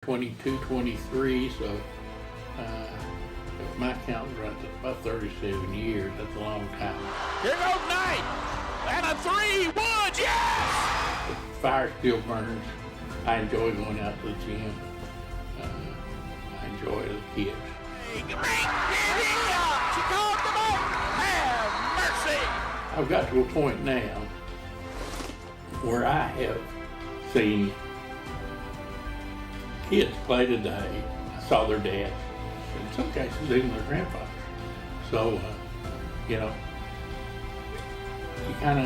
22, 23, so if my count runs about 37 years, that's a long time. Here goes Knight, and a 3, Woods, yes! The fire still burns. I enjoy going out to the gym. I enjoy the kids. She called them out. Have mercy! I've got to a point now where I have seen kids play today. I saw their dads, in some cases even their grandfathers. So, you kind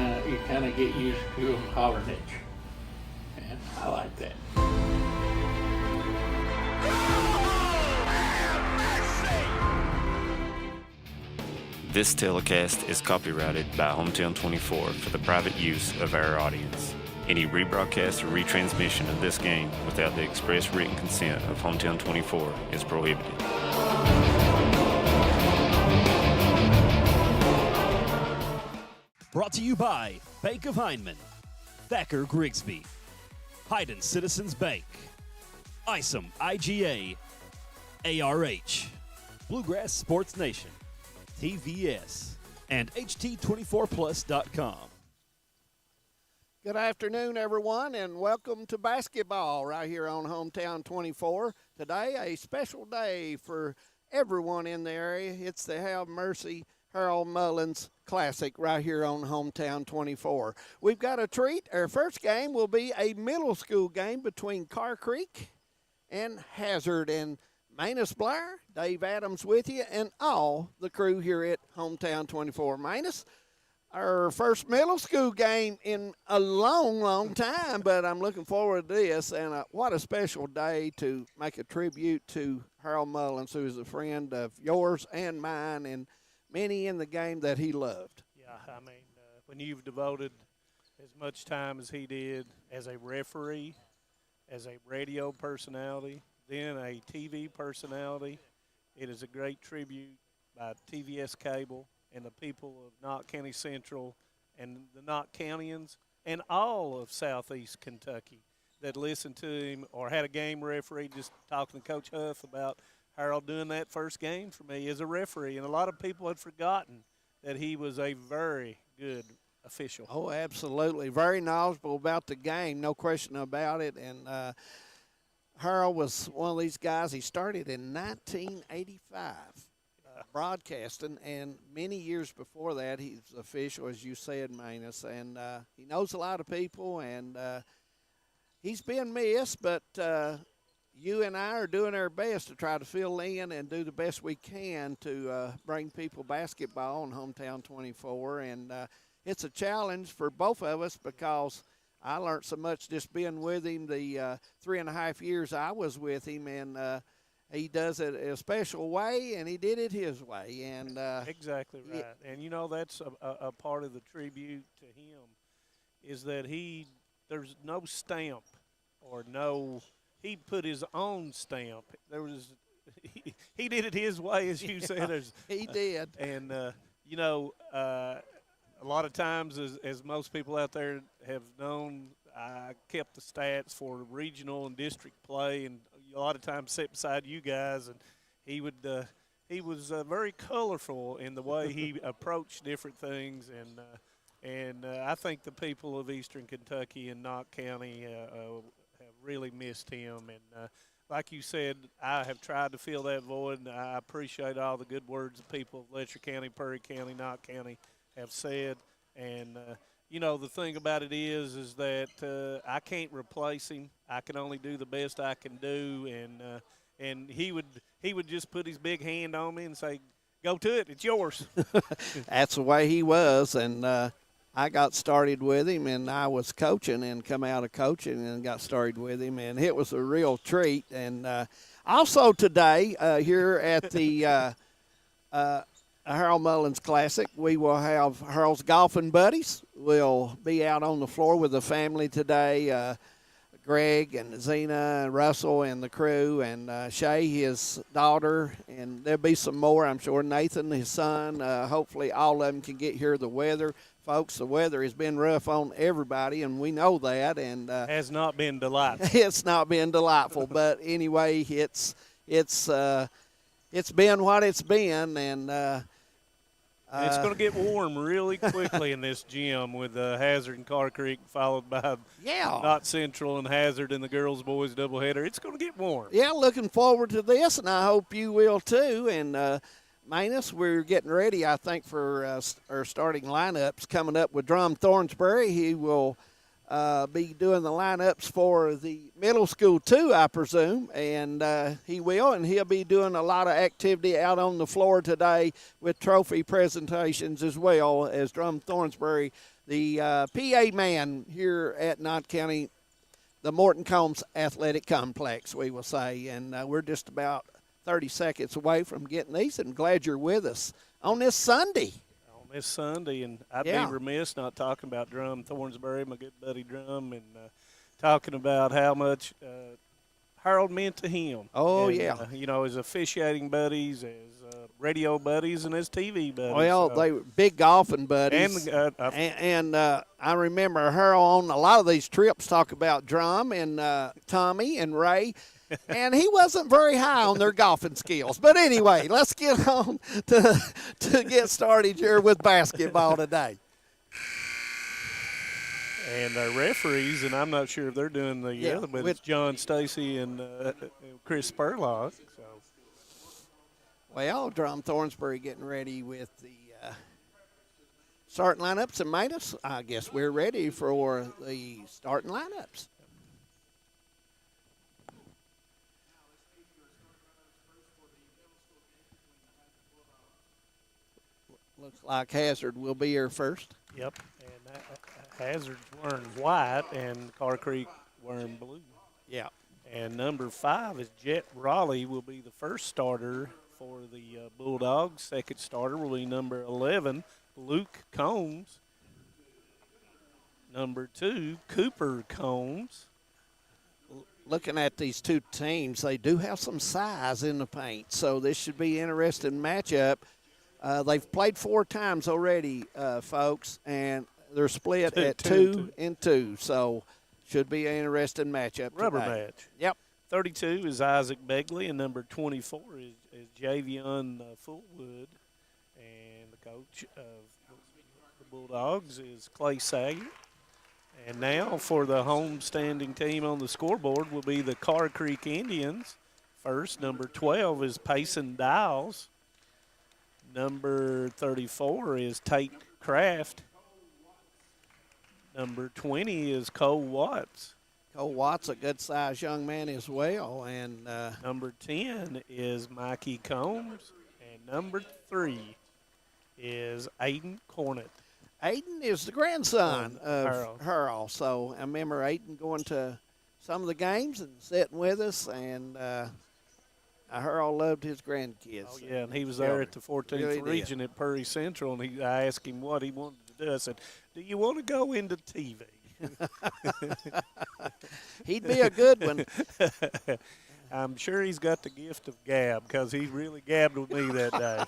of get used to them hollering at you, and I like that. This telecast is copyrighted by Hometown 24 for the private use of our audience. Any rebroadcast or retransmission of this game without the express written consent of Hometown 24 is prohibited. Brought to you by Bank of Hindman, Thacker Grigsby, Hayden Citizens Bank, ISOM IGA, ARH, Bluegrass Sports Nation, TVS, and HT24plus.com. Good afternoon, everyone, and welcome to basketball right here on Hometown 24. Today, a special day for everyone in the area. It's the Have Mercy Harold Mullins Classic right here on Hometown 24. We've got a treat. Our first game will be a middle school game between Carr Creek and Hazard. And Manus Blair, Dave Adams with you, and all the crew here at Hometown 24. Manus, our first middle school game in a long, long time, but I'm looking forward to this. And what a special day to make a tribute to Harold Mullins, who is a friend of yours and mine, and many in the game that he loved. Yeah, I mean, when you've devoted as much time as he did as a referee, as a radio personality, then a TV personality, it is a great tribute by TVS Cable and the people of Knott County Central and the Knott Countyans and all of Southeast Kentucky that listened to him or had a game referee, just talking to Coach Huff about Harold doing that first game for me as a referee. And a lot of people had forgotten that he was a very good official. Oh, absolutely. Very knowledgeable about the game, no question about it. And Harold was one of these guys. He started in 1985 broadcasting, and many years before that, he's official, as you said, Manus. And he knows a lot of people, and he's been missed, but you and I are doing our best to try to fill in and do the best we can to bring people basketball on Hometown 24. And it's a challenge for both of us because I learned so much just being with him the 3.5 years I was with him, and he does it a special way, and he did it his way. And exactly right. And, you know, that's a part of the tribute to him is that there's no stamp or no – he put his own stamp. He did it his way, as you said. He did. And, you know, a lot of times, as most people out there have known, I kept the stats for regional and district play, and a lot of times sat beside you guys, and he was very colorful in the way he approached different things, and I think the people of Eastern Kentucky and Knott County have really missed him. And like you said, I have tried to fill that void, and I appreciate all the good words the people of Letcher County, Perry County, Knott County have said. And, you know, the thing about it is that I can't replace him. I can only do the best I can do. And he would just put his big hand on me and say, go to it, it's yours. That's the way he was. And I got started with him, and I was coaching and come out of coaching and got started with him. And it was a real treat. And also today here at the Harold Mullins Classic, we will have Harold's golfing buddies. We'll be out on the floor with the family today. Greg and Zena and Russell and the crew, and Shay, his daughter, and there'll be some more, I'm sure. Nathan, his son. Hopefully all of them can get here. The weather, folks, the weather has been rough on everybody, and we know that. And Has not been delightful. it's not been delightful, but anyway, it's been what it's been, and it's going to get warm really quickly in this gym with Hazard and Car Creek, followed by Knott Central and Hazard in the girls boys doubleheader. It's going to get warm. Yeah, looking forward to this, and I hope you will too. And Manus, we're getting ready, I think, for our starting lineups coming up with Drum Thornsbury. He will be doing the lineups for the middle school too, I presume, and he'll be doing a lot of activity out on the floor today with trophy presentations as well as Drum Thornsbury, the PA man here at Knott County, the Morton Combs Athletic Complex, we will say, and we're just about 30 seconds away from getting these, and glad you're with us on this Sunday. This Sunday, and I'd be remiss not talking about Drum Thornsbury, my good buddy Drum, and talking about how much Harold meant to him. Oh, and, yeah. His officiating buddies, his radio buddies, and his TV buddies. Well, they were big golfing buddies. And I remember Harold on a lot of these trips talk about Drum and Tommy and Ray. And he wasn't very high on their golfing skills. But anyway, let's get on to get started here with basketball today. And our referees, and I'm not sure if they're doing the other, but it's John Stacy and Chris Spurlock. So. Well, Drum Thornsbury getting ready with the starting lineups and Manus. I guess we're ready for the starting lineups. Looks like Hazard will be here first. Yep, and Hazard's wearing white and Car Creek wearing blue. Yeah. And number 5 is Jet Raleigh will be the first starter for the Bulldogs. Second starter will be number 11, Luke Combs. Number 2, Cooper Combs. Looking at these two teams, they do have some size in the paint, so this should be an interesting matchup. They've played 4 times already, folks, and they're split at 2-2, so should be an interesting matchup Rubber today. match. Yep. 32 is Isaac Begley, and number 24 is Javion Fullwood. And the coach of the Bulldogs is Clay Sager. And now for the home-standing team on the scoreboard will be the Car Creek Indians. First, number 12 is Payson Dials. Number 34 is Tate Kraft. Number 20 is Cole Watts. Cole Watts, a good-sized young man as well. And number 10 is Mikey Combs. And number 3 is Aiden Cornett. Aiden is the grandson of Harold. So I remember Aiden going to some of the games and sitting with us, and Harold loved his grandkids. Oh, yeah, and he was there at the 14th region at Prairie Central, and I asked him what he wanted to do. I said, do you want to go into TV? He'd be a good one. I'm sure he's got the gift of gab because he really gabbed with me that day.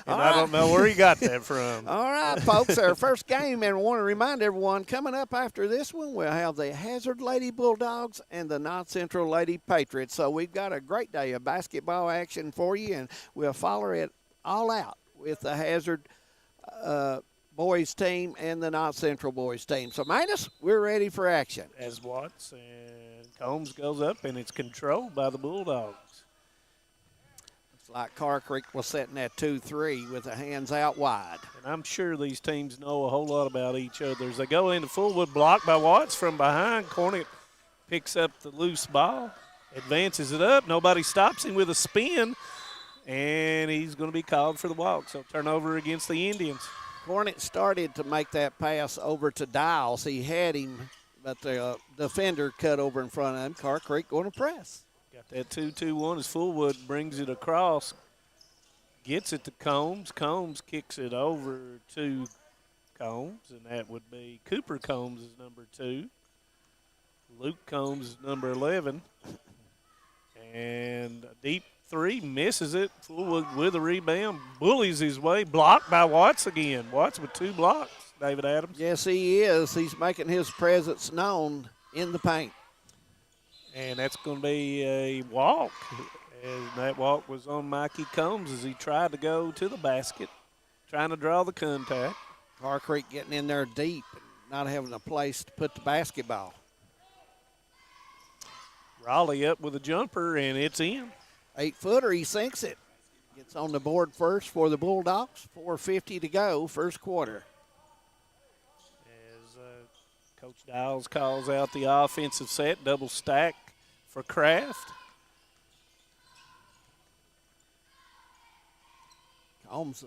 And I don't know where he got that from. All right, folks, our first game, and I want to remind everyone, coming up after this one, we'll have the Hazard Lady Bulldogs and the Knott Central Lady Patriots. So we've got a great day of basketball action for you, and we'll follow it all out with the Hazard boys team and the Knott Central boys team. So, Manus, we're ready for action. As Watts and Combs goes up, and it's controlled by the Bulldogs. It's like Car Creek was setting that 2-3 with the hands out wide. And I'm sure these teams know a whole lot about each other. As they go into Fullwood, blocked by Watts from behind. Cornett picks up the loose ball, advances it up. Nobody stops him with a spin, and he's going to be called for the walk. So turnover against the Indians. Cornett started to make that pass over to Dials. He had him, but the defender cut over in front of him. Car Creek going to press. Got that 2-2-1 as Fullwood brings it across, gets it to Combs. Combs kicks it over to Combs, and that would be Cooper Combs is number 2. Luke Combs, number 11. And a deep three, misses it. Fullwood with a rebound, bullies his way, blocked by Watts again. Watts with 2 blocks, David Adams. Yes, he is. He's making his presence known in the paint. And that's going to be a walk. And that walk was on Mikey Combs as he tried to go to the basket, trying to draw the contact. Car Creek getting in there deep and not having a place to put the basketball. Raleigh up with a jumper, and it's in. 8-footer, he sinks it. Gets on the board first for the Bulldogs. 4:50 to go, first quarter. As Coach Dials calls out the offensive set, double stack for Kraft. Combs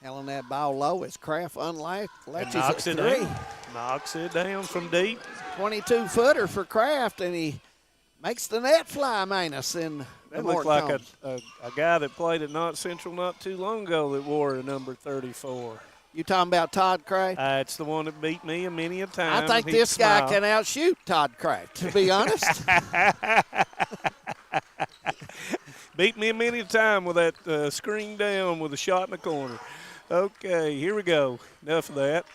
handling that ball low as Kraft unlatches And knocks at it three. down. Knocks it down from deep. 22-footer for Kraft, and he makes the net fly, Manus. And That looked like a guy that played at North Central not too long ago that wore a number 34. You talking about Todd Kraft? It's the one that beat me many a time. I think He'd this guy smile. can outshoot Todd Kraft, to be honest. Beat me many a time with that screen down with a shot in the corner. Okay, here we go. Enough of that.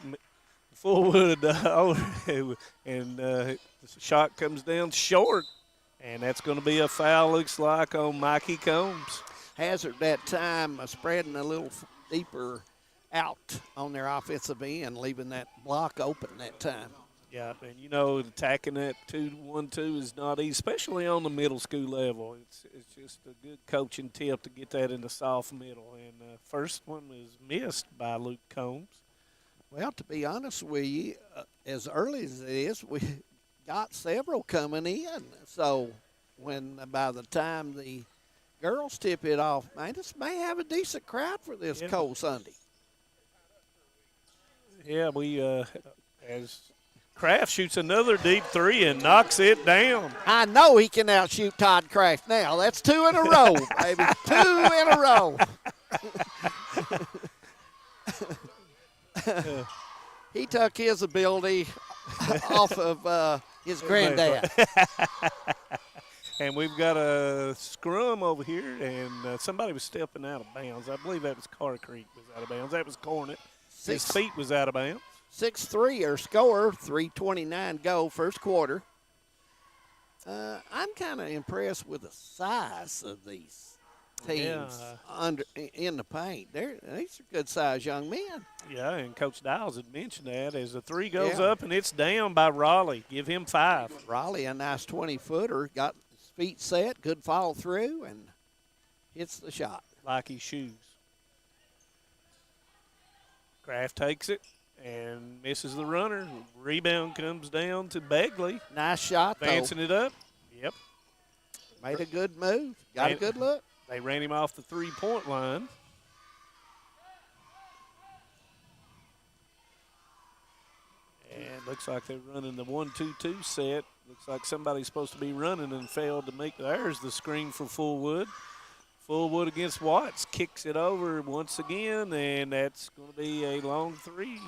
Fullwood, and the shot comes down short, and that's going to be a foul, looks like, on Mikey Combs. Hazard that time spreading a little deeper out on their offensive end, leaving that block open that time. Yeah, and you know, attacking that 2-1-2 is not easy, especially on the middle school level. It's just a good coaching tip to get that in the soft middle. And first one was missed by Luke Combs. Well, to be honest with you, as early as it is, we got several coming in. So by the time the girls tip it off, man, this may have a decent crowd for this cold Sunday. Yeah, as Kraft shoots another deep three and knocks it down. I know he can outshoot Todd Kraft now. That's 2 in a row, baby. 2 in a row. He took his ability off of his granddad. And we've got a scrum over here, and somebody was stepping out of bounds. I believe that was Car Creek was out of bounds. That was Cornet. His feet was out of bounds. 6-3 or score, 3:29 go, first quarter. I'm kind of impressed with the size of these teams in the paint. These are good-sized young men. Yeah, and Coach Dials had mentioned that as the three goes up and it's down by Raleigh. Give him 5. Raleigh, a nice 20-footer, got his feet set, good follow through, and hits the shot. Like his shoes. Kraft takes it and misses the runner. Rebound comes down to Begley. Nice shot, Advancing it up. Yep. Made a good move. Got a good look. They ran him off the three-point line. And looks like they're running the 1-2-2 set. Looks like somebody's supposed to be running and failed to make. There's the screen for Fullwood. Fullwood against Watts. Kicks it over once again, and that's going to be a long 3.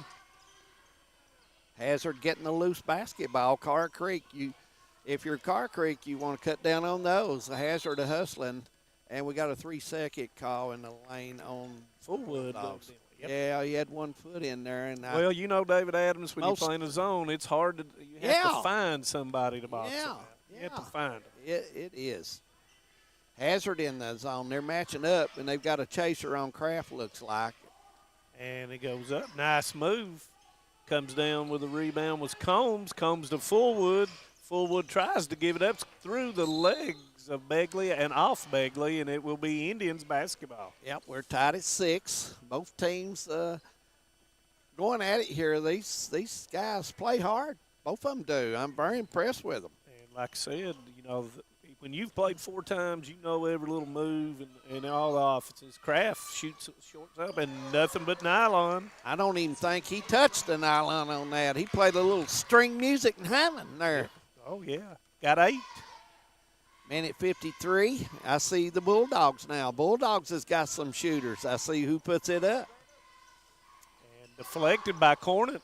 Hazard getting the loose basketball. Car Creek, if you're Car Creek, you want to cut down on those. The Hazard of hustling, and we got a 3-second call in the lane on Fullwood. Yep. Yeah, he had 1 foot in there. And well, you know, David Adams, when you're playing a zone, it's hard to you have to find somebody to box him out. You have to find them. It is. Hazard in the zone. They're matching up, and they've got a chaser on Kraft, looks like. And it goes up. Nice move. Comes down with a rebound was Combs. Combs to Fullwood. Fullwood tries to give it up through the legs of Begley and off Begley, and it will be Indians basketball. Yep, we're tied at 6. Both teams going at it here. These guys play hard. Both of them do. I'm very impressed with them. And like I said, you know, when you've played 4 times, you know every little move and all the offenses. Kraft shoots shorts up and nothing but nylon. I don't even think he touched the nylon on that. He played a little string music and Hammond there. Oh, yeah. Got 8. Minute 53. I see the Bulldogs now. Bulldogs has got some shooters. I see who puts it up. And deflected by Cornet.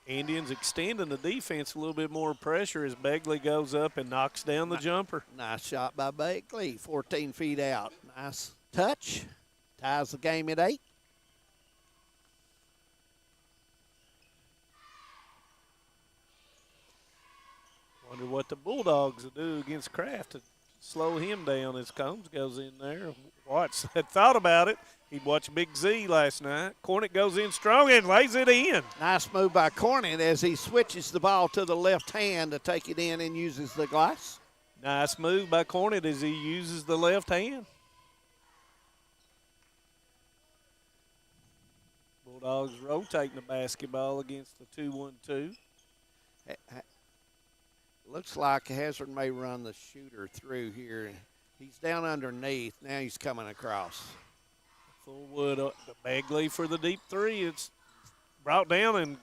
Indians extending the defense a little bit more pressure as Begley goes up and knocks down the jumper. Nice shot by Begley, 14 feet out. Nice touch. Ties the game at 8. Wonder what the Bulldogs will do against Kraft to slow him down as Combs goes in there. Watts had thought about it. He'd watch Big Z last night. Cornick goes in strong and lays it in. Nice move by Cornick as he switches the ball to the left hand to take it in and uses the glass. Nice move by Cornick as he uses the left hand. Bulldogs rotating the basketball against the 2-1-2. Looks like Hazard may run the shooter through here. He's down underneath. Now he's coming across. Fullwood, the Begley for the deep three. It's brought down and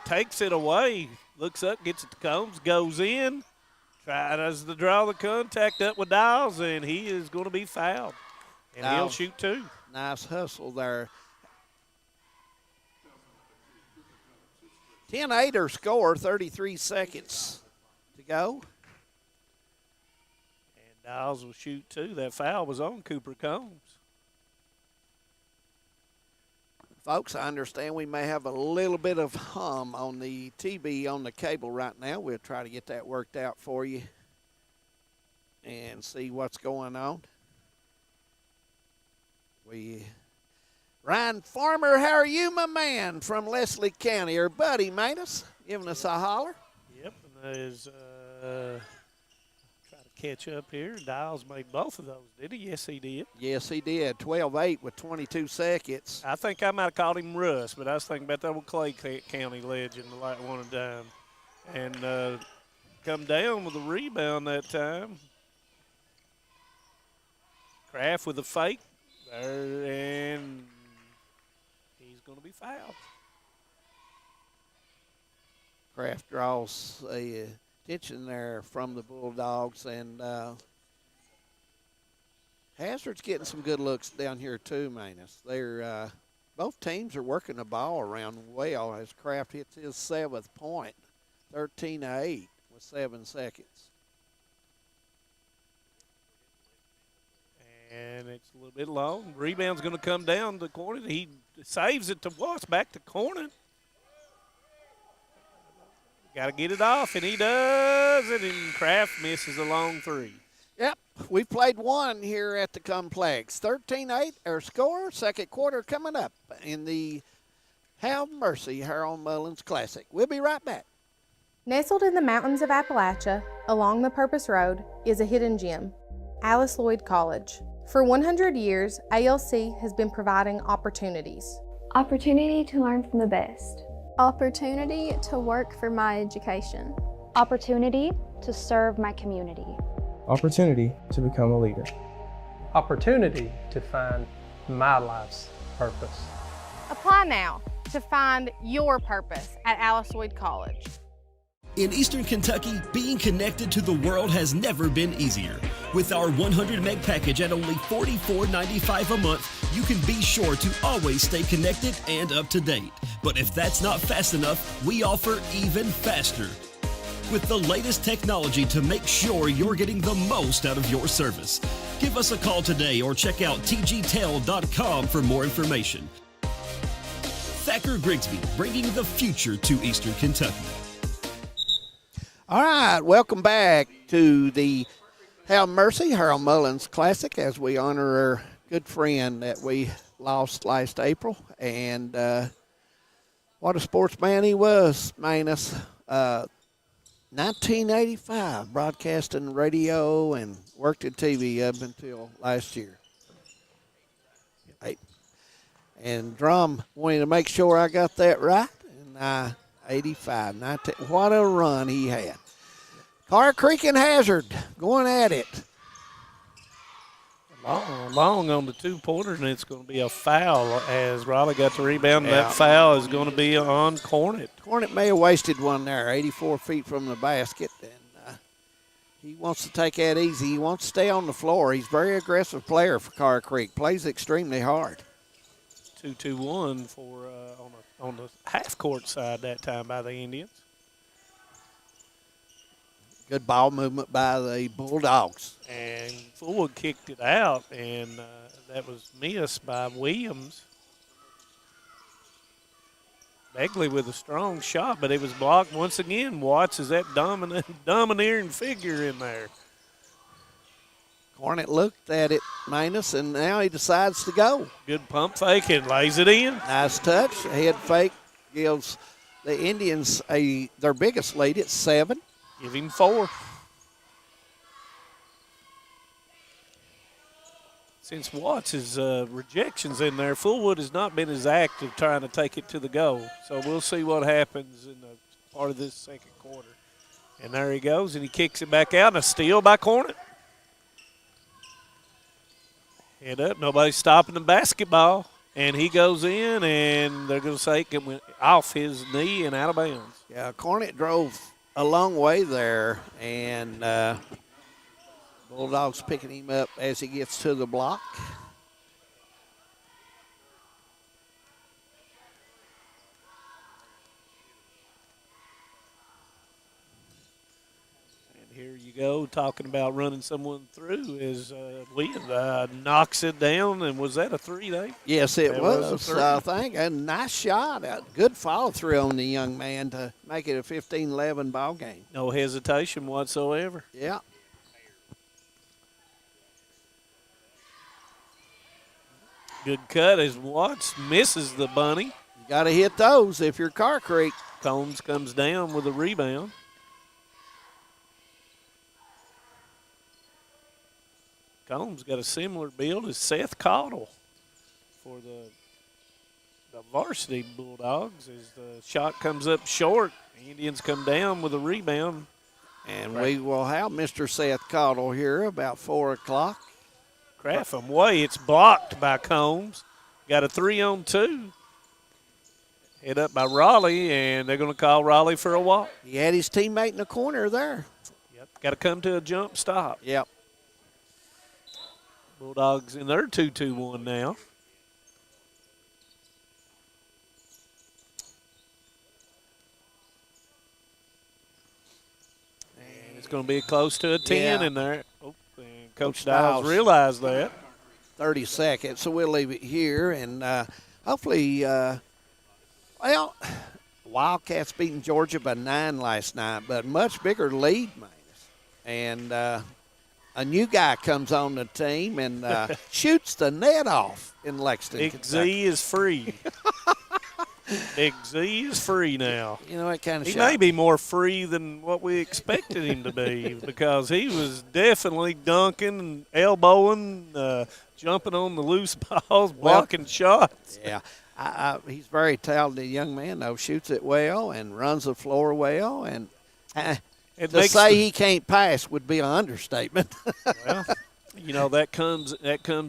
takes it away. Looks up, gets it to Combs, goes in, tries to draw the contact up with Dials, and he is going to be fouled. And Now, he'll shoot 2. Nice hustle there. 10-8 or score, 33 seconds to go. And Dials will shoot 2. That foul was on Cooper Combs. Folks, I understand we may have a little bit of hum on the TV on the cable right now. We'll try to get that worked out for you and see what's going on. Ryan Farmer, how are you, my man, from Leslie County? Or Buddy Manus giving us a holler. Yep, and that is try to catch up here. Dials made both of those, did he? Yes, he did. Yes, he did. 12-8 with 22 seconds. I think I might have called him Russ, but I was thinking about that old Clay County legend, like one of them. And come down with a rebound that time. Kraft with a fake there, and he's going to be fouled. Kraft draws a attention there from the Bulldogs, and Hazard's getting some good looks down here too, Manus. They're both teams are working the ball around well as Kraft hits his 7th point, 13-8 with 7 seconds. And it's a little bit long. Rebound's going to come down the corner. He saves it to Watts, back to corner. Got to get it off, and he does it, and Kraft misses a long 3. Yep, we've played one here at the complex. 13-8 our score. Second quarter coming up in the Have Mercy Harold Mullins Classic. We'll be right back. Nestled in the mountains of Appalachia, along the Purpose Road, is a hidden gem, Alice Lloyd College. For 100 years, ALC has been providing opportunities. Opportunity to learn from the best. Opportunity to work for my education. Opportunity to serve my community. Opportunity to become a leader. Opportunity to find my life's purpose. Apply now to find your purpose at Alice Lloyd College. In Eastern Kentucky, being connected to the world has never been easier. With our 100 meg package at only $44.95 a month, you can be sure to always stay connected and up to date. But if that's not fast enough, we offer even faster. With the layest technology to make sure you're getting the most out of your service. Give us a call today or check out tgtel.com for more information. Thacker Grigsby, bringing the future to Eastern Kentucky. All right, welcome back to the Have Mercy Harold Mullins Classic as we honor our good friend that we lost last April. And what a sportsman he was, Manus. 1985, broadcasting radio and worked at TV up until last year. And Drum wanted to make sure I got that right. And 85, 19, what a run he had. Car Creek and Hazard going at it. Long on the 2-pointer, and it's going to be a foul as Raleigh got the rebound. Yeah. That foul is going to be on Cornett. Cornett may have wasted one there, 84 feet from the basket, and he wants to take that easy. He wants to stay on the floor. He's a very aggressive player for Car Creek, plays extremely hard. 2-2-1 for on a on the half-court side that time by the Indians. Good ball movement by the Bulldogs. And Fullwood kicked it out, and that was missed by Williams. Begley with a strong shot, but it was blocked once again. Watts is that domineering figure in there. Cornett looked at it, Manus, and now he decides to go. Good pump fake and lays it in. Nice touch. Head fake gives the Indians their biggest lead at 7. Give him 4. Since Watts' rejections in there, Fullwood has not been as active trying to take it to the goal. So we'll see what happens in the part of this second quarter. And there he goes, and he kicks it back out, and a steal by Cornett. Head up, nobody's stopping the basketball. And he goes in, and they're going to say it went off his knee and out of bounds. Yeah, Cornett drove a long way there, and Bulldogs picking him up as he gets to the block. Here you go, talking about running someone through as Williams knocks it down. And was that a 3, Dave? Yes, it was. I I think a nice shot, a good follow through on the young man to make it a 15-11 ball game. No hesitation whatsoever. Yeah. Good cut as Watts misses the bunny. You got to hit those if you're Car Creek. Combs comes down with a rebound. Combs got a similar build as Seth Cottle for the varsity Bulldogs as the shot comes up short. The Indians come down with a rebound. And we will have Mr. Seth Cottle here about 4 o'clock. Craft away. It's blocked by Combs. Got a 3-on-2. Head up by Raleigh, and they're going to call Raleigh for a walk. He had his teammate in the corner there. Yep. Got to come to a jump stop. Yep. Bulldogs in their 2-2-1 now. And it's going to be close to a 10 in there. Oh, and Coach Dials realized that. 30 seconds, so we'll leave it here. And hopefully, Wildcats beating Georgia by 9 last night, but much bigger lead, man. And a new guy comes on the team and shoots the net off in Lexington, Big Kentucky. Z is free. Big Z is free now. You know what kind of He shot? may be more free than what we expected him to be because he was definitely dunking and elbowing, jumping on the loose balls, blocking shots. Yeah. He's a very talented young man, though. Shoots it well and runs the floor well. And to say he can't pass would be an understatement. Well, you know, that comes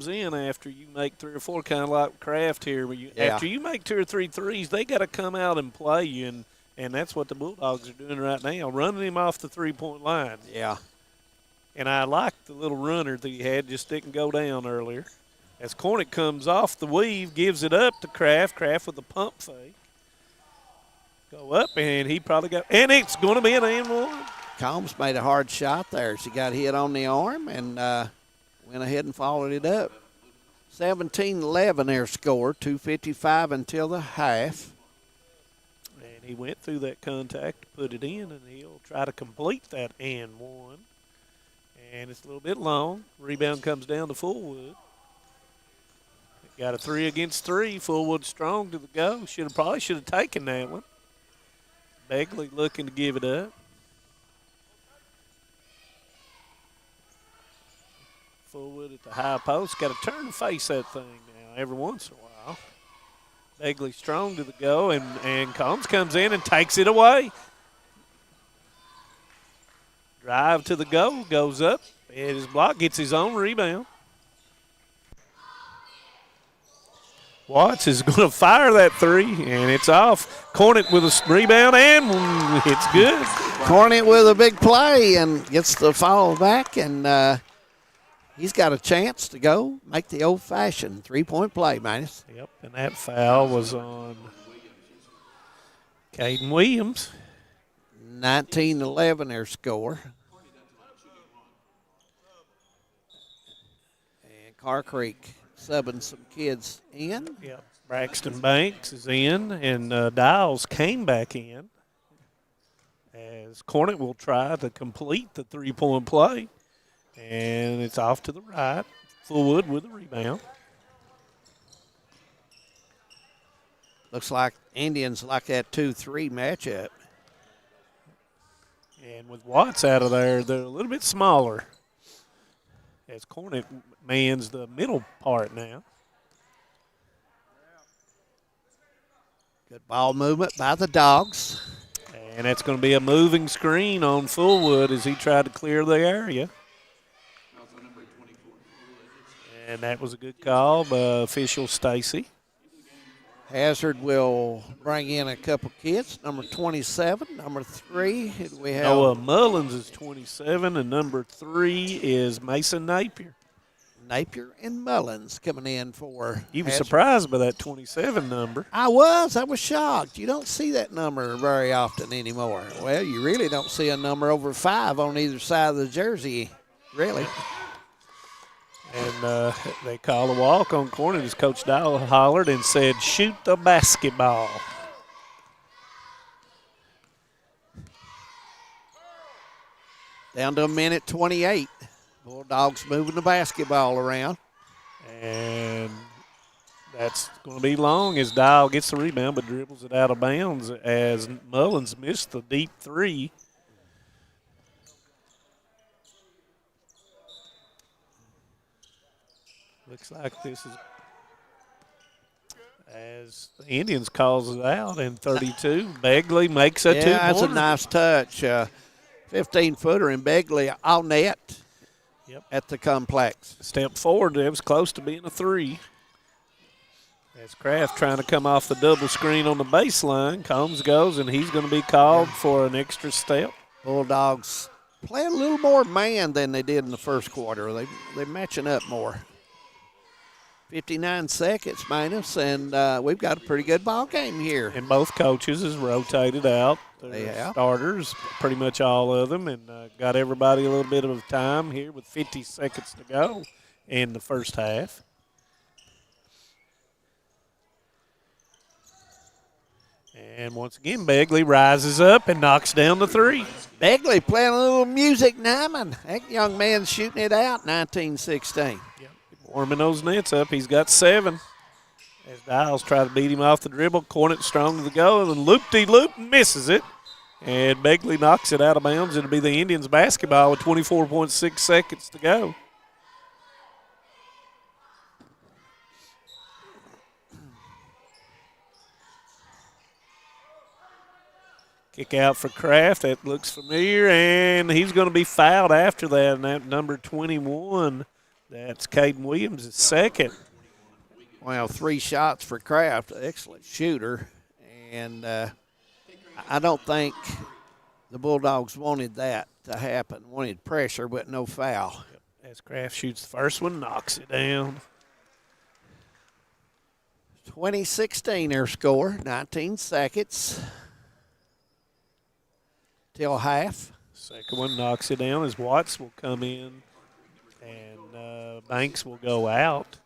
in after you make 3 or 4, kind of like Kraft here. Where after you make 2 or 3 threes, they got to come out and play you, and that's what the Bulldogs are doing right now, running him off the 3-point line. Yeah. And I like the little runner that he had, just didn't go down earlier. As Cornett comes off the weave, gives it up to Kraft. Kraft with the pump fake. Go up, and he probably got – and it's going to be an and-one. Combs made a hard shot there. She got hit on the arm and went ahead and followed it up. 17-11 their score, 2:55 until the half. And he went through that contact, put it in, and he'll try to complete that and-one. And it's a little bit long. Rebound comes down to Fullwood. Got a 3 against 3. Fullwood strong to the go. Probably should have taken that one. Begley looking to give it up. Fullwood at the high post. Got to turn and face that thing now every once in a while. Begley strong to the go, and Combs comes in and takes it away. Drive to the goal, goes up, and his block gets his own rebound. Watts is going to fire that 3, and it's off. Cornett with a rebound, and it's good. Cornett with a big play and gets the foul back, and he's got a chance to go make the old-fashioned 3-point play, Manus. Yep, and that foul was on Caden Williams. 19-11 their score. And Car Creek subbing some kids in. Yep. Braxton Banks is in, and Dials came back in as Cornet will try to complete the three-point play. And it's off to the right. Fullwood with a rebound. Looks like Indians like that 2-3 matchup. And with Watts out of there, they're a little bit smaller as Cornet mans the middle part now. Good ball movement by the Dogs. And that's going to be a moving screen on Fullwood as he tried to clear the area. And that was a good call by official Stacy. Hazard will bring in a couple kids. Number 27, number 3. Who do we have? Noah Mullins is 27, and number 3 is Mason Napier. Napier and Mullins coming in for You were Hazard. surprised by that 27 number. I was shocked. You don't see that number very often anymore. Well, you really don't see a number over 5 on either side of the jersey, really. And they call a walk on Cornet as Coach Dial hollered and said, shoot the basketball. Down to a minute 28. Bulldogs moving the basketball around. And that's going to be long as Dial gets the rebound but dribbles it out of bounds as Mullins missed the deep three. Looks like this is as the Indians calls it out in 32. Begley makes a two-pointer. Yeah, that's a nice touch. 15-footer and Begley all net at the complex. Step forward, it was close to being a three. As Kraft trying to come off the double screen on the baseline. Combs goes, and he's going to be called for an extra step. Bulldogs play a little more man than they did in the first quarter. They're matching up more. 59 seconds minus, and we've got a pretty good ball game here. And both coaches has rotated out their starters, pretty much all of them, and got everybody a little bit of time here with 50 seconds to go in the first half. And once again, Begley rises up and knocks down the three. Begley playing a little music Nyman. That young man's shooting it out, 19-16. Warming those nets up. He's got 7. As Dials try to beat him off the dribble. Cornet strong to the go, and loop-de-loop misses it. And Begley knocks it out of bounds. It'll be the Indians basketball with 24.6 seconds to go. Kick out for Kraft. That looks familiar, and he's going to be fouled after that. And that number 21, that's Caden Williams' second. Well, 3 shots for Kraft. Excellent shooter. And I don't think the Bulldogs wanted that to happen. Wanted pressure, but no foul. As Kraft shoots the first one, knocks it down. 20-16 their score, 19 seconds till half. Second one knocks it down as Watts will come in and Banks will go out.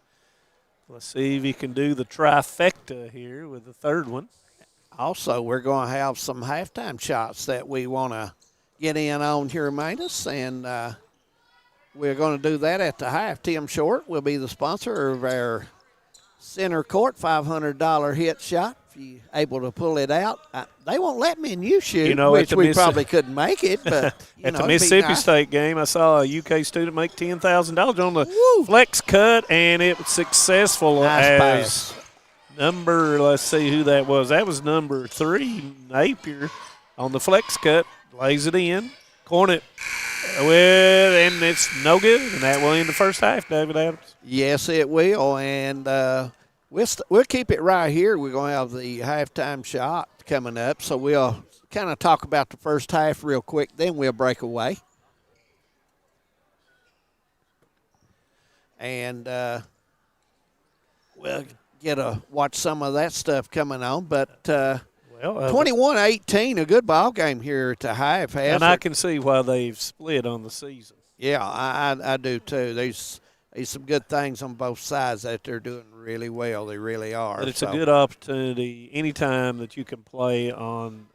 Let's see if he can do the trifecta here with the third one. Also, we're going to have some halftime shots that we want to get in on here, Manus, and we're going to do that at the half. Tim Short will be the sponsor of our center court $500 hit shot. If you're able to pull it out, they won't let me and you shoot, which we probably couldn't make it. But at the Mississippi State game, I saw a UK student make $10,000 on the flex cut, and it was successful. Nice as pass. Number, let's see who that was. That was number 3, Napier, on the flex cut, lays it in. Cornet, and it's no good, and that will end the first half, David Adams. Yes, it will, and we'll keep it right here. We're going to have the halftime shot coming up, so we'll kind of talk about the first half real quick, then we'll break away. And we'll watch some of that stuff coming on, but well, Well, 21-18, a good ball game here to Hive. And I can see why they've split on the season. Yeah, I do too. There's some good things on both sides that they're doing really well. They really are. But it's a good opportunity anytime that you can play on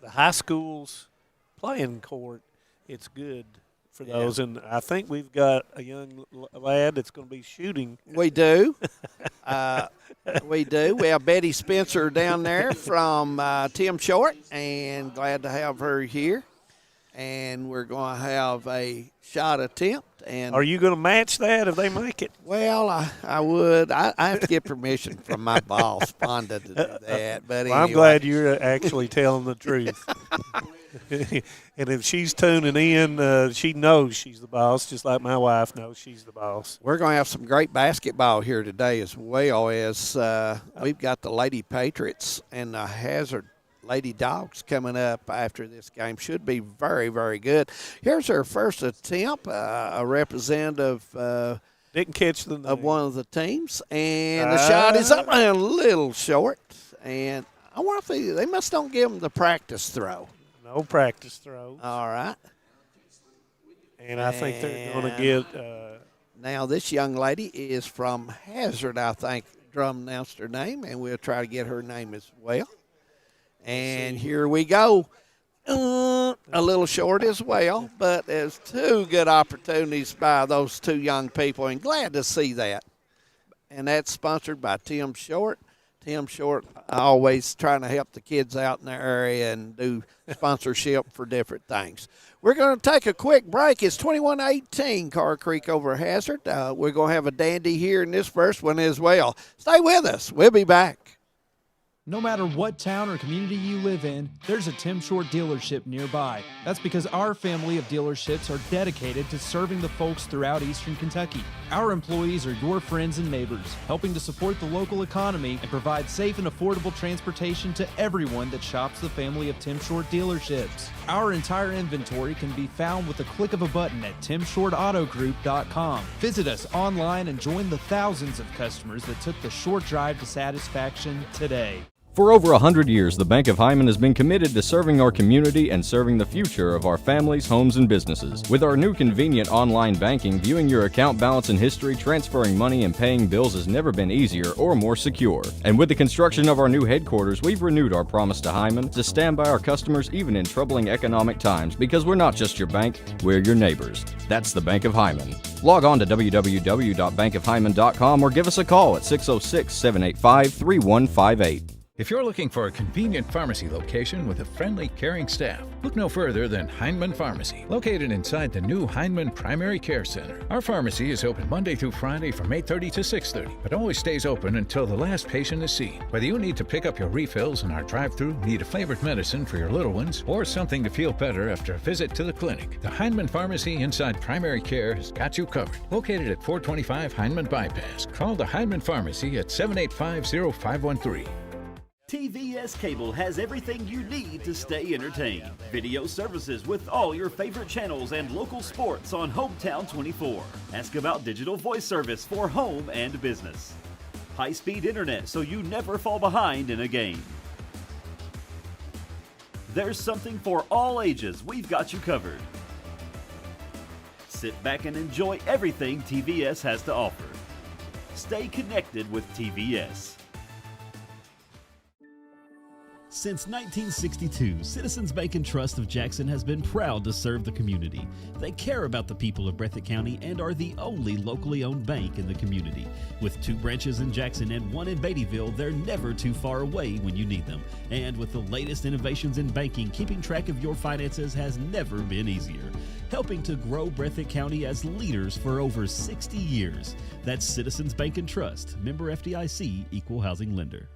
the high school's playing court. It's good for those. And I think we've got a young lad that's going to be shooting. We do. We do. We have Betty Spencer down there from Tim Short, and glad to have her here. And we're going to have a shot attempt. And are you going to match that if they make it? Well, I would. I have to get permission from my boss, Fonda, to do that. But well, anyway. I'm glad you're actually telling the truth. And if she's tuning in, she knows she's the boss, just like my wife knows she's the boss. We're going to have some great basketball here today as well as we've got the Lady Patriots and the Hazard Lady Dogs coming up after this game. Should be very, very good. Here's our first attempt, a representative didn't catch the name of one of the teams. And the shot is up and a little short. And I wonder if they must don't give them the practice throw. No practice throws. All right. And I think they're going to get now this young lady is from Hazard, I think. Drum announced her name, and we'll try to get her name as well. And here we go. A little short as well, but there's two good opportunities by those two young people, and glad to see that. And that's sponsored by Tim Short. Tim Short always trying to help the kids out in the area and do sponsorship for different things. We're going to take a quick break. It's 21-18, Car Creek over Hazard. We're going to have a dandy here in this first one as well. Stay with us. We'll be back. No matter what town or community you live in, there's a Tim Short dealership nearby. That's because our family of dealerships are dedicated to serving the folks throughout Eastern Kentucky. Our employees are your friends and neighbors, helping to support the local economy and provide safe and affordable transportation to everyone that shops the family of Tim Short dealerships. Our entire inventory can be found with the click of a button at timshortautogroup.com. Visit us online and join the thousands of customers that took the short drive to satisfaction today. For over 100 years, the Bank of Hyman has been committed to serving our community and serving the future of our families, homes, and businesses. With our new convenient online banking, viewing your account balance and history, transferring money, and paying bills has never been easier or more secure. And with the construction of our new headquarters, we've renewed our promise to Hyman to stand by our customers even in troubling economic times, because we're not just your bank, we're your neighbors. That's the Bank of Hyman. Log on to www.bankofhyman.com or give us a call at 606-785-3158. If you're looking for a convenient pharmacy location with a friendly, caring staff, look no further than Hindman Pharmacy, located inside the new Hindman Primary Care Center. Our pharmacy is open Monday through Friday from 8:30 to 6:30, but always stays open until the last patient is seen. Whether you need to pick up your refills in our drive-thru, need a flavored medicine for your little ones, or something to feel better after a visit to the clinic, the Hindman Pharmacy inside Primary Care has got you covered. Located at 425 Hindman Bypass. Call the Hindman Pharmacy at 785-0513. TVS Cable has everything you need to stay entertained. Video services with all your favorite channels and local sports on Hometown 24. Ask about digital voice service for home and business. High-speed internet so you never fall behind in a game. There's something for all ages. We've got you covered. Sit back and enjoy everything TVS has to offer. Stay connected with TVS. Since 1962, Citizens Bank and Trust of Jackson has been proud to serve the community. They care about the people of Breathitt County and are the only locally owned bank in the community. With 2 branches in Jackson and 1 in Beattyville, they're never too far away when you need them. And with the latest innovations in banking, keeping track of your finances has never been easier. Helping to grow Breathitt County as leaders for over 60 years. That's Citizens Bank and Trust, member FDIC, equal housing lender.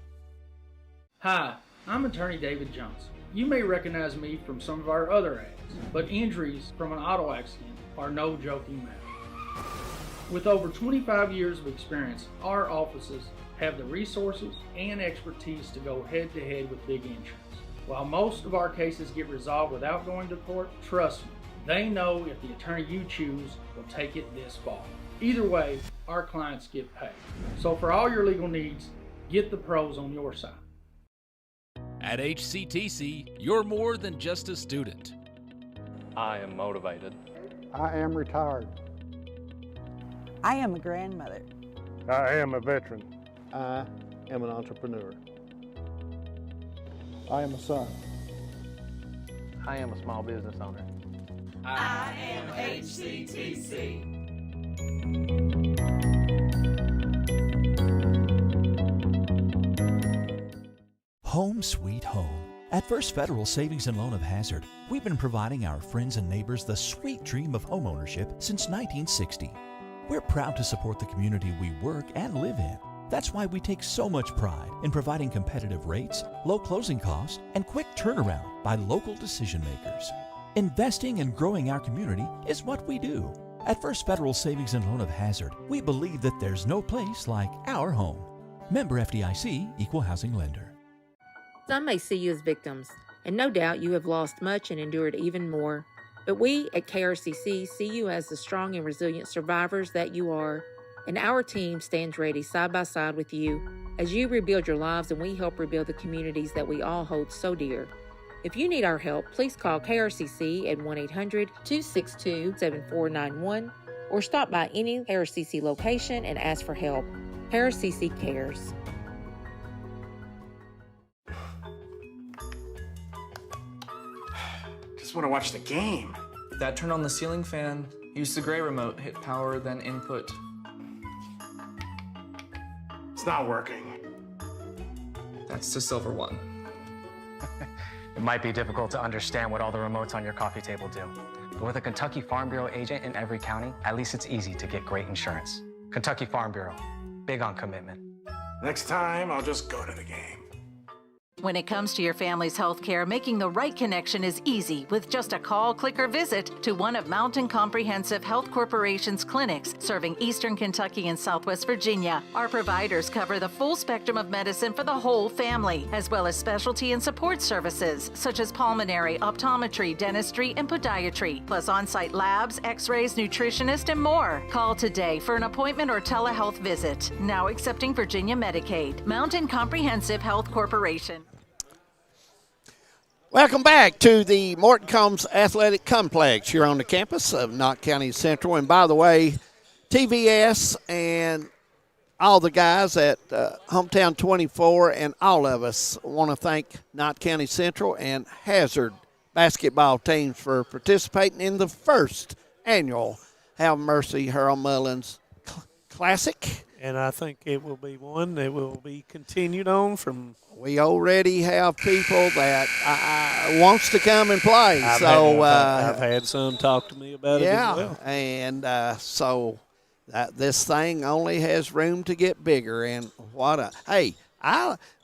Hi, I'm attorney David Johnson. You may recognize me from some of our other ads, but injuries from an auto accident are no joking matter. With over 25 years of experience, our offices have the resources and expertise to go head-to-head with big insurance. While most of our cases get resolved without going to court, trust me, they know if the attorney you choose will take it this far. Either way, our clients get paid. So for all your legal needs, get the pros on your side. At HCTC, you're more than just a student. I am motivated. I am retired. I am a grandmother. I am a veteran. I am an entrepreneur. I am a son. I am a small business owner. I am HCTC. Home sweet home. At First Federal Savings and Loan of Hazard, we've been providing our friends and neighbors the sweet dream of homeownership since 1960. We're proud to support the community we work and live in. That's why we take so much pride in providing competitive rates, low closing costs, and quick turnaround by local decision makers. Investing and growing our community is what we do. At First Federal Savings and Loan of Hazard, we believe that there's no place like our home. Member FDIC, Equal Housing Lender. Some may see you as victims, and no doubt you have lost much and endured even more. But we at KRCC see you as the strong and resilient survivors that you are, and our team stands ready side by side with you as you rebuild your lives and we help rebuild the communities that we all hold so dear. If you need our help, please call KRCC at 1-800-262-7491 or stop by any KRCC location and ask for help. KRCC cares. Just want to watch the game. Dad turned on the ceiling fan, used the gray remote, hit power, then input. It's not working. That's the silver one. It might be difficult to understand what all the remotes on your coffee table do. But with a Kentucky Farm Bureau agent in every county, at least it's easy to get great insurance. Kentucky Farm Bureau, big on commitment. Next time, I'll just go to the game. When it comes to your family's health care, making the right connection is easy with just a call, click, or visit to one of Mountain Comprehensive Health Corporation's clinics serving Eastern Kentucky and Southwest Virginia. Our providers cover the full spectrum of medicine for the whole family, as well as specialty and support services such as pulmonary, optometry, dentistry, and podiatry, plus on-site labs, x-rays, nutritionist, and more. Call today for an appointment or telehealth visit. Now accepting Virginia Medicaid. Mountain Comprehensive Health Corporation. Welcome back to the Morton Combs Athletic Complex here on the campus of Knott County Central. And by the way, TVS and all the guys at Hometown 24 and all of us want to thank Knott County Central and Hazard basketball teams for participating in the first annual Have Mercy Harold Mullins Classic. And I think it will be one that will be continued on from. We already have people that wants to come and play. I've had some talk to me about it as well. And so this thing only has room to get bigger. And a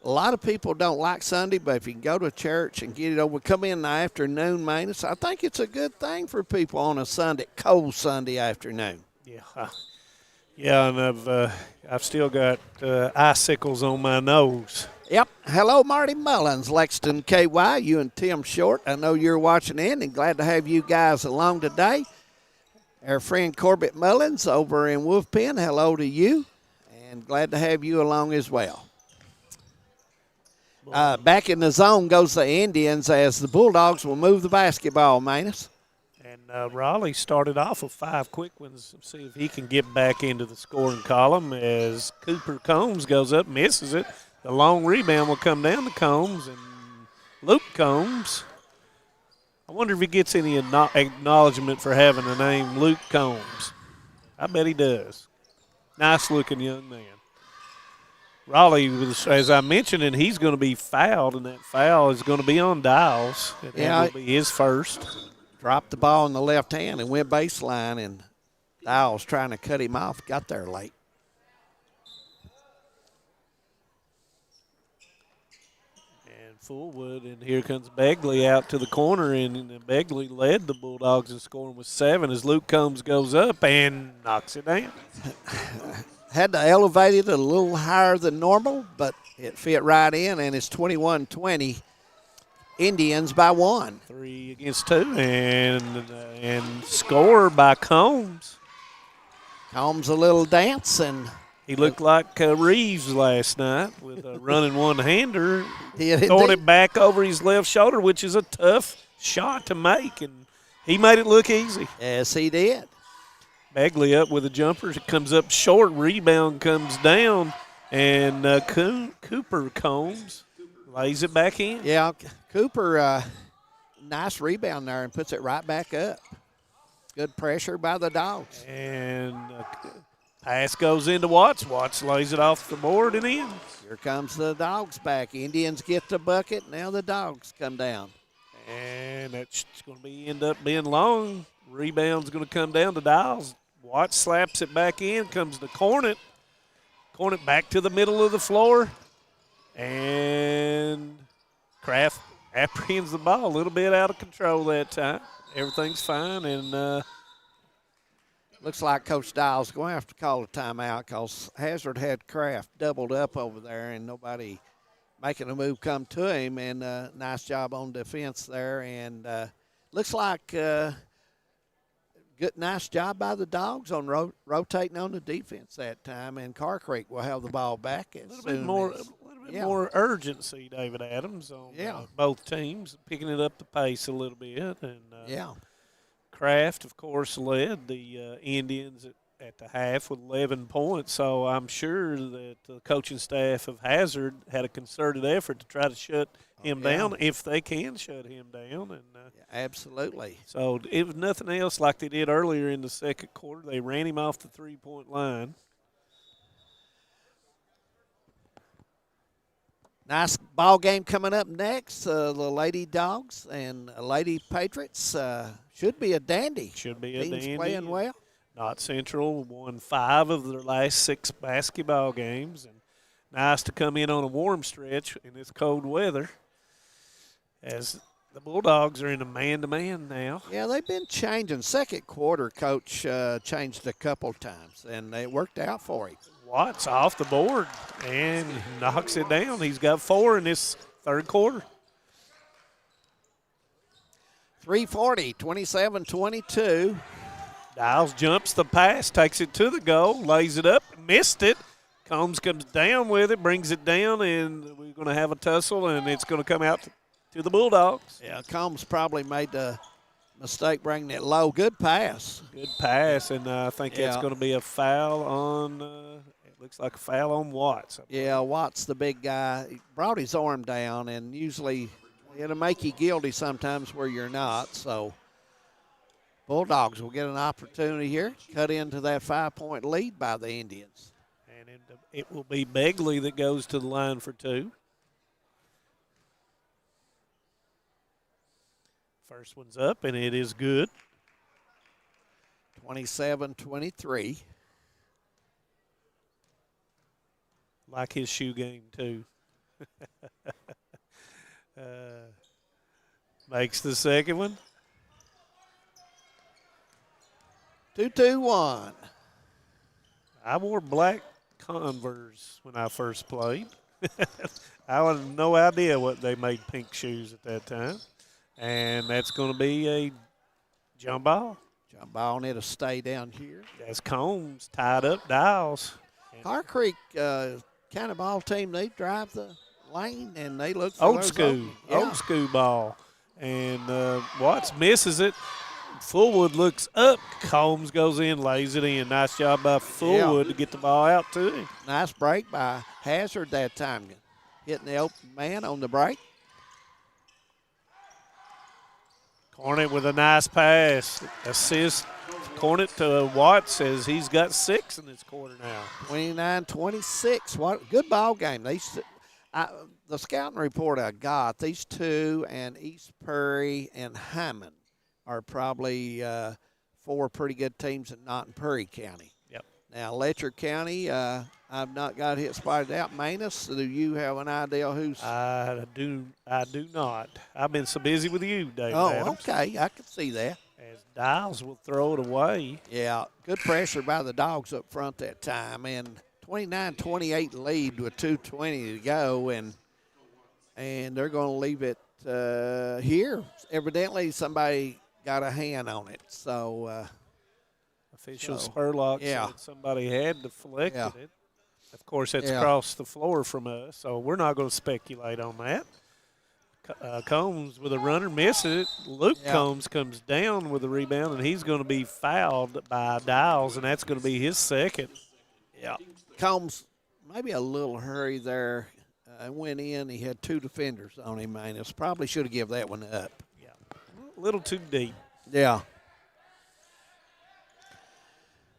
lot of people don't like Sunday, but if you can go to church and get it over, come in the afternoon maintenance, I think it's a good thing for people on a Sunday, cold Sunday afternoon. Yeah. Yeah, and I've still got icicles on my nose. Yep. Hello, Marty Mullins, Lexington KY, you and Tim Short. I know you're watching in and glad to have you guys along today. Our friend Corbett Mullins over in Wolf Pen, hello to you, and glad to have you along as well. Back in the zone goes the Indians as the Bulldogs will move the basketball, Manus. And Raleigh started off with 5 quick ones. See if he can get back into the scoring column as Cooper Combs goes up, misses it. The long rebound will come down to Combs, and Luke Combs. I wonder if he gets any acknowledgement for having the name Luke Combs. I bet he does. Nice-looking young man. Raleigh, as I mentioned, and he's going to be fouled, and that foul is going to be on Dials. That will be his first. Dropped the ball in the left hand and went baseline, and Dials trying to cut him off, got there late. And Fullwood, and here comes Begley out to the corner, and Begley led the Bulldogs in scoring with 7 as Luke Combs goes up and knocks it down. Had to elevate it a little higher than normal, but it fit right in, and it's 21-20. Indians by 1. 3 against 2, and score by Combs. Combs a little dance, and He looked like Reeves last night with a running one-hander, Did throwing indeed. it back over his left shoulder, which is a tough shot to make, and he made it look easy. Yes, he did. Bagley up with a jumper. It comes up short. Rebound comes down, and Cooper Combs lays it back in. Yeah, Cooper, nice rebound there and puts it right back up. Good pressure by the Dogs. And pass goes into Watts. Watts lays it off the board and in. Here comes the Dogs back. Indians get the bucket. Now the Dogs come down. And that's going to end up being long. Rebound's going to come down to Dials. Watts slaps it back in. Comes to Cornet. Cornet back to the middle of the floor. And Kraft apprehends the ball a little bit out of control that time. Everything's fine, and looks like Coach Dial's going to have to call a timeout because Hazard had Kraft doubled up over there and nobody making a move come to him. And nice job on defense there. And looks like good, nice job by the Dogs on rotating on the defense that time. And Car Creek will have the ball back as soon more. as. More urgency, David Adams, on both teams, picking it up the pace a little bit. And Kraft, of course, led the Indians at the half with 11 points. So I'm sure that the coaching staff of Hazard had a concerted effort to try to shut him down if they can shut him down. And absolutely. So if nothing else, like they did earlier in the second quarter, they ran him off the three-point line. Nice ball game coming up next. The Lady Dogs and Lady Patriots should be a dandy. Should be a Teams dandy. playing well. Not Central won 5 of their last 6 basketball games, and nice to come in on a warm stretch in this cold weather. As the Bulldogs are in a man-to-man now. Yeah, they've been changing. Second quarter, Coach changed a couple times, and it worked out for him. Watts off the board and knocks it down. He's got 4 in this third quarter. 3:40, 27-22. Dials jumps the pass, takes it to the goal, lays it up, missed it. Combs comes down with it, brings it down, and we're going to have a tussle, and it's going to come out to the Bulldogs. Yeah, Combs probably made the mistake bringing it low. Good pass. Good pass, and I think that's going to be a foul on it looks like a foul on Watts. Yeah, Watts, the big guy, he brought his arm down, and usually it'll make you guilty sometimes where you're not. So Bulldogs will get an opportunity here, cut into that 5-point lead by the Indians. And it will be Begley that goes to the line for 2. First one's up, and it is good. 27-23. Like his shoe game, too. Makes the second one. 2-2-1. I wore black Converse when I first played. I had no idea what they made pink shoes at that time. And that's going to be a jump ball. Jump ball, and it'll stay down here. That's Combs tied up Dials. Car Creek kind of ball team, they drive the lane, and they look for old school. Old school ball. And Watts misses it. Fullwood looks up. Combs goes in, lays it in. Nice job by Fullwood to get the ball out to him. Nice break by Hazard that time, hitting the open man on the break. Cornet with a nice pass. Assist Cornet to Watts as he's got 6 in this quarter now. 29-26. What good ball game. The scouting report I got, these two and East Prairie and Hyman are probably 4 pretty good teams in Not in Prairie County. Yep. Now, Letcher County, I've not got it spotted out. Manus, do you have an idea who's? I do not. I've been so busy with you, David Adams. Okay. I can see that. As Dials will throw it away. Yeah, good pressure by the Dogs up front that time. And 29-28 lead with 2:20 to go. And they're going to leave it here. Evidently, somebody got a hand on it. So official Spurlock said somebody had deflected it. Of course, that's across the floor from us, so we're not going to speculate on that. Combs with a runner misses it. Luke Combs comes down with a rebound, and he's going to be fouled by Dials, and that's going to be his second. Yeah. Combs, maybe a little hurry there. Went in. He had 2 defenders on him, Manus. Probably should have given that one up. Yeah. A little too deep. Yeah.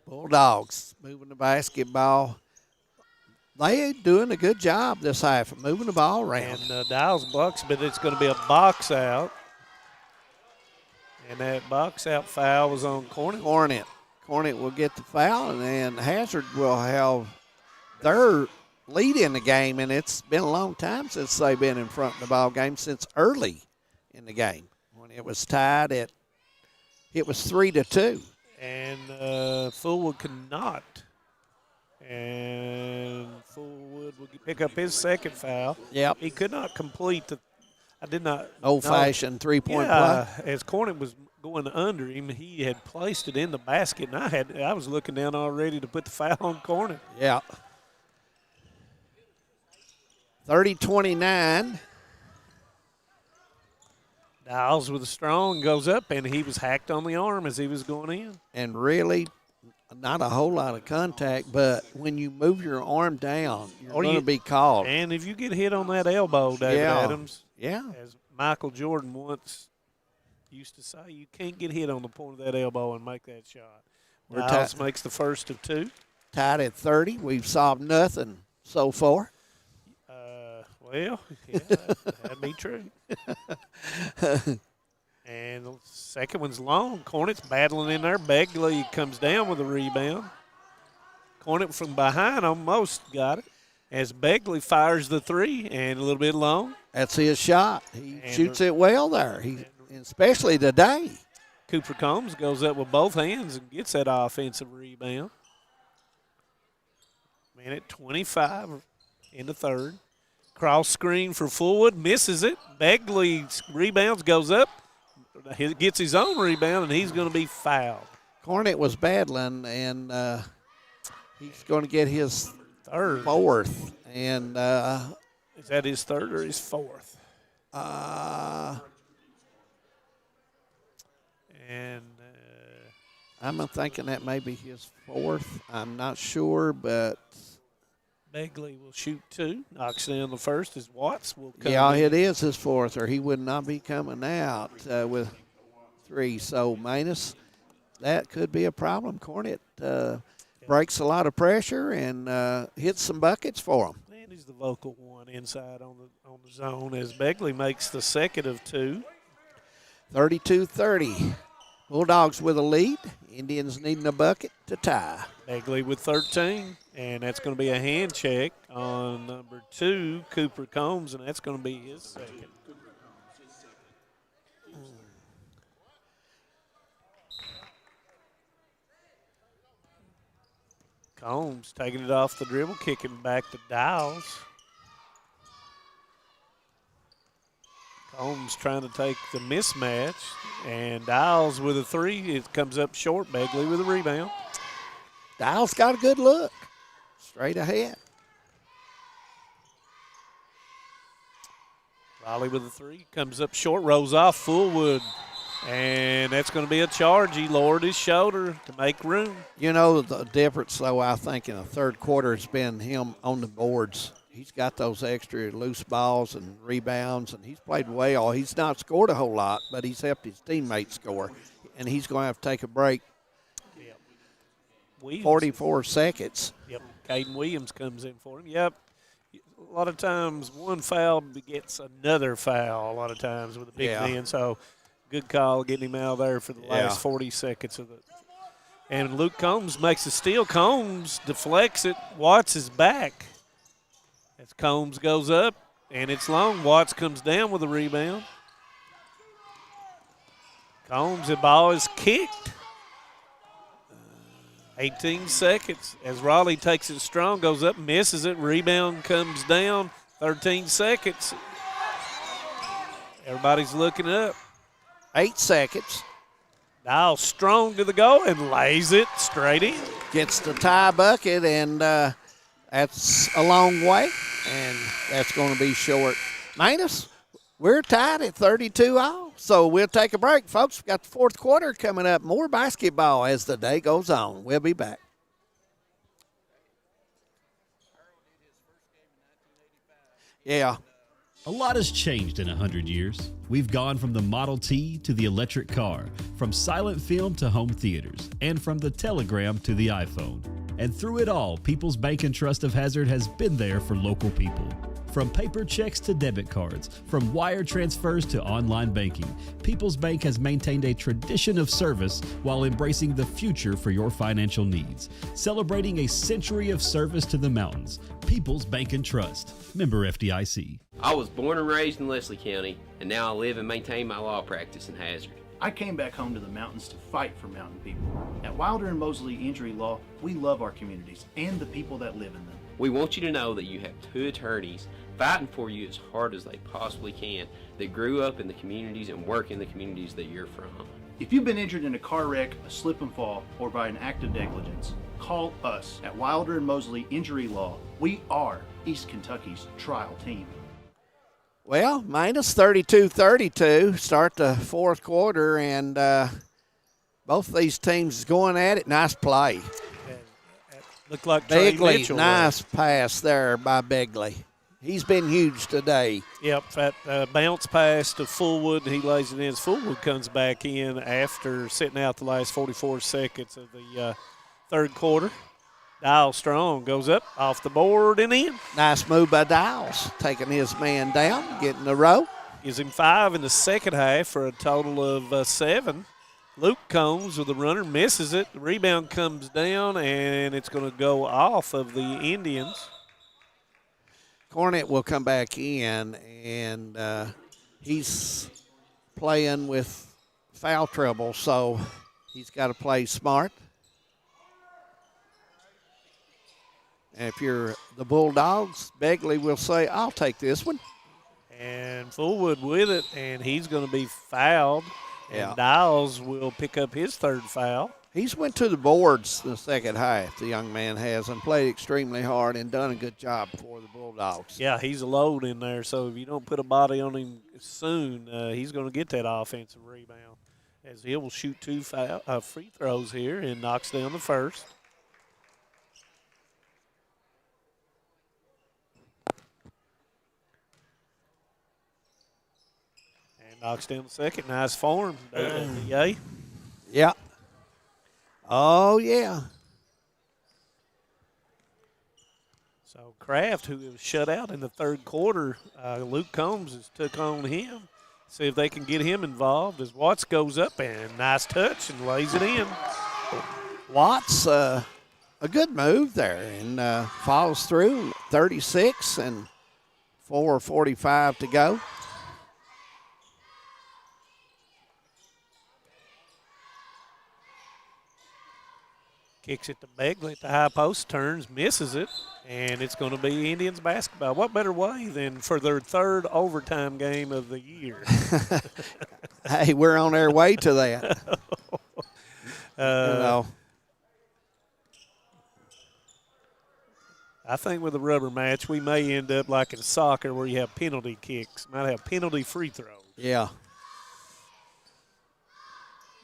Bulldogs moving the basketball. They doing a good job this half of moving the ball around. And Dials blocks, but it's going to be a box out. And that box out foul was on Cornet. Cornet will get the foul, and then Hazard will have their lead in the game, and it's been a long time since they've been in front of the ball game, since early in the game when it was tied at, it was 3-2. And Fullwood cannot. And Fullwood will pick up his second foul. Yep. He could not complete the, I did not. Old-fashioned three-point play. play. As Cornet was going under him, he had placed it in the basket, and I was looking down already to put the foul on Cornet. Yeah. 30-29. Dials with a strong, goes up, and he was hacked on the arm as he was going in. And really, not a whole lot of contact, but when you move your arm down, you're going to be called. And if you get hit on that elbow, David Adams, as Michael Jordan once used to say, you can't get hit on the point of that elbow and make that shot. Dials makes the first of 2. Tied at 30. We've solved nothing so far. Well, yeah, that'd be true. And the second one's long. Cornet's battling in there. Begley comes down with a rebound. Cornet from behind almost got it. As Begley fires the 3 and a little bit long. That's his shot. He shoots it well there, especially today. Cooper Combs goes up with both hands and gets that offensive rebound. Minute 25 in the third. Cross screen for Fullwood, misses it. Begley rebounds, goes up, gets his own rebound, and he's going to be fouled. Cornet was battling, and he's going to get his fourth. And is that his third or his fourth? I'm thinking that may be his fourth. I'm not sure, but Begley will shoot 2. Knocks down the first as Watts will come Yeah, in. it is his fourth, or he would not be coming out with 3. So, Manus, that could be a problem. Cornet breaks a lot of pressure and hits some buckets for him. And he's the vocal one inside on the zone as Begley makes the second of 2. 32-30. Bulldogs with a lead. Indians needing a bucket to tie. Begley with 13, and that's going to be a hand check on number 2, Cooper Combs, and that's going to be his second. Combs taking it off the dribble, kicking back to Dials. Combs trying to take the mismatch, and Dials with a 3. It comes up short. Begley with a rebound. Dials got a good look. Straight ahead. Riley with a 3. Comes up short, rolls off Fullwood. And that's going to be a charge. He lowered his shoulder to make room. You know, the difference, though, I think in the third quarter has been him on the boards. He's got those extra loose balls and rebounds, and he's played well. He's not scored a whole lot, but he's helped his teammates score, and he's going to have to take a break. Yep. 44 seconds. Yep. Caden Williams comes in for him. Yep. A lot of times one foul begets another foul a lot of times with the big man, so good call getting him out there for the last 40 seconds of it. And Luke Combs makes a steal. Combs deflects it. Watts is back. As Combs goes up, and it's long. Watts comes down with a rebound. Combs, the ball is kicked. 18 seconds as Raleigh takes it strong, goes up, misses it. Rebound comes down. 13 seconds. Everybody's looking up. 8 seconds. Dial strong to the goal and lays it straight in. Gets the tie bucket, and That's a long way, and that's going to be short. Manus, we're tied at 32 all, so we'll take a break. Folks, we've got the fourth quarter coming up. More basketball as the day goes on. We'll be back. Yeah. A lot has changed in 100 years. We've gone from the Model T to the electric car, from silent film to home theaters, and from the telegram to the iPhone. And through it all, People's Bank and Trust of Hazard has been there for local people. From paper checks to debit cards, from wire transfers to online banking, People's Bank has maintained a tradition of service while embracing the future for your financial needs. Celebrating a century of service to the mountains. People's Bank and Trust. Member FDIC. I was born and raised in Leslie County, and now I live and maintain my law practice in Hazard. I came back home to the mountains to fight for mountain people. At Wilder and Mosley Injury Law, we love our communities and the people that live in them. We want you to know that you have two attorneys fighting for you as hard as they possibly can that grew up in the communities and work in the communities that you're from. If you've been injured in a car wreck, a slip and fall, or by an act of negligence, call us at Wilder and Mosley Injury Law. We are East Kentucky's trial team. Well, minus 32-32, start the fourth quarter, and both of these teams going at it. Nice play. Looked like Trey Begley, Mitchell. nice pass there by Begley. He's been huge today. Yep, that bounce pass to Fullwood, he lays it in. Fullwood comes back in after sitting out the last 44 seconds of the third quarter. Dial Strong goes up, off the board, and in. Nice move by Dials, taking his man down, getting the row. Gives him 5 in the second half for a total of 7. Luke Combs with the runner, misses it. The rebound comes down, and it's going to go off of the Indians. Cornett will come back in, and he's playing with foul trouble, so he's got to play smart. And if you're the Bulldogs, Begley will say, I'll take this one. And Fullwood with it, and he's going to be fouled. Yeah. And Dials will pick up his third foul. He's went to the boards the second half, the young man has, and played extremely hard and done a good job for the Bulldogs. Yeah, he's a load in there, so if you don't put a body on him soon, he's going to get that offensive rebound. As he will shoot 2 free throws here and knocks down the first. Knocks down the second. Nice form. Yay. Yeah. Oh, yeah. So Kraft, who was shut out in the third quarter, Luke Combs has took on him. See if they can get him involved as Watts goes up and nice touch and lays it in. Watts, a good move there and follows through. 36 and 4:45 to go. Kicks it to Begley at the high post, turns, misses it, and it's going to be Indians basketball. What better way than for their third overtime game of the year? Hey, we're on our way to that. You know. I think with a rubber match, we may end up like in soccer where you have penalty kicks. Might have penalty free throws. Yeah.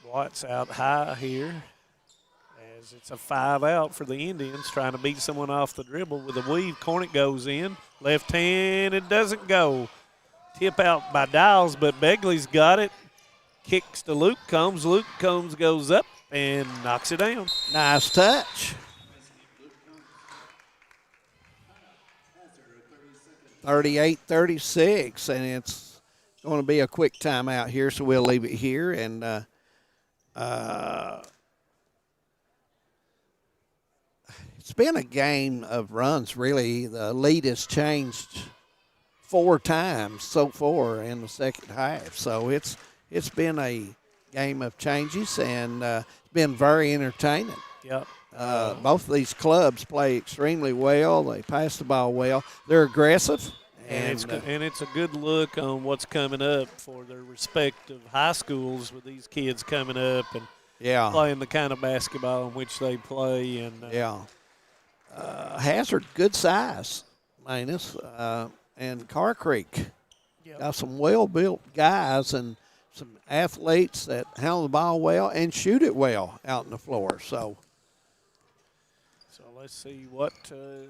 Watts out high here. It's a 5 out for the Indians, trying to beat someone off the dribble with a weave. Cornick goes in. Left hand, it doesn't go. Tip out by Dials, but Begley's got it. Kicks to Luke Combs. Luke Combs goes up and knocks it down. Nice touch. 38-36, and it's going to be a quick timeout here, so we'll leave it here. And it's been a game of runs, really. The lead has changed 4 times so far in the second half. So it's been a game of changes, and it's been very entertaining. Yep. Both of these clubs play extremely well. They pass the ball well. They're aggressive. And it's a good look on what's coming up for their respective high schools with these kids coming up and playing the kind of basketball in which they play. And Hazard, good size, Manus, and Car Creek. Got some well-built guys and some athletes that handle the ball well and shoot it well out on the floor. So let's see what the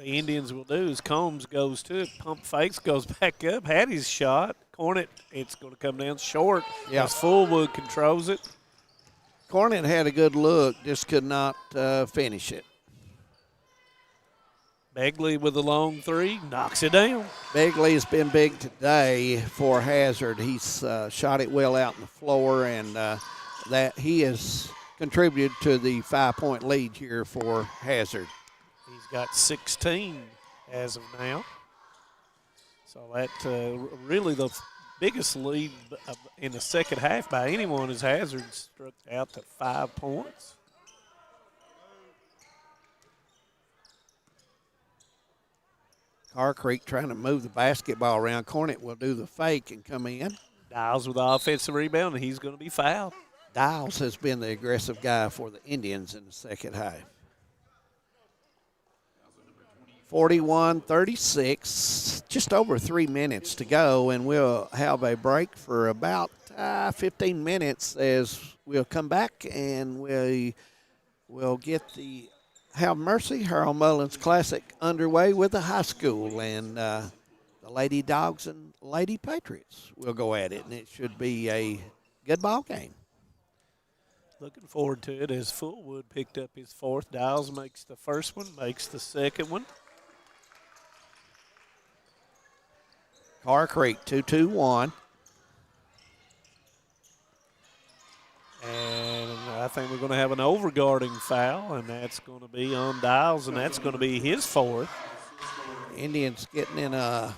Indians will do. As Combs goes to it, pump fakes, goes back up, had his shot. Cornet, it's going to come down short. Yeah. As Fullwood controls it. Cornet had a good look, just could not finish it. Begley with a long three, knocks it down. Begley has been big today for Hazard. He's shot it well out on the floor, and that he has contributed to the 5-point lead here for Hazard. He's got 16 as of now. So that really the biggest lead in the second half by anyone is Hazard struck out to 5 points. Car Creek trying to move the basketball around. Cornet will do the fake and come in. Dials with the offensive rebound, and he's going to be fouled. Dials has been the aggressive guy for the Indians in the second half. 41-36, just over 3 minutes to go, and we'll have a break for about 15 minutes as we'll come back and we'll get the Have Mercy Harold Mullins Classic underway with the high school, and the Lady Dogs and Lady Patriots will go at it, and it should be a good ball game. Looking forward to it as Fullwood picked up his fourth. Dials makes the first one, makes the second one. Car Creek 2-2-1. And I think we're going to have an overguarding foul, and that's going to be on Dials, and that's going to be his fourth. Indians getting in a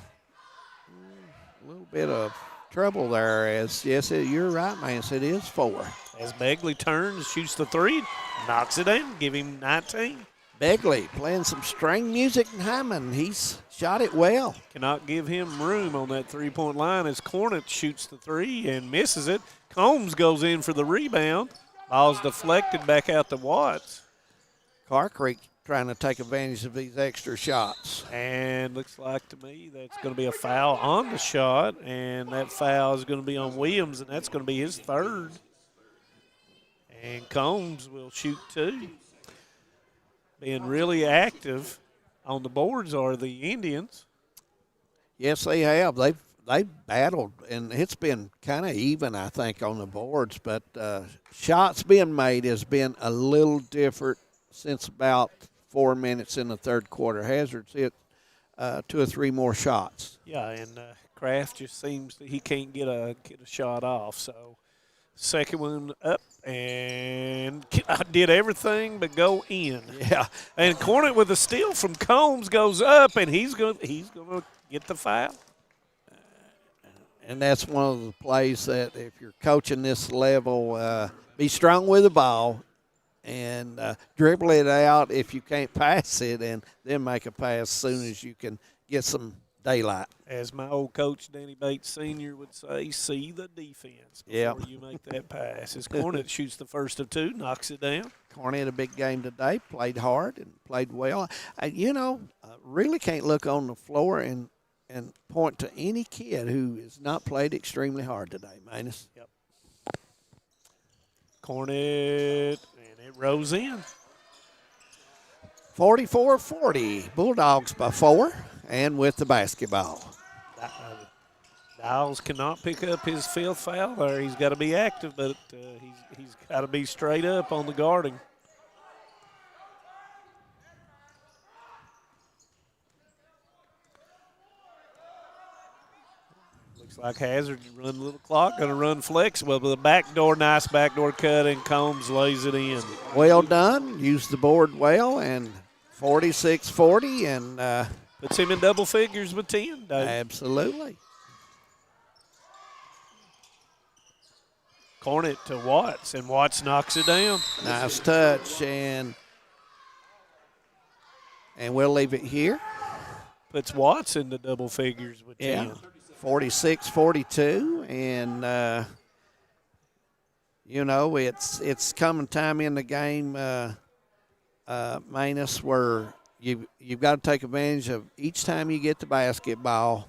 little bit of trouble there. As yes, you're right, man. It is 4. As Begley turns, shoots the three, knocks it down, give him 19. Begley playing some string music in Hyman. He's shot it well. Cannot give him room on that three-point line as Cornet shoots the three and misses it. Combs goes in for the rebound. Ball's deflected back out to Watts. Car Creek trying to take advantage of these extra shots. And looks like to me that's going to be a foul on the shot, and that foul is going to be on Williams, and that's going to be his third. And Combs will shoot 2. Being really active on the boards are the Indians. Yes, they have. They've battled, and it's been kind of even, I think, on the boards. But shots being made has been a little different since about 4 minutes in the third quarter. Hazard's hit 2 or 3 more shots. Yeah, and Kraft just seems that he can't get a shot off. So second one up and did everything but go in. Yeah. And Cornet with a steal from Combs goes up, and he's going to get the foul. And that's one of the plays that if you're coaching this level, be strong with the ball and dribble it out if you can't pass it, and then make a pass as soon as you can get some daylight. As my old coach, Danny Bates Sr. would say, see the defense before you make that pass. As Cornet shoots the first of 2, knocks it down. Cornet had a big game today, played hard and played well. Really can't look on the floor and point to any kid who has not played extremely hard today, Manus. Yep. Cornet, and it rose in. 44-40, Bulldogs by 4, and with the basketball. Dials cannot pick up his 5th foul there. He's got to be active, but he's got to be straight up on the guarding. Looks like Hazard run a little clock, going to run flexible with a nice backdoor cut, and Combs lays it in. Well done. Used the board well, and 46-40, and puts him in double figures with 10. Dave. Absolutely. Cornet to Watts, and Watts knocks it down. Nice touch, and we'll leave it here. Puts Watts into double figures with 10. 46-42, and it's coming time in the game, Manus, where you've got to take advantage of each time you get the basketball,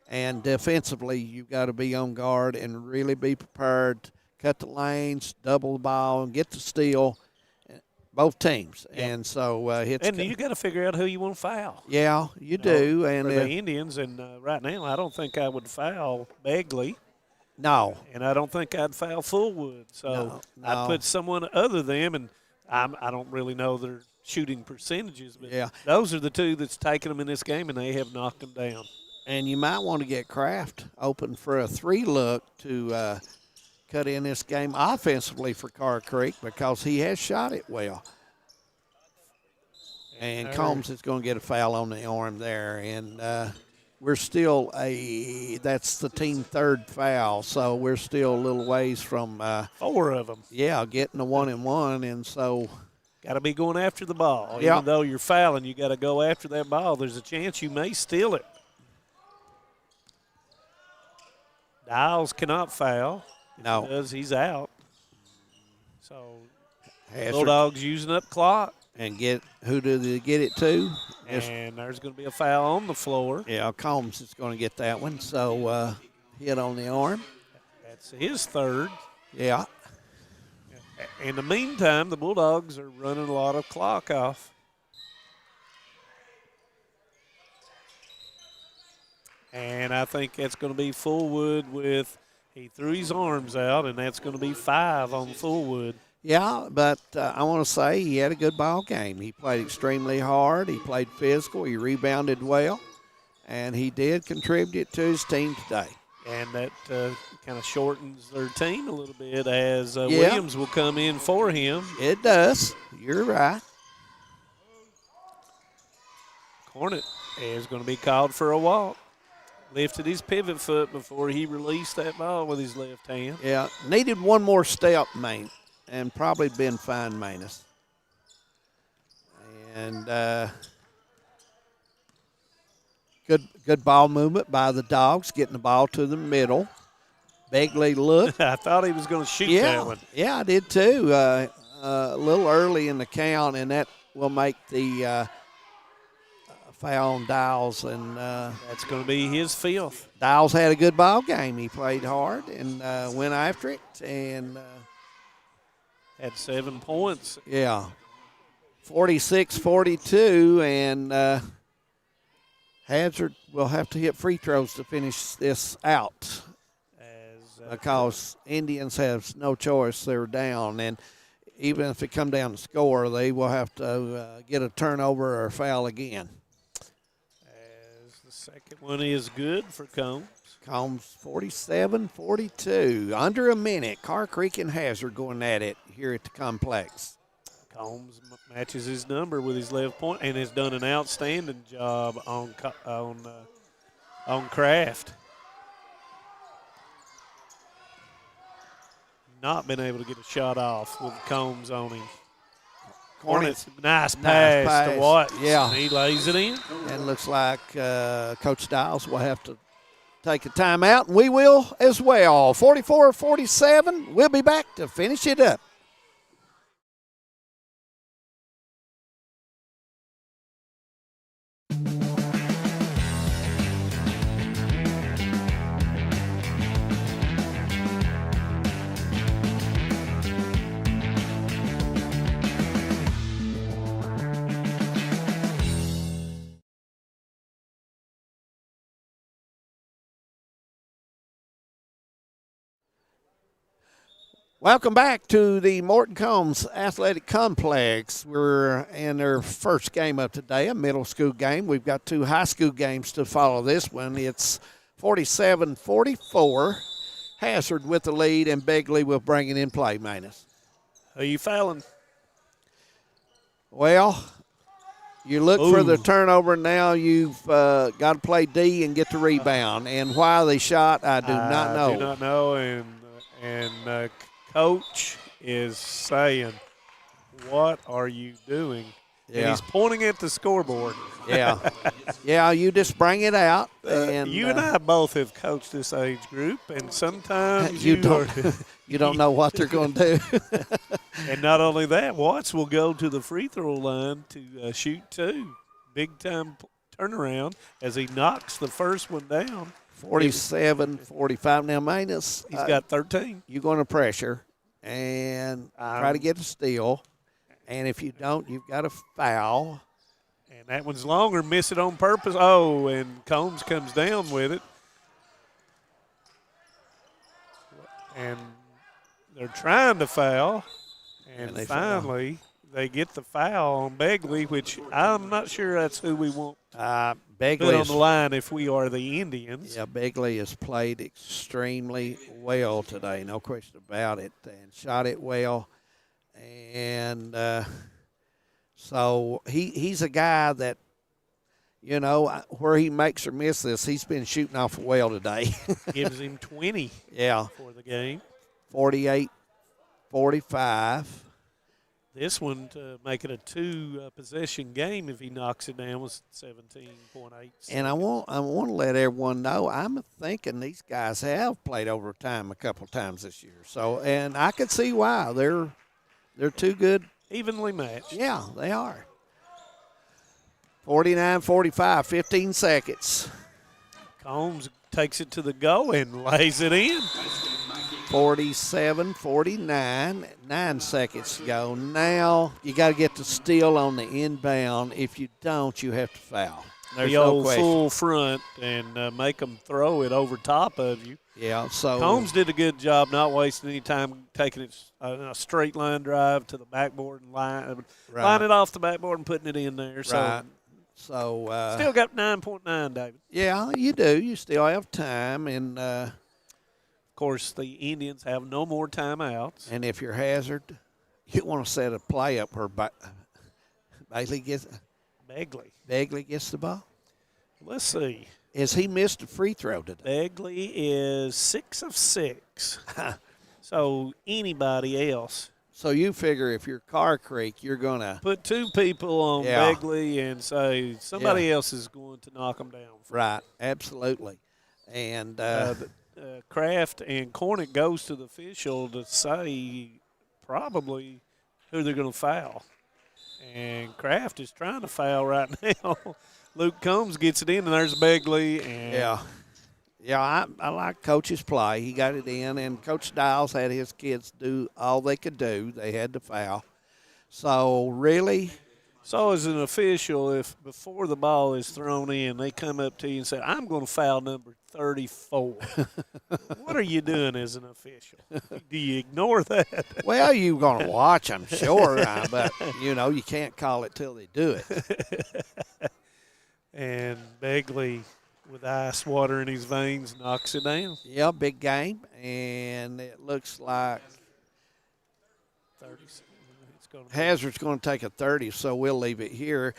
and defensively you've got to be on guard and really be prepared to cut the lanes, double the ball, and get the steal. Both teams, and so it's and you got to figure out who you want to foul. Yeah, you do. And for the Indians, and right now I don't think I would foul Begley. No, and I don't think I'd foul Fullwood. So no. I'd put someone other than them, and I don't really know their shooting percentages, but those are the two that's taken them in this game, and they have knocked them down. And you might want to get Kraft open for a 3-look to cut in this game offensively for Car Creek because he has shot it well. And Combs is going to get a foul on the arm there. And we're still that's the team third foul, so we're still a little ways from 4 of them. Yeah, getting a 1-and-1, and so got to be going after the ball. Yep. Even though you're fouling, you got to go after that ball. There's a chance you may steal it. Dials cannot foul. No. If he does, he's out. So Hazard. Bulldogs using up clock. And who do they get it to? And there's going to be a foul on the floor. Yeah, Combs is going to get that one. So hit on the arm. That's his third. Yeah. In the meantime, the Bulldogs are running a lot of clock off. And I think that's going to be Fullwood with – he threw his arms out, and that's going to be 5 on Fullwood. Yeah, but I want to say he had a good ball game. He played extremely hard. He played physical. He rebounded well. And he did contribute to his team today. And that kind of shortens their team a little bit as Williams will come in for him. It does. You're right. Cornett is going to be called for a walk. Lifted his pivot foot before he released that ball with his left hand. Yeah, needed one more step, Maine, and probably been fine, Manus. And good ball movement by the Dogs, getting the ball to the middle. Begley look. I thought he was going to shoot that one. Yeah, I did too. A little early in the count, and that will make the foul on Dials, and that's going to be his 5th. Dials had a good ball game. He played hard and went after it, and had 7 points. Yeah, 46-42, and Hazard will have to hit free throws to finish this out because Indians have no choice. They're down, and even if it come down to score, they will have to get a turnover or a foul again. The second one is good for Combs. Combs 47-42. Under a minute. Car Creek and Hazard going at it here at the complex. Combs matches his number with his left point and has done an outstanding job on Kraft. Not been able to get a shot off with Combs on him. Cornett's nice pass to Watts. Yeah. He lays it in. And looks like Coach Dials will have to take a timeout, and we will as well. 44-47. We'll be back to finish it up. Welcome back to the Morton Combs Athletic Complex. We're in our first game of today, a middle school game. We've got 2 high school games to follow this one. It's 47-44. Hazard with the lead, and Begley will bring it in play, Manus. Are you fouling? Well, you look for the turnover. Now you've got to play D and get the rebound. And why they shot, I do not know. I do not know, and Coach is saying, what are you doing? Yeah. And he's pointing at the scoreboard. Yeah. Yeah, you just bring it out. And you and I both have coached this age group, and sometimes you don't know what they're going to do. And not only that, Watts will go to the free throw line to shoot 2. big-time turnaround as he knocks the first one down. 47-45. Now, Manus, he's got 13. You're going to pressure and try to get a steal. And if you don't, you've got a foul. And that one's longer, miss it on purpose. Oh, and Combs comes down with it. And they're trying to foul. And finally, they get the foul on Begley, which I'm not sure that's who we want Begley put on the line if we are the Indians. Yeah, Begley has played extremely well today, no question about it, and shot it well. And so he's a guy that, you know, where he makes or miss this, he's been shooting off well today. Gives him 20 for the game. 48-45. This one, to make it a two-possession game, if he knocks it down, was 17.8. And I want to let everyone know, I'm thinking these guys have played overtime a couple times this year. So, and I could see why. They're too good. Evenly matched. Yeah, they are. 49-45, 15 seconds. Combs takes it to the goal and lays it in. 47-49, 9 seconds to go. Now you got to get the steal on the inbound. If you don't, you have to foul. There's the no old question. full front and make them throw it over top of you. Yeah, so Combs did a good job not wasting any time taking it a straight line drive to the backboard and line it off the backboard and putting it in there. So, right. So still got 9.9, David. Yeah, you do. You still have time, and of course the Indians have no more timeouts. And if you're Hazard, you want to set a play up where Begley gets the ball. Let's see. Has he missed a free throw today? Begley is 6 of 6. So anybody else. So you figure if you're Car Creek, you're going to put two people on Begley and say somebody else is going to knock them down. Right, absolutely. And Kraft and Cornick goes to the official to say probably who they're going to foul. And Kraft is trying to foul right now. Luke Combs gets it in, and there's Begley. And I like Coach's play. He got it in, and Coach Dials had his kids do all they could do. They had to foul. So, really? So, as an official, if before the ball is thrown in, they come up to you and say, I'm going to foul number 34. What are you doing as an official? Do you ignore that? Well, you're going to watch, I'm sure, but, you can't call it till they do it. And Begley, with ice water in his veins, knocks it down. Yeah, big game, and it looks like 30. Hazard's going to take a 30, so we'll leave it here.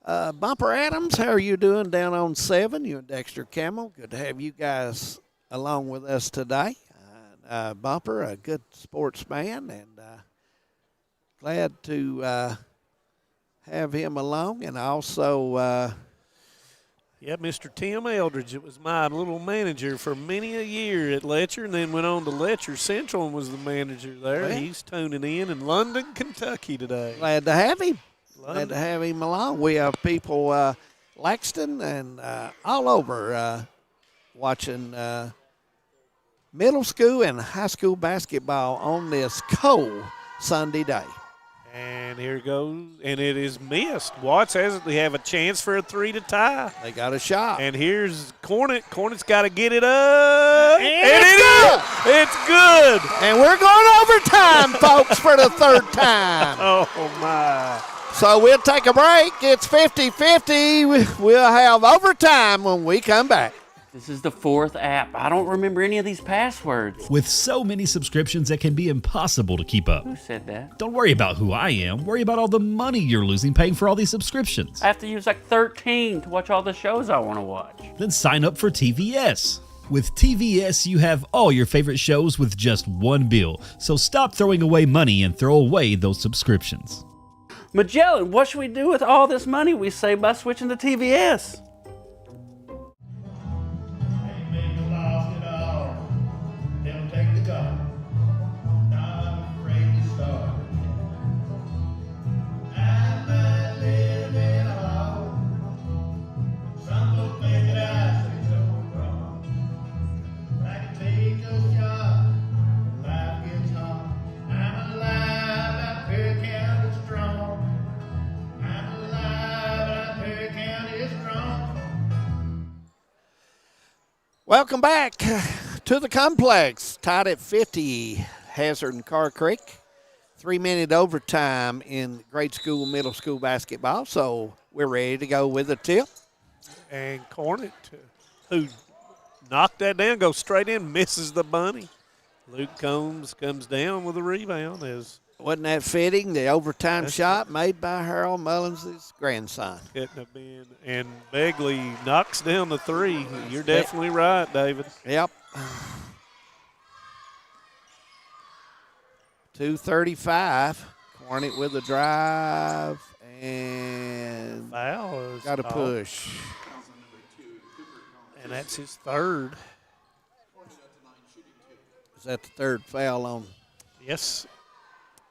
Bumper Adams, how are you doing down on 7? You and Dexter Camel. Good to have you guys along with us today. Bumper, a good sportsman, and glad to have him along. And also Mr. Tim Eldridge. It was my little manager for many a year at Letcher, and then went on to Letcher Central and was the manager there. Well, he's tuning in London, Kentucky today. Glad to have him. Glad to have him along. We have people Laxton and all over watching middle school and high school basketball on this cold Sunday day. And here goes, and it is missed. Watts has it. They have a chance for a 3 to tie. They got a shot. And here's Cornick. Cornick's got to get it up. And it's good. It's good. And we're going overtime, folks, for the third time. Oh, my. So we'll take a break. It's 50-50. We'll have overtime when we come back. This is the 4th app. I don't remember any of these passwords. With so many subscriptions, it can be impossible to keep up. Who said that? Don't worry about who I am. Worry about all the money you're losing paying for all these subscriptions. I have to use like 13 to watch all the shows I want to watch. Then sign up for TVS. With TVS, you have all your favorite shows with just one bill. So stop throwing away money and throw away those subscriptions. Magellan, what should we do with all this money we save by switching to TVS? Welcome back to the complex. Tied at 50, Hazard and Car Creek. 3-minute overtime in grade school, middle school basketball. So we're ready to go with the tip. And Cornet, who knocked that down, goes straight in, misses the bunny. Luke Combs comes down with a rebound. Wasn't that fitting? The overtime shot made by Harold Mullins' grandson. Couldn't have been. And Begley knocks down the three. You're definitely right, David. Yep. 2:35. Cornet with a drive and foul. Got a push. And that's his third. Is that the third foul on? Yes.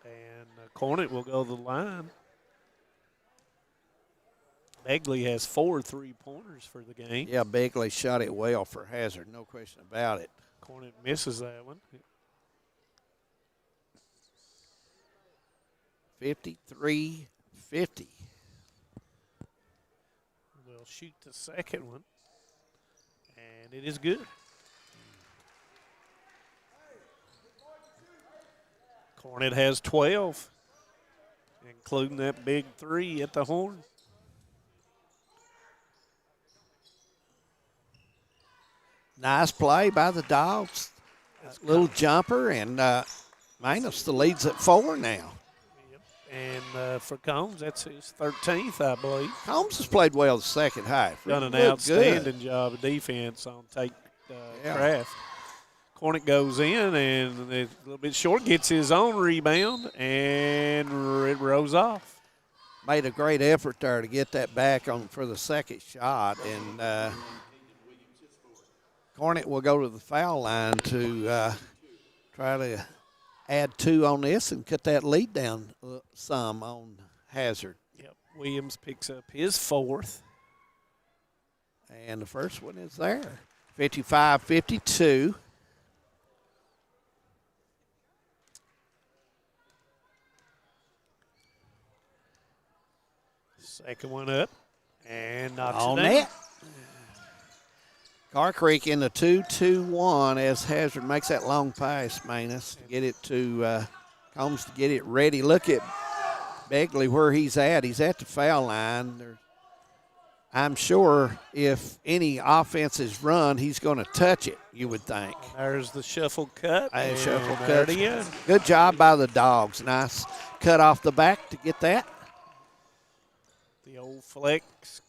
And Cornet will go to the line. Begley has 4 3-pointers for the game. Yeah, Begley shot it well for Hazard, no question about it. Cornet misses that one. 53-50. We'll shoot the second one. And it is good. Cornet has 12, including that big 3 at the horn. Nice play by the Dogs. Little jumper, and Manus the lead's at 4 now. And for Combs, that's his 13th, I believe. Combs has played well the second half. Done an outstanding job of defense on Tate Craft. Cornet goes in and a little bit short, gets his own rebound, and it rolls off. Made a great effort there to get that back on for the second shot, and Cornet will go to the foul line to try to add 2 on this and cut that lead down some on Hazard. Yep, Williams picks up his 4th. And the first one is there. 55-52. Second one up and knocks on it down. Net. Car Creek in the 2-2-1 as Hazard makes that long pass, Manus, to get it to Combs to get it ready. Look at Begley where he's at. He's at the foul line. I'm sure if any offense is run, he's going to touch it, you would think. There's the shuffle cut. Shuffle there cut. it is. Good job by the Dogs. Nice cut off the back to get that. The old flex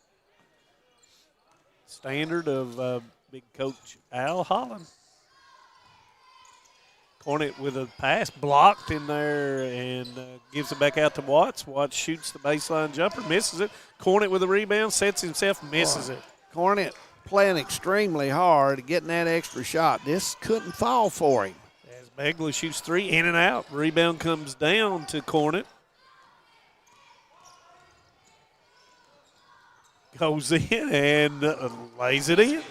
standard of big coach Al Holland. Cornet with a pass blocked in there and gives it back out to Watts. Watts shoots the baseline jumper, misses it. Cornet with a rebound, sets himself, misses it. Cornet playing extremely hard, getting that extra shot. This couldn't fall for him. As Begley shoots 3, in and out. Rebound comes down to Cornet. Goes in and lays it in.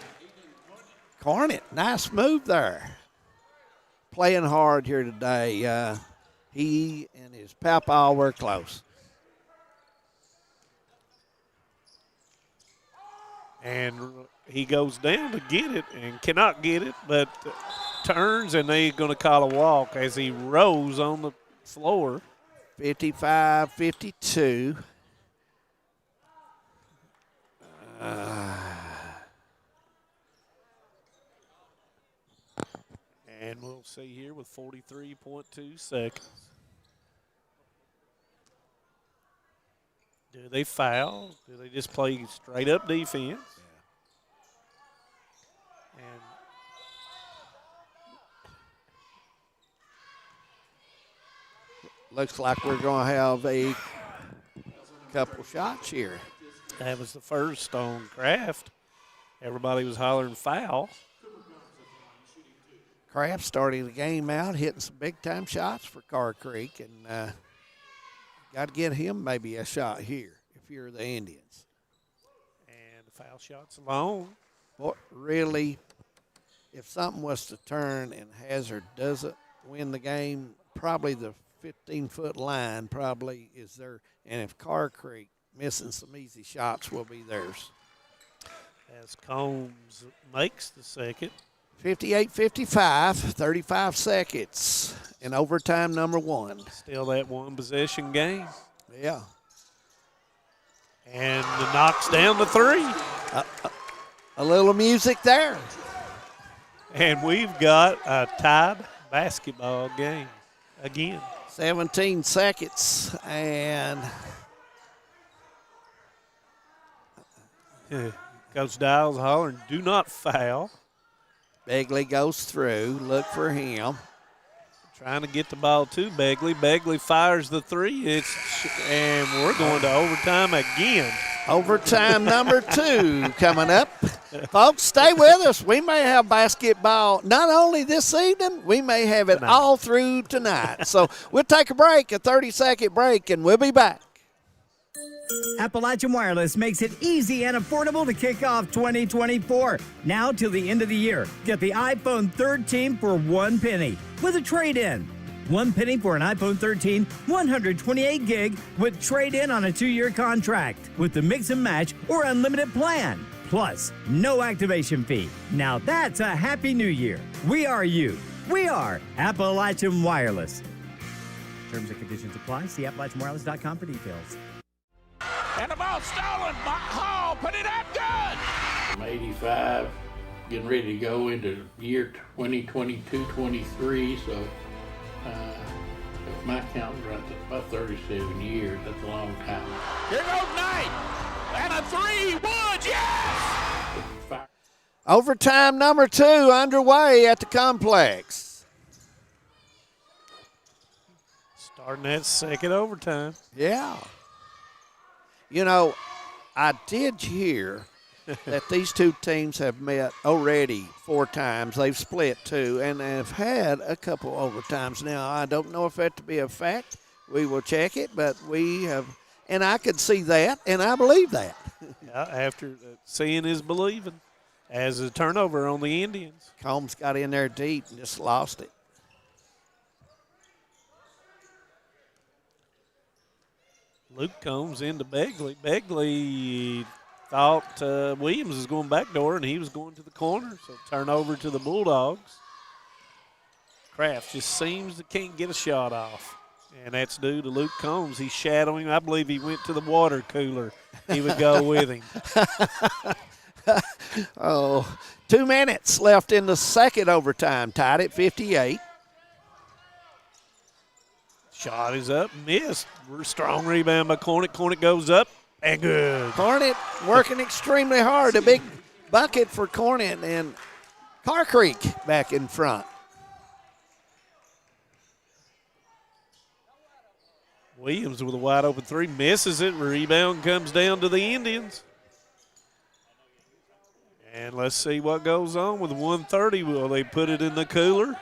Cornet, nice move there. Playing hard here today. He and his papa were close. And he goes down to get it and cannot get it, but turns and they're going to call a walk as he rose on the floor. 55-52. And we'll see here with 43.2 seconds. Do they foul? Do they just play straight up defense? And looks like we're going to have a couple shots here. that was the first on Kraft. Everybody was hollering foul. Kraft starting the game out, hitting some big-time shots for Car Creek, and got to get him maybe a shot here if you're the Indians. And the foul shot's alone. What really, if something was to turn and Hazard doesn't win the game, probably the 15-foot line probably is there. And if Car Creek missing some easy shots will be theirs. as Combs makes the second. 58-55, 35 seconds in overtime number 1. Still that one possession game. Yeah. And knocks down the 3. A little music there. And we've got a tied basketball game again. 17 seconds, and Coach Dials hollering, do not foul. Begley goes through, look for him. Trying to get the ball to Begley. Begley fires the 3, and we're going to overtime again. Overtime number 2 coming up. Folks, stay with us. We may have basketball not only this evening, we may have it all through tonight. So we'll take a break, a 30-second break, and we'll be back. Appalachian Wireless makes it easy and affordable to kick off 2024. Now till the end of the year, get the iPhone 13 for $1 penny with a trade-in. $1 penny for an iPhone 13, 128 gig with trade-in on a 2-year contract with the mix and match or unlimited plan. Plus, no activation fee. Now that's a happy new year. We are you. We are Appalachian Wireless. Terms and conditions apply. See AppalachianWireless.com for details. And the ball stolen. Hall put it up good. I'm 85, getting ready to go into year 2022-23, so if my count runs about 37 years, that's a long time. Here goes Knight. And a 3, Woods, yes! Overtime number 2 underway at the complex. Starting that second overtime. Yeah. You know, I did hear that these two teams have met already 4 times. They've split 2 and have had a couple overtimes. Now, I don't know if that to be a fact. We will check it, but we have, and I could see that, and I believe that. Yeah, after seeing is believing. As a turnover on the Indians. Combs got in there deep and just lost it. Luke Combs into Begley. Begley thought Williams was going backdoor, and he was going to the corner. So turnover to the Bulldogs. Kraft just seems to can't get a shot off. And that's due to Luke Combs. He's shadowing. I believe he went to the water cooler. He would go with him. 2 minutes left in the second overtime. Tied at 58. Shot is up, missed. Strong rebound by Cornet. Cornet goes up and good. Cornet working extremely hard. A big bucket for Cornet, and Car Creek back in front. Williams with a wide open 3, misses it. Rebound comes down to the Indians. And let's see what goes on with 1:30. Will they put it in the cooler?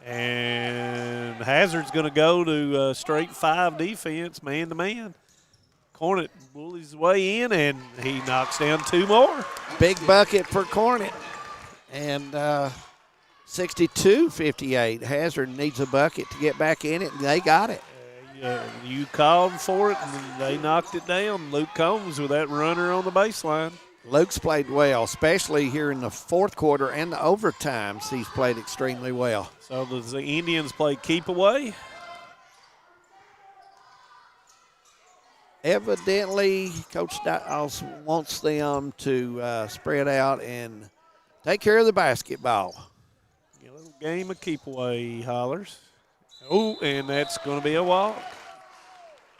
And Hazard's going to go to straight 5 defense, man-to-man. Cornet bullies his way in, and he knocks down 2 more. Big bucket for Cornet. And 62-58. Hazard needs a bucket to get back in it, and they got it. You called for it, and they knocked it down. Luke Combs with that runner on the baseline. Luke's played well, especially here in the fourth quarter and the overtimes. He's played extremely well. So does the Indians play keep away? Evidently, Coach Dials wants them to spread out and take care of the basketball. A little game of keep away, he hollers. Oh, and that's going to be a walk.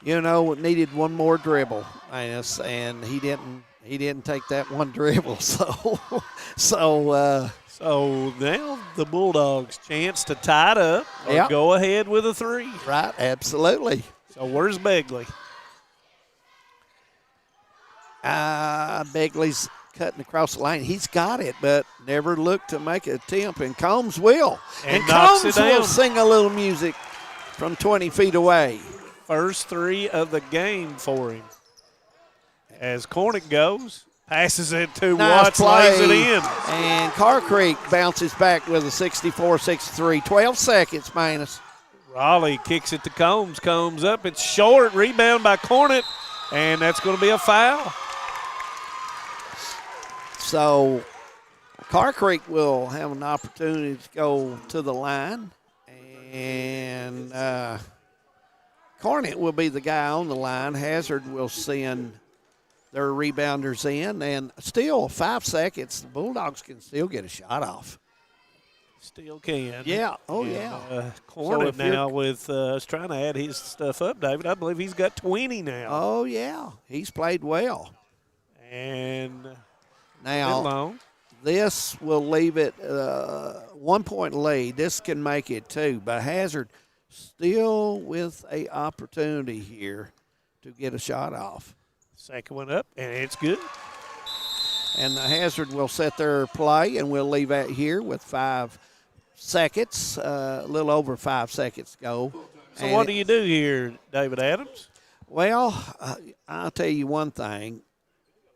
You know, it needed one more dribble, and he didn't take that one dribble. So now the Bulldogs' chance to tie it up or go ahead with a 3. Right, absolutely. So where's Begley? Begley's cutting across the lane. He's got it, but never looked to make an attempt, and Combs will. And Combs will sing a little music from 20 feet away. First 3 of the game for him. As Cornick goes, passes it to Watts, lays it in. And Car Creek bounces back with a 64-63. 12 seconds minus. Raleigh kicks it to Combs. Combs up. It's short. Rebound by Cornet, and that's going to be a foul. So Car Creek will have an opportunity to go to the line, and Cornett will be the guy on the line. Hazard will send their rebounders in, and still 5 seconds, the Bulldogs can still get a shot off. Still can. Yeah. Oh, yeah. Cornett now with trying to add his stuff up, David. I believe he's got 20 now. Oh, yeah. He's played well. And now this will leave it 1 point lead. This can make it 2, but Hazard still with a opportunity here to get a shot off. Second one up, and it's good. And the Hazard will set their play, and we'll leave that here with 5 seconds, a little over 5 seconds to go. So what do you do here, David Adams? Well, I'll tell you one thing.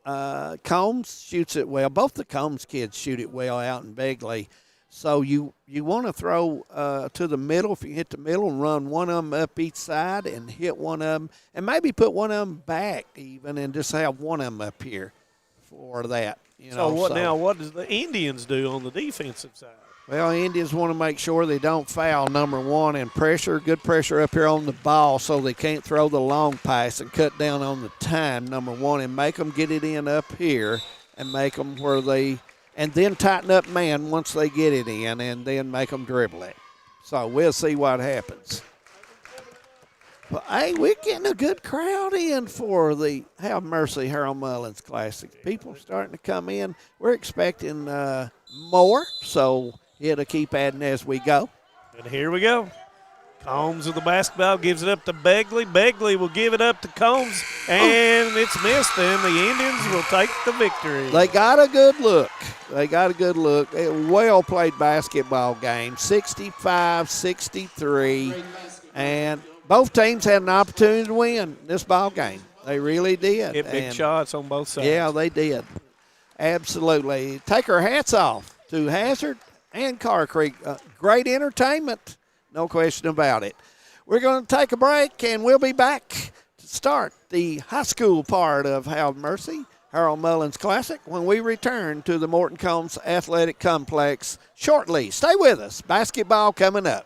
Combs shoots it well. Both the Combs kids shoot it well out in Begley. So you want to throw to the middle. If you hit the middle and run one of them up each side and hit one of them, and maybe put one of them back even and just have one of them up here for that. What does the Indians do on the defensive side? Well, Indians want to make sure they don't foul, number one, and good pressure up here on the ball so they can't throw the long pass and cut down on the time, number one, and make them get it in up here and make them where they – and then tighten up man once they get it in and then make them dribble it. So we'll see what happens. But, hey, we're getting a good crowd in for the Have Mercy Harold Mullins Classic. People starting to come in. We're expecting more, so it'll keep adding as we go. And here we go. Combs with the basketball gives it up to Begley. Begley will give it up to Combs, and it's missed, and the Indians will take the victory. They got a good look. A well-played basketball game, 65-63, and both teams had an opportunity to win this ball game. They really did. Hit big shots on both sides. Yeah, they did. Absolutely. Take our hats off to Hazard and Car Creek. Great entertainment, no question about it. We're going to take a break, and we'll be back to start the high school part of Have Mercy Harold Mullins Classic when we return to the Morton Combs Athletic Complex shortly. Stay with us. Basketball coming up.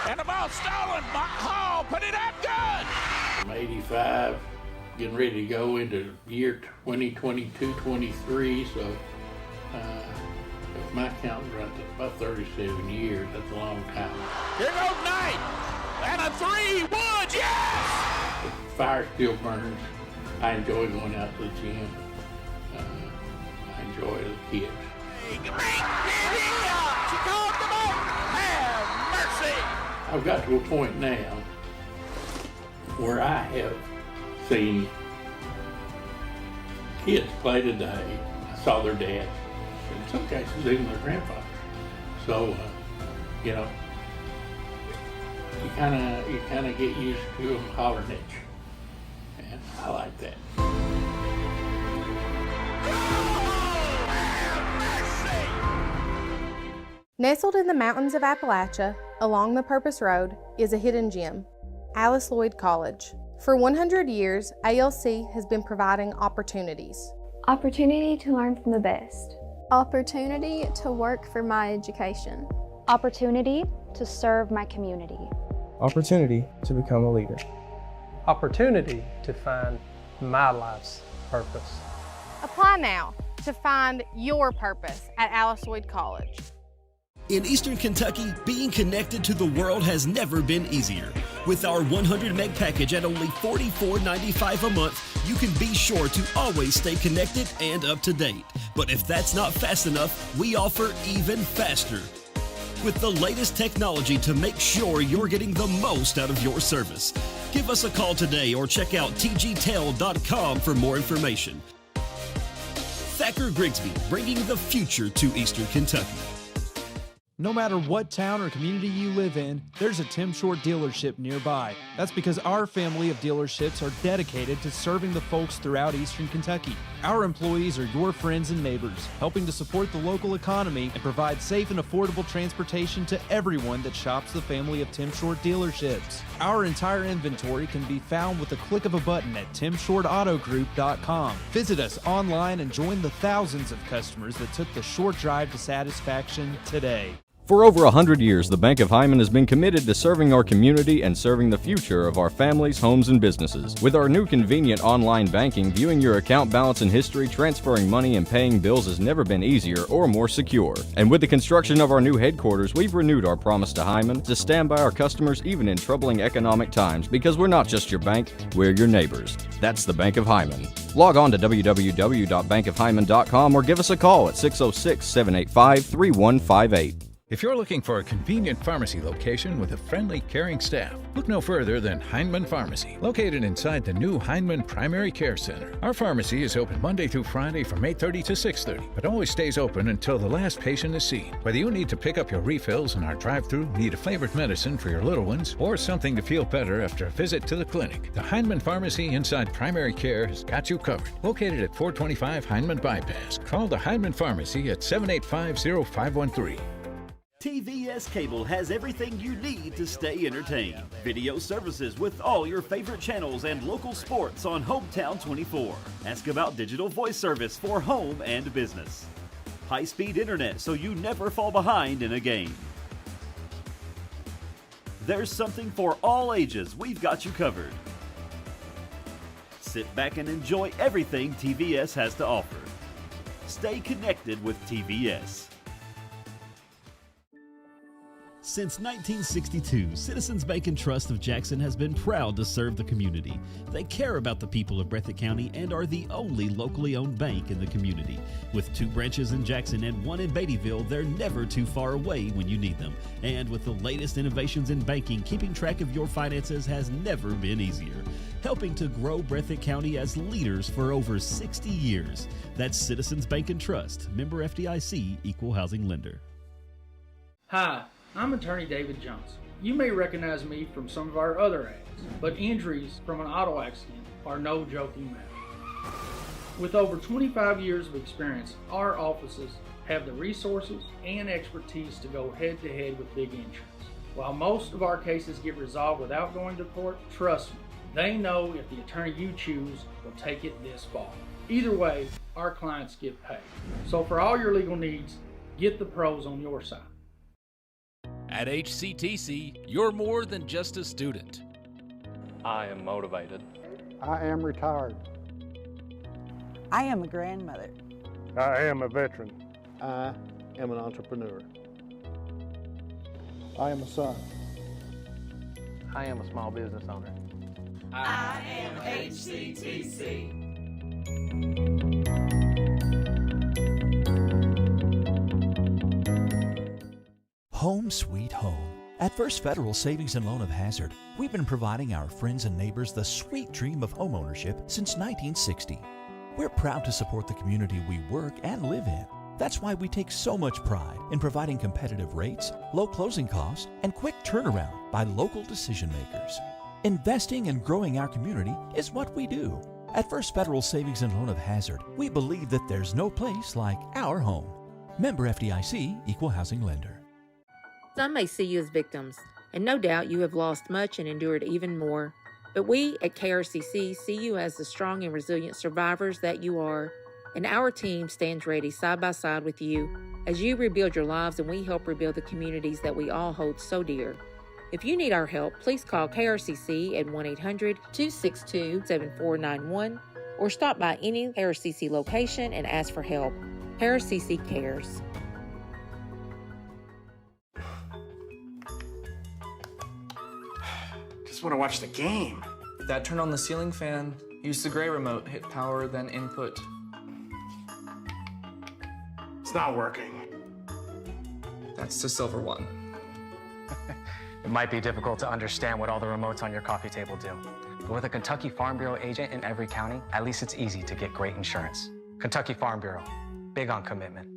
And the ball stolen by Hall. Put it up good. I'm 85, getting ready to go into year 2022-23, so if my count right, that's about 37 years. That's a long time. Here goes Knight. And a 3. Woods, yes! The fire still burns. I enjoy going out to the gym. I enjoy it as a kid. She called them out. Have mercy. I've got to a point now where I have seen kids play today. I saw their dads, in some cases even their grandfathers. So, you kind of get used to them hollering at you, and I like that. Nestled in the mountains of Appalachia, along the Purpose Road, is a hidden gem, Alice Lloyd College. For 100 years, ALC has been providing opportunities. Opportunity to learn from the best. Opportunity to work for my education. Opportunity to serve my community. Opportunity to become a leader. Opportunity to find my life's purpose. Apply now to find your purpose at Alice Lloyd College. In Eastern Kentucky, being connected to the world has never been easier. With our 100 meg package at only $44.95 a month, you can be sure to always stay connected and up to date. But if that's not fast enough, we offer even faster, with the layest technology to make sure you're getting the most out of your service. Give us a call today or check out tgtel.com for more information. Thacker Grigsby, bringing the future to Eastern Kentucky. No matter what town or community you live in, there's a Tim Short dealership nearby. That's because our family of dealerships are dedicated to serving the folks throughout Eastern Kentucky. Our employees are your friends and neighbors, helping to support the local economy and provide safe and affordable transportation to everyone that shops the family of Tim Short dealerships. Our entire inventory can be found with a click of a button at timshortautogroup.com. Visit us online and join the thousands of customers that took the short drive to satisfaction today. For over 100 years, the Bank of Hyman has been committed to serving our community and serving the future of our families, homes, and businesses. With our new convenient online banking, viewing your account balance and history, transferring money, and paying bills has never been easier or more secure. And with the construction of our new headquarters, we've renewed our promise to Hyman to stand by our customers even in troubling economic times, because we're not just your bank, we're your neighbors. That's the Bank of Hyman. Log on to www.bankofhyman.com or give us a call at 606-785-3158. If you're looking for a convenient pharmacy location with a friendly, caring staff, look no further than Heinemann Pharmacy, located inside the new Heinemann Primary Care Center. Our pharmacy is open Monday through Friday from 8:30 to 6:30, but always stays open until the last patient is seen. Whether you need to pick up your refills in our drive-thru, need a flavored medicine for your little ones, or something to feel better after a visit to the clinic, the Heinemann Pharmacy inside Primary Care has got you covered. Located at 425 Heinemann Bypass. Call the Heinemann Pharmacy at 785-0513. TVS Cable has everything you need to stay entertained. Video services with all your favorite channels and local sports on Hometown 24. Ask about digital voice service for home and business. High-speed internet so you never fall behind in a game. There's something for all ages. We've got you covered. Sit back and enjoy everything TVS has to offer. Stay connected with TVS. Since 1962, Citizens Bank and Trust of Jackson has been proud to serve the community. They care about the people of Breathitt County and are the only locally owned bank in the community. With 2 branches in Jackson and 1 in Beattyville, they're never too far away when you need them. And with the latest innovations in banking, keeping track of your finances has never been easier. Helping to grow Breathitt County as leaders for over 60 years. That's Citizens Bank and Trust, member FDIC, equal housing lender. Hi, I'm attorney David Johnson. You may recognize me from some of our other ads, but injuries from an auto accident are no joking matter. With over 25 years of experience, our offices have the resources and expertise to go head-to-head with big insurance. While most of our cases get resolved without going to court, trust me, they know if the attorney you choose will take it this far. Either way, our clients get paid. So for all your legal needs, get the pros on your side. At HCTC, you're more than just a student. I am motivated. I am retired. I am a grandmother. I am a veteran. I am an entrepreneur. I am a son. I am a small business owner. I am HCTC. Home sweet home. At First Federal Savings and Loan of Hazard, we've been providing our friends and neighbors the sweet dream of homeownership since 1960. We're proud to support the community we work and live in. That's why we take so much pride in providing competitive rates, low closing costs, and quick turnaround by local decision makers. Investing and growing our community is what we do. At First Federal Savings and Loan of Hazard, we believe that there's no place like our home. Member FDIC, equal housing lender. Some may see you as victims, and no doubt you have lost much and endured even more. But we at KRCC see you as the strong and resilient survivors that you are, and our team stands ready side by side with you as you rebuild your lives and we help rebuild the communities that we all hold so dear. If you need our help, please call KRCC at 1-800-262-7491 or stop by any KRCC location and ask for help. KRCC cares. Just want to watch the game. That turned on the ceiling fan. Use the gray remote, hit power, then input. It's not working. That's the silver one. It might be difficult to understand what all the remotes on your coffee table do. But with a Kentucky Farm Bureau agent in every county, at least it's easy to get great insurance. Kentucky Farm Bureau, big on commitment.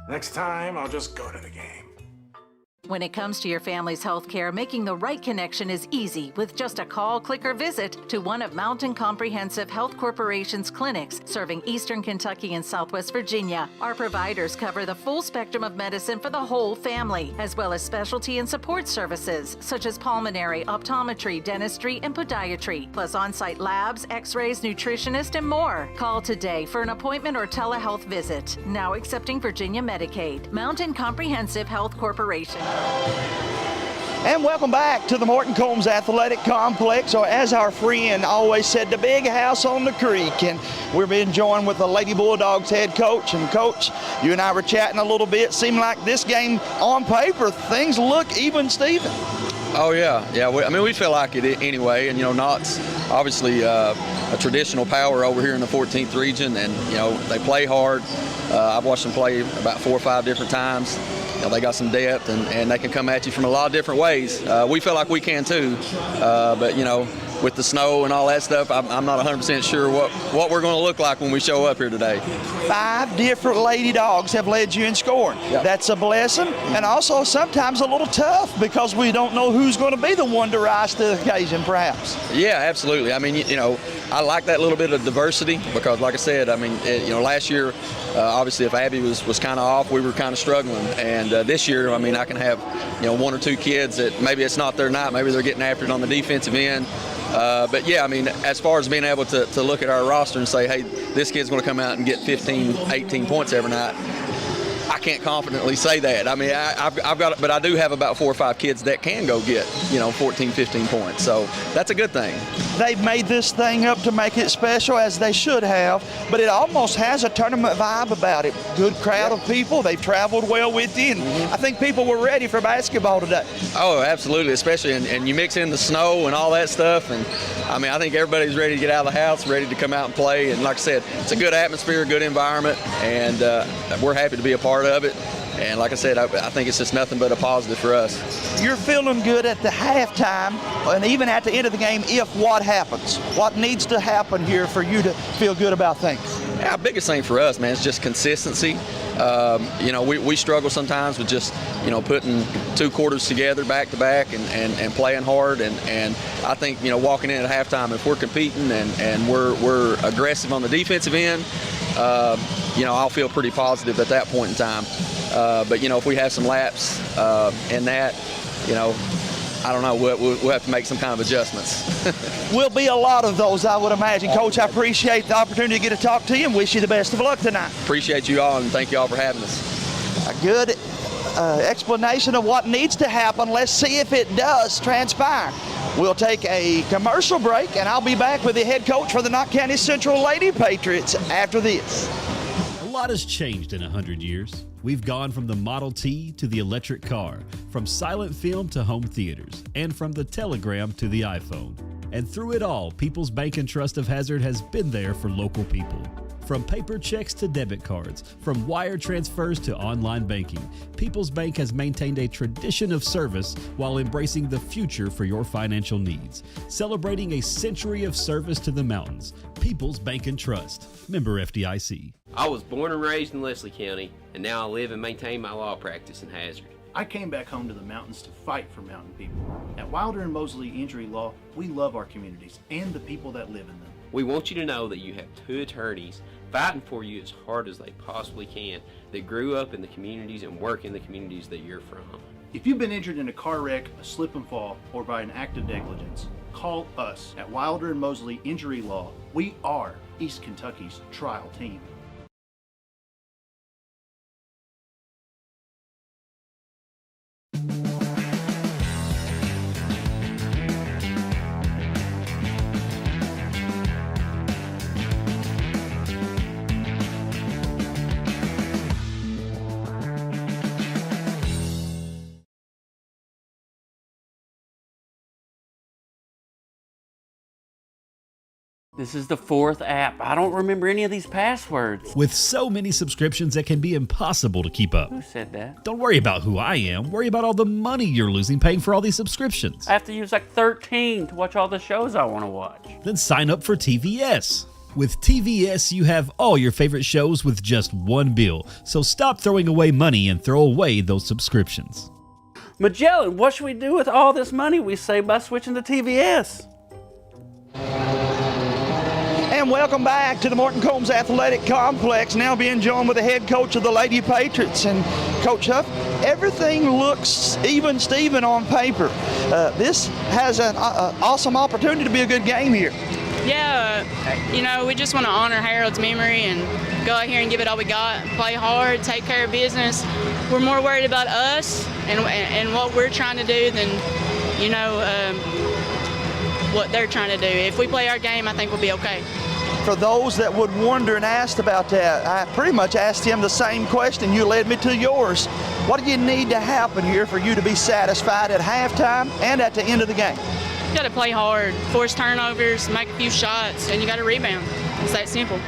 Next time, I'll just go to the game. When it comes to your family's health care, making the right connection is easy with just a call, click, or visit to one of Mountain Comprehensive Health Corporation's clinics serving Eastern Kentucky and Southwest Virginia. Our providers cover the full spectrum of medicine for the whole family, as well as specialty and support services such as pulmonary, optometry, dentistry, and podiatry, plus on-site labs, x-rays, nutritionist, and more. Call today for an appointment or telehealth visit. Now accepting Virginia Medicaid. Mountain Comprehensive Health Corporation. And welcome back to the Morton Combs Athletic Complex, or as our friend always said, the big house on the creek. And we're being joined with the Lady Bulldogs head coach. And Coach, you and I were chatting a little bit. Seemed like this game on paper, things look even, Steven. Oh, yeah. We feel like it anyway. And, Knott's obviously a traditional power over here in the 14th region. And, they play hard. I've watched them play about 4 or 5 different times. They got some depth, and they can come at you from a lot of different ways. We feel like we can too, but with the snow and all that stuff, I'm not 100% sure what we're going to look like when we show up here today. 5 different Lady Dogs have led you in scoring. Yep. That's a blessing, and also sometimes a little tough because we don't know who's going to be the one to rise to the occasion, perhaps. Yeah, absolutely. I like that little bit of diversity because, like I said, last year, obviously, if Abby was kind of off, we were kind of struggling. And this year, I can have, 1 or 2 kids that maybe it's not their night, maybe they're getting after it on the defensive end. But yeah, as far as being able to look at our roster and say, hey, this kid's going to come out and get 15, 18 points every night, I can't confidently say that. But I do have about 4 or 5 kids that can go get, 14, 15 points. So that's a good thing. They've made this thing up to make it special, as they should have, but it almost has a tournament vibe about it. Good crowd of people. They've traveled well with you, and I think people were ready for basketball today. Oh, absolutely, especially, and you mix in the snow and all that stuff, and I think everybody's ready to get out of the house, ready to come out and play, and like I said, it's a good atmosphere, good environment, and we're happy to be a part of it. And like I said, I think it's just nothing but a positive for us. You're feeling good at the halftime and even at the end of the game if what happens? What needs to happen here for you to feel good about things? Yeah, biggest thing for us, man, is just consistency. We struggle sometimes with just, putting 2 quarters together back to back and playing hard. And I think, walking in at halftime, if we're competing and we're aggressive on the defensive end, I'll feel pretty positive at that point in time. But if we have some laps in that, I don't know, we'll have to make some kind of adjustments. Will be a lot of those, I would imagine. Coach, I appreciate the opportunity to get to talk to you and wish you the best of luck tonight. Appreciate you all, and thank you all for having us. A good explanation of what needs to happen. Let's see if it does transpire. We'll take a commercial break, and I'll be back with the head coach for the Knott County Central Lady Patriots after this. A lot has changed in 100 years. We've gone from the Model T to the electric car, from silent film to home theaters, and from the telegram to the iPhone. And through it all, People's Bank and Trust of Hazard has been there for local people. From paper checks to debit cards, from wire transfers to online banking, People's Bank has maintained a tradition of service while embracing the future for your financial needs. Celebrating a century of service to the mountains. People's Bank and Trust. Member FDIC. I was born and raised in Leslie County, and now I live and maintain my law practice in Hazard. I came back home to the mountains to fight for mountain people. At Wilder and Mosley Injury Law, we love our communities and the people that live in them. We want you to know that you have 2 attorneys fighting for you as hard as they possibly can that grew up in the communities and work in the communities that you're from. If you've been injured in a car wreck, a slip and fall, or by an act of negligence, call us at Wilder and Mosley Injury Law. We are East Kentucky's trial team. This is the 4th app. I don't remember any of these passwords. With so many subscriptions, it can be impossible to keep up. Who said that? Don't worry about who I am. Worry about all the money you're losing paying for all these subscriptions. I have to use like 13 to watch all the shows I want to watch. Then sign up for TVS. With TVS, you have all your favorite shows with just one bill. So stop throwing away money and throw away those subscriptions. Magellan, what should we do with all this money we save by switching to TVS? And welcome back to the Morton Combs Athletic Complex, now being joined with the head coach of the Lady Patriots. And Coach Huff, everything looks even Steven on paper. This has an awesome opportunity to be a good game here. Yeah, you know, we just want to honor Harold's memory and go out here and give it all we got, play hard, take care of business. We're more worried about us and what we're trying to do than, you know, what they're trying to do. If we play our game, I think we'll be okay. For those that would wonder and asked about that, I pretty much asked him the same question. You led me to yours. What do you need to happen here for you to be satisfied at halftime and at the end of the game? You got to play hard, force turnovers, make a few shots, and you got to rebound. It's that simple.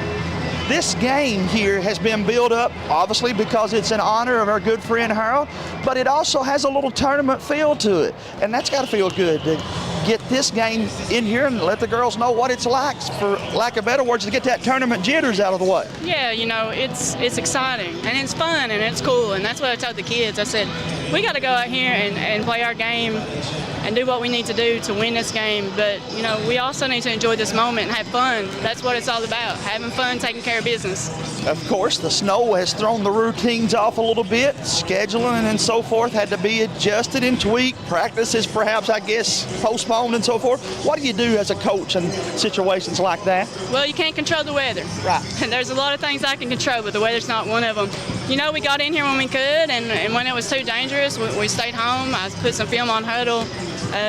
This game here has been built up, obviously, because it's in honor of our good friend Harold, but it also has a little tournament feel to it, and that's got to feel good to get this game in here and let the girls know what it's like, for lack of better words, to get that tournament jitters out of the way. Yeah, you know, it's exciting, and it's fun, and it's cool, and that's what I told the kids. I said, we got to go out here and play our game and do what we need to do to win this game, but, you know, we also need to enjoy this moment and have fun. That's what it's all about, having fun, taking care of business. Of course, the snow has thrown the routines off a little bit. Scheduling and so forth had to be adjusted and tweaked. Practice is perhaps, I guess, postponed and so forth. What do you do as a coach in situations like that? Well, you can't control the weather. Right. And there's a lot of things I can control, but the weather's not one of them. You know, we got in here when we could, and when it was too dangerous, we stayed home. I put some film on Huddle,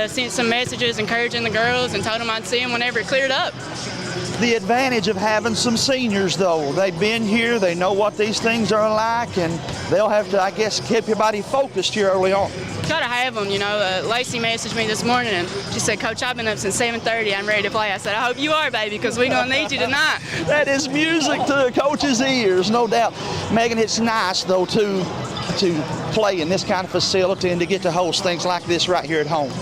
sent some messages encouraging the girls, and told them I'd see them whenever it cleared up. The advantage of having some seniors, though, they've been here, they know what these things are like, and they'll have to, I guess, keep your body focused here early on. Gotta have them, you know. Lacey messaged me this morning and she said, Coach, I've been up since 7:30. I'm ready to play. I said, I hope you are, baby, because we're gonna need you tonight. That is music to the coach's ears, no doubt. Megan, it's nice, though, to play in this kind of facility and to get to host things like this right here at home.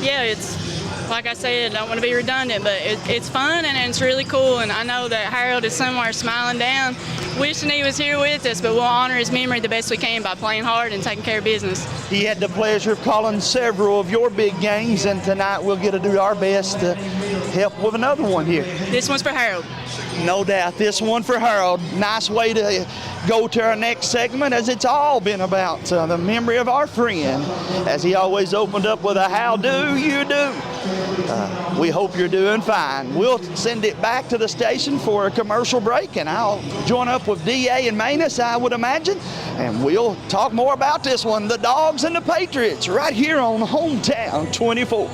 Yeah, it's, like I said, I don't want to be redundant, but it's fun and it's really cool. And I know that Harold is somewhere smiling down, wishing he was here with us, but we'll honor his memory the best we can by playing hard and taking care of business. He had the pleasure of calling several of your big games, and tonight we'll get to do our best to help with another one here. This one's for Harold. No doubt, this one for Harold. Nice way to go to our next segment, as it's all been about the memory of our friend, as he always opened up with a how do you do. We hope you're doing fine. We'll send it back to the station for a commercial break, and I'll join up with DA and Manus, I would imagine, and we'll talk more about this one, the Dogs and the Patriots, right here on Hometown 24.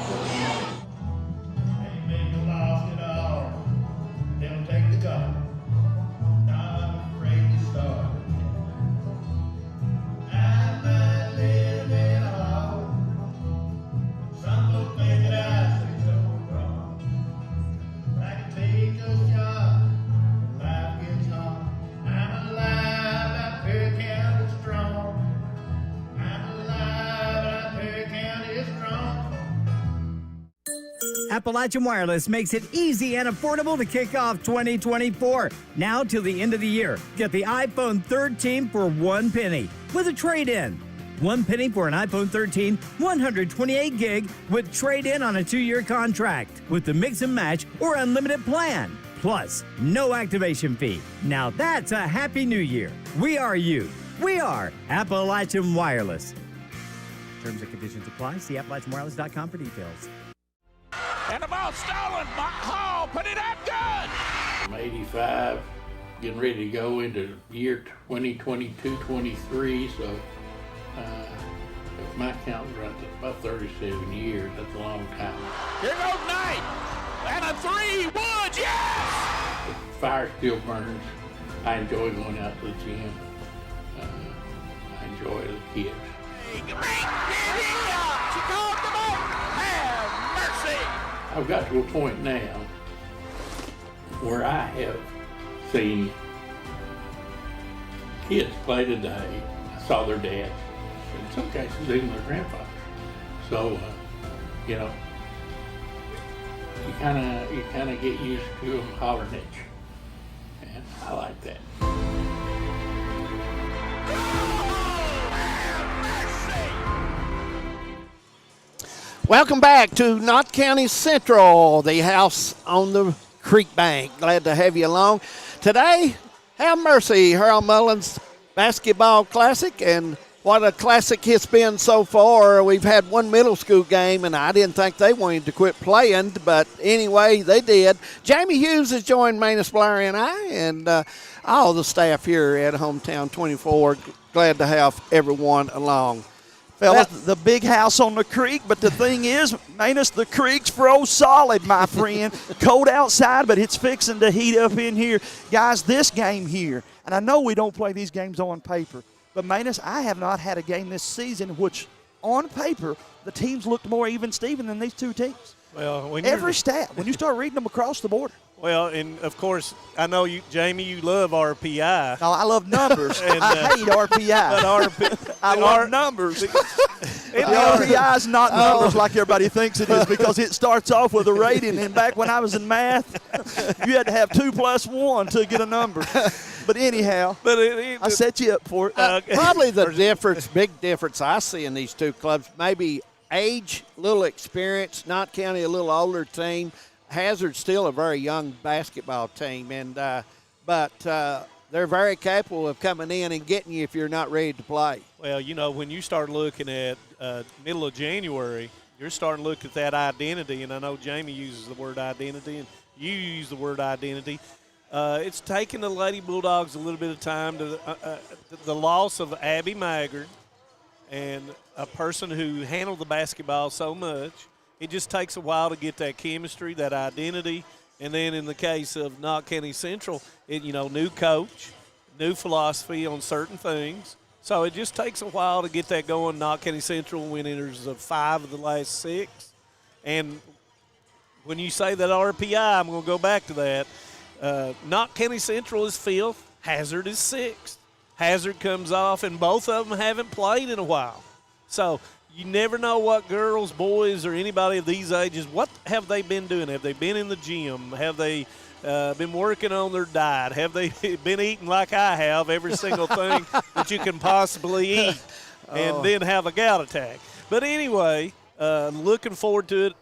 Appalachian Wireless makes it easy and affordable to kick off 2024. Now till the end of the year, get the iPhone 13 for 1 penny with a trade-in. 1 penny for an iPhone 13, 128 gig with trade-in on a 2-year contract with the mix and match or unlimited plan. Plus, no activation fee. Now that's a happy new year. We are you. We are Appalachian Wireless. Terms and conditions apply. See AppalachianWireless.com for details. And the ball stolen. Hall put it up good. I'm 85, getting ready to go into year 2022-23, so if my count runs about 37 years, that's a long time. Here goes Knight. And a 3, Woods, yes! The fire still burns. I enjoy going out to the gym. I enjoy the kids. She called them out. Have mercy. I've got to a point now where I have seen kids play today. I saw their dads, in some cases even their grandfathers. So, you know, you kind of get used to them hollering at you, and I like that. Welcome back to Knott County Central, the house on the creek bank. Glad to have you along. Today, have mercy, Harold Mullins Basketball Classic, and what a classic it's been so far. We've had one middle school game, and I didn't think they wanted to quit playing, but anyway, they did. Jamie Hughes has joined Manus Blair and I, and all the staff here at Hometown 24. Glad to have everyone along. Fellas, the big house on the creek, but the thing is, Manus, the creek's froze solid, my friend. Cold outside, but it's fixing to heat up in here. Guys, this game here, and I know we don't play these games on paper, but Manus, I have not had a game this season which, on paper, the teams looked more even-steven than these two teams. Well, every stat, when you start reading them across the border. Well, and of course, I know you, Jamie, you love RPI. No, I love numbers. And, I hate RPI. I love numbers. RPI is not numbers like everybody thinks it is, because it starts off with a rating. And back when I was in math, you had to have 2 + 1 to get a number. But anyhow, I set you up for it. Probably the big difference I see in these two clubs, maybe age, little experience. Knott County, a little older team. Hazard's still a very young basketball team, and but they're very capable of coming in and getting you if you're not ready to play. Well, you know, when you start looking at middle of January, you're starting to look at that identity, and I know Jamie uses the word identity, and you use the word identity. It's taken the Lady Bulldogs a little bit of time to the loss of Abby Maggard, and a person who handled the basketball so much. It just takes a while to get that chemistry, that identity, and then in the case of Knott County Central, new coach, new philosophy on certain things. So it just takes a while to get that going. Knott County Central winners of 5 of the last 6. And when you say that RPI, I'm going to go back to that. Knott County Central is 5th. Hazard is 6th. Hazard comes off, and both of them haven't played in a while. So you never know what girls, boys, or anybody of these ages, what have they been doing? Have they been in the gym? Have they been working on their diet? Have they been eating like I have, every single thing that you can possibly eat, and then have a gout attack? But anyway, looking forward to it.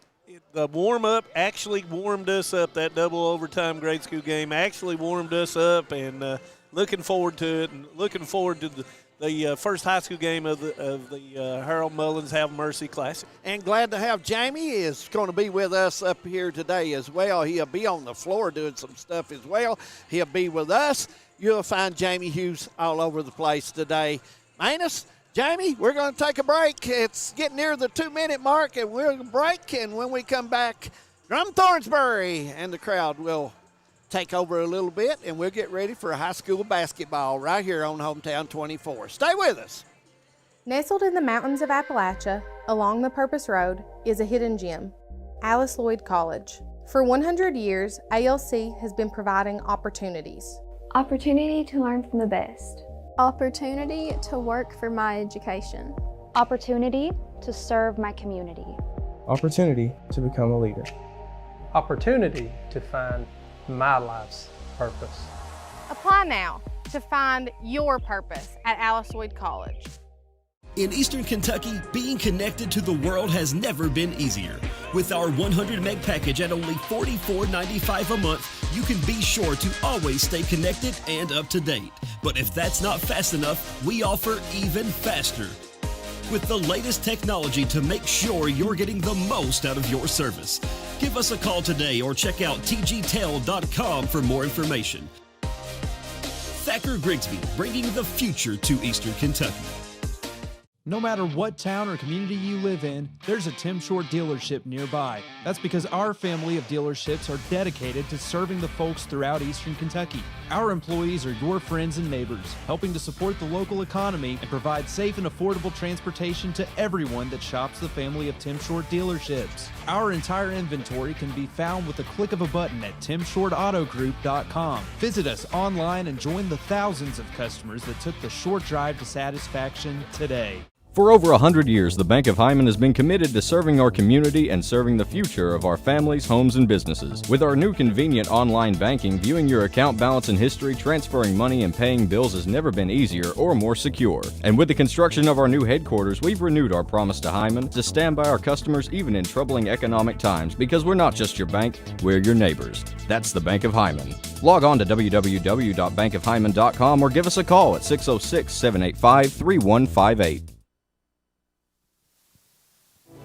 The warm-up actually warmed us up. That double overtime grade school game actually warmed us up, and looking forward to it, and looking forward to the first high school game of the Harold Mullins Have Mercy Classic. And glad to have Jamie is going to be with us up here today as well. He'll be on the floor doing some stuff as well. He'll be with us. You'll find Jamie Hughes all over the place today. Manus, Jamie, we're going to take a break. It's getting near the 2-minute mark, and we're going to break. And when we come back, Drum Thornsbury and the crowd will take over a little bit, and we'll get ready for high school basketball right here on Hometown 24. Stay with us. Nestled in the mountains of Appalachia, along the Purpose Road, is a hidden gem, Alice Lloyd College. For 100 years, ALC has been providing opportunities. Opportunity to learn from the best. Opportunity to work for my education. Opportunity to serve my community. Opportunity to become a leader. Opportunity to find my life's purpose. Apply now to find your purpose at Alice Lloyd College. In Eastern Kentucky, being connected to the world has never been easier. With our 100 meg package at only $44.95 a month, you can be sure to always stay connected and up to date. But if that's not fast enough, we offer even faster, with the layest technology to make sure you're getting the most out of your service. Give us a call today or check out tgtel.com for more information. Thacker Grigsby, bringing the future to Eastern Kentucky. No matter what town or community you live in, there's a Tim Short dealership nearby. That's because our family of dealerships are dedicated to serving the folks throughout Eastern Kentucky. Our employees are your friends and neighbors, helping to support the local economy and provide safe and affordable transportation to everyone that shops the family of Tim Short dealerships. Our entire inventory can be found with a click of a button at timshortautogroup.com. Visit us online and join the thousands of customers that took the short drive to satisfaction today. For over 100 years, the Bank of Hyman has been committed to serving our community and serving the future of our families, homes, and businesses. With our new convenient online banking, viewing your account balance and history, transferring money, and paying bills has never been easier or more secure. And with the construction of our new headquarters, we've renewed our promise to Hyman to stand by our customers even in troubling economic times, because we're not just your bank, we're your neighbors. That's the Bank of Hyman. Log on to www.bankofhyman.com or give us a call at 606-785-3158.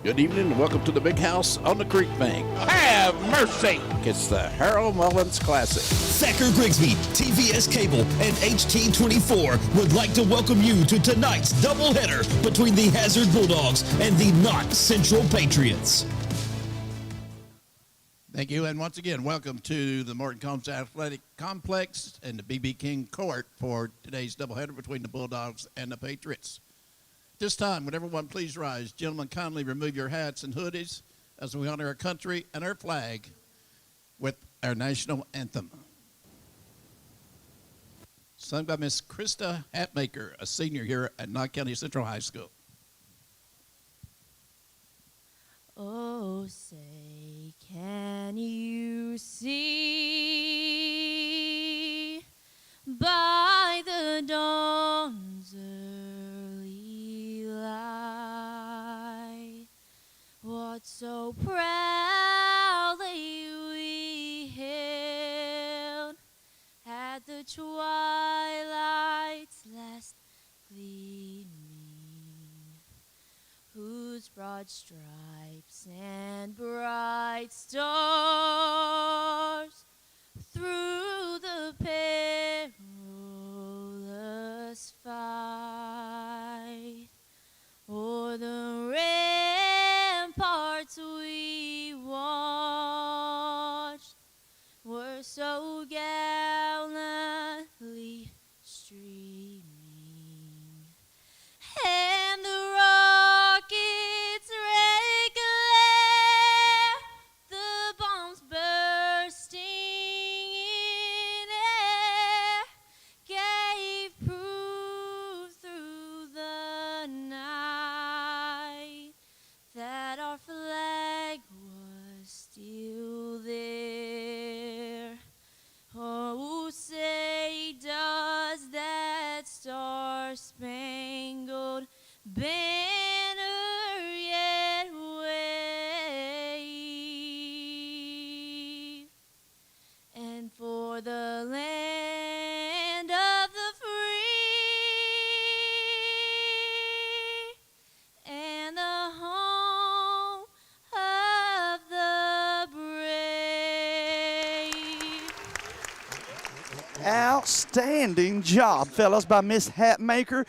Good evening and welcome to the Big House on the Creek Bank. Have mercy! It's the Harold Mullins Classic. Thacker Grigsby, TVS Cable, and HT24 would like to welcome you to tonight's doubleheader between the Hazard Bulldogs and the Knott Central Patriots. Thank you, and once again, welcome to the Morton Combs Athletic Complex and the B.B. King Court for today's doubleheader between the Bulldogs and the Patriots. This time, would everyone please rise? Gentlemen, kindly remove your hats and hoodies as we honor our country and our flag with our national anthem. Sung by Miss Krista Hatmaker, a senior here at Knott County Central High School. Oh, say, can you see by the dawn's early light what so proudly we hailed at the twilight's last gleaming, whose broad stripes and bright stars through the perilous fight o'er the ramparts we watched were so gallantly streaming, and the rocket's red glare, the bombs bursting in air, gave proof through the night that our flag was still there. Oh, say does that star-spangled banner yet wave, and for the land of the free and the home of the brave. Outstanding job, fellas, by Miss Hatmaker.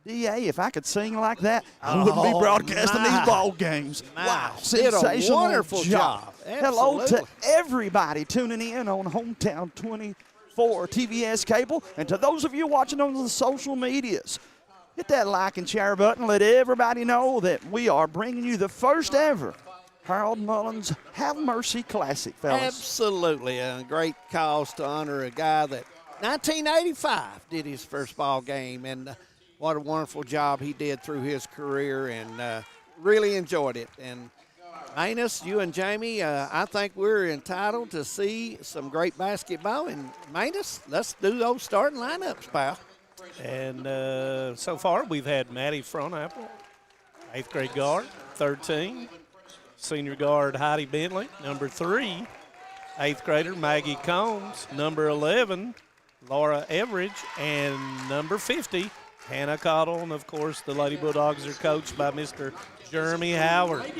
DA, if I could sing like that, I wouldn't be broadcasting these ball games. Wow, Did a sensational wonderful job. Hello to Absolutely. everybody tuning in on Hometown 24 TVS Cable, and to those of you watching on the social medias. Hit that like and share button. Let everybody know that we are bringing you the first ever Harold Mullins Have Mercy Classic, fellas. Absolutely. A great cause to honor a guy that 1985 did his first ball game, and what a wonderful job he did through his career, and really enjoyed it. And Manus, you and Jamie, I think we're entitled to see some great basketball. And Manus, let's do those starting lineups, pal. And so far, we've had Maddie Fronapple, 8th grade guard, 13. Senior guard Heidi Bentley, number 3. 8th grader Maggie Combs, number 11. Laura Everidge, and number 50, Hannah Cottle. And, of course, the Lady Bulldogs are coached by Mr. Jeremy Howard.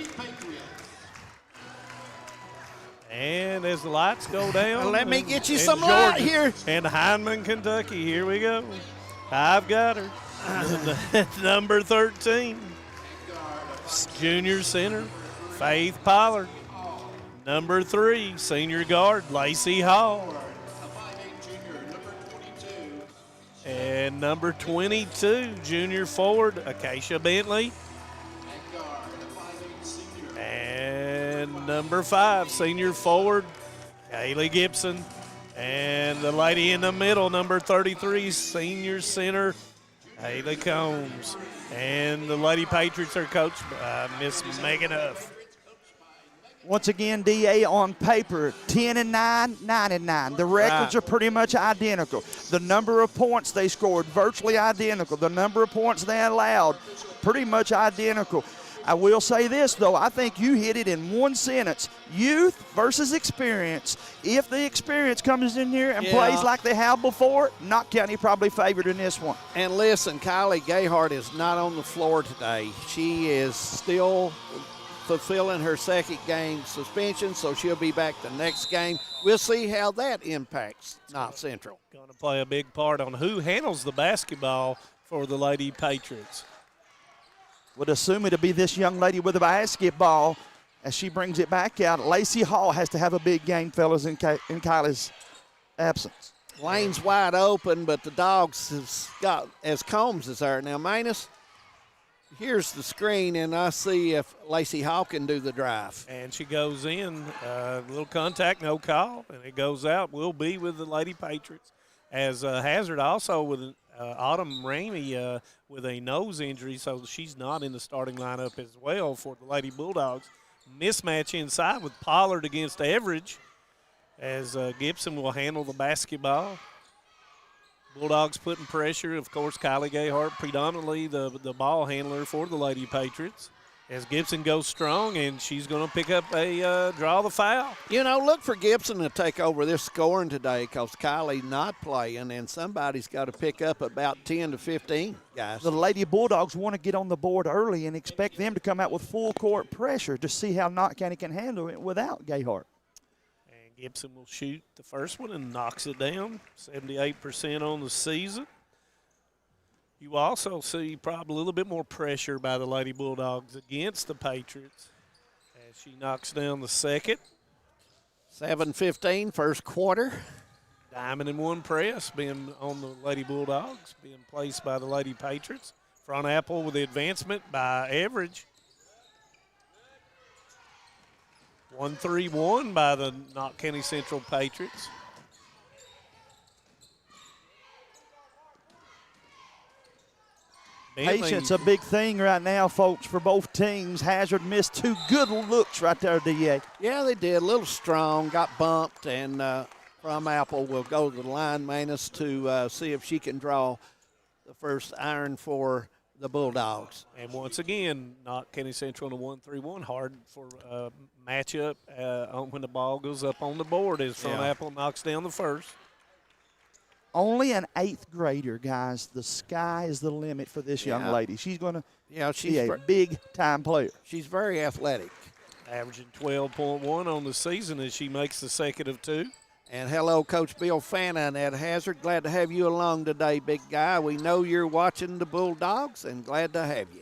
And as the lights go down. Let me get you some light here. And Hindman, Kentucky. Here we go. I've got her. Number 13, junior center, Faith Pollard. Number 3, senior guard, Lacey Hall. And number 22, junior forward, Acacia Bentley. And number 5, senior forward, Kaylee Gibson. And the lady in the middle, number 33, senior center, Haley Combs. And the Lady Patriots are coached by Miss Megan Huff. Once again, DA on paper, 10-9, 9-9. The records are pretty much identical. The number of points they scored, virtually identical. The number of points they allowed, pretty much identical. I will say this, though. I think you hit it in one sentence. Youth versus experience. If the experience comes in here and plays like they have before, Knott County probably favored in this one. And listen, Kylie Gayhart is not on the floor today. She is still fulfilling her second game suspension, so she'll be back the next game. We'll see how that impacts Knott Central. Going to play a big part on who handles the basketball for the Lady Patriots. Would assume it'll be this young lady with the basketball as she brings it back out. Lacey Hall has to have a big game, fellas, in Kylie's absence. Lane's wide open, but the Dogs has got, as Combs is there. Now, Manus, here's the screen, and I see if Lacey Hall can do the drive. And she goes in, little contact, no call, and it goes out. Will be with the Lady Patriots. As Hazard also with Autumn Ramey with a nose injury, so she's not in the starting lineup as well for the Lady Bulldogs. Mismatch inside with Pollard against Everidge as Gibson will handle the basketball. Bulldogs putting pressure. Of course, Kylie Gayhart predominantly the ball handler for the Lady Patriots. As Gibson goes strong, and she's going to pick up a draw the foul. You know, look for Gibson to take over this scoring today because Kylie not playing, and somebody's got to pick up about 10 to 15 guys. The Lady Bulldogs want to get on the board early and expect them to come out with full court pressure to see how Knott County can handle it without Gayhart. And Gibson will shoot the first one and knocks it down, 78% on the season. You also see probably a little bit more pressure by the Lady Bulldogs against the Patriots as she knocks down the second. 7:15, first quarter. Diamond and one press being on the Lady Bulldogs, being placed by the Lady Patriots. Front Apple with the advancement by Everidge. 1-3-1 by the Knott County Central Patriots. Patience a big thing right now, folks, for both teams. Hazard missed two good looks right there, DA. Yeah, they did. A little strong, got bumped, and From Apple will go to the line, Manus, to see if she can draw the first iron for the Bulldogs. And once again, Knott County Central in a 1-3-1, hard for matchup when the ball goes up on the board as Front Apple knocks down the first. Only an 8th grader, guys. The sky is the limit for this young lady. She's going to be a big-time player. She's very athletic. Averaging 12.1 on the season as she makes the second of two. And hello, Coach Bill Fannin at Hazard. Glad to have you along today, big guy. We know you're watching the Bulldogs, and glad to have you.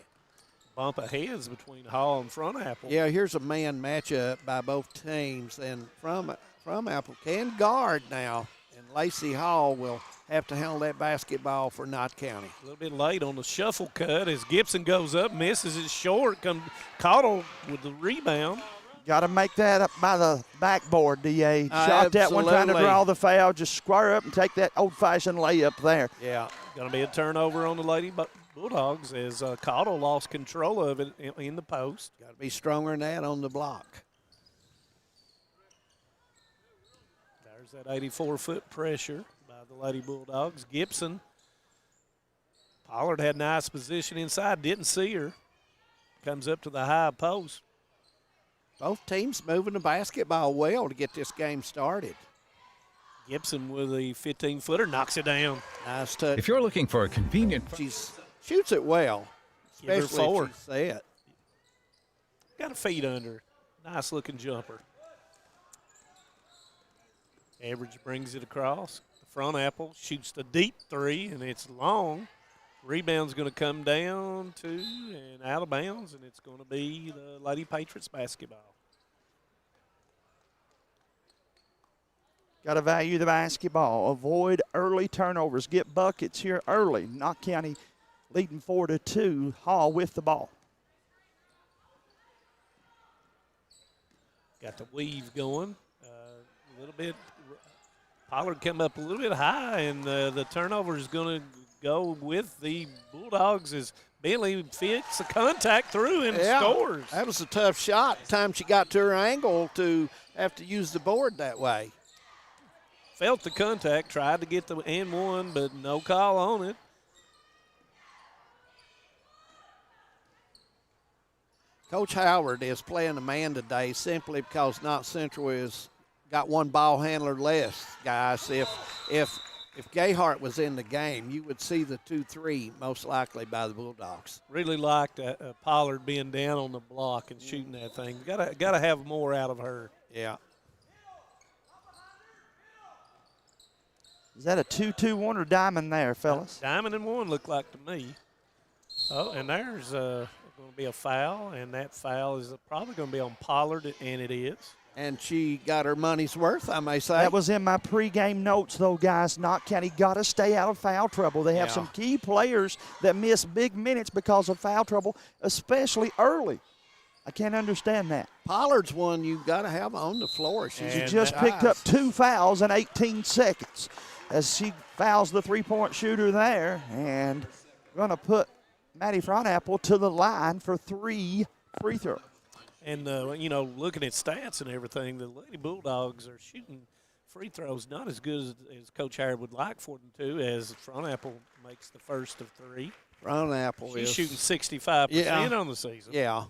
Bump of heads between Hall and Front Apple. Yeah, here's a man matchup by both teams, and From Apple can guard now. And Lacey Hall will have to handle that basketball for Knott County. A little bit late on the shuffle cut as Gibson goes up, misses it short, comes Cottle with the rebound. Got to make that up by the backboard, DA. Shot that one trying to draw the foul. Just square up and take that old-fashioned layup there. Yeah, going to be a turnover on the Lady Bulldogs as Cottle lost control of it in the post. Got to be stronger than that on the block. There's that 84-foot pressure by the Lady Bulldogs. Gibson, Pollard had nice position inside, didn't see her. Comes up to the high post. Both teams moving the basketball well to get this game started. Gibson with a 15-footer knocks it down. Nice touch. If you're looking for a convenient, she shoots it well, Give her especially four. if she's set. Got a feet under. Nice looking jumper. Average brings it across. The Front Apple shoots the deep three, and it's long. Rebound's going to come down to and out of bounds, and it's going to be the Lady Patriots basketball. Got to value the basketball. Avoid early turnovers. Get buckets here early. Knott County leading 4-2. Hall with the ball. Got the weave going. A little bit Pollard come up a little bit high, and the turnover is going to go with the Bulldogs as Bentley fits the contact through and scores. That was a tough shot. Time she got to her angle to have to use the board that way. Felt the contact, tried to get the and one, but no call on it. Coach Howard is playing a man today simply because Knott Central has got one ball handler less, guys. If Gayhart was in the game, you would see the 2-3 most likely by the Bulldogs. Really liked Pollard being down on the block and shooting that thing. Got to have more out of her. Yeah. Is that a 2-2-1 or diamond there, fellas? Diamond and one looked like to me. Oh, and there's going to be a foul, and that foul is probably going to be on Pollard, and it is. And she got her money's worth, I may say. That was in my pregame notes, though, guys. Knott County got to stay out of foul trouble. They have some key players that miss big minutes because of foul trouble, especially early. I can't understand that. Pollard's one you've got to have on the floor. She just picked up 2 fouls in 18 seconds as she fouls the three-point shooter there, and going to put Maddie Fronapple to the line for 3 free throws. And, looking at stats and everything, the Lady Bulldogs are shooting free throws not as good as Coach Howard would like for them to, as Fronapple makes the first of 3. Fronapple She's shooting 65% on the season. Yeah.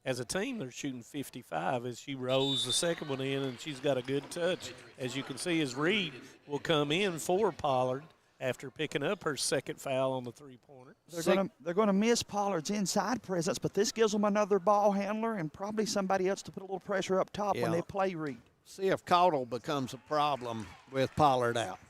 As a team, they're shooting 55 as she rolls the second one in, and she's got a good touch. As you can see, as Reed will come in for Pollard after picking up her second foul on the three-pointer. They're going to miss Pollard's inside presence, but this gives them another ball handler and probably somebody else to put a little pressure up top when they play Reed. See if Caudle becomes a problem with Pollard out.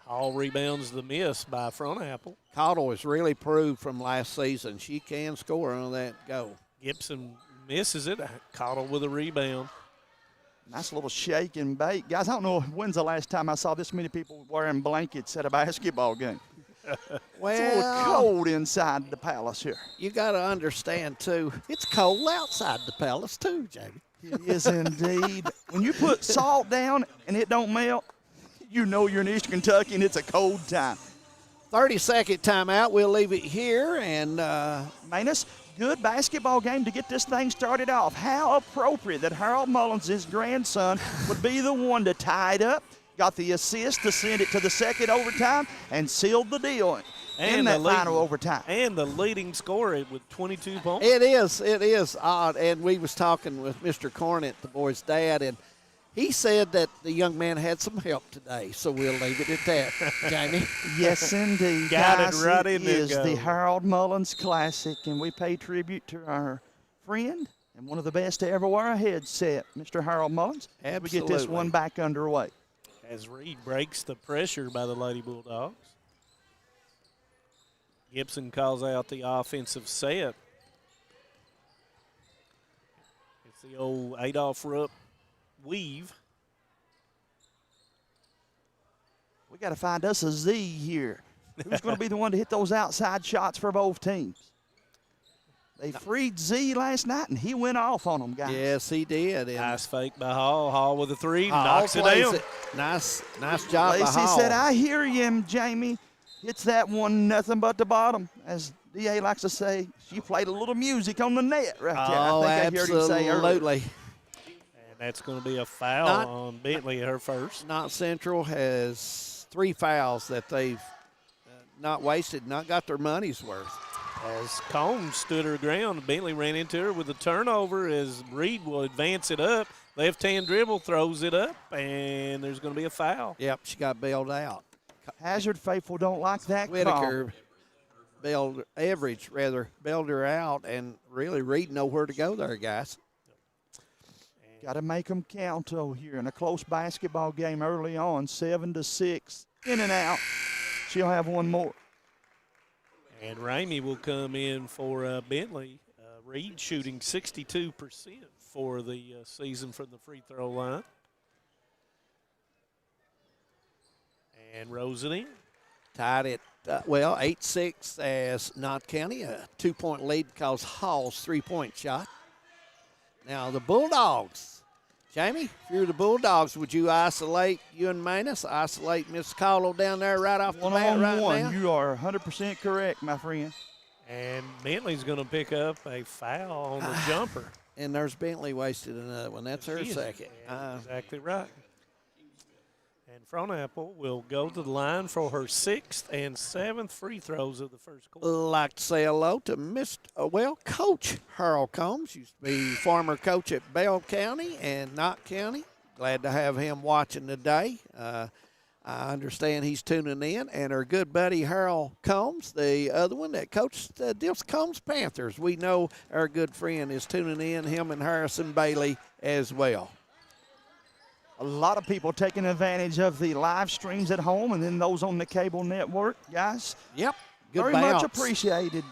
Hall rebounds the miss by Fronapple. Caudle has really proved from last season she can score on that goal. Gibson misses it. Caudle with a rebound. Nice little shake and bake. Guys, I don't know when's the last time I saw this many people wearing blankets at a basketball game. Well, it's a little cold inside the Palace here. You got to understand, too, it's cold outside the Palace, too, Jamie. It is indeed. When you put salt down and it don't melt, you know you're in Eastern Kentucky and it's a cold time. 30-second timeout. We'll leave it here. And Manus, good basketball game to get this thing started off. How appropriate that Harold Mullins, his grandson, would be the one to tie it up. Got the assist to send it to the second overtime and sealed the deal in that final overtime. And the leading scorer with 22 points. It is odd. And we was talking with Mr. Cornett, the boy's dad, and he said that the young man had some help today, so we'll leave it at that, Jamie. Yes, indeed. Got guys, it right in there. It is the Harold Mullins Classic, and we pay tribute to our friend and one of the best to ever wear a headset, Mr. Harold Mullins. Absolutely. We get this one back underway. As Reed breaks the pressure by the Lady Bulldogs. Gibson calls out the offensive set. It's the old Adolph Rupp weave. We got to find us a Z here. Who's going to be the one to hit those outside shots for both teams? They freed Z last night, and he went off on them, guys. Yes, he did. Nice fake by Hall. Hall with a three, Hall knocks it down. Nice job by Hall. Lacey said, I hear you, Jamie. Hits that one nothing but the bottom. As D.A. likes to say, she played a little music on the net right there. Oh, I think I heard him say earlier. absolutely. And that's going to be a foul on Bentley, her first. Knott Central has 3 fouls that they've not wasted, not got their money's worth. As Combs stood her ground, Bentley ran into her with a turnover as Reed will advance it up. Left-hand dribble, throws it up, and there's going to be a foul. Yep, she got bailed out. Hazard faithful don't like that Whitaker bailed her out, and really Reed nowhere to go there, guys. Got to make them count, though, here in a close basketball game early on, 7-6, in and out. She'll have one more. And Ramey will come in for Bentley. Reed shooting 62% for the season from the free throw line. And rolls it in. Tied it, 8-6 as Knott County, a 2-point lead because Hall's 3-point shot. Now the Bulldogs Jamie, if you're the Bulldogs, would you isolate Ewan Manus, isolate Miss Caldwell down there right off the bat right now? You are 100% correct, my friend. And Bentley's going to pick up a foul on the jumper. And there's Bentley wasted another one. That's her second. Exactly right. And Fronapple will go to the line for her 6th and 7th free throws of the first quarter. Like to say hello to Coach Harold Combs. Used to be former coach at Bell County and Knott County. Glad to have him watching today. I understand he's tuning in. And our good buddy Harold Combs, the other one that coached Dilson Combs Panthers. We know our good friend is tuning in, him and Harrison Bailey as well. A lot of people taking advantage of the live streams at home and then those on the cable network, guys. Yep. Good Very bounce. much appreciated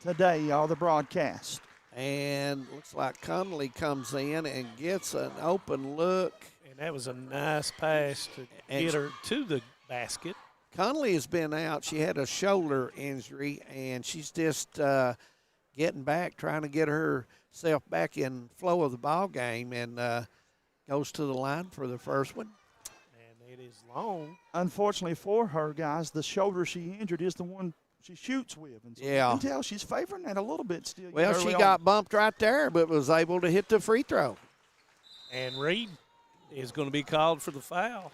today, all the broadcast. And looks like Connolly comes in and gets an open look. And that was a nice pass to get her to the basket. Connolly has been out. She had a shoulder injury, and she's just getting back, trying to get herself back in flow of the ball game, and goes to the line for the first one. And it is long. Unfortunately for her, guys, the shoulder she injured is the one she shoots with. And so Yeah. you can tell she's favoring that a little bit still. Well, she got bumped right there, but was able to hit the free throw. And Reed is going to be called for the foul.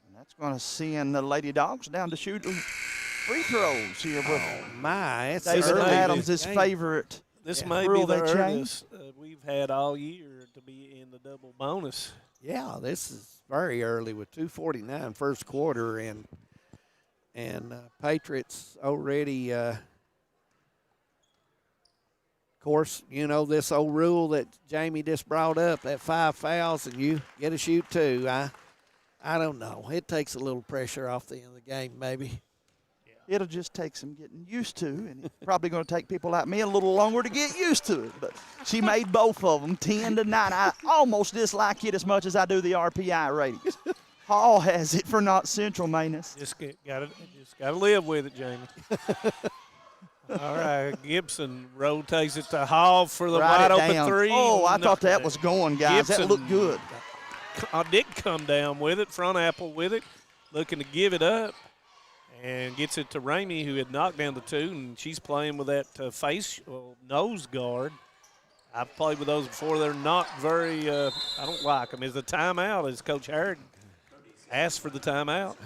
And that's going to send the Lady Dogs down to shoot free throws here with my, David Adams' favorite. This may be the earliest we've had all year to be in the double bonus. Yeah, this is very early with 2:49 first quarter, and Patriots already. Of course, you know this old rule that Jamie just brought up, that 5 fouls and you get to shoot 2. I don't know. It takes a little pressure off the end of the game, maybe. It'll just take some getting used to, and it's probably going to take people like me a little longer to get used to it. But she made both of them 10-9. I almost dislike it as much as I do the RPI ratings. Hall has it for Knott Central, Manus. Just gotta live with it, Jamie. All right, Gibson rotates it to Hall for the wide open 3. Oh, I thought that was going, guys. Gibson that looked good. Did come down with it, front apple with it, looking to give it up. And gets it to Ramey, who had knocked down the 2, and she's playing with that nose guard. I've played with those before. They're not very, I don't like them. Is the timeout, as Coach Harrod asked for the timeout.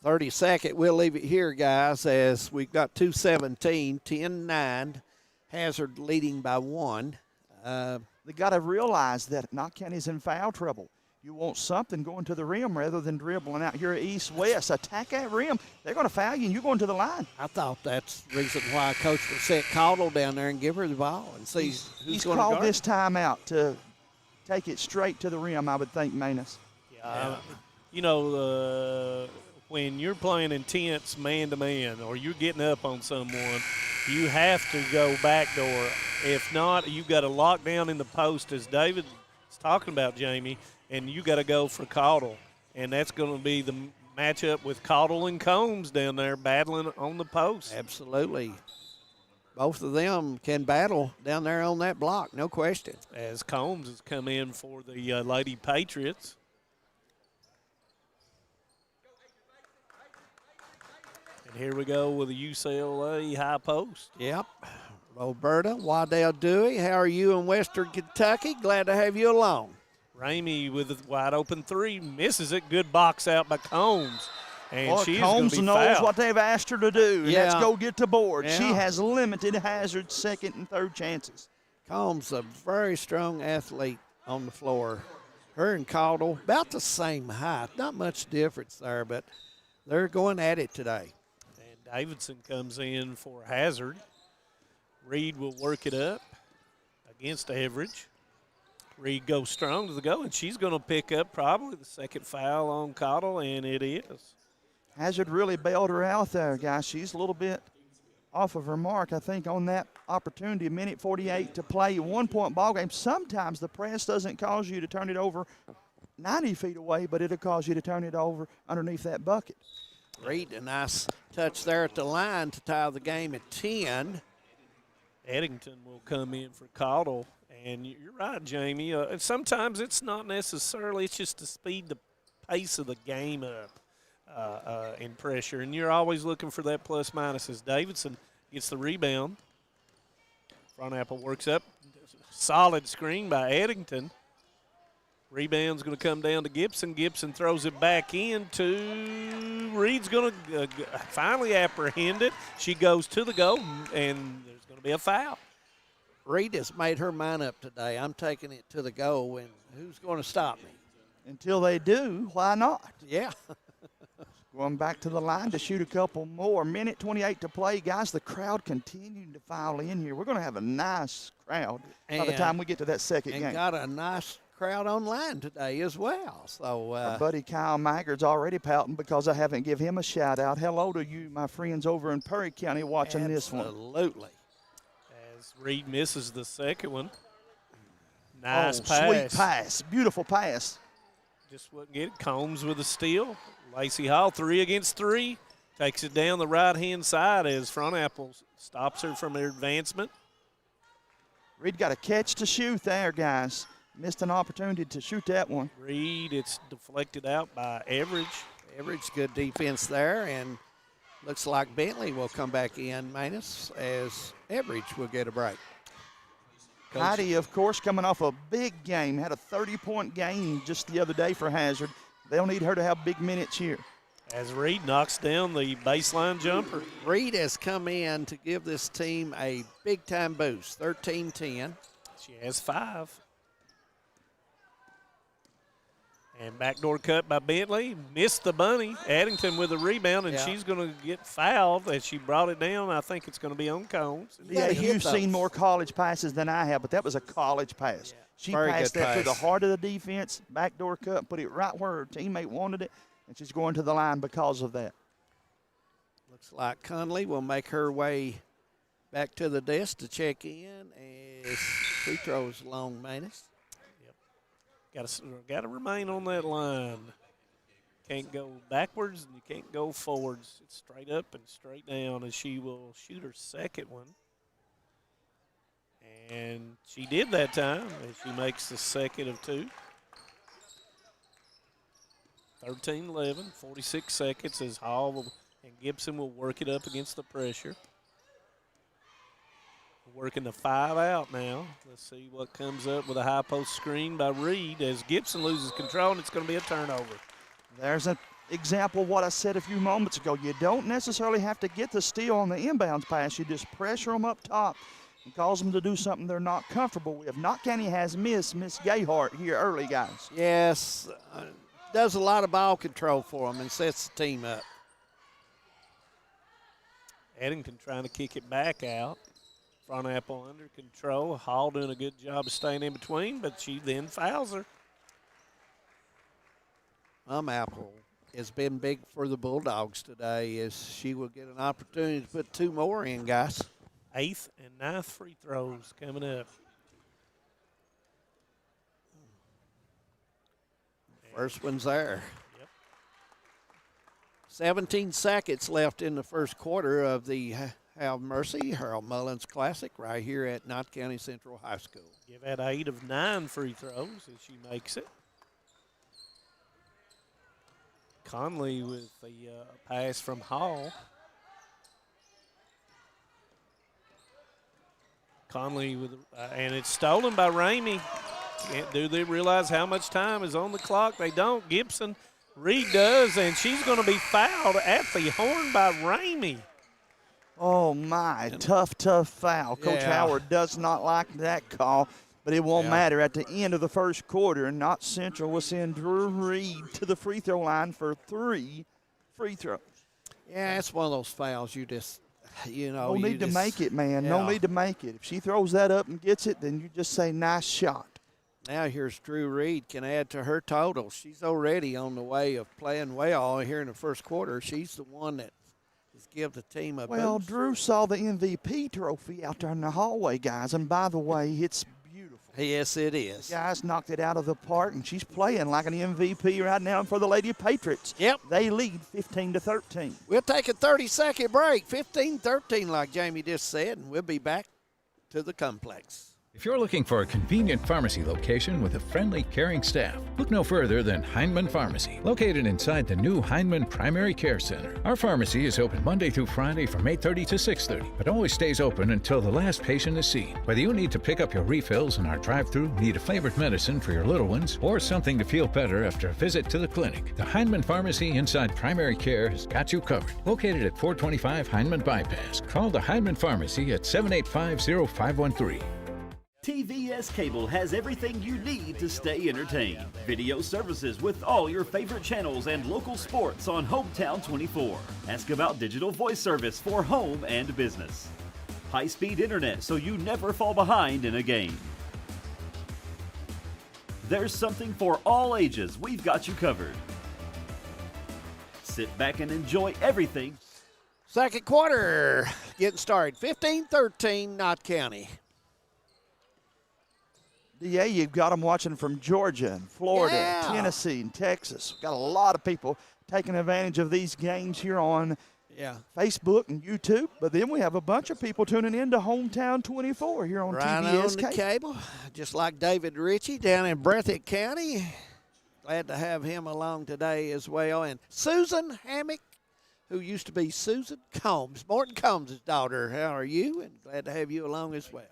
30-second. We'll leave it here, guys, as we've got 2:17, 10-9. Hazard leading by 1. They got to realize that Knott County's in foul trouble. You want something going to the rim rather than dribbling out here east-west. Attack that rim. They're going to foul you, and you're going to the line. I thought that's the reason why Coach would set Caldwell down there and give her the ball and see who's He's going to called guard. this timeout to take it straight to the rim, I would think, Manus. Yeah. You know, when you're playing intense man-to-man or you're getting up on someone, you have to go backdoor. If not, you've got to lock down in the post, as David is talking about, Jamie, and you got to go for Caldwell. And that's going to be the matchup with Caldwell and Combs down there battling on the post. Absolutely. Both of them can battle down there on that block, no question. As Combs has come in for the Lady Patriots. And here we go with the UCLA high post. Yep. Roberta, Waddell Dewey, how are you in Western Kentucky? Glad to have you along. Ramey with a wide open 3, misses it. Good box out by Combs. And Boy, she's Combs gonna be knows fouled. what they've asked her to do, and that's go get the board. Yeah. She has limited Hazard's second and third chances. Combs, a very strong athlete on the floor. Her and Caldwell, about the same height. Not much difference there, but they're going at it today. And Davidson comes in for Hazard. Reed will work it up against Average. Reed goes strong to the go, and she's going to pick up probably the second foul on Caldwell, and it is. Hazard really bailed her out there, guys. She's a little bit off of her mark, I think, on that opportunity. 1:48 to play, 1-point ball game. Sometimes the press doesn't cause you to turn it over 90 feet away, but it'll cause you to turn it over underneath that bucket. Reed, a nice touch there at the line to tie the game at 10. Eddington will come in for Caldwell, And you're right, Jamie. And sometimes it's not necessarily, it's just to speed the pace of the game up in pressure. And you're always looking for that plus minus as Davidson gets the rebound. Front Apple works up. Solid screen by Eddington. Rebound's going to come down to Gibson. Gibson throws it back in to Reed's going to finally apprehend it. She goes to the goal, and there's going to be a foul. Reed has made her mind up today. I'm taking it to the goal, and who's going to stop me? Until they do, why not? Yeah. Going back to the line to shoot a couple more. Minute 28 to play. Guys, the crowd continuing to file in here. We're going to have a nice crowd by the time we get to that second game. And got a nice crowd online today as well. So our buddy Kyle Maggard's already pouting because I haven't give him a shout out. Hello to you, my friends over in Perry County watching this one. Absolutely. As Reed misses the second one. Nice pass. Sweet pass. Beautiful pass. Just wouldn't get it. Combs with a steal. Lacey Hall, 3 against 3. Takes it down the right-hand side as Front Apple stops her from her advancement. Reed got a catch to shoot there, guys. Missed an opportunity to shoot that one. Reed, it's deflected out by Everidge. Everidge, good defense there, and looks like Bentley will come back in, Manus, as Everidge will get a break. Heidi, of course, coming off a big game, had a 30-point game just the other day for Hazard. They'll need her to have big minutes here. As Reed knocks down the baseline jumper. Reed has come in to give this team a big-time boost, 13-10. She has 5. And backdoor cut by Bentley. Missed the bunny. Addington with a rebound, and she's going to get fouled as she brought it down. I think it's going to be on Combs. Yeah, you've seen more college passes than I have, but that was a college pass. Yeah. She passed that through the heart of the defense, backdoor cut, put it right where her teammate wanted it, and she's going to the line because of that. Looks like Conley will make her way back to the desk to check in as free throws along Manus. Got to remain on that line. Can't go backwards and you can't go forwards. It's straight up and straight down as she will shoot her second one. And she did that time as she makes the second of 2. 13-11, 46 seconds as Hall and Gibson will work it up against the pressure. Working the 5 out now. Let's see what comes up with a high post screen by Reed as Gibson loses control, and it's going to be a turnover. There's an example of what I said a few moments ago. You don't necessarily have to get the steal on the inbounds pass. You just pressure them up top and cause them to do something they're not comfortable with. Knott County has Miss Gayhart here early, guys. Yes, does a lot of ball control for them and sets the team up. Eddington trying to kick it back out. Front Apple under control. Hall doing a good job of staying in between, but she then fouls her. Apple has been big for the Bulldogs today as she will get an opportunity to put 2 more in, guys. 8th and 9th free throws coming up. First one's there. Yep. 17 seconds left in the first quarter of the Have Mercy Harold Mullins Classic right here at Knott County Central High School. Give that 8 of 9 free throws as she makes it. Conley with the pass from Hall. Conley with, and it's stolen by Ramey. Do they realize how much time is on the clock? They don't. Gibson, Reed does, and she's going to be fouled at the horn by Ramey. Oh, my, tough foul. Coach Howard does not like that call, but it won't matter. At the end of the first quarter, Knott Central will send Drew Reed to the free throw line for 3 free throws. Yeah, it's one of those fouls you just, No need to make it, man. No need to make it. If she throws that up and gets it, then you just say, nice shot. Now here's Drew Reed can add to her total. She's already on the way of playing well here in the first quarter. She's the one that has given the team a boost. Drew saw the MVP trophy out there in the hallway, guys. And by the way, it's beautiful. Yes, it is. The guys knocked it out of the park, and she's playing like an MVP right now for the Lady Patriots. Yep. They lead 15-13. We'll take a 30-second break, 15-13 like Jamie just said, and we'll be back to the complex. If you're looking for a convenient pharmacy location with a friendly, caring staff, look no further than Hindman Pharmacy, located inside the new Hindman Primary Care Center. Our pharmacy is open Monday through Friday from 8:30 to 6:30, but always stays open until the last patient is seen. Whether you need to pick up your refills in our drive-thru, need a favorite medicine for your little ones, or something to feel better after a visit to the clinic, the Hindman Pharmacy inside Primary Care has got you covered. Located at 425 Hindman Bypass. Call the Hindman Pharmacy at 785-0513. TVS Cable has everything you need to stay entertained. Video services with all your favorite channels and local sports on Hometown 24. Ask about digital voice service for home and business. High-speed internet so you never fall behind in a game. There's something for all ages. We've got you covered. Sit back and enjoy everything. Second quarter getting started. 15-13, Knott County. Yeah, you've got them watching from Georgia and Florida, Tennessee, and Texas. Got a lot of people taking advantage of these games here on Facebook and YouTube. But then we have a bunch of people tuning in to Hometown 24 here on TVS on the cable. Just like David Ritchie down in Breathitt County. Glad to have him along today as well. And Susan Hammock, who used to be Susan Combs, Morton Combs' daughter. How are you? And glad to have you along as well.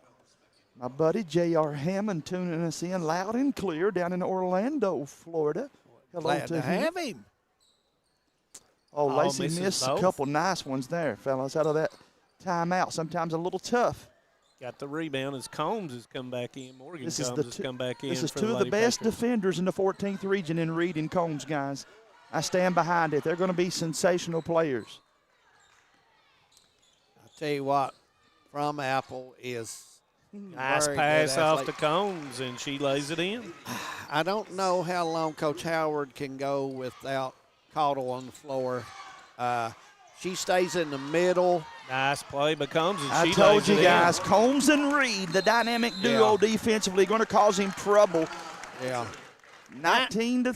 My buddy J.R. Hammond tuning us in loud and clear down in Orlando, Florida. Hello Glad to to have him. Oh, Lacey misses missed both. a couple nice ones there, fellas, out of that timeout. Sometimes a little tough. Got the rebound as Combs has come back in. Morgan Combs has come back in. This is for two of the Lady best Patriots. defenders in the 14th region in Reed and Combs, guys. I stand behind it. They're going to be sensational players. I'll tell you what, from Apple is Nice very pass good off athlete. to Combs, and she lays it in. I don't know how long Coach Howard can go without Caudle on the floor. She stays in the middle. Nice play by Combs, and I she told lays you it guys, Combs and Reed, the dynamic duo defensively, going to cause him trouble. Yeah. 19-13,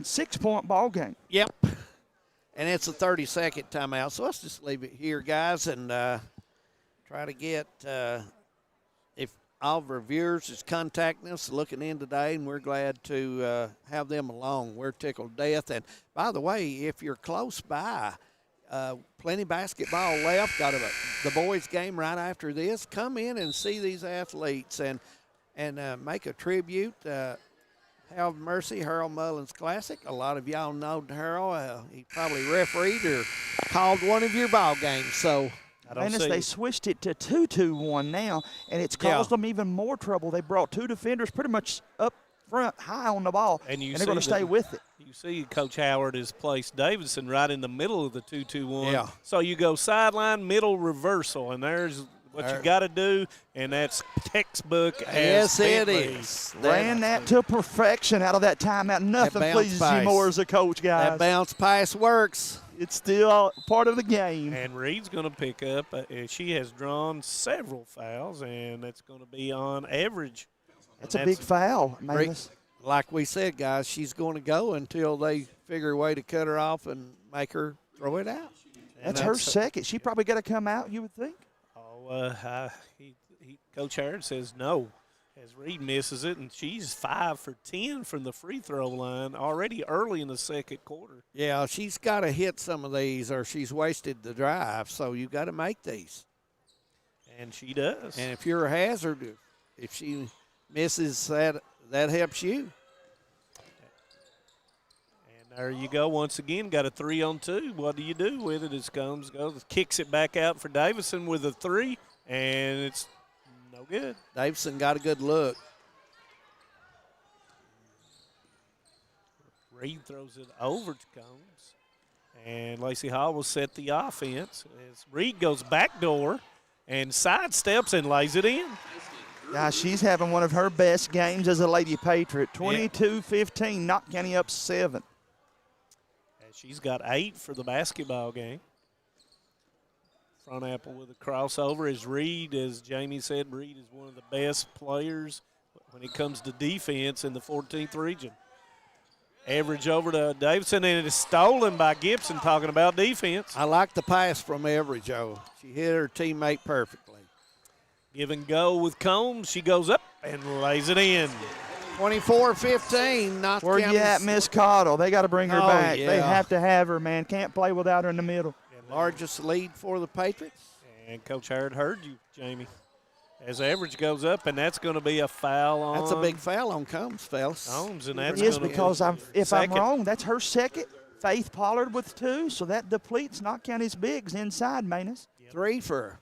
6-point ball game. Yep. And it's a 30-second timeout, so let's just leave it here, guys, and try to get if all of our viewers is contacting us, looking in today, and we're glad to have them along. We're tickled to death. And, by the way, if you're close by, plenty basketball left. Got the boys' game right after this. Come in and see these athletes and make a tribute. Have Mercy, Harold Mullins Classic. A lot of y'all know Harold. He probably refereed or called one of your ball games. So They switched it to 2-2-1 now, and it's caused them even more trouble. They brought two defenders pretty much up front, high on the ball, and they're going to stay with it. You see Coach Howard has placed Davidson right in the middle of the 2-2-1. Yeah. So you go sideline, middle, reversal, and there's what you got to do, and that's textbook. Yes, it Bentley. is. Ran that to perfection out of that timeout. Nothing pleases you more as a coach, guys. That bounce pass works. It's still part of the game. And Reed's going to pick up. She has drawn several fouls, and that's going to be on average. That's a big foul, man. Like we said, guys, she's going to go until they figure a way to cut her off and make her throw it out. That's her second. She probably got to come out, you would think. Coach Howard says no, as Reed misses it, and she's 5 for 10 from the free throw line already early in the second quarter. Yeah, she's got to hit some of these or she's wasted the drive, so you got to make these. And she does. And if you're a hazard, if she misses that helps you. And there you go once again, got a 3-on-2. What do you do with it as Combs goes? Kicks it back out for Davison with a 3, and it's no good. Davison got a good look. Reed throws it over to Combs, and Lacey Hall will set the offense as Reed goes backdoor and sidesteps and lays it in. Guys, she's having one of her best games as a Lady Patriot. 22-15, Knott County up 7. And she's got 8 for the basketball game. Front Apple with a crossover as Reed, as Jamie said, Reed is one of the best players when it comes to defense in the 14th region. Average over to Davidson, and it is stolen by Gibson, talking about defense. I like the pass from Average, Joe. She hit her teammate perfectly. Give and go with Combs. She goes up and lays it in. 24-15. Not Where you at, Miss Cottle? They got to bring her back. Yeah. They have to have her, man. Can't play without her in the middle. Largest lead for the Patriots. And Coach Howard heard you, Jamie. As average goes up, and that's going to be a foul on. That's a big foul on Combs, fellas. Combs, and that's It is because if I'm second. wrong, that's her second. Faith Pollard with 2, so that depletes Knott County's bigs inside, Manus. 3 for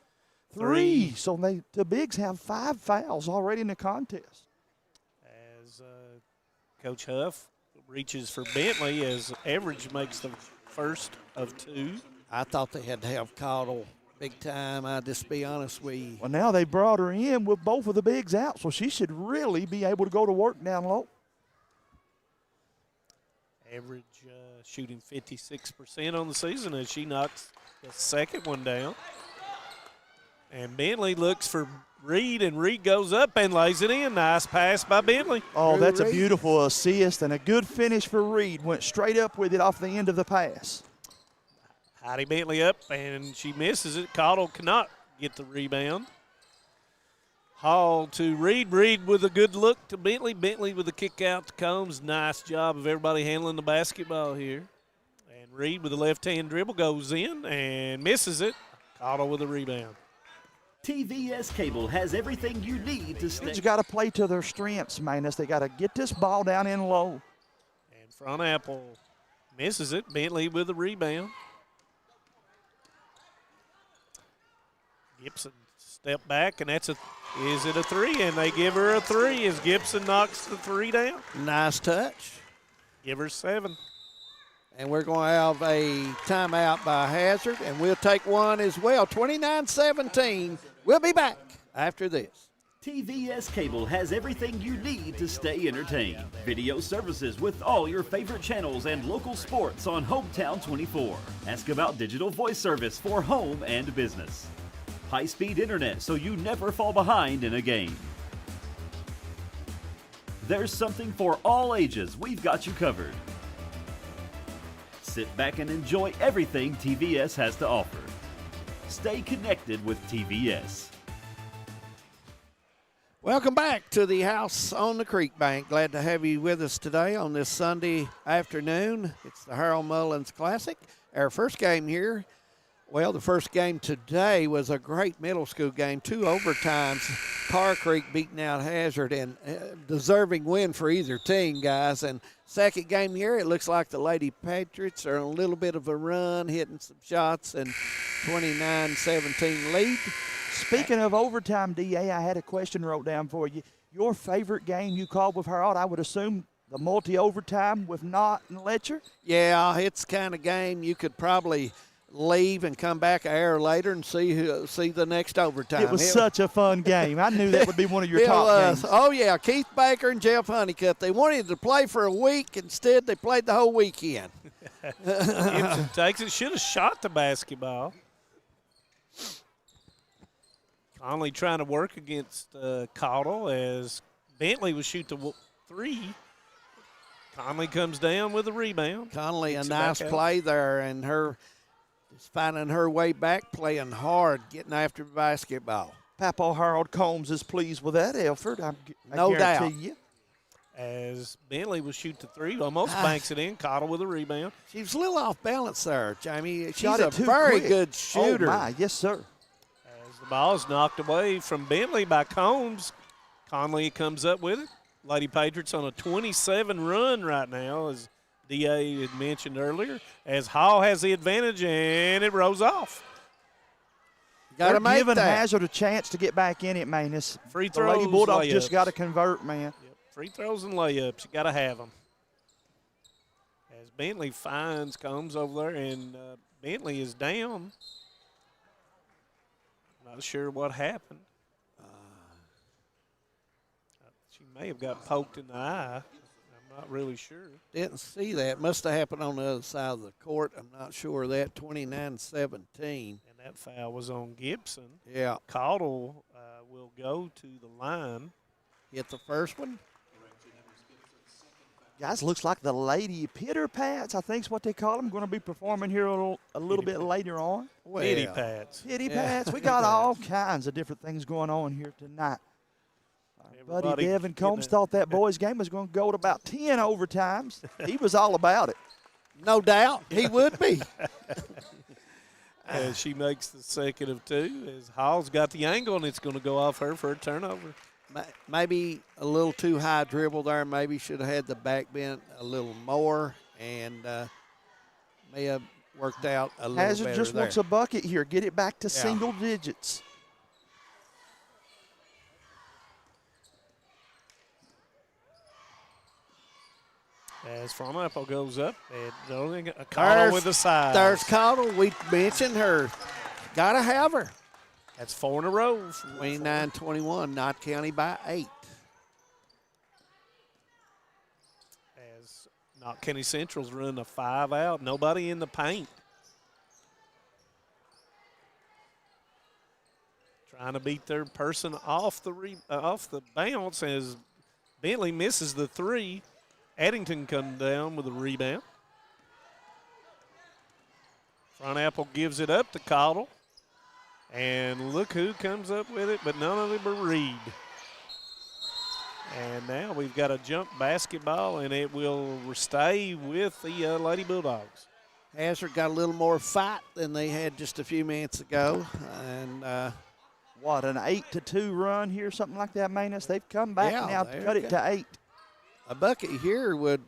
3. So the bigs have 5 fouls already in the contest. As Coach Huff reaches for Bentley as average makes the first of 2. I thought they had to have Cottle big time. I'll just be honest with you. Well, now they brought her in with both of the bigs out, so she should really be able to go to work down low. Average shooting 56% on the season as she knocks the second one down. And Bentley looks for Reed, and Reed goes up and lays it in. Nice pass by Bentley. Oh, Drew that's Reed. a beautiful assist and a good finish for Reed. Went straight up with it off the end of the pass. Heidi Bentley up, and she misses it. Cottle cannot get the rebound. Hall to Reed. Reed with a good look to Bentley. Bentley with a kick out to Combs. Nice job of everybody handling the basketball here. And Reed with a left-hand dribble goes in and misses it. Cottle with a rebound. TVS Cable has everything you need to stay. You got to play to their strengths, Manus. They got to get this ball down in low. And Front Apple misses it. Bentley with a rebound. Gibson step back, and is it a 3? And they give her a 3 as Gibson knocks the 3 down. Nice touch. Give her 7. And we're going to have a timeout by Hazard, and we'll take one as well. 29-17. We'll be back after this. TVS Cable has everything you need to stay entertained. Video services with all your favorite channels and local sports on Hometown 24. Ask about digital voice service for home and business. High-speed internet so you never fall behind in a game. There's something for all ages. We've got you covered. Sit back and enjoy everything TVS has to offer. Stay connected with TVS. Welcome back to the house on the creek bank. Glad to have you with us today on this Sunday afternoon. It's the Harold Mullins Classic. Our first game here. Well, the first game today was a great middle school game. 2 overtimes. Tar Creek beating out Hazard, and deserving win for either team, guys. And second game here, it looks like the Lady Patriots are on a little bit of a run, hitting some shots, and 29-17 lead. Speaking of overtime, DA, I had a question wrote down for you. Your favorite game you called with Harold, I would assume the multi-overtime with Knott and Letcher? Yeah, it's the kind of game you could probably leave and come back an hour later and see the next overtime. It was such a fun game. I knew that would be one of your top games. Oh, yeah, Keith Baker and Jeff Honeycutt. They wanted to play for a week. Instead, they played the whole weekend. Gibson takes it. Should have shot the basketball. Conley trying to work against Cottle as Bentley will shoot the 3. Conley comes down with a rebound. Conley, a nice play there, and her just finding her way back, playing hard, getting after basketball. Papa Harold Combs is pleased with that effort. I no doubt. guarantee you. As Bentley will shoot the 3, almost banks it in. Cottle with a rebound. She was a little off balance there, Jamie. She's Shot a it too very quick. good shooter. Oh, my. Yes, sir. As the ball is knocked away from Bentley by Combs, Conley comes up with it. Lady Patriots on a 27 run right now, as DA had mentioned earlier, as Hall has the advantage, and it rolls off. Got to make giving that. Hazard a chance to get back in it, Manus. Free The throws, Lady Bulldogs layups. just got to convert, man. Yep. Free throws and layups, you got to have them. As Bentley finds Combs over there, and Bentley is down. Not sure what happened. She may have got poked in the eye. I'm not really sure. Didn't see that. Must have happened on the other side of the court. I'm not sure of that. 29-17. And that foul was on Gibson. Yeah. Cottle will go to the line. Hit the first one. Guys, looks like the Lady Pitter Pats, I think is what they call them, going to be performing here a little bit later on. Pity Pats. Pity Pats. We got all kinds of different things going on here tonight. Our buddy Devin Combs thought that boys' game was going to go to about 10 overtimes. He was all about it. No doubt, he would be. As she makes the second of two, as Hall's got the angle, and it's going to go off her for a turnover. Maybe a little too high dribble there. Maybe should have had the back bent a little more, and may have worked out a little Hazard better just there. wants a bucket here. Get it back to single digits. As Fronapple goes up, and only a Cottle with the size. There's Cottle. We mentioned her. Got to have her. That's 4 in a row. 29-21, Knott County by 8. As Knott County Central's running a 5 out. Nobody in the paint. Trying to beat their person off the bounce as Bentley misses the 3. Addington comes down with a rebound. Fronapple gives it up to Cottle. And look who comes up with it, but none of them are Reed. And now we've got a jump basketball, and it will stay with the Lady Bulldogs. Hazard got a little more fight than they had just a few minutes ago. And what, an 8-2 run here, something like that, Manus? They've come back now to cut it to 8. A bucket here would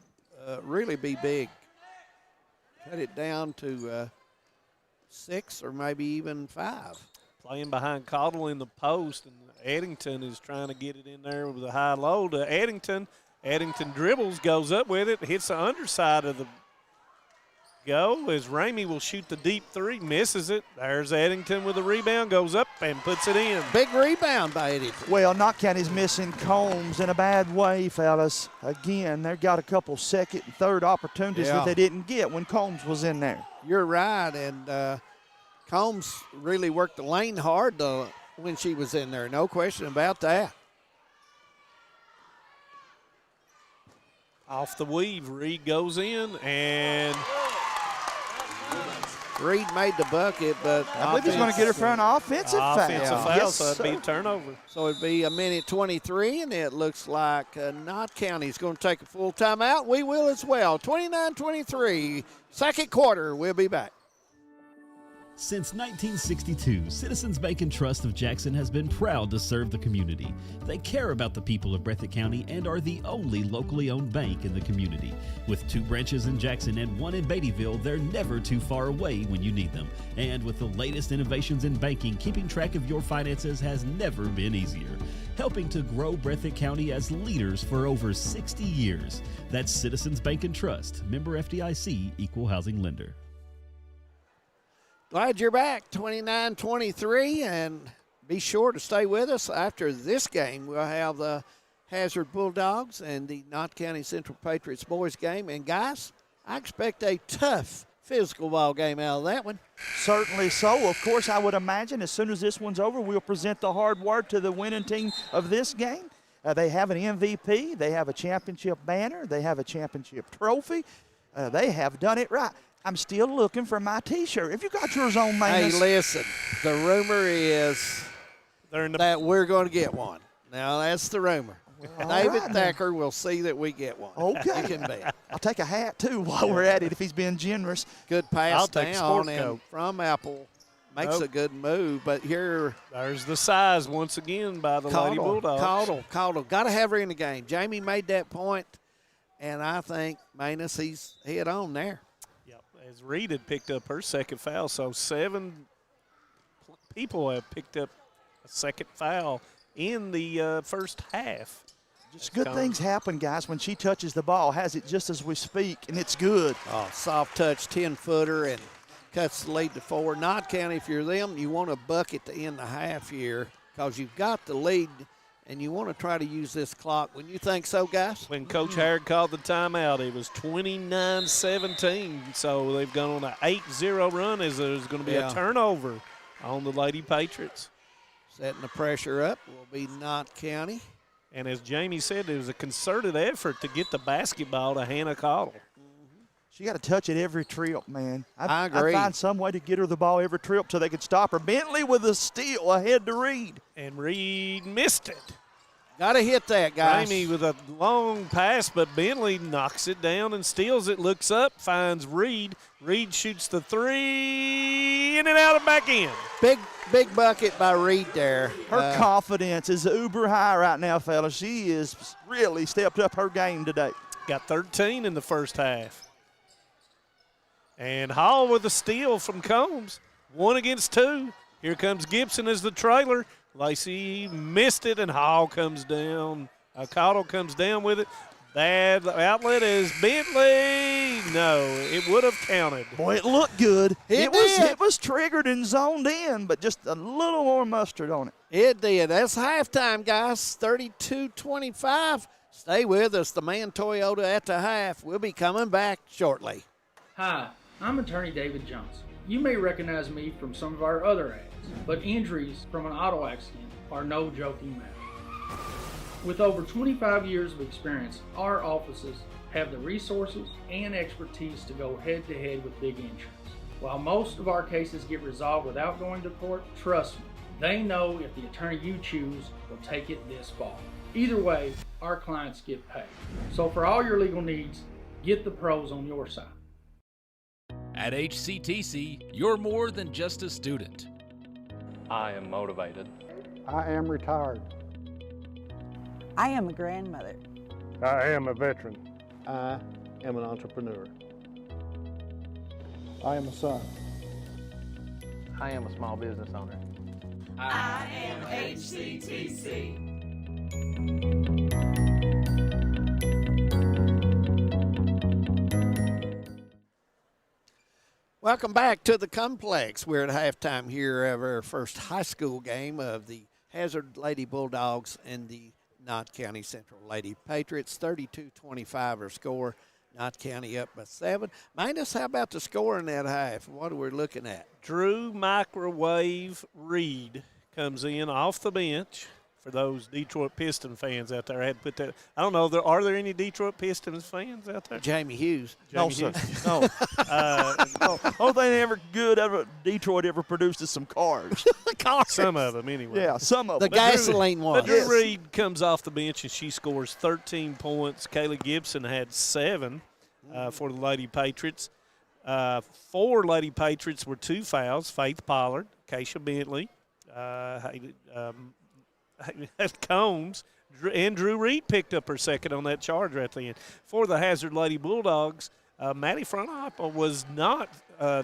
really be big. Cut it down to 6 or maybe even 5. Playing behind Cottle in the post, and Addington is trying to get it in there with a high low to Addington. Addington dribbles, goes up with it, hits the underside of the go as Ramey will shoot the deep 3, misses it. There's Addington with a rebound, goes up and puts it in. Big rebound by Addington. Well, Knott County's missing Combs in a bad way, fellas. Again, they've got a couple second and third opportunities that they didn't get when Combs was in there. You're right, and Combs really worked the lane hard when she was in there. No question about that. Off the weave, Reed goes in, and Reed made the bucket, but I believe he's going to get her for an offensive foul. Yes, so it'd be a turnover. So it'd be a minute 23, and it looks like Knott County's going to take a full timeout. We will as well. 29-23, second quarter. We'll be back. Since 1962, Citizens Bank and Trust of Jackson has been proud to serve the community. They care about the people of Breathitt County and are the only locally owned bank in the community. With 2 branches in Jackson and 1 in Beattyville, they're never too far away when you need them. And with the latest innovations in banking, keeping track of your finances has never been easier. Helping to grow Breathitt County as leaders for over 60 years. That's Citizens Bank and Trust, member FDIC, equal housing lender. Glad you're back, 29-23, and be sure to stay with us. After this game, we'll have the Hazard Bulldogs and the Knott County Central Patriots boys game. And, guys, I expect a tough physical ball game out of that one. Certainly so. Of course, I would imagine as soon as this one's over, we'll present the hard word to the winning team of this game. They have an MVP. They have a championship banner. They have a championship trophy. They have done it right. I'm still looking for my T-shirt. Have you got yours on, Manus? Hey, listen, the rumor is that we're going to get one. Now, that's the rumor. Well, David right, Thacker will see that we get one. Okay. You can bet. I'll take a hat, too, while we're at it, if he's being generous. Good pass I'll take a sport down, coat. and from Apple makes a good move. But here, there's the size once again by the Lady Bulldogs. Cottle. Got to have her in the game. Jamie made that point, and I think Manus, he's head on there. As Reed had picked up her second foul, so 7 people have picked up a second foul in the first half. Just good things happen, guys, when she touches the ball. Has it just as we speak, and it's good. Oh, soft touch, 10-footer, and cuts the lead to 4. Knott County, if you're them, you want a bucket to end the half here because you've got the lead, and you want to try to use this clock. Wouldn't you think so, guys? When Coach Harrod called the timeout, it was 29-17. So they've gone on an 8-0 run as there's going to be a turnover on the Lady Patriots. Setting the pressure up will be Knott County. And as Jamie said, it was a concerted effort to get the basketball to Hannah Cottle. She got to touch it every trip, man. I agree. I'd find some way to get her the ball every trip so they could stop her. Bentley with a steal ahead to Reed. And Reed missed it. Got to hit that, guys. Ramey with a long pass, but Bentley knocks it down and steals it, looks up, finds Reed. Reed shoots the three, in and out and back in. Big bucket by Reed there. Her confidence is uber high right now, fellas. She is really stepped up her game today. Got 13 in the first half. And Hall with a steal from Combs. 1 against 2. Here comes Gibson as the trailer. Lacey missed it, and Hall comes down. Cottle comes down with it. Bad outlet is Bentley. No, it would have counted. Boy, it looked good. It was triggered and zoned in, but just a little more mustard on it. It did. That's halftime, guys. 32-25. Stay with us. The Man Toyota at the half. We'll be coming back shortly. Hi, I'm attorney David Johnson. You may recognize me from some of our other ads, but injuries from an auto accident are no joking matter. With over 25 years of experience, our offices have the resources and expertise to go head-to-head with big insurance. While most of our cases get resolved without going to court, trust me, they know if the attorney you choose will take it this far. Either way, our clients get paid. So for all your legal needs, get the pros on your side. At HCTC, you're more than just a student. I am motivated. I am retired. I am a grandmother. I am a veteran. I am an entrepreneur. I am a son. I am a small business owner. I am HCTC. Welcome back to the complex. We're at halftime here of our first high school game of the Hazard Lady Bulldogs and the Knott County Central Lady Patriots. 32-25 our score. Knott County up by 7. Minus, how about the score in that half? What are we looking at? Drew Microwave Reed comes in off the bench. For those Detroit Piston fans out there, I had to put that. I don't know. Are there any Detroit Pistons fans out there? Jamie Hughes. No, sir. No. Only thing ever good Detroit ever produced is some cars. Some of them, anyway. Yeah, some of them. The gasoline one. But Drew Reed comes off the bench and she scores 13 points. Kayla Gibson had 7 for the Lady Patriots. 4 Lady Patriots were 2 fouls. Faith Pollard, Keisha Bentley, Combs, and Drew Reed picked up her second on that charge right at the end. For the Hazard Lady Bulldogs, Maddie Fronhoppe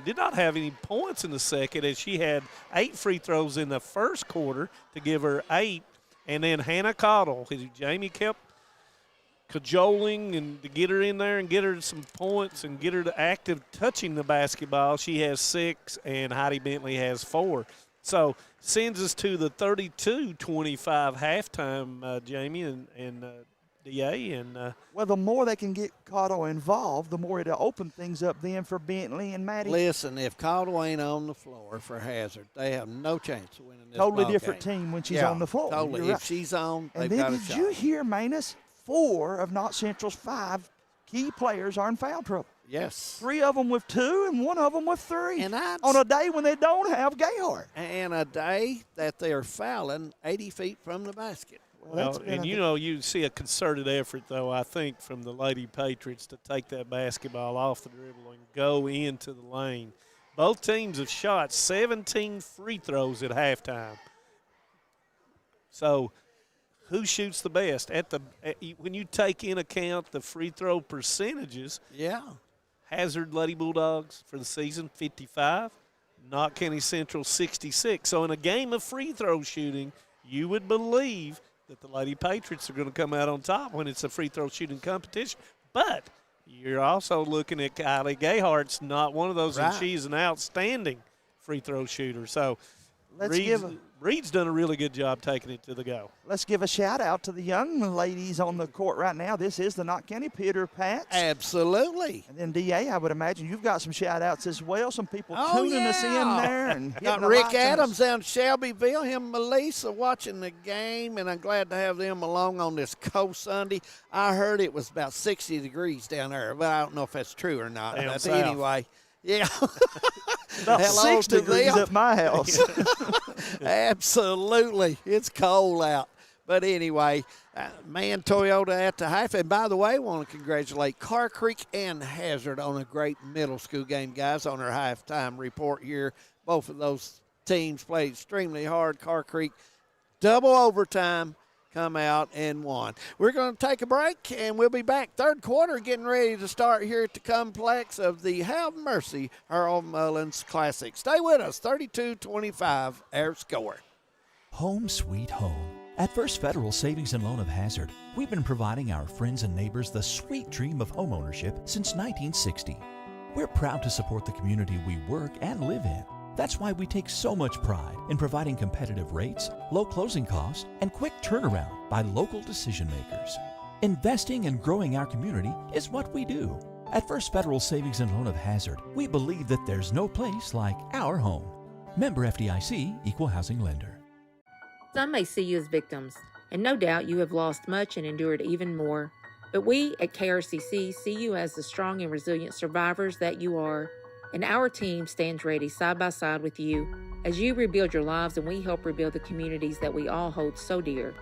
did not have any points in the second, as she had 8 free throws in the first quarter to give her 8. And then Hannah Cottle, who Jamie kept cajoling and to get her in there and get her some points and get her to active touching the basketball. She has 6, and Heidi Bentley has 4. So sends us to the 32-25 halftime, Jamie and DA. And well, the more they can get Cottle involved, the more it'll open things up then for Bentley and Maddie. Listen, if Cottle ain't on the floor for Hazard, they have no chance of winning this totally different team when she's on the floor. Totally. You're if she's on, and they've then got a did shot. you hear, Manus? 4 of Knott Central's 5 key players are in foul trouble. Yes. 3 of them with 2 and 1 of them with 3. And on a day when they don't have Gayhart. And a day that they're fouling 80 feet from the basket. Well, and you see a concerted effort, though, I think, from the Lady Patriots to take that basketball off the dribble and go into the lane. Both teams have shot 17 free throws at halftime. So who shoots the best? When you take in account the free throw percentages, yeah, Hazard Lady Bulldogs for the season, 55. Knott County Central, 66. So in a game of free throw shooting, you would believe that the Lady Patriots are going to come out on top when it's a free throw shooting competition. But you're also looking at Kylie Gayhart's not one of those, right, and she's an outstanding free throw shooter. So Reed's done a really good job taking it to the go. Let's give a shout out to the young ladies on the court right now. This is the Knott County Pitter Pats. Absolutely. And then, DA, I would imagine you've got some shout outs as well. Some people tuning us in there. And got Rick Adams down in Shelbyville, him and Melissa watching the game, and I'm glad to have them along on this cold Sunday. I heard it was about 60 degrees down there, but I don't know if that's true or not. But anyway, yeah. About 6 degrees at my house. Absolutely. It's cold out. But anyway, man, Toyota at the half. And by the way, I want to congratulate Car Creek and Hazard on a great middle school game, guys, on their halftime report here. Both of those teams played extremely hard. Car Creek, double overtime, come out and won. We're going to take a break, and we'll be back third quarter, getting ready to start here at the complex of the Have Mercy Earl Mullins Classic. Stay with us, 32-25, our score. Home sweet home. At First Federal Savings and Loan of Hazard, we've been providing our friends and neighbors the sweet dream of homeownership since 1960. We're proud to support the community we work and live in. That's why we take so much pride in providing competitive rates, low closing costs, and quick turnaround by local decision makers. Investing and growing our community is what we do. At First Federal Savings and Loan of Hazard, we believe that there's no place like our home. Member FDIC, Equal Housing Lender. Some may see you as victims, and no doubt you have lost much and endured even more. But we at KRCC see you as the strong and resilient survivors that you are. And our team stands ready side by side with you as you rebuild your lives and we help rebuild the communities that we all hold so dear.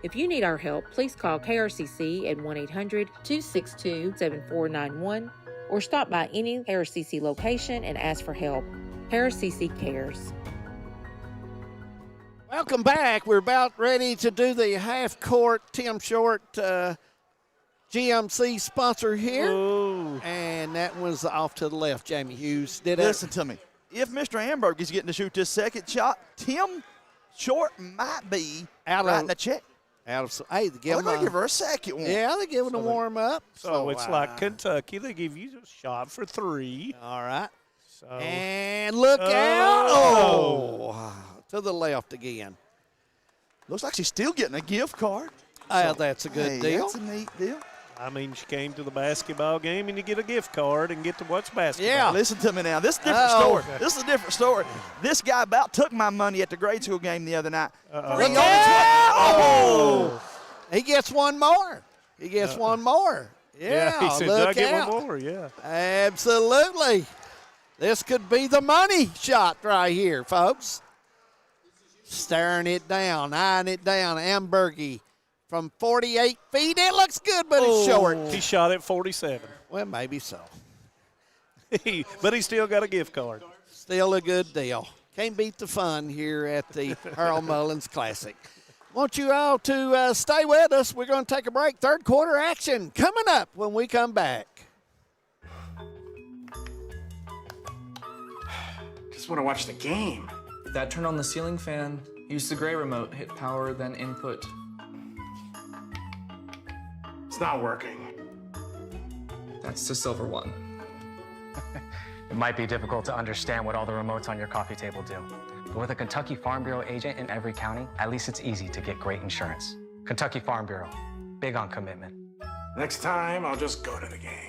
If you need our help, please call KRCC at 1-800-262-7491 or stop by any KRCC location and ask for help. KRCC cares. Welcome back. We're about ready to do the half-court Tim Short GMC sponsor here. Ooh. And that was off to the left, Jamie Hughes. Listen to me. If Mr. Amberg is getting to shoot this second shot, Tim Short might be writing a check. Hey, they give her a second one. Yeah, they give it a warm-up. So it's like Kentucky. They give you a shot for 3. All right. So, and look out. Oh, to the left again. Looks like she's still getting a gift card. Oh, that's a good deal. That's a neat deal. I mean, she came to the basketball game and you get a gift card and get to watch basketball. Yeah. Listen to me now. This is a different story. This is a different story. This guy about took my money at the grade school game the other night. He gets one more. He gets one more. Yeah, he said, look get out. one more, yeah. Absolutely. This could be the money shot right here, folks. Staring it down, eyeing it down. Ambergy from 48 feet. It looks good, but it's short. He shot at 47. Well, maybe so. But he still got a gift card. Still a good deal. Can't beat the fun here at the Earl Mullins Classic. Want you all to stay with us. We're going to take a break. Third quarter action coming up when we come back. Just want to watch the game. Dad, turn on the ceiling fan. Use the gray remote. Hit power, then input. It's not working. That's the silver one. It might be difficult to understand what all the remotes on your coffee table do. But with a Kentucky Farm Bureau agent in every county, at least it's easy to get great insurance. Kentucky Farm Bureau, big on commitment. Next time, I'll just go to the game.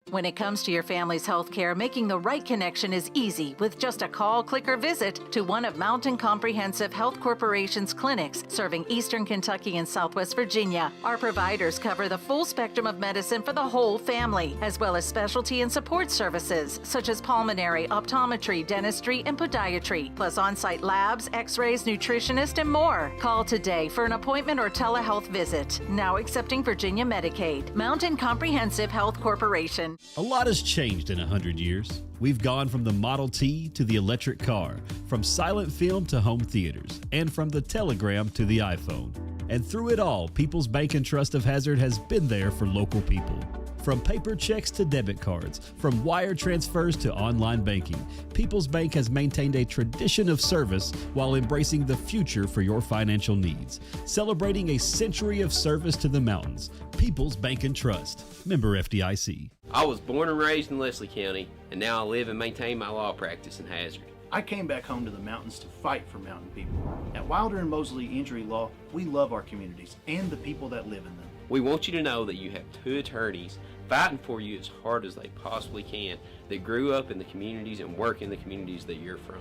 When it comes to your family's health care, making the right connection is easy with just a call, click, or visit to one of Mountain Comprehensive Health Corporation's clinics serving Eastern Kentucky and Southwest Virginia. Our providers cover the full spectrum of medicine for the whole family, as well as specialty and support services such as pulmonary, optometry, dentistry, and podiatry, plus on-site labs, x-rays, nutritionist, and more. Call today for an appointment or telehealth visit. Now accepting Virginia Medicaid. Mountain Comprehensive Health Corporation. A lot has changed in 100 years. We've gone from the Model T to the electric car, from silent film to home theaters, and from the telegram to the iPhone. And through it all, People's Bank and Trust of Hazard has been there for local people. From paper checks to debit cards, from wire transfers to online banking, People's Bank has maintained a tradition of service while embracing the future for your financial needs. Celebrating a century of service to the mountains. People's Bank and Trust. Member FDIC. I was born and raised in Leslie County, and now I live and maintain my law practice in Hazard. I came back home to the mountains to fight for mountain people. At Wilder and Mosley Injury Law, we love our communities and the people that live in them. We want you to know that you have 2 attorneys fighting for you as hard as they possibly can that grew up in the communities and work in the communities that you're from.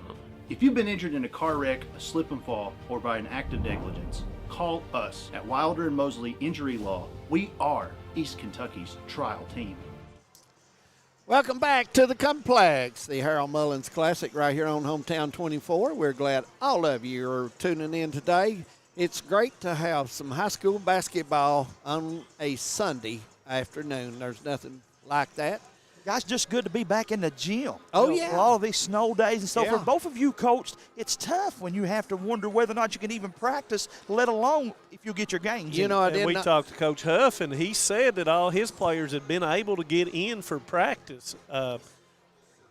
If you've been injured in a car wreck, a slip and fall, or by an act of negligence, call us at Wilder and Mosley Injury Law. We are East Kentucky's trial team. Welcome back to the complex, the Harold Mullins Classic right here on Hometown 24. We're glad all of you are tuning in today. It's great to have some high school basketball on a Sunday afternoon. There's nothing like that. Guys, just good to be back in the gym. Oh, yeah. All of these snow days and so Yeah. forth. Both of you coached, it's tough when you have to wonder whether or not you can even practice, let alone if you get your games. You know, I And we talked to Coach Huff, and he said that all his players had been able to get in for practice.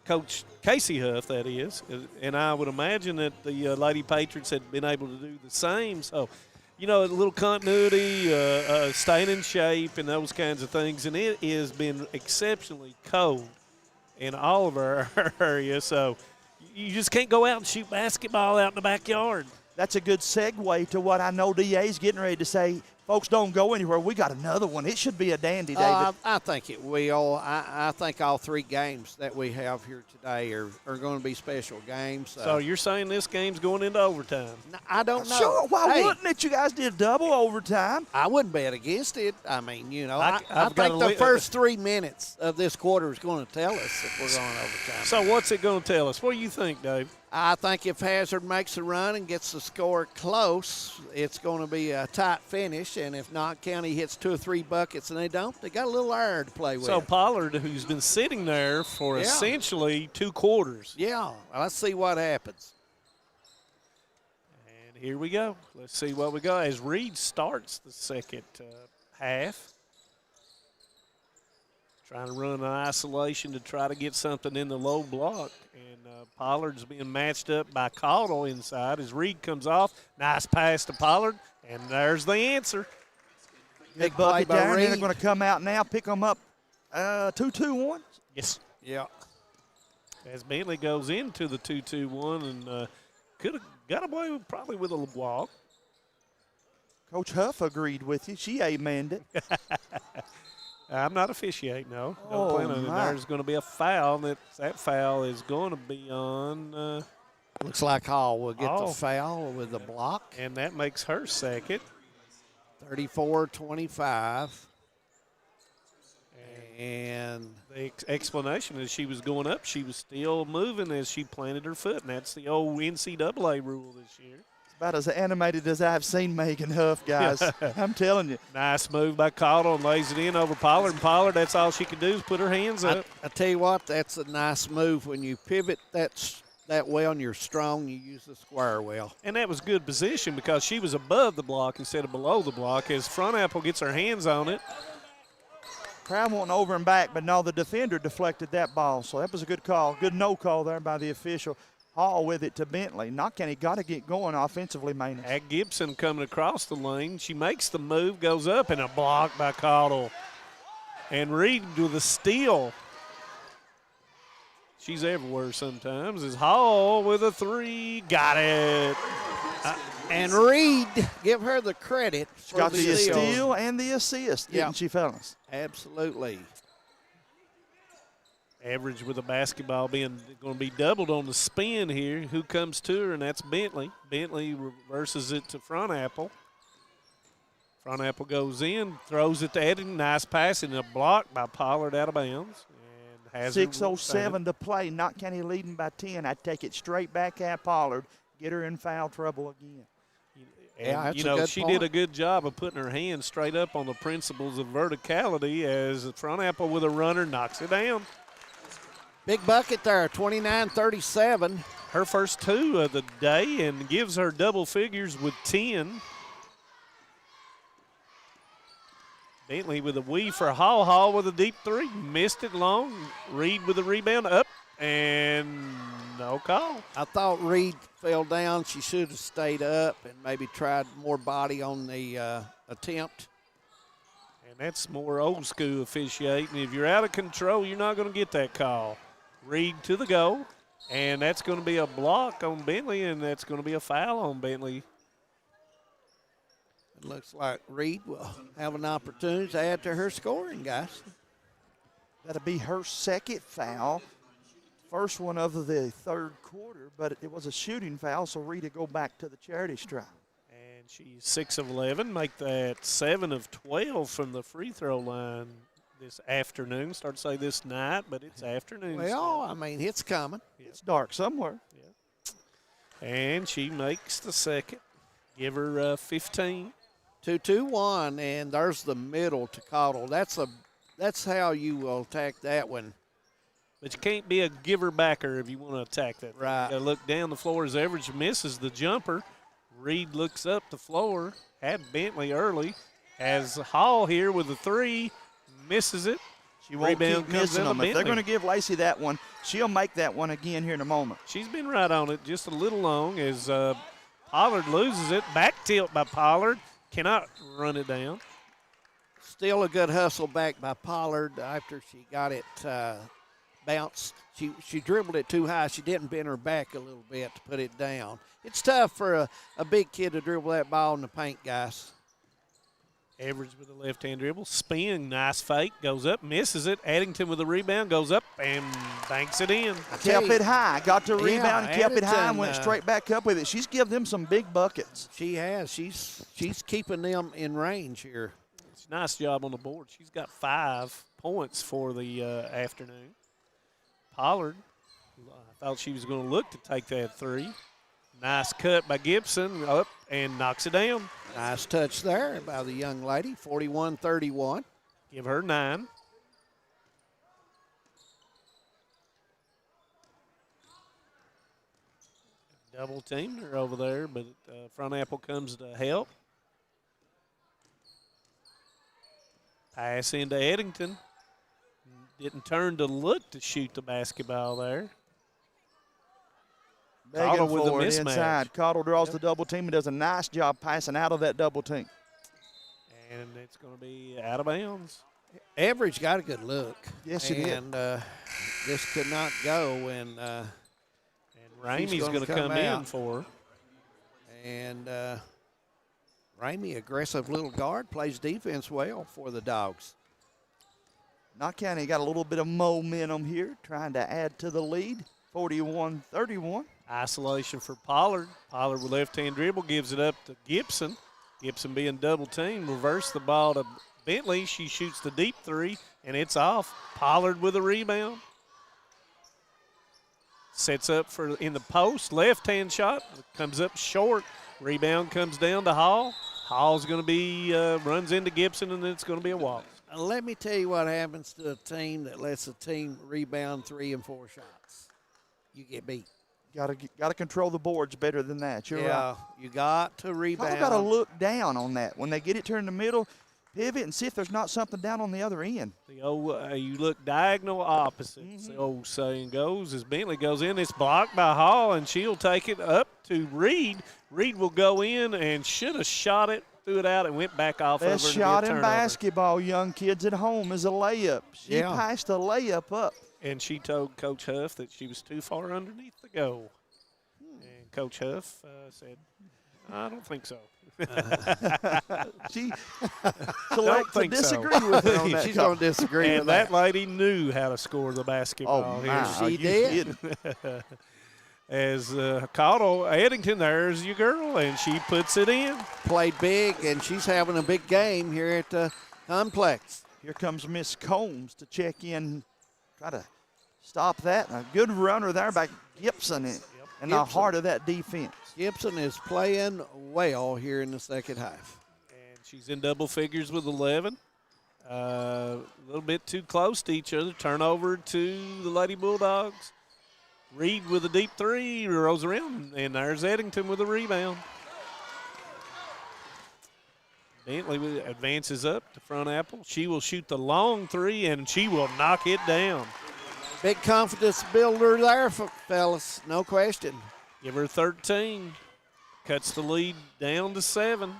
Coach Casey Huff, that is. And I would imagine that the Lady Patriots had been able to do the same. So, you know, a little continuity, staying in shape, and those kinds of things. And it has been exceptionally cold in all of our area. So you just can't go out and shoot basketball out in the backyard. That's a good segue to what I know DA's getting ready to say. Folks, don't go anywhere. We got another one. It should be a dandy, David. I think it will. I think all 3 games that we have here today are going to be special games. So you're saying this game's going into overtime? I don't know. Sure, why wouldn't it? You guys did double overtime. I wouldn't bet against it. I mean, you know, I I've think got the first 3 minutes of this quarter is going to tell us if we're going overtime. So what's it going to tell us? What do you think, Dave? I think if Hazard makes a run and gets the score close, it's going to be a tight finish. And if not, County hits 2 or 3 buckets, and they don't, they got a little air to play with. So Pollard, who's been sitting there for essentially 2 quarters. Yeah, well, let's see what happens. And here we go. Let's see what we got as Reed starts the second half. Trying to run an isolation to try to get something in the low block. And Pollard's being matched up by Caudle inside as Reed comes off. Nice pass to Pollard, and there's the answer. Big bucket down, and they're going to come out now, pick them up 2-2-1. Yes. Yeah. As Bentley goes into the 2-2-1 and could have got away probably with a walk. Coach Huff agreed with you. She amened it. I'm not officiating, no. Don't plan on it. There's going to be a foul. That foul is going to be on. Looks like Hall will get the foul with the block. And that makes her second. 34-25. And the explanation is she was going up. She was still moving as she planted her foot, and that's the old NCAA rule this year. About as animated as I've seen Megan Huff, guys. I'm telling you. Nice move by Caudle and lays it in over Pollard. And Pollard, that's all she can do is put her hands up. I tell you what, that's a nice move. When you pivot that well and you're strong, you use the square well. And that was good position because she was above the block instead of below the block. As Front Apple gets her hands on it. Crowd wanting over and back, but no, the defender deflected that ball. So that was a good call. Good no call there by the official. Hall with it to Bentley. Knock County got to get going offensively, man. Ag Gibson coming across the lane. She makes the move, goes up, and a block by Caudle. And Reed with a steal. She's everywhere sometimes. Is Hall with a 3. Got it. And Reed, give her the credit. She got the steal and the assist, didn't she, fellas? Absolutely. Average with a basketball being going to be doubled on the spin here. Who comes to her, and that's Bentley. Bentley reverses it to Front Apple. Front Apple goes in, throws it to Eddie. Nice pass and a block by Pollard out of bounds. And Hazard 6:07 to play. Knott County leading by 10. I'd take it straight back at Pollard. Get her in foul trouble again. And, she did a good job of putting her hands straight up on the principles of verticality as Front Apple with a runner knocks it down. Big bucket there, 29-37. Her first 2 of the day and gives her double figures with 10. Bentley with a weave for Hall. Hall with a deep 3. Missed it long. Reed with a rebound up and no call. I thought Reed fell down. She should have stayed up and maybe tried more body on the attempt. And that's more old school officiating. If you're out of control, you're not going to get that call. Reed to the goal. And that's going to be a block on Bentley, and that's going to be a foul on Bentley. It looks like Reed will have an opportunity to add to her scoring, guys. That'll be her second foul. First one of the third quarter, but it was a shooting foul, so Reed will go back to the charity stripe. And she's 6 of 11, make that 7 of 12 from the free throw line this afternoon. Start to say this night, but it's afternoon. Well, I mean, it's coming. Yeah. It's dark somewhere. Yeah. And she makes the second. Give her 15. 2-2-1, and there's the middle to Cottle. That's how you will attack that one. But you can't be a giver-backer if you want to attack that. Right. You got to look down the floor as Everidge misses the jumper. Reed looks up the floor. Had Bentley early. Has Hall here with the 3. Misses it. She won't Rebound keep comes missing down them. to If they're Bentley. going to give Lacey that one, she'll make that one again here in a moment. She's been right on it just a little long as Pollard loses it. Back tilt by Pollard. Cannot run it down. Still a good hustle back by Pollard after she got it bounced. She dribbled it too high. She didn't bend her back a little bit to put it down. It's tough for a big kid to dribble that ball in the paint, guys. Everidge with a left-hand dribble. Spin, nice fake. Goes up, misses it. Addington with a rebound. Goes up and banks it in. Kept it high. Got to rebound, Yeah, kept it high, and Addington, went straight back up with it. She's given them some big buckets. She has. She's keeping them in range here. It's a nice job on the board. She's got 5 points for the afternoon. Pollard, I thought she was going to look to take that 3. Nice cut by Gibson, up and knocks it down. Nice touch there by the young lady, 41-31. Give her 9. Double teamed her over there, but Front Apple comes to help. Pass into Eddington. Didn't turn to look to shoot the basketball there. Begging with a for it mismatch. inside. Cottle draws the double team and does a nice job passing out of that double team. And it's going to be out of bounds. Everidge got a good look. Yes, he did. And this could not go. And Ramey's going to come in for her. And Ramey, aggressive little guard, plays defense well for the Dogs. Knott County got a little bit of momentum here, trying to add to the lead, 41-31. Isolation for Pollard. Pollard with left-hand dribble gives it up to Gibson. Gibson being double teamed. Reverse the ball to Bentley. She shoots the deep 3, and it's off. Pollard with a rebound. Sets up for in the post. Left-hand shot. Comes up short. Rebound comes down to Hall. Hall's going to be, runs into Gibson, and then it's going to be a walk. Let me tell you what happens to a team that lets a team rebound 3 and 4 shots. You get beat. Got to control the boards better than that. You're right. You got to rebound. Got to look down on that. When they get it turned in the middle, pivot and see if there's not something down on the other end. The old, you look diagonal opposite, the old saying goes. As Bentley goes in, it's blocked by Hall, and she'll take it up to Reed. Reed will go in and should have shot it, threw it out, and went back off over. Best shot in basketball, young kids at home, is a layup. She passed a layup up. And she told Coach Huff that she was too far underneath the goal. And Coach Huff said, I don't think so. She selects to disagree with her on that. She's going to disagree and with that. that lady knew how to score the basketball. She did. As Cottle, Eddington, there's your girl, and she puts it in. Played big, and she's having a big game here at the complex. Here comes Miss Combs to check in, try to stop that. A good runner there by Gibson in the heart of that defense. Gibson is playing well here in the second half. And she's in double figures with 11. A little bit too close to each other. Turnover to the Lady Bulldogs. Reed with a deep 3, rolls around, and there's Eddington with a rebound. Bentley advances up to Front Apple. She will shoot the long 3, and she will knock it down. Big confidence builder there, fellas, no question. Give her 13. Cuts the lead down to 7.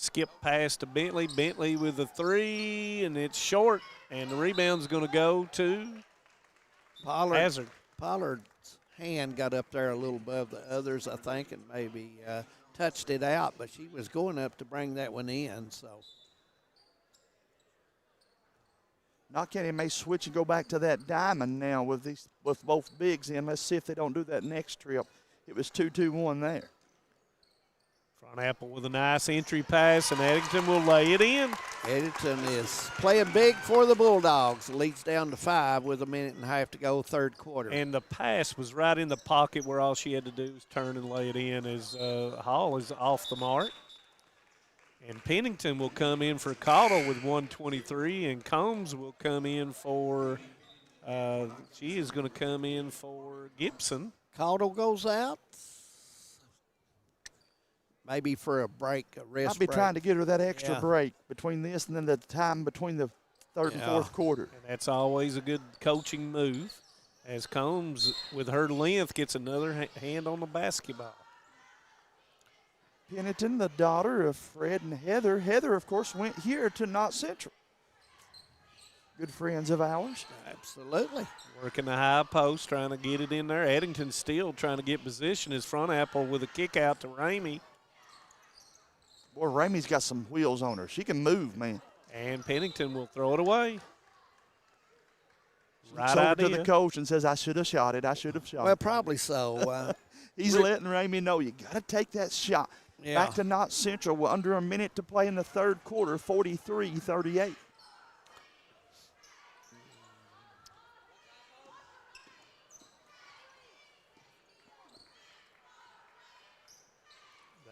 skip pass to Bentley. Bentley with a three, and it's short. And the rebound's going to go to Hazard. Pollard's hand got up there a little above the others, I think, and maybe touched it out, but she was going up to bring that one in. So Knott County may switch and go back to that diamond now with both bigs in. Let's see if they don't do that next trip. It was 2-2-1 there. Front Apple with a nice entry pass, and Eddington will lay it in. Eddington is playing big for the Bulldogs. Leads down to 5 with 1.5 minutes to go, third quarter. And the pass was right in the pocket where all she had to do was turn and lay it in as Hall is off the mark. And Pennington will come in for Caudill with 123, and Combs will come in for, she is going to come in for Gibson. Caudill goes out. Maybe for a break, a rest I'll be break. trying to get her that extra break between this and then the time between the third and fourth quarter. And that's always a good coaching move as Combs, with her length, gets another hand on the basketball. Pennington, the daughter of Fred and Heather. Heather, of course, went here to Knott Central. Good friends of ours. Absolutely. Working the high post, trying to get it in there. Eddington still trying to get position as Front Apple with a kick out to Ramey. Boy, Ramey's got some wheels on her. She can move, man. And Pennington will throw it away. Right over to the coach and says, I should have shot it. I should have shot it. Well, probably so. He's letting Ramey know you got to take that shot. Yeah. Back to Knott Central. We're under a minute to play in the third quarter, 43-38.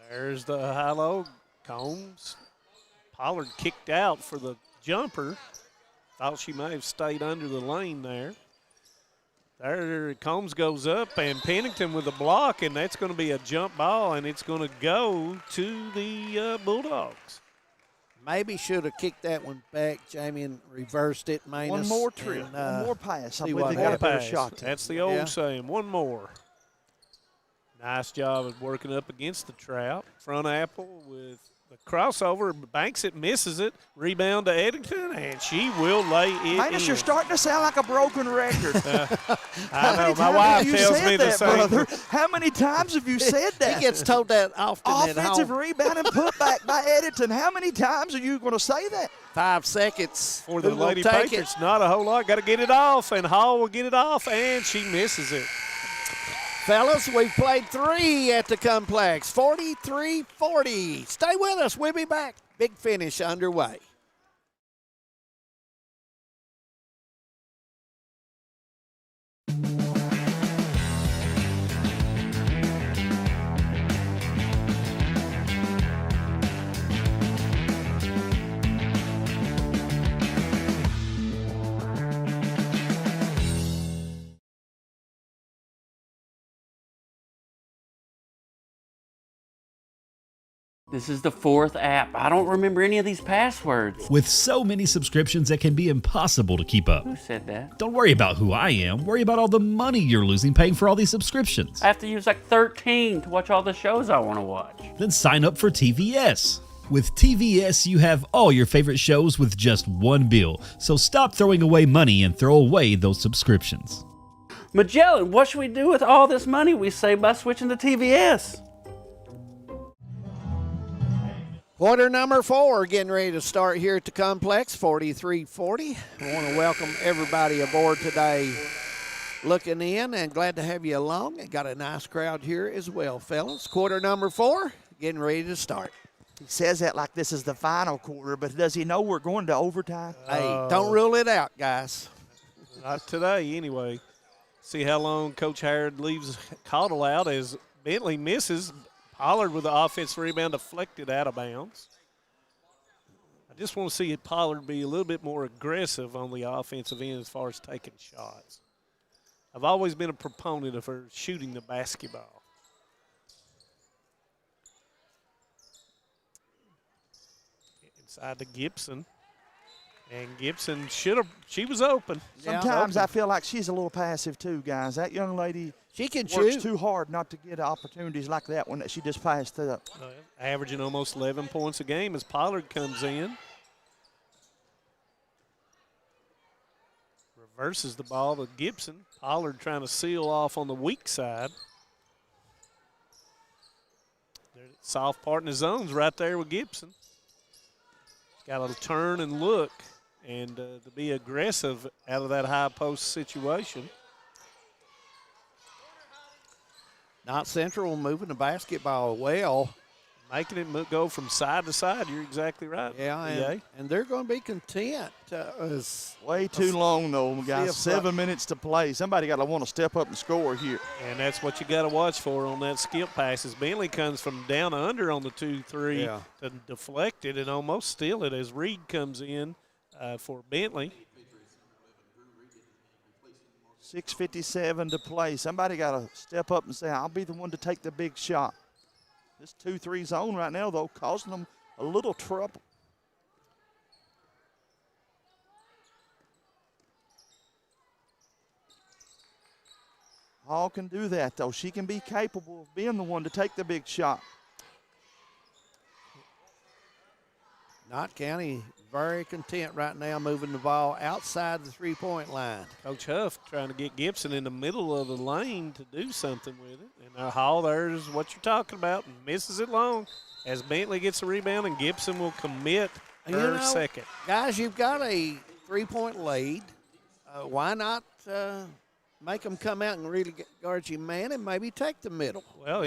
There's the high-low. Combs. Pollard kicked out for the jumper. Thought she may have stayed under the lane there. There, Combs goes up, and Pennington with a block, and that's going to be a jump ball, and it's going to go to the Bulldogs. Maybe should have kicked that one back, Jamie, and reversed it. One more trip, one more pass. I believe they got a better shot. That's the old saying, one more. Nice job of working up against the trap. Front Apple with the crossover, banks it, misses it, rebound to Eddington, and she will lay it Minus, in. you're starting to sound like a broken record. I know, my wife tells me the same. Brother? How many times have you said that? He gets told that often at home. Offensive rebound and putback by Eddington. How many times are you going to say that? 5 seconds. For the Lady Patriots, not a whole lot. Got to get it off, and Hall will get it off, and she misses it. Fellas, we've played 3 at the complex, 43-40. Stay with us. We'll be back. Big finish underway. This is the 4th app. I don't remember any of these passwords. With so many subscriptions, it can be impossible to keep up. Who said that? Don't worry about who I am. Worry about all the money you're losing paying for all these subscriptions. I have to use like 13 to watch all the shows I want to watch. Then sign up for TVS. With TVS, you have all your favorite shows with just one bill. So stop throwing away money and throw away those subscriptions. Magellan, what should we do with all this money we save by switching to TVS? Quarter number 4 getting ready to start here at the complex, 43-40. I want to welcome everybody aboard today looking in, and glad to have you along. And got a nice crowd here as well, fellas. Quarter number 4 getting ready to start. He says that like this is the final quarter, but does he know we're going to overtime? Hey, don't rule it out, guys. Not today, anyway. See how long Coach Harrod leaves Caudill out as Bentley misses. Pollard with the offensive rebound deflected out of bounds. I just want to see Pollard be a little bit more aggressive on the offensive end as far as taking shots. I've always been a proponent of her shooting the basketball. Inside to Gibson. And Gibson she was open. Sometimes I feel like she's a little passive too, guys. That young lady, She can works shoot. too hard not to get opportunities like that one that she just passed up. Averaging almost 11 points a game as Pollard comes in. Reverses the ball to Gibson. Pollard trying to seal off on the weak side. Soft part in the zone's right there with Gibson. Got to turn and look and to be aggressive out of that high post situation. Not Central moving the basketball well. Making it go from side to side. You're exactly right. Yeah, and they're going to be content. Way too long, though, guys. 7 minutes to play. Somebody got to want to step up and score here. And that's what you got to watch for on that skip passes. Bentley comes from down under on the 2-3 to deflect it and almost steal it as Reed comes in for Bentley. 6:57 to play. Somebody got to step up and say, I'll be the one to take the big shot. This 2-3 zone right now, though, causing them a little trouble. Hall can do that, though. She can be capable of being the one to take the big shot. Knott County very content right now moving the ball outside the three-point line. Coach Huff trying to get Gibson in the middle of the lane to do something with it. And Hall, there's what you're talking about, and misses it long as Bentley gets the rebound and Gibson will commit her second. Guys, you've got a three-point lead. Why not make them come out and really guard you man and maybe take the middle? Well,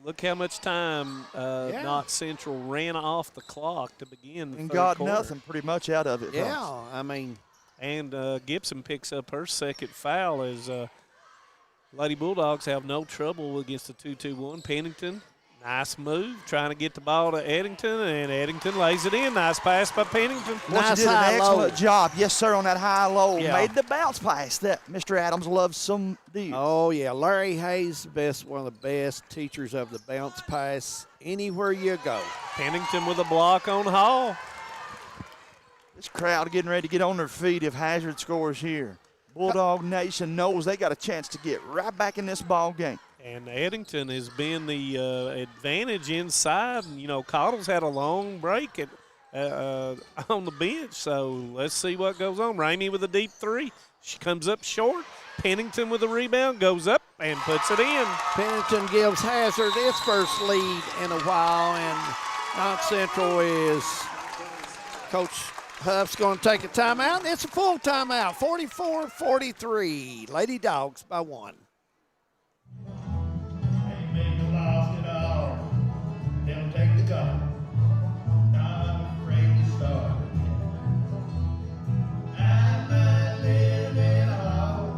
look how much time Knott Central ran off the clock to begin the and third got quarter. nothing pretty much out of it. Yeah, I mean. And Gibson picks up her second foul as Lady Bulldogs have no trouble against the 2-2-1. Pennington, nice move, trying to get the ball to Eddington, and Eddington lays it in. Nice pass by Pennington. Nice, did an excellent job, yes, sir, on that high-low. Made the bounce pass that Mr. Adams loves some deal. Oh, yeah, Larry Hayes, one of the best teachers of the bounce pass anywhere you go. Pennington with a block on Hall. This crowd getting ready to get on their feet if Hazard scores here. Bulldog Nation knows they got a chance to get right back in this ball game. And Eddington has been the advantage inside. And, Cottle's had a long break on the bench, so let's see what goes on. Ramey with a deep three. She comes up short. Pennington with a rebound, goes up and puts it in. Pennington gives Hazard its first lead in a while, and Knott Central is Coach Huff's going to take a timeout. It's a full timeout, 44-43. Lady Dogs by 1. They'll take the gun. Not afraid to start. I'm not living hard.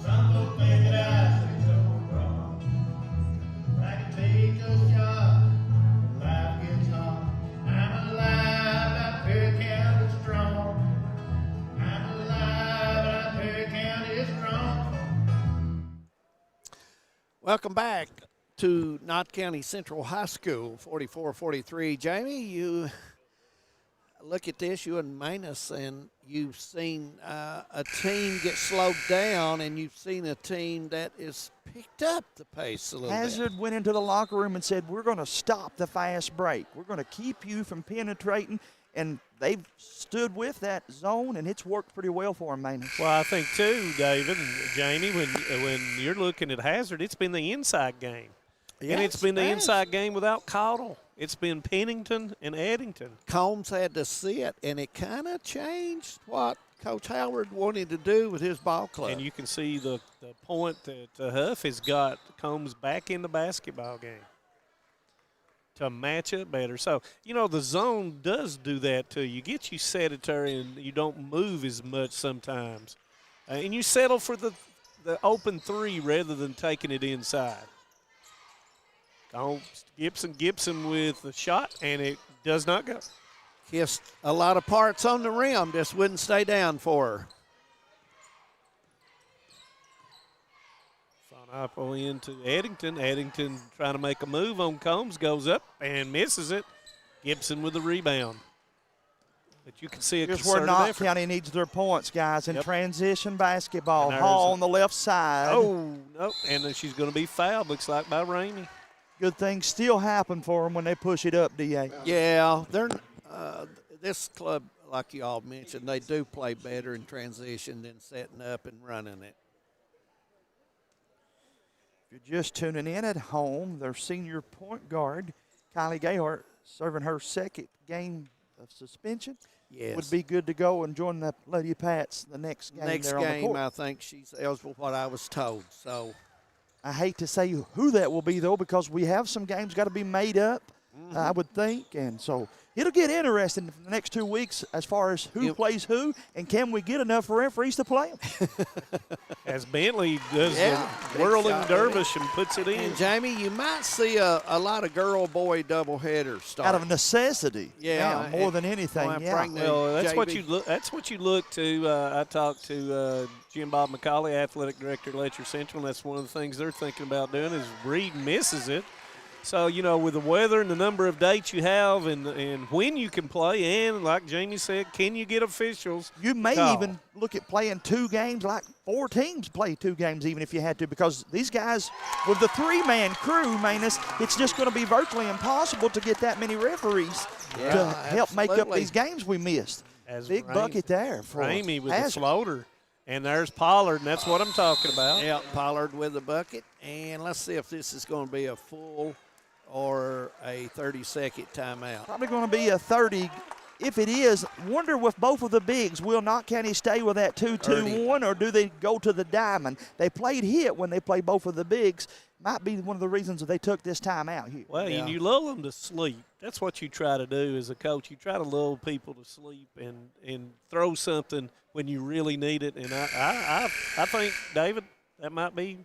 Some folks think that I say so wrong. I can take a shot. Life gets hard. I'm alive. I'm Perry County strong. I'm alive. I'm Perry County strong. Welcome back to Knott County Central High School, 44-43. Jamie, you look at this, you and Manus, and you've seen a team get slowed down, and you've seen a team that is picked up the pace a little bit. Hazard went into the locker room and said, we're going to stop the fast break. We're going to keep you from penetrating, and they've stood with that zone, and it's worked pretty well for them, Manus. Well, I think, too, David and Jamie, when you're looking at Hazard, it's been the inside game. Yes, and it's been the inside game without Cottle. It's been Pennington and Eddington. Combs had to sit, and it kind of changed what Coach Howard wanted to do with his ball club. And you can see the point that Huff has got Combs back in the basketball game to match up better. So, the zone does do that to you. Get you sedentary and you don't move as much sometimes. And you settle for the open three rather than taking it inside. Gibson with the shot, and it does not go. Kissed a lot of parts on the rim, just wouldn't stay down for her. Up into Eddington. Eddington trying to make a move on Combs, goes up and misses it. Gibson with the rebound. But you can see a Here's where concerted Knott effort. County needs their points, guys, in Yep. transition basketball. And Hall on the left side. Oh, no, and then she's going to be fouled, looks like, by Ramey. Good things still happen for them when they push it up, D.A. Yeah, they're this club, like you all mentioned, they do play better in transition than setting up and running it. If you're just tuning in at home, their senior point guard, Kylie Gayhart, serving her second game of suspension. Yes. Would be good to go and join the Lady Pats the next game. Next there on the game, court. I think she's eligible, what I was told. So I hate to say who that will be, though, because we have some games got to be made up, I would think. And so it'll get interesting in the next 2 weeks as far as who plays who and can we get enough referees to play them. As Bentley does big the whirling shot, dervish and puts it in. And Jamie, you might see a lot of girl-boy doubleheaders start. Out of necessity. Yeah, more than anything. Yeah. Well, that's what JV. you look. That's what you look to. I talked to Jim Bob McCauley, athletic director at Letcher Central, and that's one of the things they're thinking about doing is Reed misses it. So, you know, with the weather and the number of dates you have and when you can play, and like Jamie said, can you get officials? You may call? even look at playing 2 games, like 4 teams play 2 games even if you had to, because these guys, with the 3-man crew, Manus, it's just going to be virtually impossible to get that many referees to help make up absolutely. these games we missed. Big bucket there for Ramey with Hazard. the floater. And there's Pollard, and that's what I'm talking about. Yeah, Pollard with the bucket. And let's see if this is going to be a full or a 30-second timeout. Probably going to be a 30. If it is, wonder with both of the bigs, will Knott County stay with that 2-2-1 or do they go to the diamond? They played hit when they played both of the bigs. Might be one of the reasons that they took this time out here. Well, and you lull them to sleep. That's what you try to do as a coach. You try to lull people to sleep and throw something when you really need it. And I think, David, that might be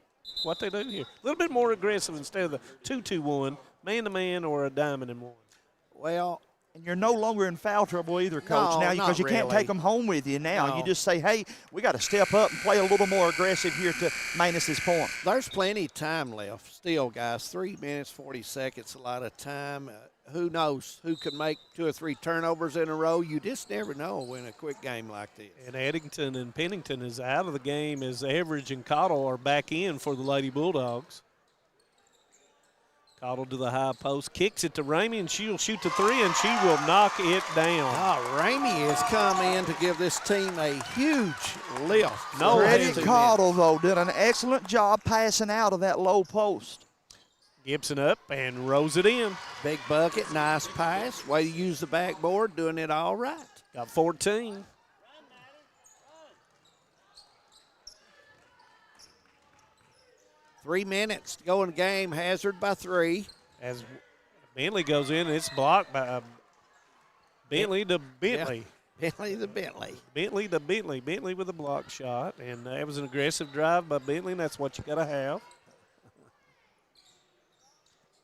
what they do here. A little bit more aggressive instead of the 2-2-1, man-to-man or a diamond and one. Well, and you're no longer in foul trouble either, Coach, No, now not because you can't really. take them home with you now. No. You just say, hey, we got to step up and play a little more aggressive here to Manus' point. There's plenty of time left still, guys. 3 minutes, 40 seconds, a lot of time. Who knows who could make 2 or 3 turnovers in a row? You just never know in a quick game like this. And Eddington and Pennington is out of the game as Average and Cottle are back in for the Lady Bulldogs. Cottle to the high post, kicks it to Ramey, and she'll shoot the 3, and she will knock it down. Oh, Ramey has come in to give this team a huge lift. No, Credit Cottle, though, did an excellent job passing out of that low post. Gibson up and rolls it in. Big bucket, nice pass. Way to use the backboard, doing it all right. Got 14. Three minutes to go in the game. Hazard by 3. As Bentley goes in, and it's blocked by Bentley to Bentley. Yeah. Bentley to Bentley. Bentley to Bentley. Bentley with a block shot, and that was an aggressive drive by Bentley, and that's what you got to have.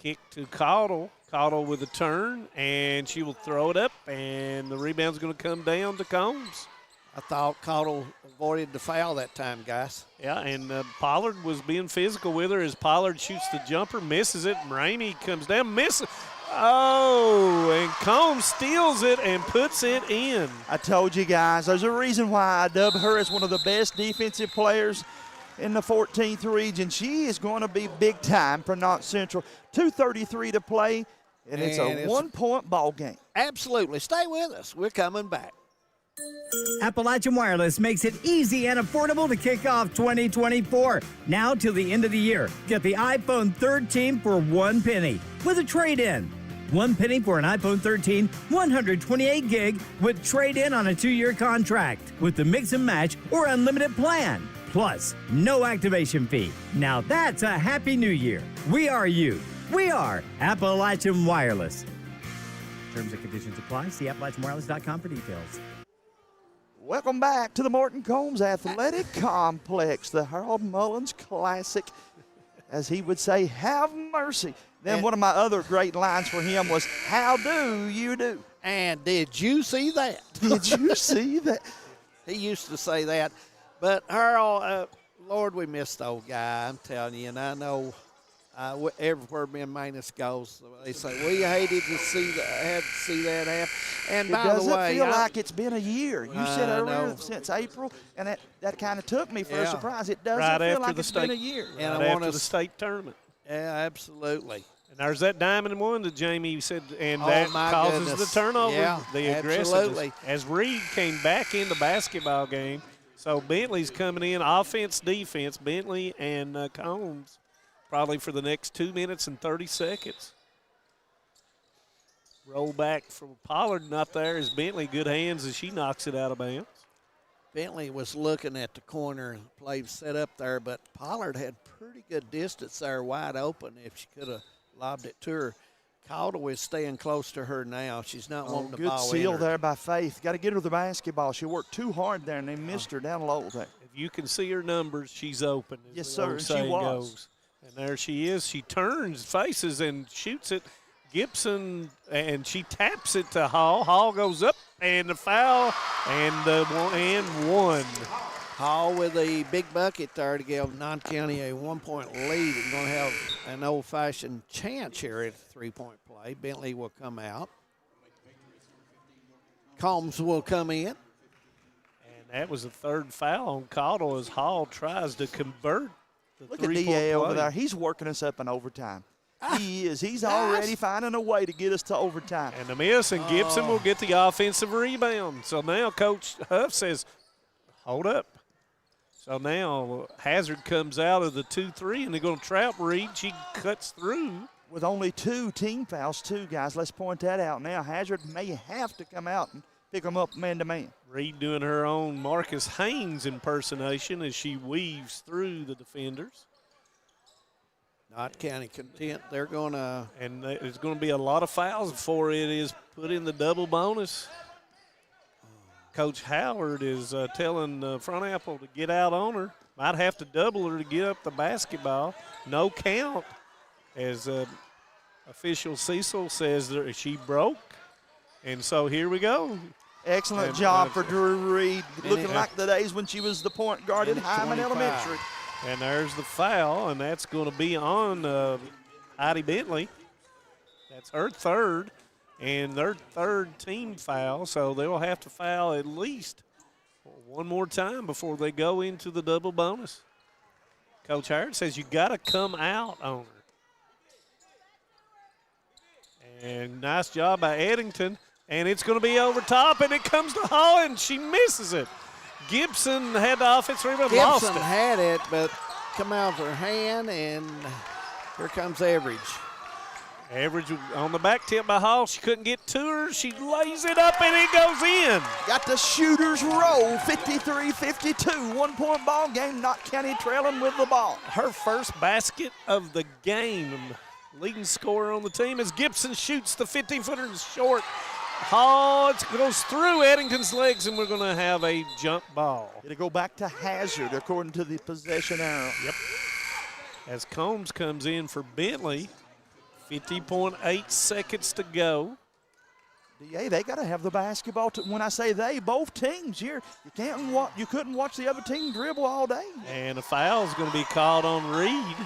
Kick to Cottle. Cottle with a turn, and she will throw it up, and the rebound's going to come down to Combs. I thought Cottle avoided the foul that time, guys. Yeah, and Pollard was being physical with her as Pollard shoots the jumper, misses it, and Ramey comes down, misses. Oh, and Combs steals it and puts it in. I told you guys, there's a reason why I dub her as one of the best defensive players in the 14th region. She is going to be big time for Knott Central. 2:33 to play, and it's a 1-point ball game. Absolutely. Stay with us. We're coming back. Appalachian Wireless makes it easy and affordable to kick off 2024. Now till the end of the year, get the iPhone 13 for 1 penny with a trade-in. 1 penny for an iPhone 13, 128 gig with trade-in on a 2-year contract with the mix and match or unlimited plan. Plus, no activation fee. Now that's a happy new year. We are you. We are Appalachian Wireless. Terms and conditions apply. See AppalachianWireless.com for details. Welcome back to the Morton Combs Athletic Complex, the Harold Mullins Classic. As he would say, have mercy. Then one of my other great lines for him was, how do you do? And did you see that? Did you see that? He used to say that. But Harold, Lord, we miss the old guy, I'm telling you. And I know everywhere Ben Manus goes, they say we hated to see that, had to see that happen. And it by the doesn't way, feel like it's been a year. You said earlier know. since April, and that kind of took me for a surprise. It doesn't right feel like the it's state, been a year. And right after the state tournament. Yeah, absolutely. And there's that diamond one that Jamie said, and Oh, that my causes goodness. the turnover, Yeah, the aggressiveness. absolutely. As Reed came back in the basketball game, so Bentley's coming in, offense, defense, Bentley and Combs, probably for the next 2 minutes and 30 seconds. Roll back from Pollard, not there is Bentley. Good hands as she knocks it out of bounds. Bentley was looking at the corner, play set up there, but Pollard had pretty good distance there, wide open. If she could have lobbed it to her, Caldwell is staying close to her now. She's not wanting the ball. Good seal in her. there by Faith. Got to get her the basketball. She worked too hard there, and they missed her down low there. If you can see her numbers, she's open. Yes, sir. She was. Goes. And there she is. She turns, faces, and shoots it. Gibson, and she taps it to Hall. Hall goes up, and the foul, and one. Hall with a big bucket there to give non-county a 1-point lead and going to have an old-fashioned chance here at a three-point play. Bentley will come out. Combs will come in. And that was the third foul on Caudill as Hall tries to convert the Look at three-point DA over play. there. He's working us up in overtime. He is. He's already finding a way to get us to overtime. And the miss, and Gibson will get the offensive rebound. So now Coach Huff says, hold up. So now Hazard comes out of the 2-3, and they're going to trap Reed. She cuts through. With only 2 team fouls, too, guys. Let's point that out now. Hazard may have to come out and pick them up man-to-man. Reed doing her own Marcus Haynes impersonation as she weaves through the defenders. Not county content. They're going to. And there's going to be a lot of fouls before it is put in the double bonus. Coach Howard is telling Front Apple to get out on her. Might have to double her to get up the basketball. No count, as official Cecil says that she broke. And so here we go. Excellent job for Drew Reed, looking like the days when she was the point guard at Hyman Elementary. And there's the foul, and that's going to be on Heidi Bentley. That's her third, and their third team foul, so they'll have to foul at least one more time before they go into the double bonus. Coach Howard says you got to come out on her. And nice job by Eddington, and it's going to be over top, and it comes to Hall, and she misses it. Gibson had the offensive rebound, lost it. Gibson had it, but come out of her hand, and here comes Average. Average on the back tip by Hall. She couldn't get to her. She lays it up, and it goes in. Got the shooter's roll, 53-52, 1-point ball game. Knott County trailing with the ball. Her first basket of the game. Leading scorer on the team as Gibson shoots the 15-footer short. Hall, it goes through Eddington's legs, and we're going to have a jump ball. It'll go back to Hazard, according to the possession arrow. Yep. As Combs comes in for Bentley, 50.8 seconds to go. DA, they got to have the basketball. When I say they, both teams here. You couldn't watch the other team dribble all day. And a foul is going to be called on Reed.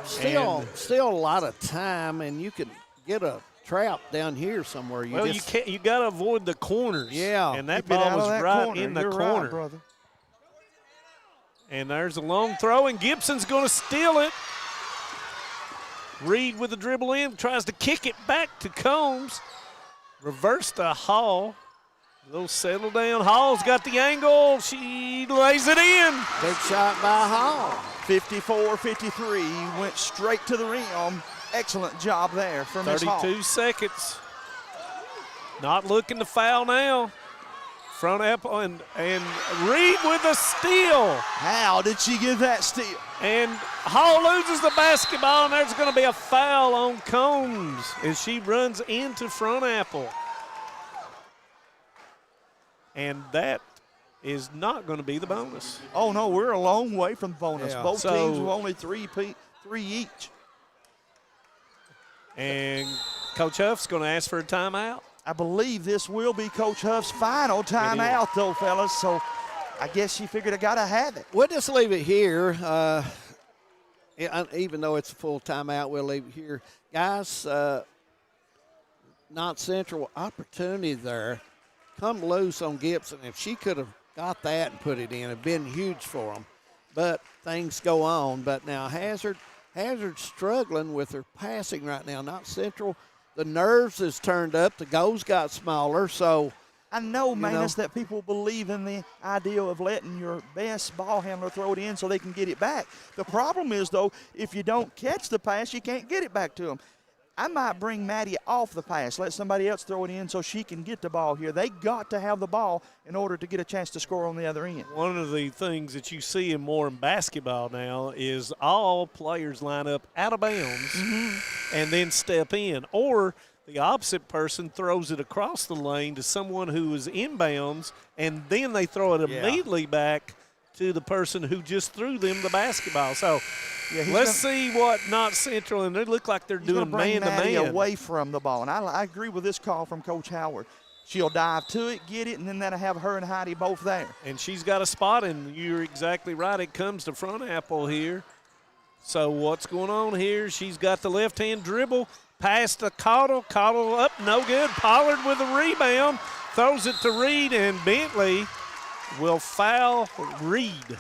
Still a lot of time, and you could get a trap down here somewhere. You got to avoid the corners. Yeah. And that ball was right in the corner. Right, brother. And there's a long throw, and Gibson's going to steal it. Reed with the dribble in, tries to kick it back to Combs. Reverse to Hall. A little settle down. Hall's got the angle. She lays it in. Big shot by Hall. 54-53. Went straight to the rim. Excellent job there from Miss Hall. 32 seconds. Not looking to foul now. Front Apple and Reed with a steal. How did she get that steal? And Hall loses the basketball, and there's going to be a foul on Combs as she runs into Front Apple. And that is not going to be the bonus. Oh, no, we're a long way from the bonus. Yeah. Both teams with only three each. And Coach Huff's going to ask for a timeout. I believe this will be Coach Huff's final timeout, though, fellas. So I guess she figured I got to have it. We'll just leave it here. even though it's a full timeout, we'll leave it here. Guys, not Central opportunity there. Come loose on Gibson. If she could have got that and put it in, it'd been huge for them. But things go on. But now Hazard's struggling with her passing right now. Not Central. The nerves is turned up. The goals got smaller. So I know, Manus, that people believe in the idea of letting your best ball handler throw it in so they can get it back. The problem is, though, if you don't catch the pass, you can't get it back to them. I might bring Maddie off the pass, let somebody else throw it in so she can get the ball here. They got to have the ball in order to get a chance to score on the other end. One of the things that you see more in basketball now is all players line up out of bounds and then step in, or the opposite person throws it across the lane to someone who is inbounds, and then they throw it immediately back to the person who just threw them the basketball. So let's see what Not Central, and they look like they're doing man-to-man. Away from the ball, and I agree with this call from Coach Howard. She'll dive to it, get it, and then that'll have her and Heidi both there. And she's got a spot, and you're exactly right. It comes to front apple here. So what's going on here? She's got the left-hand dribble, pass to Cottle. Cottle up, no good. Pollard with a rebound, throws it to Reed, and Bentley will foul Reed.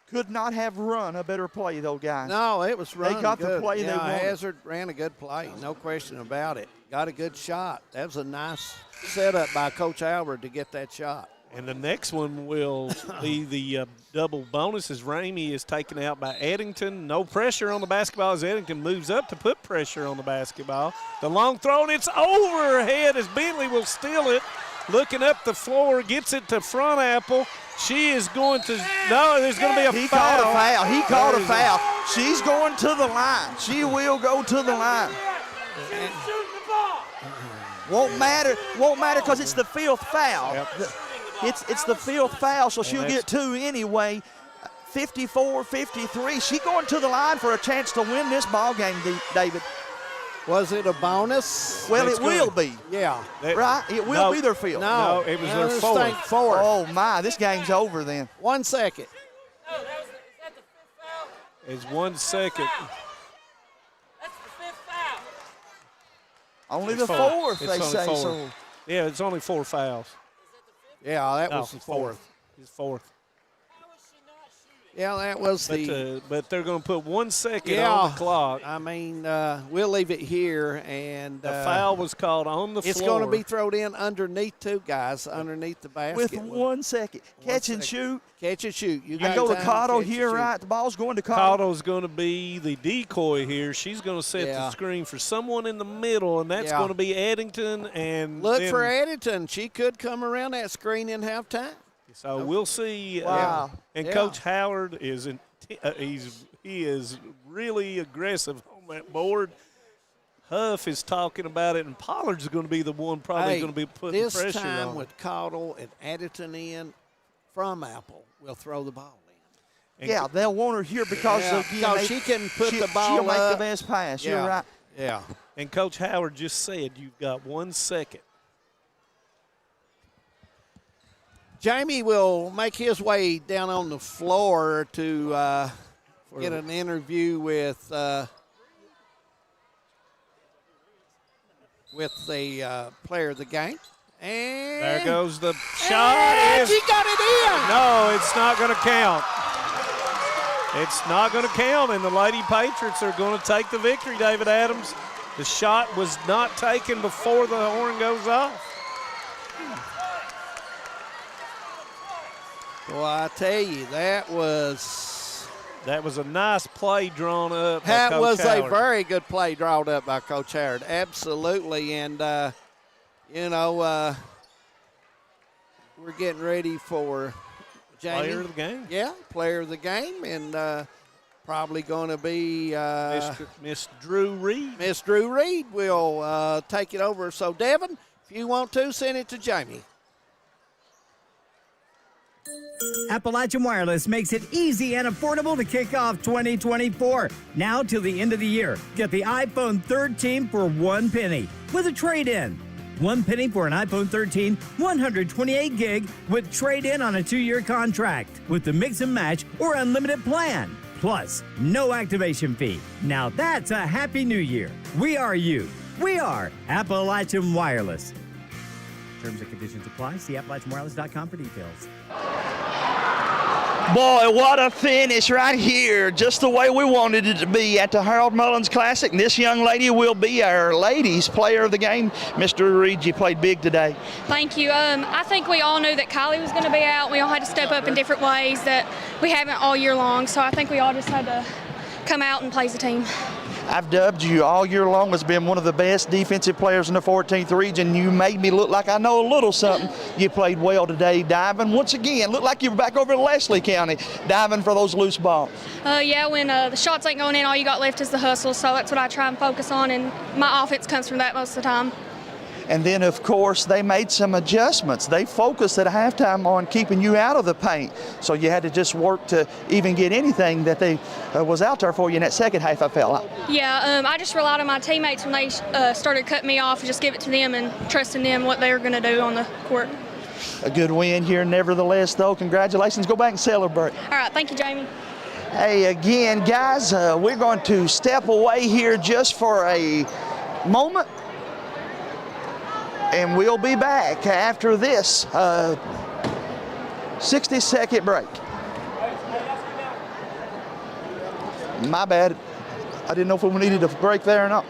Could not have run a better play, though, guys. No, it was running They got good. the play they wanted. Hazard ran a good play, no question about it. Got a good shot. That was a nice setup by Coach Albert to get that shot. And the next one will be the double bonus as Ramey is taken out by Eddington. No pressure on the basketball as Eddington moves up to put pressure on the basketball. The long throw, and it's over her head as Bentley will steal it. Looking up the floor, gets it to front apple. She is going to, no, there's going to be a foul. He called a foul. He called a foul. She's going to the line. She will go to the line. Won't matter because it's the fifth foul. Yep. It's the fifth foul, so she'll get two anyway. 54-53. She's going to the line for a chance to win this ball game, David. Was it a bonus? Well, it will be. Yeah. Right? It will be their field. No, it was their fourth. Oh, my. This game's over then. 1 second. No, is that the fifth foul? It's 1 second. That's the fifth foul. Only the fourth, they say four. so. Yeah, it's only 4 fouls. Yeah, that was the fourth. It's fourth. Yeah, that was but they're going to put 1 second on the clock. I mean, we'll leave it here. And the foul was called on the floor. It's going to be thrown in underneath two guys, underneath the basket. With 1 second. Catch and shoot. Catch and shoot. You go to Cottle here, right? The ball's going to Cottle. Cottle's going to be the decoy here. She's going to set the screen for someone in the middle, and that's going to be Eddington. And look for Eddington. She could come around that screen in halftime. So we'll see. Wow. And Coach Howard is he is really aggressive on that board. Huff is talking about it, and Pollard's going to be the one probably going to be putting pressure on. This time with Cottle and Eddington in from Apple, we'll throw the ball in. Yeah, they'll want her here because she can put the ball she'll up. make the best pass. You're right. Yeah. And Coach Howard just said you've got 1 second. Jamie will make his way down on the floor to get an interview with the player of the game. And there goes the shot. She got it in. No, it's not going to count. It's not going to count, and the Lady Patriots are going to take the victory, David Adams. The shot was not taken before the horn goes off. Well, I tell you, that was a nice play drawn up by That Coach was Howard. a very good play drawn up by Coach Howard. Absolutely. And, we're getting ready for Jamie. Player of the game. Yeah, player of the game. And probably going to be Miss Drew Reed. Miss Drew Reed will take it over. So, Devin, if you want to, send it to Jamie. Appalachian Wireless makes it easy and affordable to kick off 2024. Now till the end of the year, get the iPhone 13 for 1 penny with a trade-in. 1 penny for an iPhone 13, 128 gig with trade-in on a 2-year contract with the mix and match or unlimited plan. Plus, no activation fee. Now that's a Happy New Year. We are you. We are Appalachian Wireless. Terms and conditions apply. See AppalachianWireless.com for details. Boy, what a finish right here. Just the way we wanted it to be at the Harold Mullins Classic. And this young lady will be our ladies player of the game. Mr. Reed, you played big today. Thank you. I think we all knew that Kylie was going to be out. We all had to step up in different ways that we haven't all year long. So I think we all just had to come out and play as a team. I've dubbed you all year long as being one of the best defensive players in the 14th region. You made me look like I know a little something. You played well today, diving. Once again, looked like you were back over in Leslie County, diving for those loose balls. Yeah, when the shots ain't going in, all you got left is the hustle. So that's what I try and focus on, and my offense comes from that most of the time. And then, of course, they made some adjustments. They focused at halftime on keeping you out of the paint. So you had to just work to even get anything that they was out there for you in that second half, I felt like. Yeah, I just relied on my teammates when they started cutting me off, just give it to them and trusting them what they were going to do on the court. A good win here, nevertheless, though. Congratulations. Go back and celebrate. All right, thank you, Jamie. Hey, again, guys, we're going to step away here just for a moment. And we'll be back after this 60-second break. My bad. I didn't know if we needed a break there or not.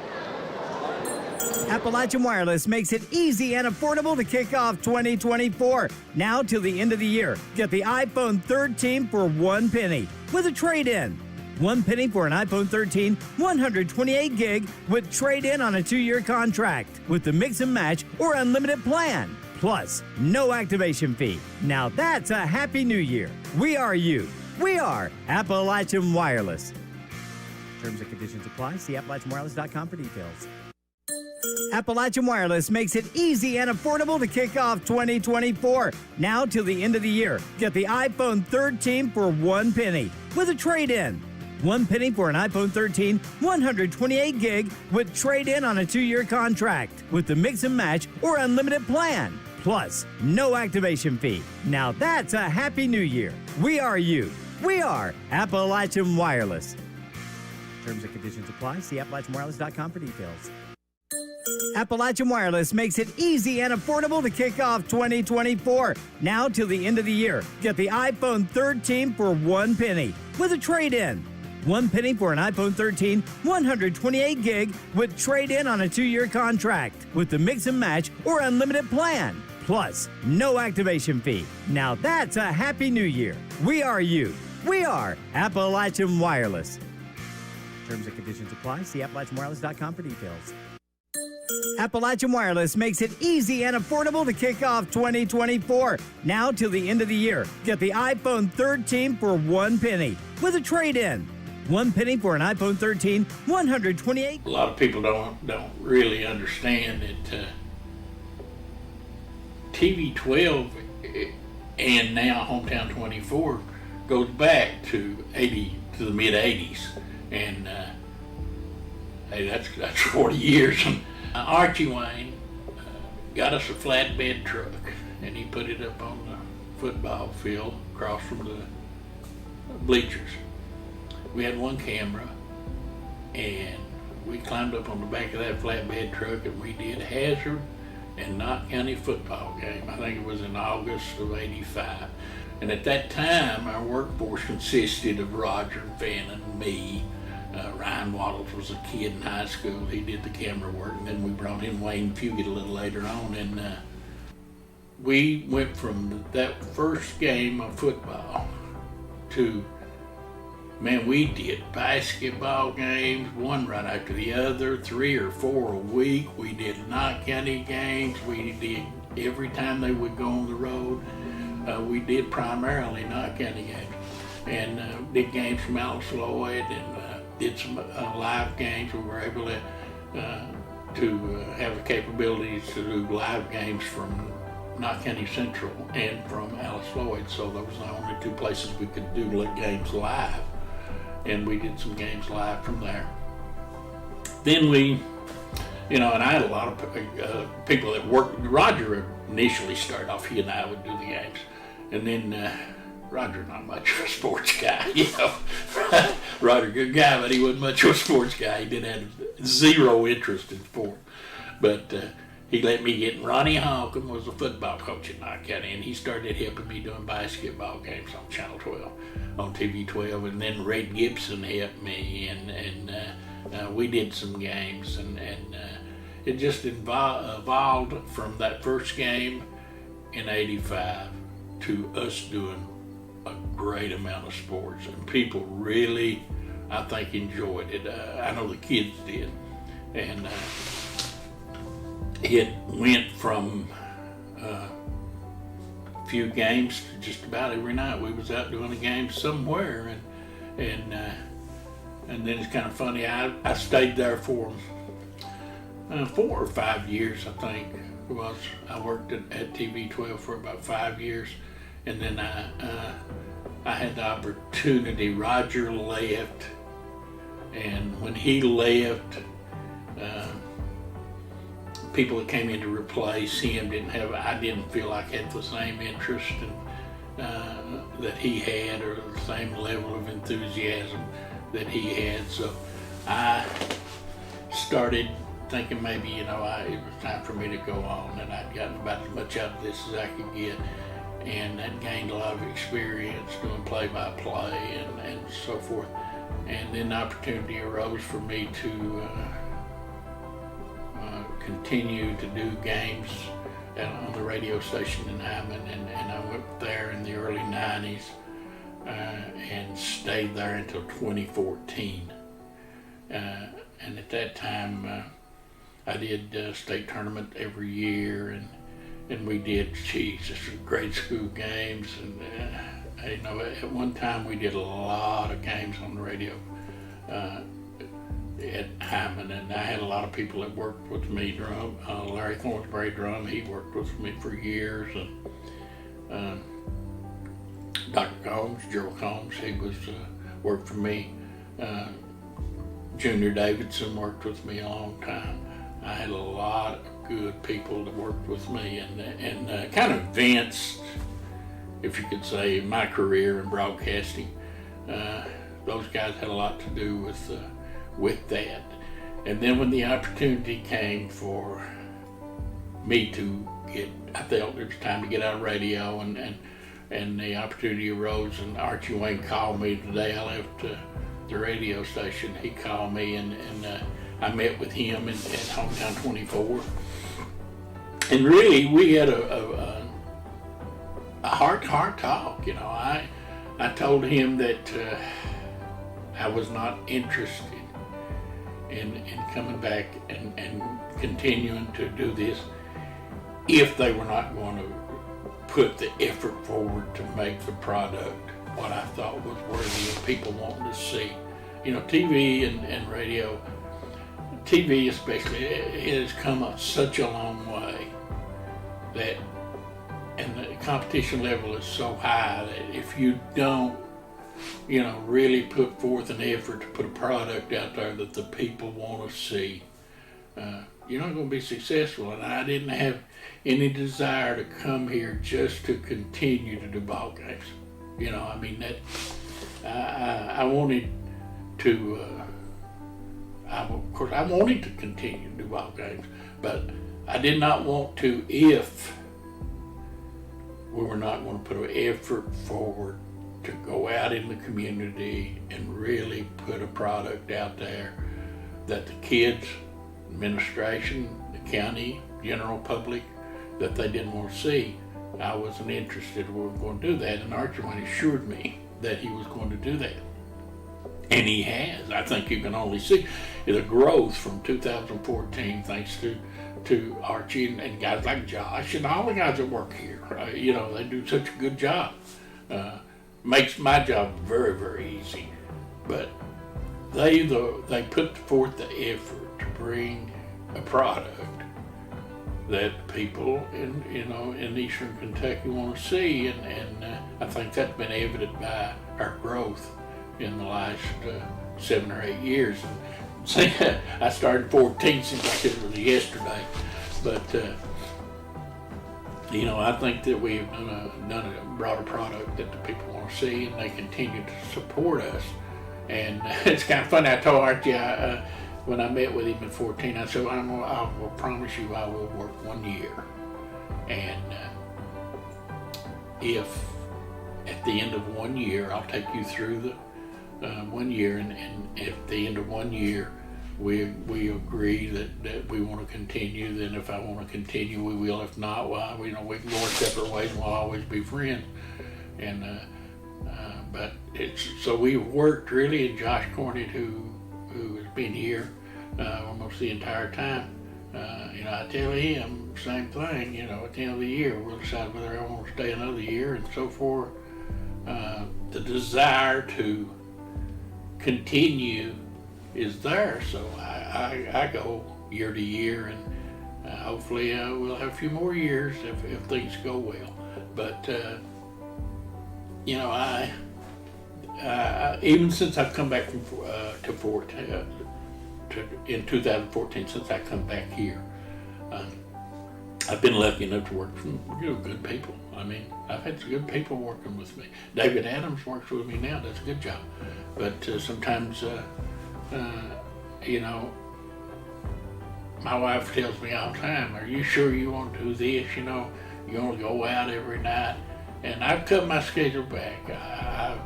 Appalachian Wireless makes it easy and affordable to kick off 2024. Now till the end of the year, get the iPhone 13 for $1 penny with a trade-in. $1 penny for an iPhone 13, 128 gig with trade-in on a 2-year contract with the mix and match or unlimited plan. Plus, no activation fee. Now that's a Happy New Year. We are you. We are Appalachian Wireless. Terms and conditions apply. See AppalachianWireless.com for details. Appalachian Wireless makes it easy and affordable to kick off 2024. Now till the end of the year, get the iPhone 13 for $1 penny with a trade-in. $1 penny for an iPhone 13, 128 gig with trade-in on a 2-year contract with the mix and match or unlimited plan. Plus, no activation fee. Now that's a Happy New Year. We are you. We are Appalachian Wireless. Terms and conditions apply. See AppalachianWireless.com for details. Appalachian Wireless makes it easy and affordable to kick off 2024. Now till the end of the year, get the iPhone 13 for $1 penny with a trade-in. $1 penny for an iPhone 13, 128 gig with trade-in on a 2-year contract with the mix and match or unlimited plan. Plus, no activation fee. Now that's a Happy New Year. We are you. We are Appalachian Wireless. Terms and conditions apply. See AppalachianWireless.com for details. Appalachian Wireless makes it easy and affordable to kick off 2024. Now till the end of the year, get the iPhone 13 for $1 penny with a trade-in. $1 penny for an iPhone 13, 128. A lot of people don't really understand that TV 12 and now Hometown 24 goes back to the mid 80s, and hey, that's 40 years. Archie Wayne got us a flatbed truck, and he put it up on the football field across from the bleachers. We had one camera, and we climbed up on the back of that flatbed truck, and we did Hazard and Knott County football game. I think it was in August of '85. And at that time, our workforce consisted of Roger and Fannin and me. Ryan Waddles was a kid in high school. He did the camera work, and then we brought in Wayne Fugit a little later on. And we went from that first game of football to, man, we did basketball games, one right after the other, 3 or 4 a week. We did Knott County games. We did every time they would go on the road. We did primarily Knott County games, and did games from Alice Lloyd, and did some live games. We were able to have the capabilities to do live games from Knott County Central and from Alice Lloyd. So those were the only 2 places we could do games live. And we did some games live from there. Then we, and I had a lot of people that worked. Roger initially started off, he and I would do the games. And then Roger's not much of a sports guy, you know. Roger, good guy, but he wasn't much of a sports guy. He didn't have zero interest in sport. But he let me get, Ronnie Hawkin was a football coach in Knox County, and he started helping me doing basketball games on Channel 12, on TV 12, and then Red Gibson helped me, and we did some games, and it just evolved from that first game in '85 to us doing a great amount of sports, and people really, I think, enjoyed it. I know the kids did, and it went from a few games to just about every night we was out doing a game somewhere, and then it's kind of funny. I stayed there for 4 or 5 years, I think it was. I worked at TV 12 for about 5 years, and then I had the opportunity. Roger left, and when he left, people that came in to replace him I didn't feel like I had the same interest that he had, or the same level of enthusiasm that he had. So I started thinking maybe, it was time for me to go on, and I'd gotten about as much out of this as I could get, and I'd gained a lot of experience doing play-by-play and so forth. And then the opportunity arose for me to continue to do games on the radio station in Hyman, and I went there in the early 90s and stayed there until 2014. And at that time, I did state tournament every year, and we did, just grade school games, and at one time we did a lot of games on the radio at Hyman, and I had a lot of people that worked with me. Larry Thornsbury Drum, he worked with me for years, and Dr. Combs, Gerald Combs, he was worked for me. Junior Davidson worked with me a long time. I had a lot of good people that worked with me, and kind of advanced, if you could say, my career in broadcasting. Those guys had a lot to do with that. And then when the opportunity came for me to I felt it was time to get out of radio, and the opportunity arose, and Archie Wayne called me the day I left the radio station. He called me, and I met with him at Hometown 24. And really, we had a heart-to-heart talk. I told him that I was not interested in coming back and continuing to do this if they were not going to put the effort forward to make the product what I thought was worthy of people wanting to see. TV and radio, TV especially, it has come up such a long way and the competition level is so high that if you don't, really put forth an effort to put a product out there that the people want to see, you're not going to be successful. And I didn't have any desire to come here just to continue to do ball games. I wanted to, of course, I wanted to continue to do ball games, but I did not want to if we were not going to put an effort forward to go out in the community and really put a product out there that the kids, administration, the county, general public, that they didn't want to see. I wasn't interested we were going to do that, and Archie Wayne assured me that he was going to do that. And he has. I think you can only see the growth from 2014 thanks to Archie and guys like Josh and all the guys that work here. They do such a good job. Makes my job very, very easy. But they put forth the effort to bring a product that people in Eastern Kentucky want to see, and I think that's been evident by our growth in the last 7 or 8 years. And I started 14, seems like it was yesterday, but I think that we've brought a product that the people want to see, and they continue to support us. And it's kind of funny. I told Archie when I met with him at 14, I said, I will promise you I will work 1 year. And if at the end of 1 year, I'll take you through the 1 year, and at the end of 1 year, we agree that we want to continue, then if I want to continue, we will. If not, well, we can go our separate ways and we'll always be friends. And but so we worked really, and Josh Cornett, who has been here almost the entire time, I tell him same thing, at the end of the year, we'll decide whether I want to stay another year and so forth. The desire to continue is there, so I go year to year, and hopefully we'll have a few more years if things go well. But even since I've come back from in 2014, since I come back here, I've been lucky enough to work from good people. I mean, I've had some good people working with me. David Adams works with me now, does a good job. But sometimes, my wife tells me all the time, are you sure you want to do this? You want to go out every night? And I've cut my schedule back. I've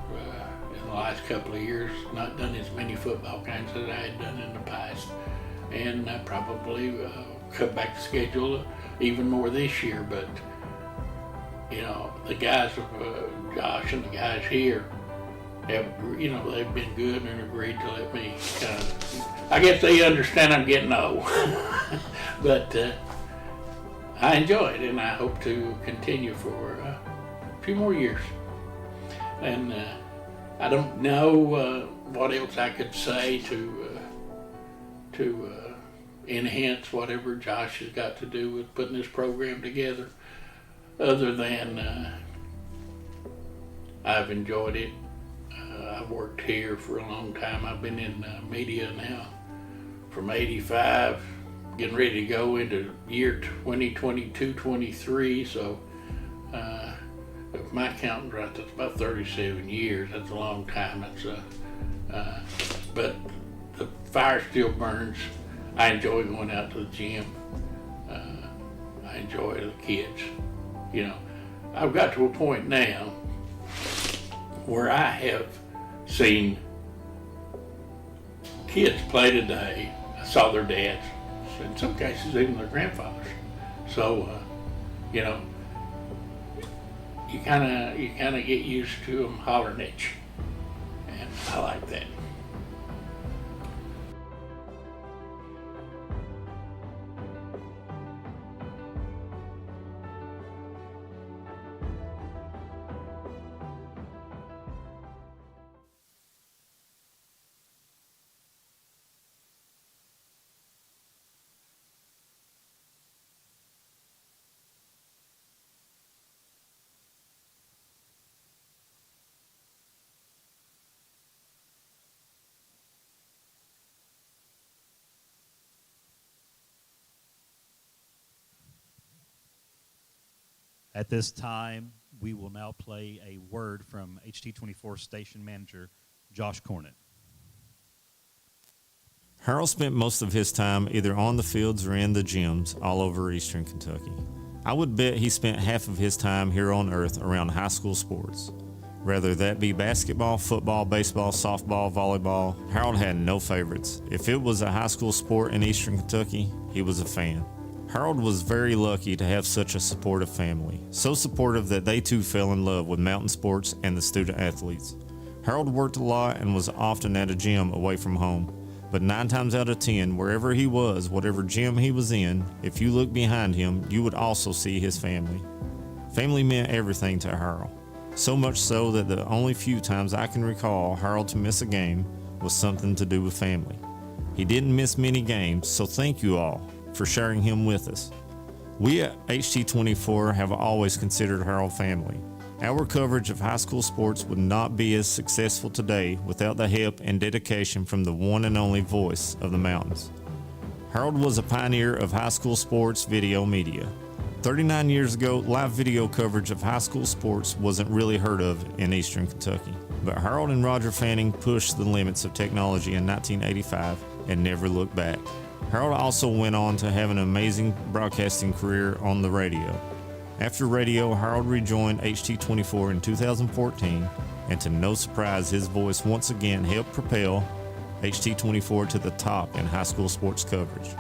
in the last couple of years, not done as many football games as I had done in the past. And I probably cut back the schedule even more this year. But, the guys, Josh and the guys here, they've been good and agreed to let me I guess they understand I'm getting old. But I enjoy it, and I hope to continue for a few more years. And I don't know what else I could say to enhance whatever Josh has got to do with putting this program together, other than I've enjoyed it. I've worked here for a long time. I've been in media now from 85, getting ready to go into year 2022-23. So if my count's right, that's about 37 years. That's a long time. But the fire still burns. I enjoy going out to the gym. I enjoy the kids. I've got to a point now where I have seen kids play today. I saw their dads, in some cases even their grandfathers. So, you kind of get used to them hollering at you, and I like that. At this time, we will now play a word from HT24 station manager Josh Cornett. Harold spent most of his time either on the fields or in the gyms all over eastern Kentucky. I would bet he spent half of his time here on earth around high school sports. Whether that be basketball, football, baseball, softball, volleyball, Harold had no favorites. If it was a high school sport in eastern Kentucky, he was a fan. Harold was very lucky to have such a supportive family, so supportive that they too fell in love with mountain sports and the student athletes. Harold worked a lot and was often at a gym away from home, but 9 times out of 10, wherever he was, whatever gym he was in, if you looked behind him, you would also see his family. Family meant everything to Harold, so much so that the only few times I can recall Harold to miss a game was something to do with family. He didn't miss many games, so thank you all for sharing him with us. We at HT24 have always considered Harold family. Our coverage of high school sports would not be as successful today without the help and dedication from the one and only voice of the mountains. Harold was a pioneer of high school sports video media. 39 years ago, live video coverage of high school sports wasn't really heard of in Eastern Kentucky. But Harold and Roger Fanning pushed the limits of technology in 1985 and never looked back. Harold also went on to have an amazing broadcasting career on the radio. After radio, Harold rejoined HT24 in 2014, and to no surprise, his voice once again helped propel HT24 to the top in high school sports coverage.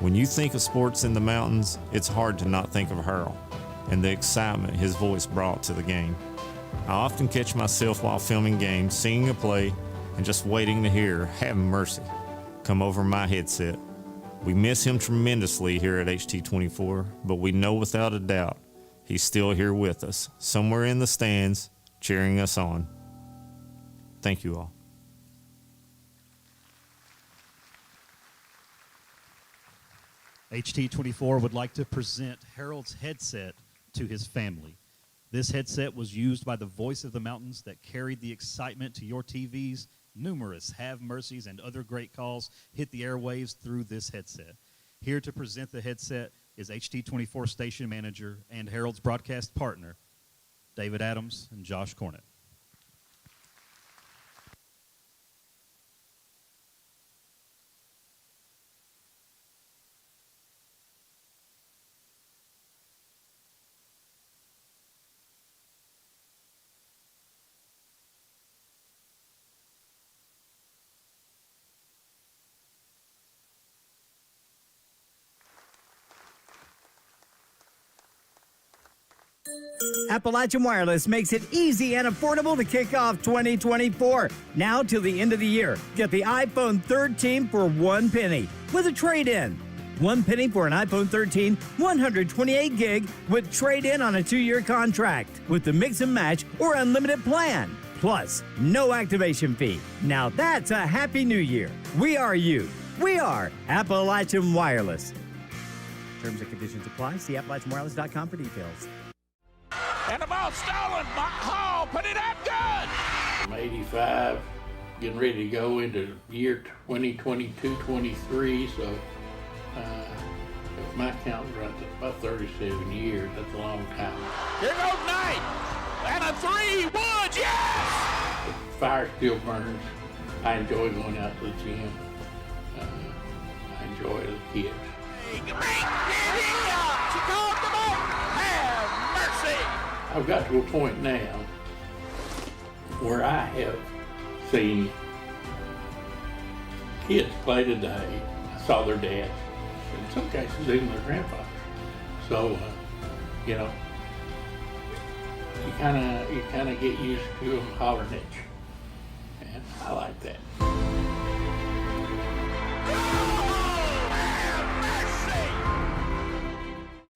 When you think of sports in the mountains, it's hard to not think of Harold and the excitement his voice brought to the game. I often catch myself while filming games, singing a play, and just waiting to hear "Have Mercy" come over my headset. We miss him tremendously here at HT24, but we know without a doubt he's still here with us, somewhere in the stands, cheering us on. Thank you all. HT24 would like to present Harold's headset to his family. This headset was used by the voice of the mountains that carried the excitement to your TVs. Numerous Have Mercies and other great calls hit the airwaves through this headset. Here to present the headset is HT24 station manager and Harold's broadcast partner, David Adams and Josh Cornett. Appalachian Wireless makes it easy and affordable to kick off 2024. Now till the end of the year, get the iPhone 13 for $1 penny with a trade-in. $1 penny for an iPhone 13, 128 gig with trade-in on a 2-year contract with the mix and match or unlimited plan. Plus, no activation fee. Now that's a happy new year. We are you. We are Appalachian Wireless. Terms and conditions apply. See AppalachianWireless.com for details. And the ball stolen by Hall. Put it up good. I'm 85, getting ready to go into year 2022-23, so if my count right, that's about 37 years. That's a long time. Here goes Knight. And a 3, Woods, yes! The fire still burns. I enjoy going out to the gym. I enjoy it as a kid. She called them up. Have mercy. I've got to a point now where I have seen kids play today. I saw their dads, in some cases even their grandfathers. So, you know, you kind of get used to them hollering at you, and I like that.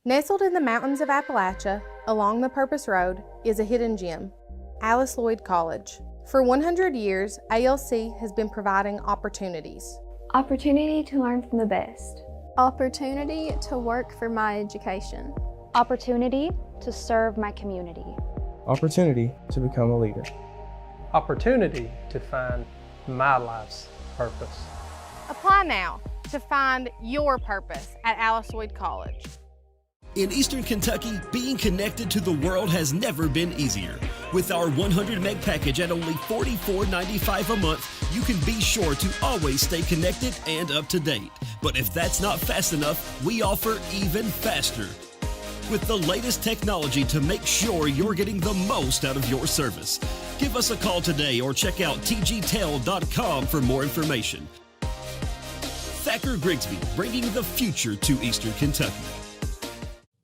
Nestled in the mountains of Appalachia, along the Purpose Road, is a hidden gem, Alice Lloyd College. For 100 years, ALC has been providing opportunities. Opportunity to learn from the best. Opportunity to work for my education. Opportunity to serve my community. Opportunity to become a leader. Opportunity to find my life's purpose. Apply now to find your purpose at Alice Lloyd College. In Eastern Kentucky, being connected to the world has never been easier. With our 100 meg package at only $44.95 a month, you can be sure to always stay connected and up to date. But if that's not fast enough, we offer even faster, with the lamest technology to make sure you're getting the most out of your service. Give us a call today or check out tgtel.com for more information. Thacker Grigsby, bringing the future to Eastern Kentucky.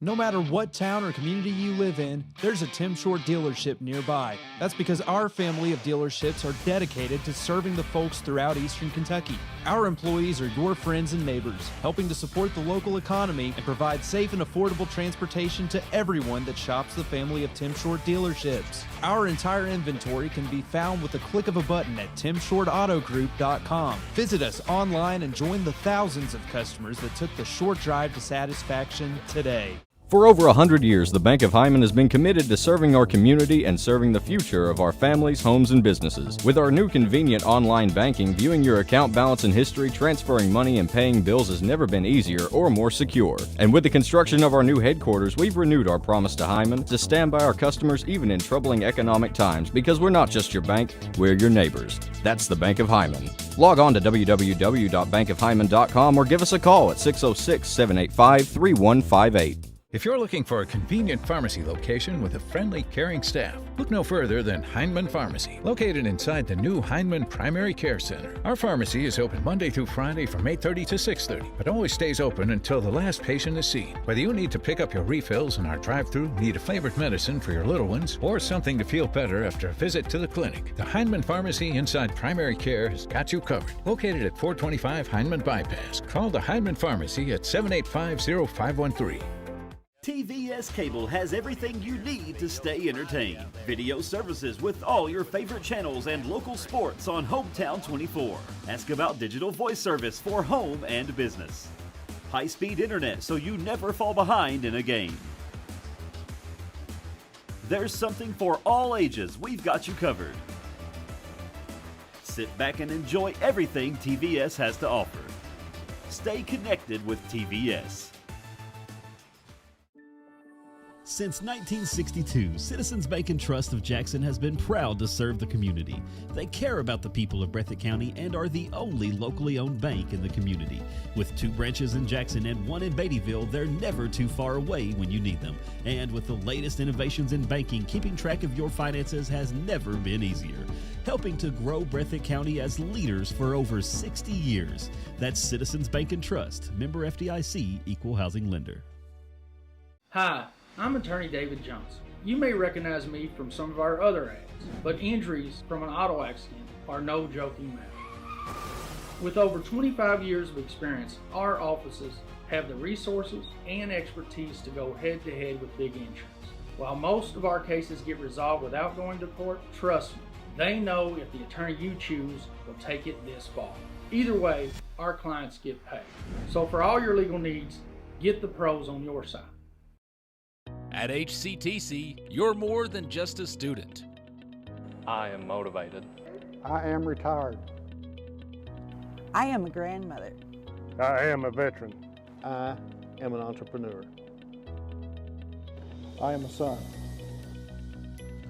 No matter what town or community you live in, there's a Tim Short dealership nearby. That's because our family of dealerships are dedicated to serving the folks throughout Eastern Kentucky. Our employees are your friends and neighbors, helping to support the local economy and provide safe and affordable transportation to everyone that shops the family of Tim Short dealerships. Our entire inventory can be found with the click of a button at timshortautogroup.com. Visit us online and join the thousands of customers that took the short drive to satisfaction today. For over 100 years, the Bank of Hyman has been committed to serving our community and serving the future of our families, homes, and businesses. With our new convenient online banking, viewing your account balance and history, transferring money, and paying bills has never been easier or more secure. And with the construction of our new headquarters, we've renewed our promise to Hyman to stand by our customers even in troubling economic times, because we're not just your bank, we're your neighbors. That's the Bank of Hyman. Log on to www.bankofhyman.com or give us a call at 606-785-3158. If you're looking for a convenient pharmacy location with a friendly, caring staff, look no further than Hindman Pharmacy, located inside the new Hindman Primary Care Center. Our pharmacy is open Monday through Friday from 8:30 to 6:30, but always stays open until the last patient is seen. Whether you need to pick up your refills in our drive-thru, need a favorite medicine for your little ones, or something to feel better after a visit to the clinic, the Hindman Pharmacy inside Primary Care has got you covered. Located at 425 Hindman Bypass. Call the Hindman Pharmacy at 785-0513. TVS Cable has everything you need to stay entertained. Video services with all your favorite channels and local sports on Hometown 24. Ask about digital voice service for home and business. High-speed internet so you never fall behind in a game. There's something for all ages. We've got you covered. Sit back and enjoy everything TVS has to offer. Stay connected with TVS. Since 1962, Citizens Bank and Trust of Jackson has been proud to serve the community. They care about the people of Breathitt County and are the only locally owned bank in the community. With 2 branches in Jackson and 1 in Beattyville, they're never too far away when you need them. And with the latest innovations in banking, keeping track of your finances has never been easier. Helping to grow Breathitt County as leaders for over 60 years. That's Citizens Bank and Trust, member FDIC, equal housing lender. Hi, I'm attorney David Johnson. You may recognize me from some of our other ads, but injuries from an auto accident are no joking matter. With over 25 years of experience, our offices have the resources and expertise to go head-to-head with big insurance. While most of our cases get resolved without going to court, trust me, they know if the attorney you choose will take it this far. Either way, our clients get paid. So for all your legal needs, get the pros on your side. At HCTC, you're more than just a student. I am motivated. I am retired. I am a grandmother. I am a veteran. I am an entrepreneur. I am a son.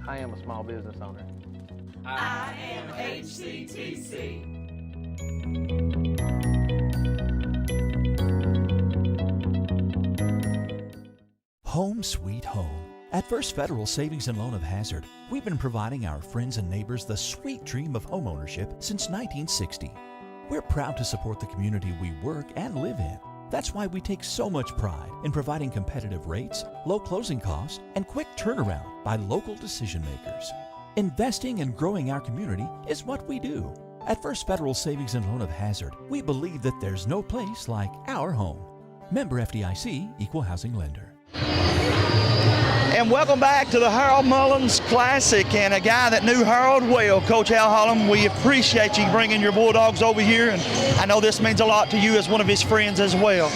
I am a small business owner. I am HCTC. Home sweet home. At First Federal Savings and Loan of Hazard, we've been providing our friends and neighbors the sweet dream of homeownership since 1960. We're proud to support the community we work and live in. That's why we take so much pride in providing competitive rates, low closing costs, and quick turnaround by local decision makers. Investing and growing our community is what we do. At First Federal Savings and Loan of Hazard, we believe that there's no place like our home. Member FDIC, equal housing lender. And welcome back to the Harold Mullins Classic, and a guy that knew Harold well, Coach Al Holland. We appreciate you bringing your Bulldogs over here, and I know this means a lot to you as one of his friends as well.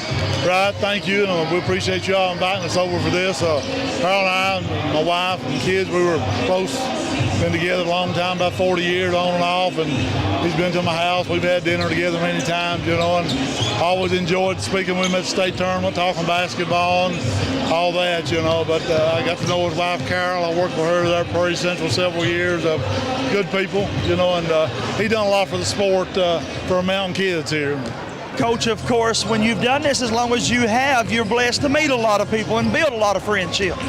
Right, thank you, and we appreciate you all inviting us over for this. Harold and I, and my wife and kids, we were close, been together a long time, about 40 years on and off, and he's been to my house. We've had dinner together many times, and always enjoyed speaking with him at the state tournament, talking basketball and all that, but I got to know his wife, Carol. I worked with her there at Prairie Central several years. Good people, and he done a lot for the sport for our mountain kids here. Coach, of course, when you've done this as long as you have, you're blessed to meet a lot of people and build a lot of friendships.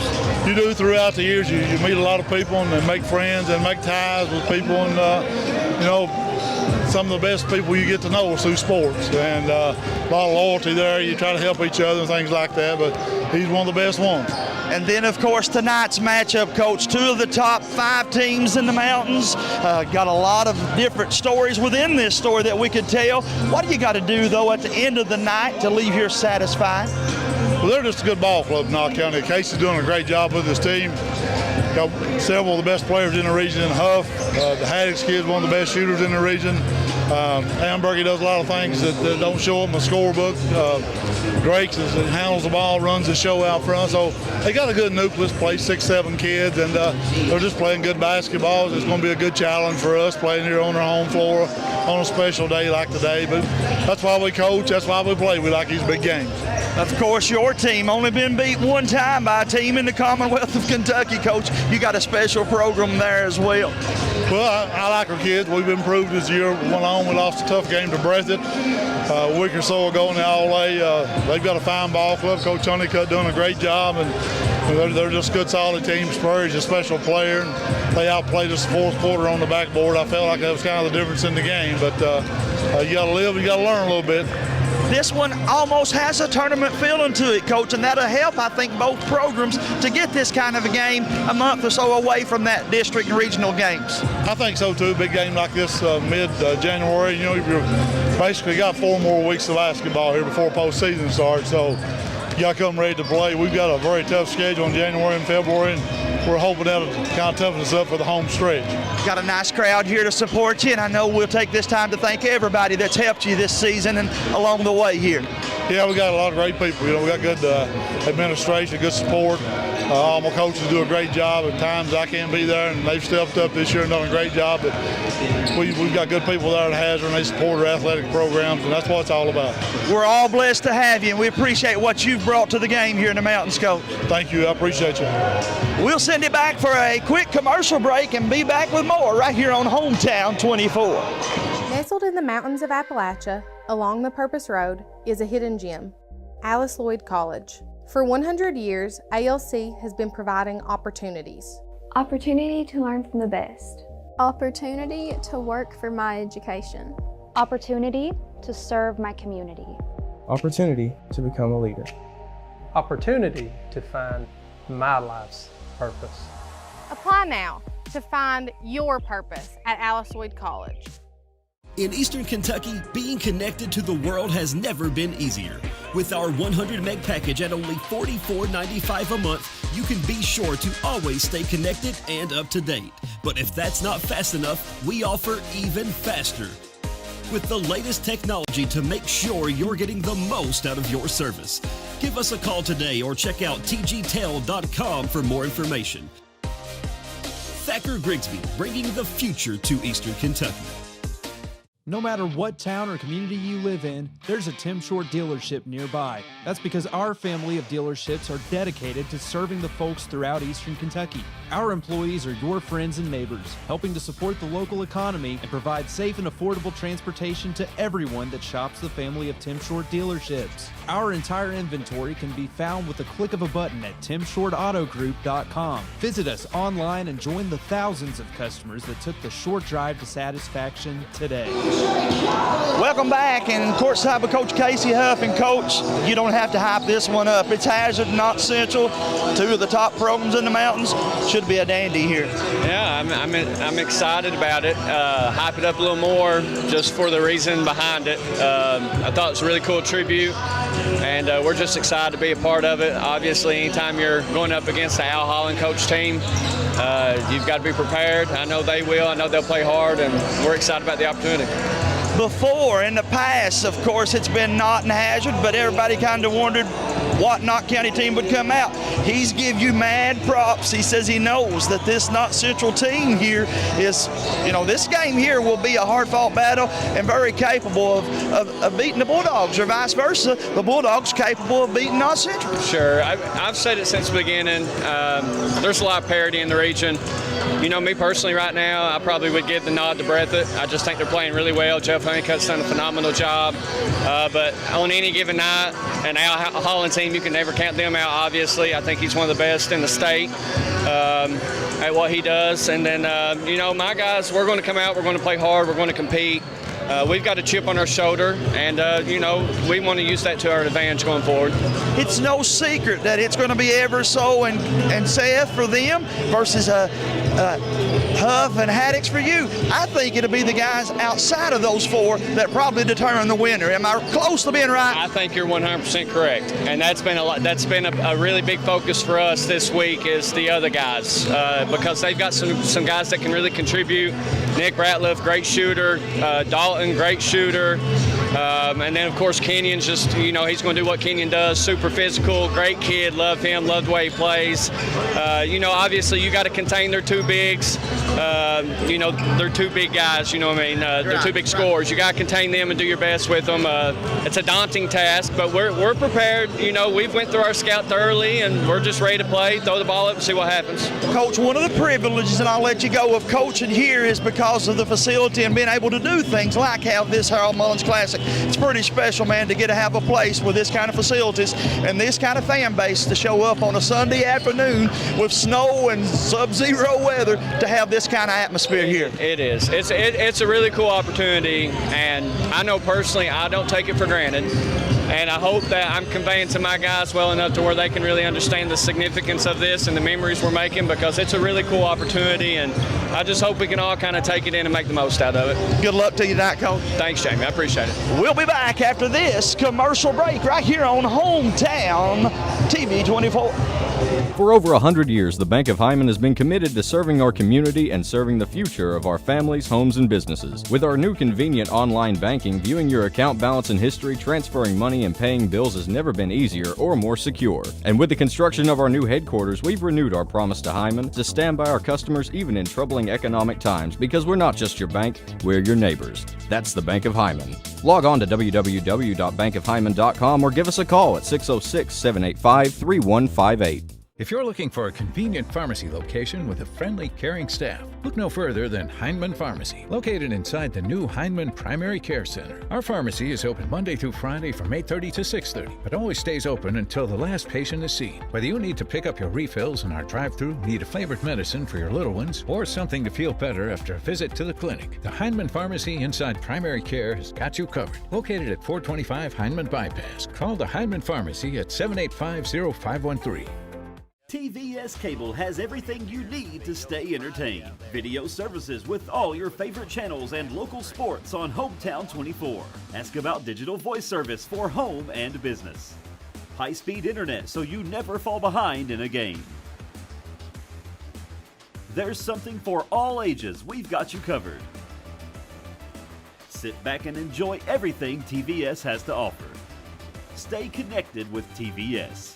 You do throughout the years. You meet a lot of people and make friends and make ties with people, and some of the best people you get to know is through sports, and a lot of loyalty there. You try to help each other and things like that, but he's one of the best ones. And then, of course, tonight's matchup, Coach, 2 of the top 5 teams in the mountains. Got a lot of different stories within this story that we could tell. What do you got to do, though, at the end of the night to leave here satisfied? Well, they're just a good ball club in Knox County. Casey's doing a great job with his team. Got several of the best players in the region in Huff. The Haddix kid's one of the best shooters in the region. Ambergy does a lot of things that don't show up in the scorebook. Drake handles the ball, runs the show out front. So they got a good nucleus, play 6-7 kids, and they're just playing good basketball. It's going to be a good challenge for us playing here on our home floor on a special day like today. But that's why we coach. That's why we play. We like these big games. Of course, your team only been beat one time by a team in the Commonwealth of Kentucky, Coach. You got a special program there as well. Well, I like our kids. We've improved as the year went on. We lost a tough game to Breathitt a week or so ago in the All-A. They've got a fine ball club. Coach Honeycutt doing a great job, and they're just a good, solid team. Spurrier's a special player, and they outplayed us the fourth quarter on the backboard. I felt like that was kind of the difference in the game, but you got to live, you got to learn a little bit. This one almost has a tournament feeling to it, Coach, and that'll help, I think, both programs to get this kind of a game a month or so away from that district and regional games. I think so, too. A big game like this mid-January, you know, you've basically got 4 more weeks of basketball here before postseason starts, so you got to come ready to play. We've got a very tough schedule in January and February, and we're hoping that'll kind of toughen us up for the home stretch. Got a nice crowd here to support you, and I know we'll take this time to thank everybody that's helped you this season and along the way here. Yeah, we got a lot of great people. You know, we got good administration, good support. All my coaches do a great job. At times I can't be there, and they've stepped up this year and done a great job. But we've got good people there at Hazard, and they support our athletic programs, and that's what it's all about. We're all blessed to have you, and we appreciate what you've brought to the game here in the Mountains, Coach. Thank you. I appreciate you. We'll send it back for a quick commercial break and be back with more right here on Hometown 24. Nestled in the mountains of Appalachia, along the Purpose Road, is a hidden gem, Alice Lloyd College. For 100 years, ALC has been providing opportunities. Opportunity to learn from the best. Opportunity to work for my education. Opportunity to serve my community. Opportunity to become a leader. Opportunity to find my life's purpose. Apply now to find your purpose at Alice Lloyd College. In Eastern Kentucky, being connected to the world has never been easier. With our 100 meg package at only $44.95 a month, you can be sure to always stay connected and up to date. But if that's not fast enough, we offer even faster, with the layest technology to make sure you're getting the most out of your service. Give us a call today or check out tgtel.com for more information. Thacker Grigsby, bringing the future to Eastern Kentucky. No matter what town or community you live in, there's a Tim Short dealership nearby. That's because our family of dealerships are dedicated to serving the folks throughout Eastern Kentucky. Our employees are your friends and neighbors, helping to support the local economy and provide safe and affordable transportation to everyone that shops the family of Tim Short dealerships. Our entire inventory can be found with the click of a button at timshortautogroup.com. Visit us online and join the thousands of customers that took the short drive to satisfaction today. Welcome back, and courtside with Coach Casey Huff. And Coach, you don't have to hype this one up. It's Hazard, not Central, 2 of the top programs in the mountains. Should be a dandy here. Yeah, I'm excited about it. Hype it up a little more just for the reason behind it. I thought it was a really cool tribute, and we're just excited to be a part of it. Obviously, anytime you're going up against the Al Holland coach team, you've got to be prepared. I know they will. I know they'll play hard, and we're excited about the opportunity. Before, in the past, of course, it's been Knott and Hazard, but everybody kind of wondered what Knott County team would come out. He's give you mad props. He says he knows that this Knott Central team here is, you know, this game here will be a hard-fought battle and very capable of beating the Bulldogs, or vice versa. The Bulldogs capable of beating Knott Central. Sure. I've said it since the beginning. There's a lot of parity in the region. You know, me personally right now, I probably would give the nod to Breathitt. I just think they're playing really well. Jeff Honeycutt's done a phenomenal job. But on any given night, an Al Holland team, you can never count them out, obviously. I think he's one of the best in the state at what he does. And then, you know, my guys, we're going to come out, we're going to play hard, we're going to compete. We've got a chip on our shoulder, and, you know, we want to use that to our advantage going forward. It's no secret that it's going to be Everso and Seth for them versus Huff, and Haddix for you. I think it'll be the guys outside of those four that probably determine the winner. Am I close to being right? I think you're 100% correct, and that's been a really big focus for us this week is the other guys because they've got some guys that can really contribute. Nick Ratliff, great shooter. Dalton, great shooter. And then, of course, Kenyon's just, he's going to do what Kenyon does. Super physical, great kid, love him, love the way he plays. Obviously, you got to contain their two bigs. They're two big guys, they're two big scorers. You got to contain them and do your best with them. It's a daunting task, but we're prepared. We've went through our scout thoroughly, and we're just ready to play, throw the ball up and see what happens. Coach, one of the privileges, and I'll let you go, of coaching here is because of the facility and being able to do things like have this Harold Mullins Classic. It's pretty special, man, to get to have a place with this kind of facilities and this kind of fan base to show up on a Sunday afternoon with snow and sub-zero weather to have this kind of atmosphere here. It is. It's a really cool opportunity, and I know personally I don't take it for granted. And I hope that I'm conveying to my guys well enough to where they can really understand the significance of this and the memories we're making, because it's a really cool opportunity, and I just hope we can all kind of take it in and make the most out of it. Good luck to you tonight, Coach. Thanks, Jamie. I appreciate it. We'll be back after this commercial break right here on Hometown TV 24. For over 100 years, the Bank of Hyman has been committed to serving our community and serving the future of our families, homes, and businesses. With our new convenient online banking, viewing your account balance and history, transferring money, and paying bills has never been easier or more secure. And with the construction of our new headquarters, we've renewed our promise to Hyman to stand by our customers even in troubling economic times, because we're not just your bank, we're your neighbors. That's the Bank of Hyman. Log on to www.bankofhyman.com or give us a call at 606-785-3158. If you're looking for a convenient pharmacy location with a friendly, caring staff, look no further than Hindman Pharmacy, located inside the new Hindman Primary Care Center. Our pharmacy is open Monday through Friday from 8:30 to 6:30, but always stays open until the last patient is seen. Whether you need to pick up your refills in our drive-thru, need a flavored medicine for your little ones, or something to feel better after a visit to the clinic, the Hindman Pharmacy inside Primary Care has got you covered. Located at 425 Hindman Bypass. Call the Hindman Pharmacy at 785-0513. TVS Cable has everything you need to stay entertained. Video services with all your favorite channels and local sports on Hometown 24. Ask about digital voice service for home and business. High-speed internet so you never fall behind in a game. There's something for all ages. We've got you covered. Sit back and enjoy everything TVS has to offer. Stay connected with TVS.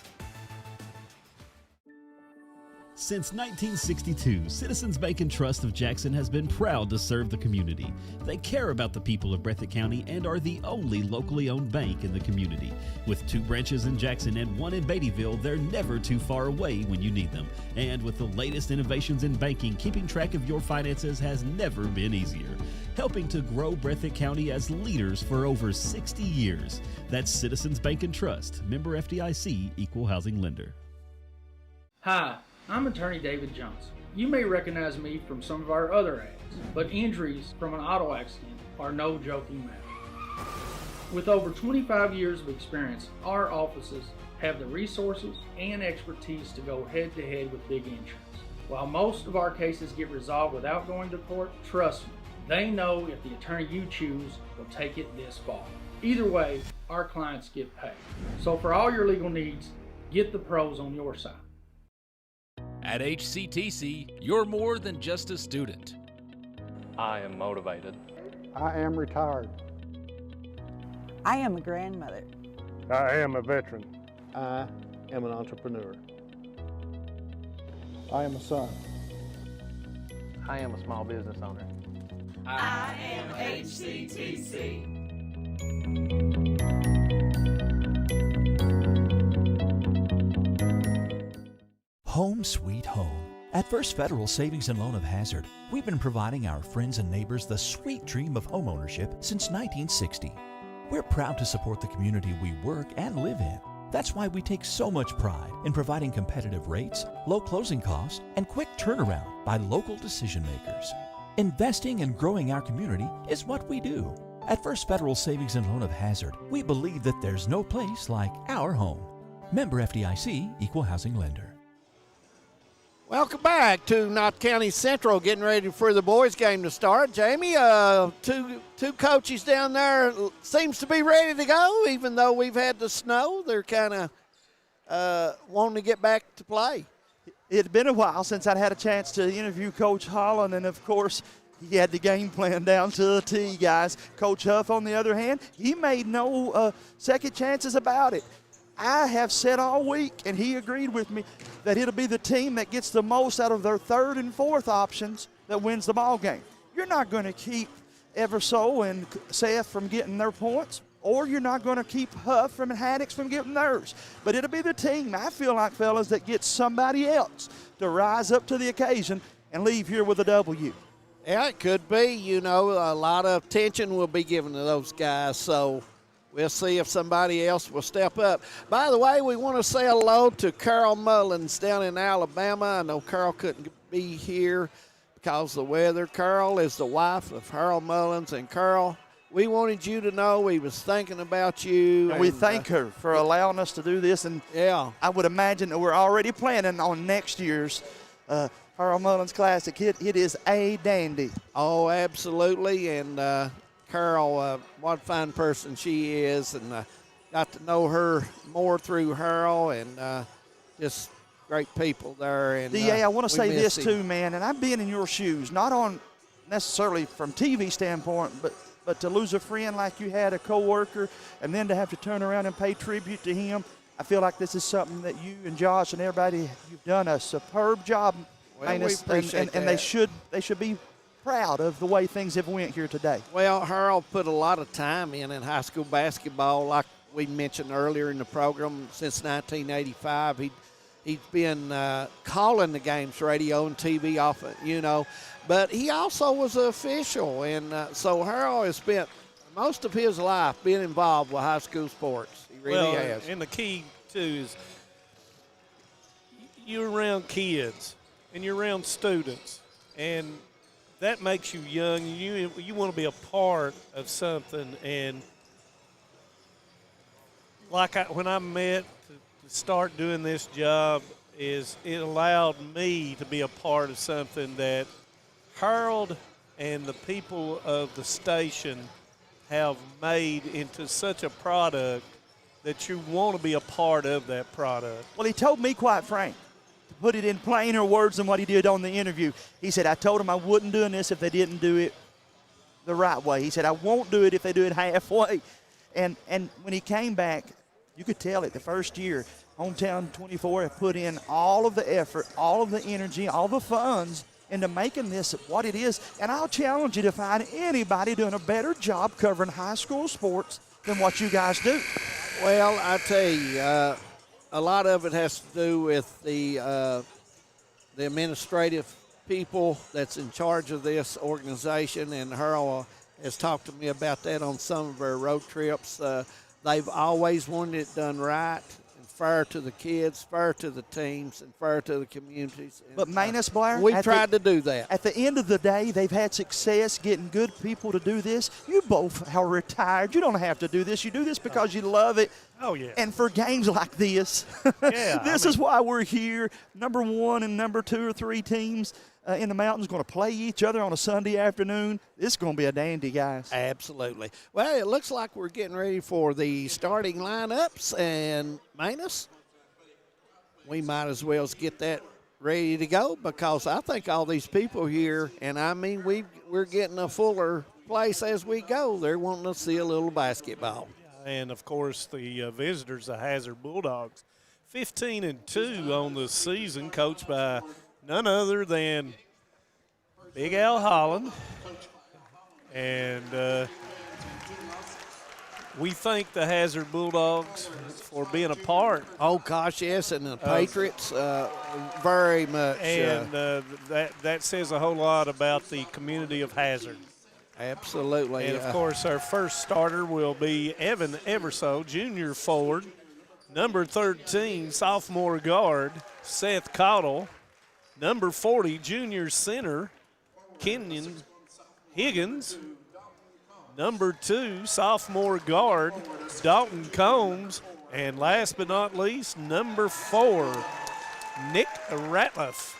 Since 1962, Citizens Bank and Trust of Jackson has been proud to serve the community. They care about the people of Breathitt County and are the only locally owned bank in the community. With 2 branches in Jackson and 1 in Beattyville, they're never too far away when you need them. And with the latest innovations in banking, keeping track of your finances has never been easier. Helping to grow Breathitt County as leaders for over 60 years. That's Citizens Bank and Trust, member FDIC, equal housing lender. Hi, I'm attorney David Johnson. You may recognize me from some of our other ads, but injuries from an auto accident are no joking matter. With over 25 years of experience, our offices have the resources and expertise to go head-to-head with big insurance. While most of our cases get resolved without going to court, trust me, they know if the attorney you choose will take it this far. Either way, our clients get paid. So for all your legal needs, get the pros on your side. At HCTC, you're more than just a student. I am motivated. I am retired. I am a grandmother. I am a veteran. I am an entrepreneur. I am a son. I am a small business owner. I am HCTC. Home sweet home. At First Federal Savings and Loan of Hazard, we've been providing our friends and neighbors the sweet dream of homeownership since 1960. We're proud to support the community we work and live in. That's why we take so much pride in providing competitive rates, low closing costs, and quick turnaround by local decision makers. Investing and growing our community is what we do. At First Federal Savings and Loan of Hazard, we believe that there's no place like our home. Member FDIC, equal housing lender. Welcome back to Knott County Central, getting ready for the boys' game to start. Jamie, two coaches down there seems to be ready to go, even though we've had the snow. They're kind of wanting to get back to play. It had been a while since I'd had a chance to interview Coach Holland, and of course, he had the game plan down to the T, guys. Coach Huff, on the other hand, he made no second chances about it. I have said all week, and he agreed with me, that it'll be the team that gets the most out of their third and fourth options that wins the ball game. You're not going to keep Everso and Seth from getting their points, or you're not going to keep Huff and Haddix from getting theirs. But it'll be the team, I feel like, fellas, that gets somebody else to rise up to the occasion and leave here with a W. Yeah, it could be. You know, a lot of attention will be given to those guys, so we'll see if somebody else will step up. By the way, we want to say hello to Carol Mullins down in Alabama. I know Carol couldn't be here because of the weather. Carol is the wife of Harold Mullins. And, Carol, we wanted you to know we was thinking about you. And we thank her for allowing us to do this. And yeah, I would imagine that we're already planning on next year's Harold Mullins Classic. It is a dandy. Oh, absolutely. And Carol, what a fine person she is, and got to know her more through Harold, and just great people there. And DA, I want to say this him too, man, and I've been in your shoes, not on necessarily from TV standpoint, but to lose a friend like you had, a coworker, and then to have to turn around and pay tribute to him. I feel like this is something that you and Josh and everybody, you've done a superb job. Well, we appreciate that. And they should be proud of the way things have went here today. Well, Harold put a lot of time in high school basketball, like we mentioned earlier in the program. Since 1985, he's been calling the games, radio and TV often, you know. But he also was an official, and so Harold has spent most of his life being involved with high school sports. He really has. And the key, too, is you're around kids and you're around students, and that makes you young. You want to be a part of something. And like when I met to start doing this job, is it allowed me to be a part of something that Harold and the people of the station have made into such a product that you want to be a part of that product. Well, he told me, quite frank, to put it in plainer words than what he did on the interview. He said, I told him I wasn't doing this if they didn't do it the right way. He said, I won't do it if they do it halfway. And when he came back, you could tell it the first year, Hometown 24 had put in all of the effort, all of the energy, all the funds into making this what it is. And I'll challenge you to find anybody doing a better job covering high school sports than what you guys do. Well, I tell you, a lot of it has to do with the administrative people that's in charge of this organization, and Harold has talked to me about that on some of our road trips. They've always wanted it done right and fair to the kids, fair to the teams, and fair to the communities. But Manus, Blair, we tried to do that. At the end of the day, they've had success getting good people to do this. You both are retired. You don't have to do this. You do this because you love it. Oh, yeah. And for games like this, this is why we're here. Number 1 and number 2 or 3 teams in the mountains going to play each other on a Sunday afternoon. This is going to be a dandy, guys. Absolutely. Well, it looks like we're getting ready for the starting lineups. And, Manus, we might as well get that ready to go, because I think all these people here, and I mean we're getting a fuller place as we go. They're wanting to see a little basketball. And, of course, the visitors, the Hazard Bulldogs, 15-2 on the season, coached by none other than Big Al Holland. And we thank the Hazard Bulldogs for being a part. Oh, gosh, yes, and the Patriots very much. And that says a whole lot about the community of Hazard. Absolutely. And, of course, our first starter will be Evan Everso, junior forward. Number 13, sophomore guard, Seth Cottle. Number 40, junior center, Kenyon Higgins. Number 2, sophomore guard, Dalton Combs. And last but not least, number 4, Nick Ratliff.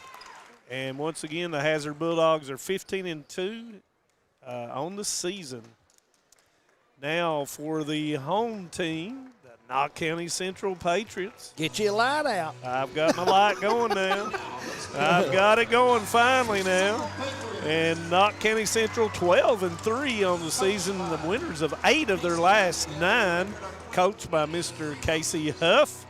And once again, the Hazard Bulldogs are 15-2 on the season. Now for the home team, the Knott County Central Patriots. Get your light out. I've got my light going now. I've got it going finally now. And Knott County Central 12-3 on the season, the winners of 8 of their last 9, coached by Mr. Casey Huff.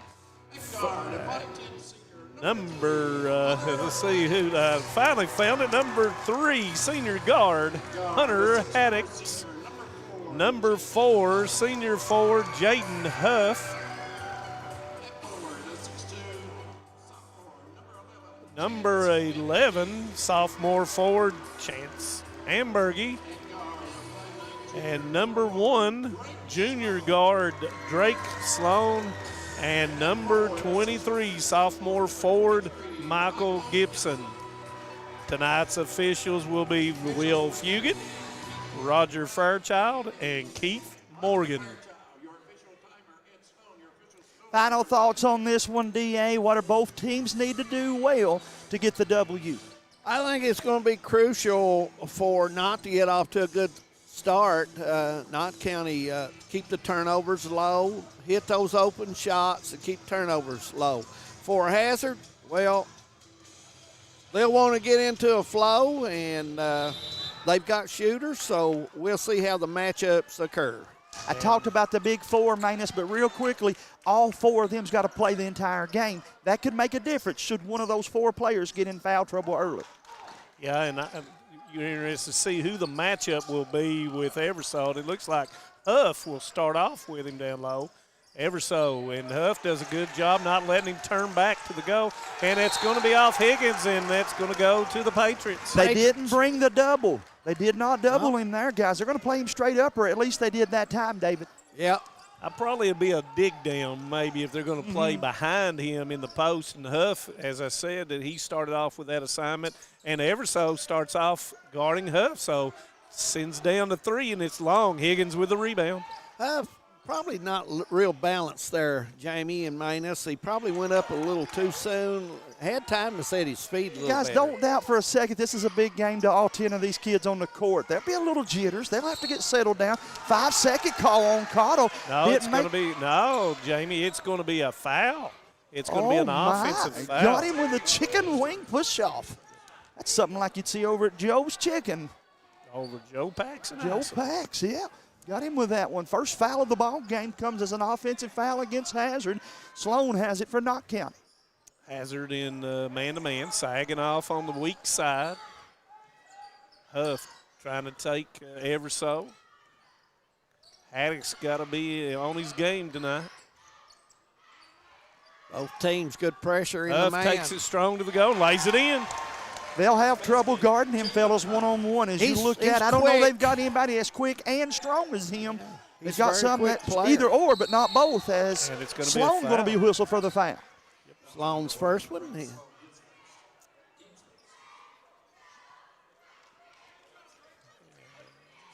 Let's see who I finally found it. Number 3, senior guard, Hunter Haddix. Number 4, senior forward, Jaden Huff. Number 11, sophomore forward, Chance Ambergy. And number 1, junior guard, Drake Sloan. And number 23, sophomore forward, Michael Gibson. Tonight's officials will be Will Fugit, Roger Fairchild, and Keith Morgan. Final thoughts on this one, DA? What do both teams need to do well to get the W? I think it's going to be crucial for Knott to get off to a good start. Knott County keep the turnovers low, hit those open shots, and keep turnovers low. For Hazard, well, they'll want to get into a flow, and they've got shooters, so we'll see how the matchups occur. I talked about the big 4, Manus, but real quickly, all 4 of them's got to play the entire game. That could make a difference should one of those 4 players get in foul trouble early. Yeah, and you're interested to see who the matchup will be with Eversole. It looks like Huff will start off with him down low. Eversole, and Huff does a good job not letting him turn back to the goal. And it's going to be off Higgins, and that's going to go to the Patriots. They didn't bring the double. They did not double him there, guys. They're going to play him straight up, or at least they did that time, David. Yeah. Probably it'd be a dig down maybe if they're going to play behind him in the post. And Huff, as I said, that he started off with that assignment. And Eversole starts off guarding Huff, so sends down to 3, and it's long. Higgins with the rebound. Probably not real balanced there, Jamie and Manus. He probably went up a little too soon. Had time to set his feet a little Guys, better. don't doubt for a second this is a big game to all 10 of these kids on the court. There'll be a little jitters. They'll have to get settled down. 5-second call on Cottle. No, Jamie, it's going to be a foul. It's going to be an offensive foul. Got him with a chicken wing push-off. That's something like you'd see over at Joe's Chicken. Over Joe Pax. Joe Pax, yeah. Got him with that one. First foul of the ball game comes as an offensive foul against Hazard. Sloan has it for Knott County. Hazard in man-to-man, sagging off on the weak side. Huff trying to take Eversole. Haddock's got to be on his game tonight. Both teams good pressure in Huff the man. takes it strong to the goal, lays it in. They'll have trouble guarding him, fellas, one-on-one. As you look at, I don't know they've got anybody as quick and strong as him. They've got some that either or, but not both, as Sloan's going to be whistled for the foul. Sloan's first one.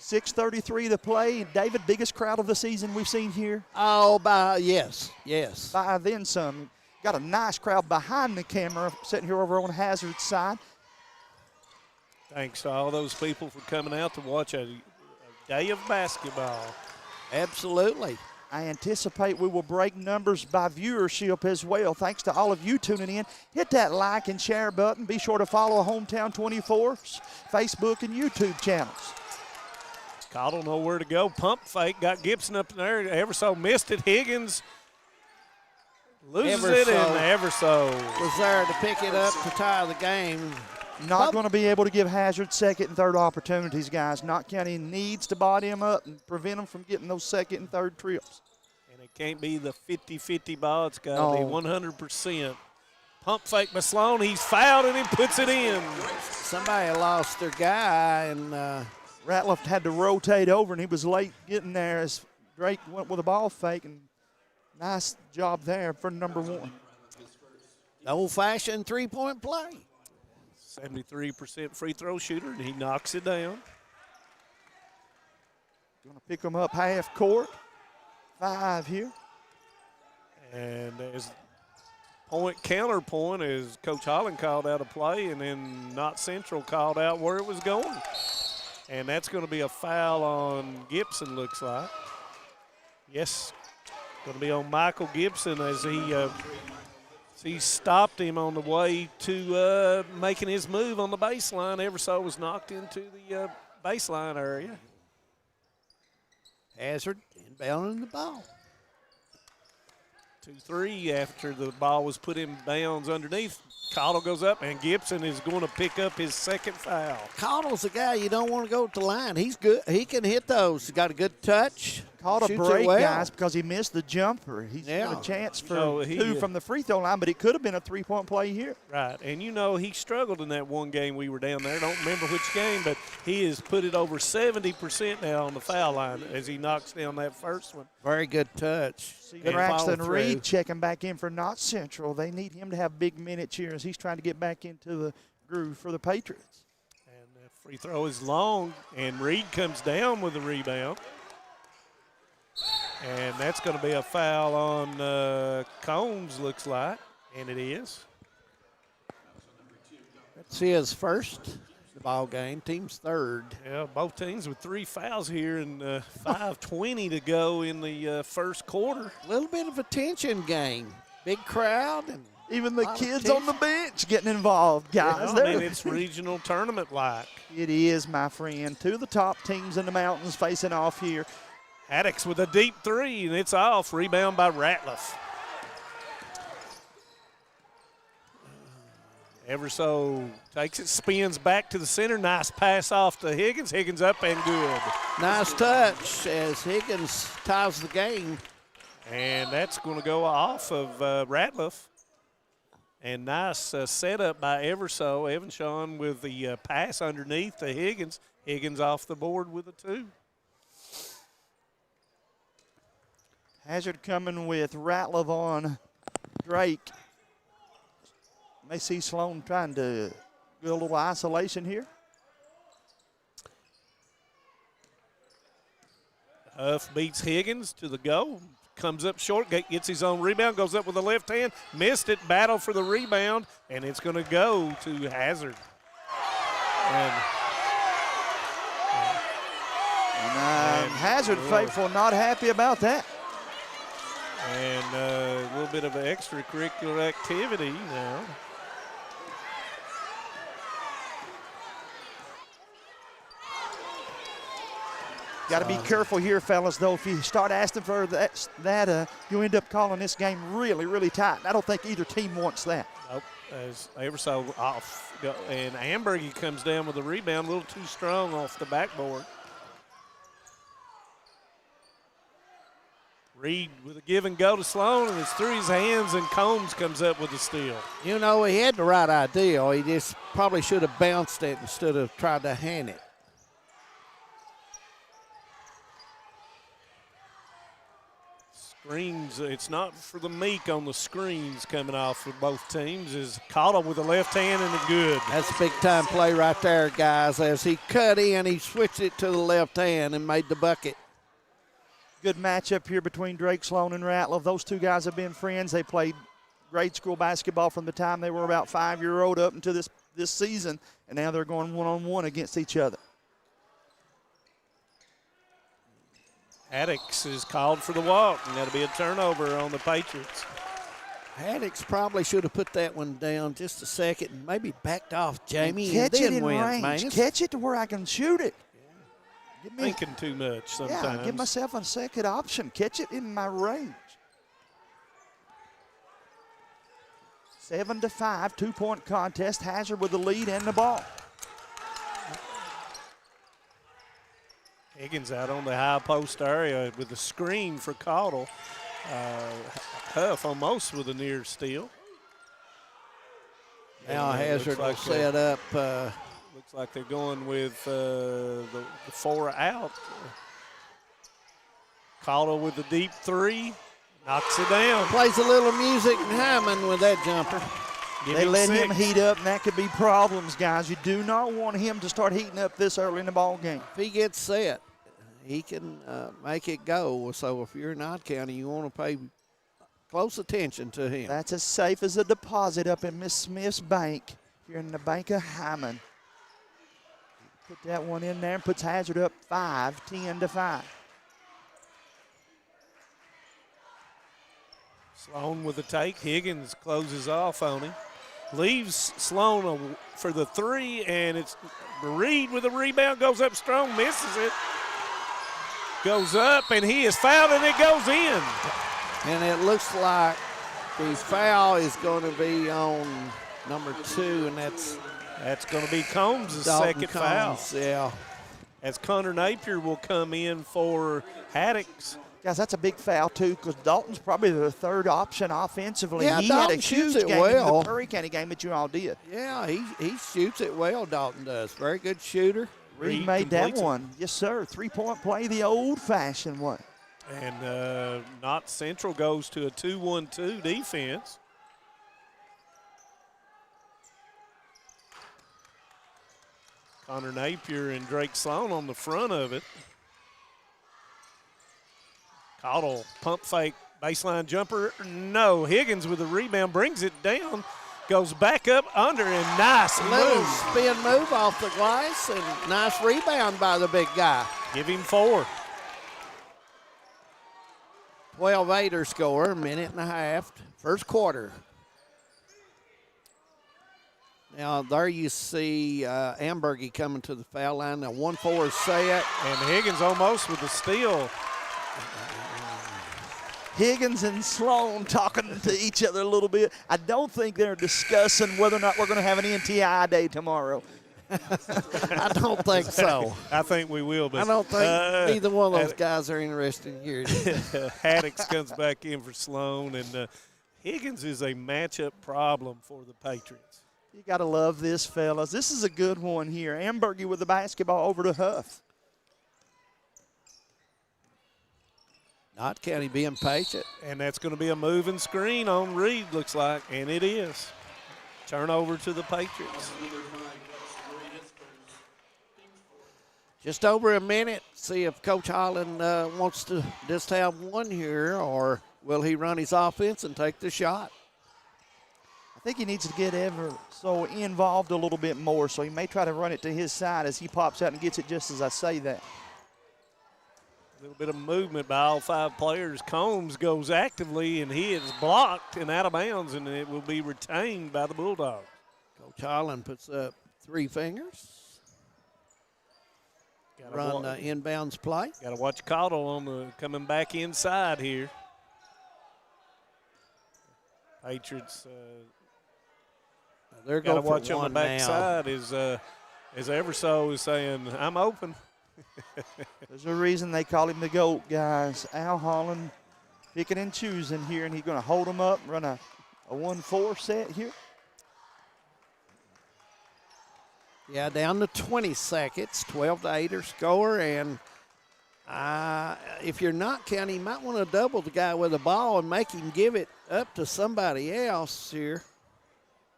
6:33 to play. David, biggest crowd of the season we've seen here? Oh, yes. By then some. Got a nice crowd behind the camera sitting here over on Hazard's side. Thanks to all those people for coming out to watch a day of basketball. Absolutely. I anticipate we will break numbers by viewership as well. Thanks to all of you tuning in. Hit that like and share button. Be sure to follow Hometown 24's Facebook and YouTube channels. Cottle know where to go. Pump fake. Got Gibson up there. Eversole missed it. Higgins loses it, and Eversole was there to pick it up to tie the game. Not going to be able to give Hazard second and third opportunities, guys. Knott County needs to body him up and prevent them from getting those second and third trips. And it can't be the 50-50 ball. It's got to be 100%. Pump fake by Sloan. He's fouled, and he puts it in. Somebody lost their guy, and Ratliff had to rotate over, and he was late getting there as Drake went with a ball fake, and nice job there for number 1. Old-fashioned three-point play. 73% free throw shooter, and he knocks it down. Going to pick them up half court. 5 here. And as counterpoint as Coach Holland called out a play, and then Knott Central called out where it was going. And that's going to be a foul on Gibson, looks like. Yes, going to be on Michael Gibson as he stopped him on the way to making his move on the baseline. Everso was knocked into the baseline area. Hazard inbounding the ball. 2-3 after the ball was put in bounds underneath. Cottle goes up, and Gibson is going to pick up his second foul. Cottle's a guy you don't want to go to the line. He's good. He can hit those. He's got a good touch. Caught a break, guys, because he missed the jumper. He's got a chance for two from the free throw line, but it could have been a three-point play here. Right, and you know he struggled in that one game we were down there. I don't remember which game, but he has put it over 70% now on the foul line as he knocks down that first one. Very good touch. Braxton Reed checking back in for Knott Central. They need him to have big minutes here as he's trying to get back into the groove for the Patriots. And the free throw is long, and Reed comes down with the rebound. And that's going to be a foul on Combs, looks like, and it is. That's his first the ball game, team's third. Yeah, both teams with 3 fouls here and 5:20 to go in the first quarter. A little bit of a tension game. Big crowd. And even the kids on the bench getting involved, guys. Yeah, I mean, it's regional tournament-like. It is, my friend. Two of the top teams in the mountains facing off here. Haddix with a deep three, and it's off. Rebound by Ratliff. Everso takes it, spins back to the center. Nice pass off to Higgins. Higgins up and good. Nice touch as Higgins ties the game. And that's going to go off of Ratliff. And nice setup by Everso. Evanshawn with the pass underneath to Higgins. Higgins off the board with a 2. Hazard coming with Ratliff on Drake. May see Sloan trying to do a little isolation here. Huff beats Higgins to the goal. Comes up short, gets his own rebound, goes up with the left hand, missed it, battle for the rebound, and it's going to go to Hazard. And Hazard faithful not happy about that. And a little bit of extracurricular activity now. Got to be careful here, fellas, though. If you start asking for that, you end up calling this game really, really tight. I don't think either team wants that. Nope. As Everso off. And Ambergy comes down with a rebound, a little too strong off the backboard. Reed with a give and go to Sloan, and it's through his hands, and Combs comes up with the steal. You know, he had the right idea. He just probably should have bounced it instead of tried to hand it. Screens, it's not for the meek on the screens coming off for both teams. Is Cottle with the left hand and a good. That's a big-time play right there, guys. As he cut in, he switched it to the left hand and made the bucket. Good matchup here between Drake Sloan and Ratliff. Those two guys have been friends. They played grade school basketball from the time they were about 5-year-old up until this season, and now they're going one-on-one against each other. Haddix is called for the walk, and that'll be a turnover on the Patriots. Haddix probably should have put that one down just a second and maybe backed off Jamie Catch and then it in went, range. man. Catch it to where I can shoot it. Thinking too much sometimes. Yeah, give myself a second option. Catch it in my range. 7-5, 2-point contest. Hazard with the lead and the ball. Higgins out on the high post area with the screen for Cottle. Huff almost with a near steal. Now Hazard will set up. Looks like they're going with the 4 out. Cottle with the deep 3. Knocks it down. Plays a little music and Hyman with that jumper. They let him heat up, and that could be problems, guys. You do not want him to start heating up this early in the ball game. If he gets set, he can make it go. So if you're in Odd County, you want to pay close attention to him. That's as safe as a deposit up in Miss Smith's bank here in the Bank of Hyman. Put that one in there and puts Hazard up 10-5. Sloan with the take. Higgins closes off on him. Leaves Sloan for the three, and it's Reed with a rebound. Goes up strong, misses it. Goes up, and he is fouled, and it goes in. And it looks like the foul is going to be on number 2, and that's going to be Combs' second foul. Yeah. As Connor Napier will come in for Haddix. Guys, that's a big foul, too, because Dalton's probably the third option offensively. Yeah, he Dalton had a shoots huge it game well. in the Curry County game that you all did. Yeah, he shoots it well, Dalton does. Very good shooter. Reed made that one. Yes, sir. Three-point play the old-fashioned way. And Knott Central goes to a 2-1-2 defense. Connor Napier and Drake Sloan on the front of it. Caudle, pump fake, baseline jumper. No, Higgins with the rebound, brings it down, goes back up under, and nice Little move. spin move off the glass, and nice rebound by the big guy. Give him 4. 12-8 score, minute and a half, first quarter. Now, there you see Ambergy coming to the foul line. Now, 1-4 is set. And Higgins almost with the steal. Higgins and Sloan talking to each other a little bit. I don't think they're discussing whether or not we're going to have an NTI day tomorrow. I don't think so. I think we will, but I don't think either one of those guys are interested in hearing it. Haddix comes back in for Sloan, and Higgins is a matchup problem for the Patriots. You got to love this, fellas. This is a good one here. Ambergy with the basketball over to Huff. Knott County being patient. And that's going to be a moving screen on Reed, looks like, and it is. Turnover to the Patriots. Just over a minute. See if Coach Holland wants to just have one here, or will he run his offense and take the shot? I think he needs to get ever so involved a little bit more, so he may try to run it to his side as he pops out and gets it just as I say that. A little bit of movement by all 5 players. Combs goes actively, and he is blocked and out of bounds, and it will be retained by the Bulldogs. Coach Holland puts up 3 fingers. Run inbounds play. Got to watch Caudle on the coming back inside here. Patriots. They're got to going for watch on the one backside as Everso is saying, "I'm open." There's a reason they call him the GOAT, guys. Al Holland picking and choosing here, and he's going to hold them up, run a 1-4 set here. Yeah, down to 20 seconds, 12-8 score, and if you're Knott County, you might want to double the guy with the ball and make him give it up to somebody else here.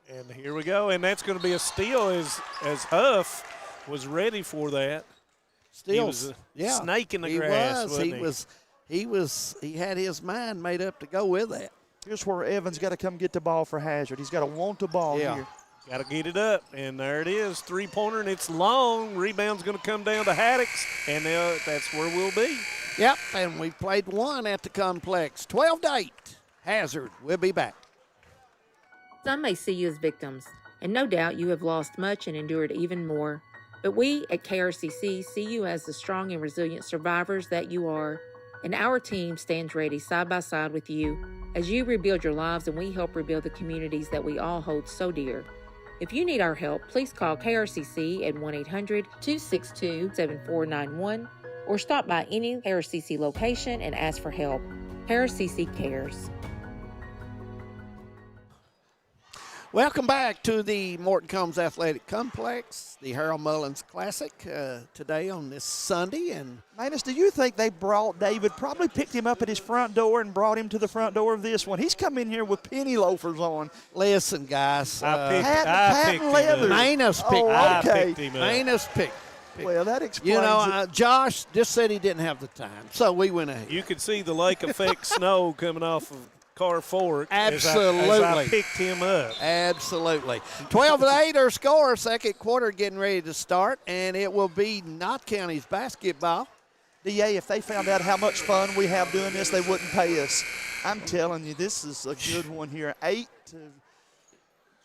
And here we go, and that's going to be a steal as Huff was ready for that. Still, he was a snake in the grass, wasn't he? He had his mind made up to go with that. Here's where Evans got to come get the ball for Hazard. He's got to want the ball here. Got to get it up, and there it is, 3-pointer, and it's long. Rebound's going to come down to Haddix, and that's where we'll be. Yep, and we played one at the complex. 12-8. Hazard, we'll be back. Some may see you as victims, and no doubt you have lost much and endured even more. But we at KRCC see you as the strong and resilient survivors that you are, and our team stands ready side by side with you as you rebuild your lives and we help rebuild the communities that we all hold so dear. If you need our help, please call KRCC at 1-800-262-7491 or stop by any KRCC location and ask for help. KRCC cares. Welcome back to the Morton Combs Athletic Complex, the Harold Mullins Classic, today on this Sunday. And Manus, do you think they brought David, probably picked him up at his front door and brought him to the front door of this one? He's come in here with penny loafers on. Listen, guys. I picked leather. Manus picked him up. I picked him up. Manus picked. Well, that explains You know, Josh just said he didn't have the time, so we went ahead. You could see the lake effect snow coming off of car fork. Absolutely. As I picked him up. Absolutely. 12-8 our score. Second quarter getting ready to start, and it will be Knott County's basketball. DA, if they found out how much fun we have doing this, they wouldn't pay us. I'm telling you, this is a good one here. 8 to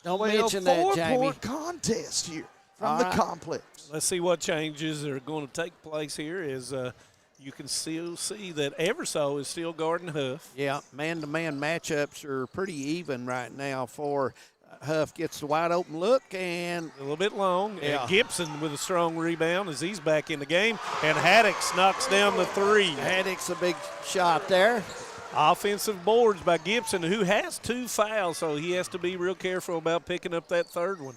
Don't mention that, Jamie. 4-point contest here from the complex. Let's see what changes are going to take place here. You can still see that Everso is still guarding Huff. Yeah, man-to-man matchups are pretty even right now for Huff gets the wide open look and a little bit long. Yeah. And Gibson with a strong rebound as he's back in the game. And Haddix knocks down the three. Haddix a big shot there. Offensive boards by Gibson, who has 2 fouls, so he has to be real careful about picking up that third one.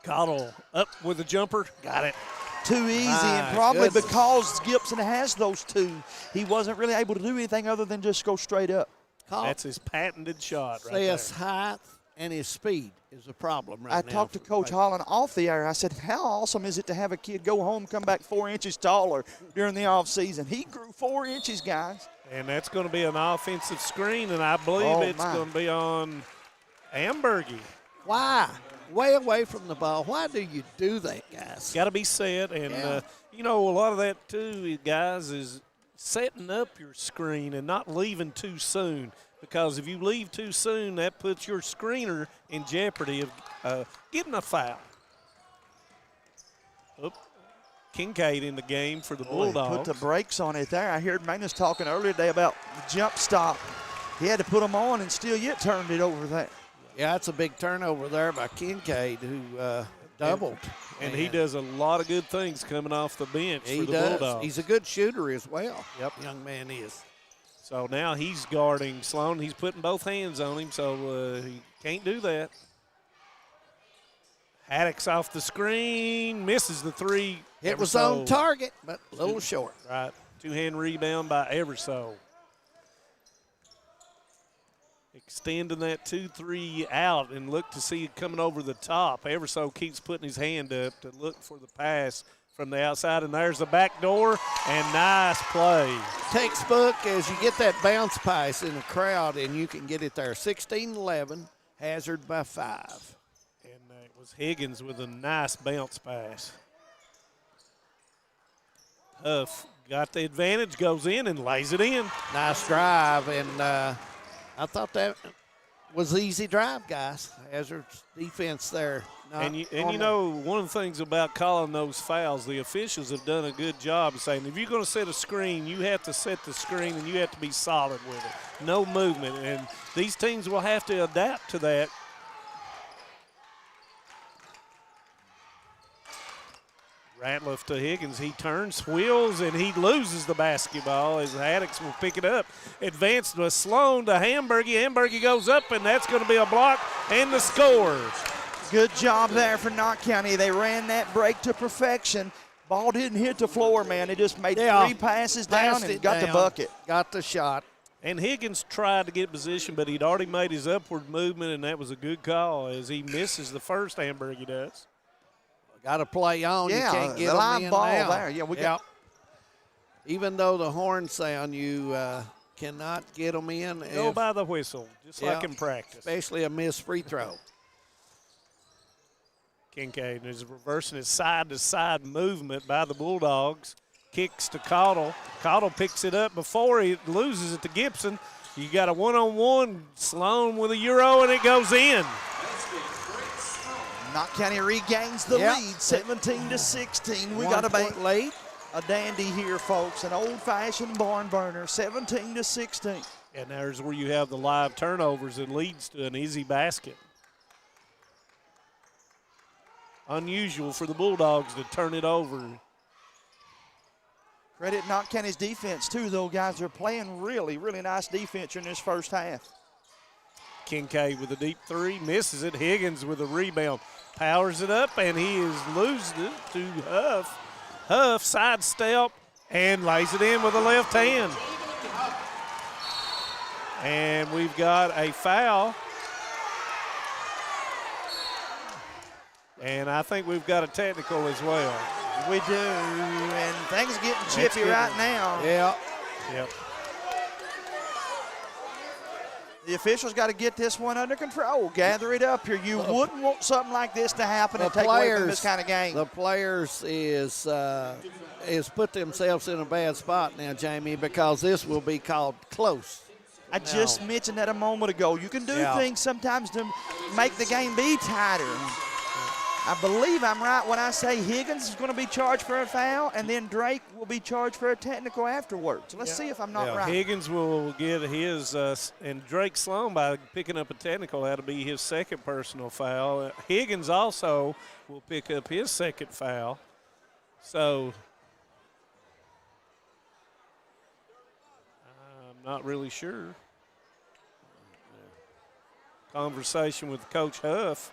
Cottle up with a jumper. Got it. Too easy, and probably because Gibson has those 2, he wasn't really able to do anything other than just go straight up. That's his patented shot right there. His there. height and his speed is a problem right now. I talked to Coach Holland off the air. I said, how awesome is it to have a kid go home, come back 4 inches taller during the offseason? He grew 4 inches, guys. And that's going to be an offensive screen, and I believe it's going to be on Ambergy. Why? Way away from the ball. Why do you do that, guys? Got to be set, and, a lot of that, too, guys, is setting up your screen and not leaving too soon, because if you leave too soon, that puts your screener in jeopardy of getting a foul. Kincaid in the game for the Bulldogs. Put the brakes on it there. I heard Magnus talking earlier today about the jump stop. He had to put them on and still yet turned it over there. Yeah, that's a big turnover there by Kincaid, who doubled. And he does a lot of good things coming off the bench for the Bulldogs. He's a good shooter as well. Yep, young man is. So now he's guarding Sloan. He's putting both hands on him, so he can't do that. Haddix off the screen, misses the three. It was on target, but a little short. Right. 2-hand rebound by Everso. Extending that 2-3 out and look to see it coming over the top. Everso keeps putting his hand up to look for the pass from the outside, and there's the back door, and nice play. Textbook as you get that bounce pass in the crowd, and you can get it there. 16-11, Hazard by 5. And it was Higgins with a nice bounce pass. Huff got the advantage, goes in and lays it in. Nice drive, and I thought that was easy drive, guys. Hazard's defense there. And you know, one of the things about calling those fouls, the officials have done a good job of saying if you're going to set a screen, you have to set the screen and you have to be solid with it. No movement. And these teams will have to adapt to that. Ratliff to Higgins. He turns, wheels, and he loses the basketball as Haddix will pick it up. Advanced to Sloan to Hamburgie. Hamburgie goes up, and that's going to be a block and the score. Good job there for Knott County. They ran that break to perfection. Ball didn't hit the floor, man. They just made 3 passes down and got the bucket. Got the shot. And Higgins tried to get position, but he'd already made his upward movement, and that was a good call as he misses the first. Hamburgie does. Got to play on. Yeah, you can't get the them live in ball now. there. Yeah, we got. Even though the horn sound, you cannot get them in. Go by the whistle, just like in practice. Especially a missed free throw. Kincaid is reversing his side-to-side movement by the Bulldogs. Kicks to Cottle. Cottle picks it up before he loses it to Gibson. You got a one-on-one. Sloan with a Euro, and it goes in. Knott County regains the lead, 17-16. We got a dandy here, folks. An old-fashioned barn burner, 17-16. And there's where you have the live turnovers and leads to an easy basket. Unusual for the Bulldogs to turn it over. Credit Knott County's defense, too, though, guys. They're playing really, really nice defense in this first half. Kincaid with a deep three, misses it. Higgins with a rebound. Powers it up, and he is losing it to Huff. Huff sidestep and lays it in with the left hand. And we've got a foul. And I think we've got a technical as well. We do, and things are getting chippy right now. Yeah. Yep. The officials got to get this one under control. Gather it up here. You wouldn't want something like this to happen and take away from this kind of game. The players is put themselves in a bad spot now, Jamie, because this will be called close. I just mentioned that a moment ago. You can do things sometimes to make the game be tighter. I believe I'm right when I say Higgins is going to be charged for a foul, and then Drake will be charged for a technical afterwards. Let's see if I'm not right. Higgins will get his, and Drake Sloan, by picking up a technical, that'll be his second personal foul. Higgins also will pick up his second foul. So I'm not really sure. Conversation with Coach Huff.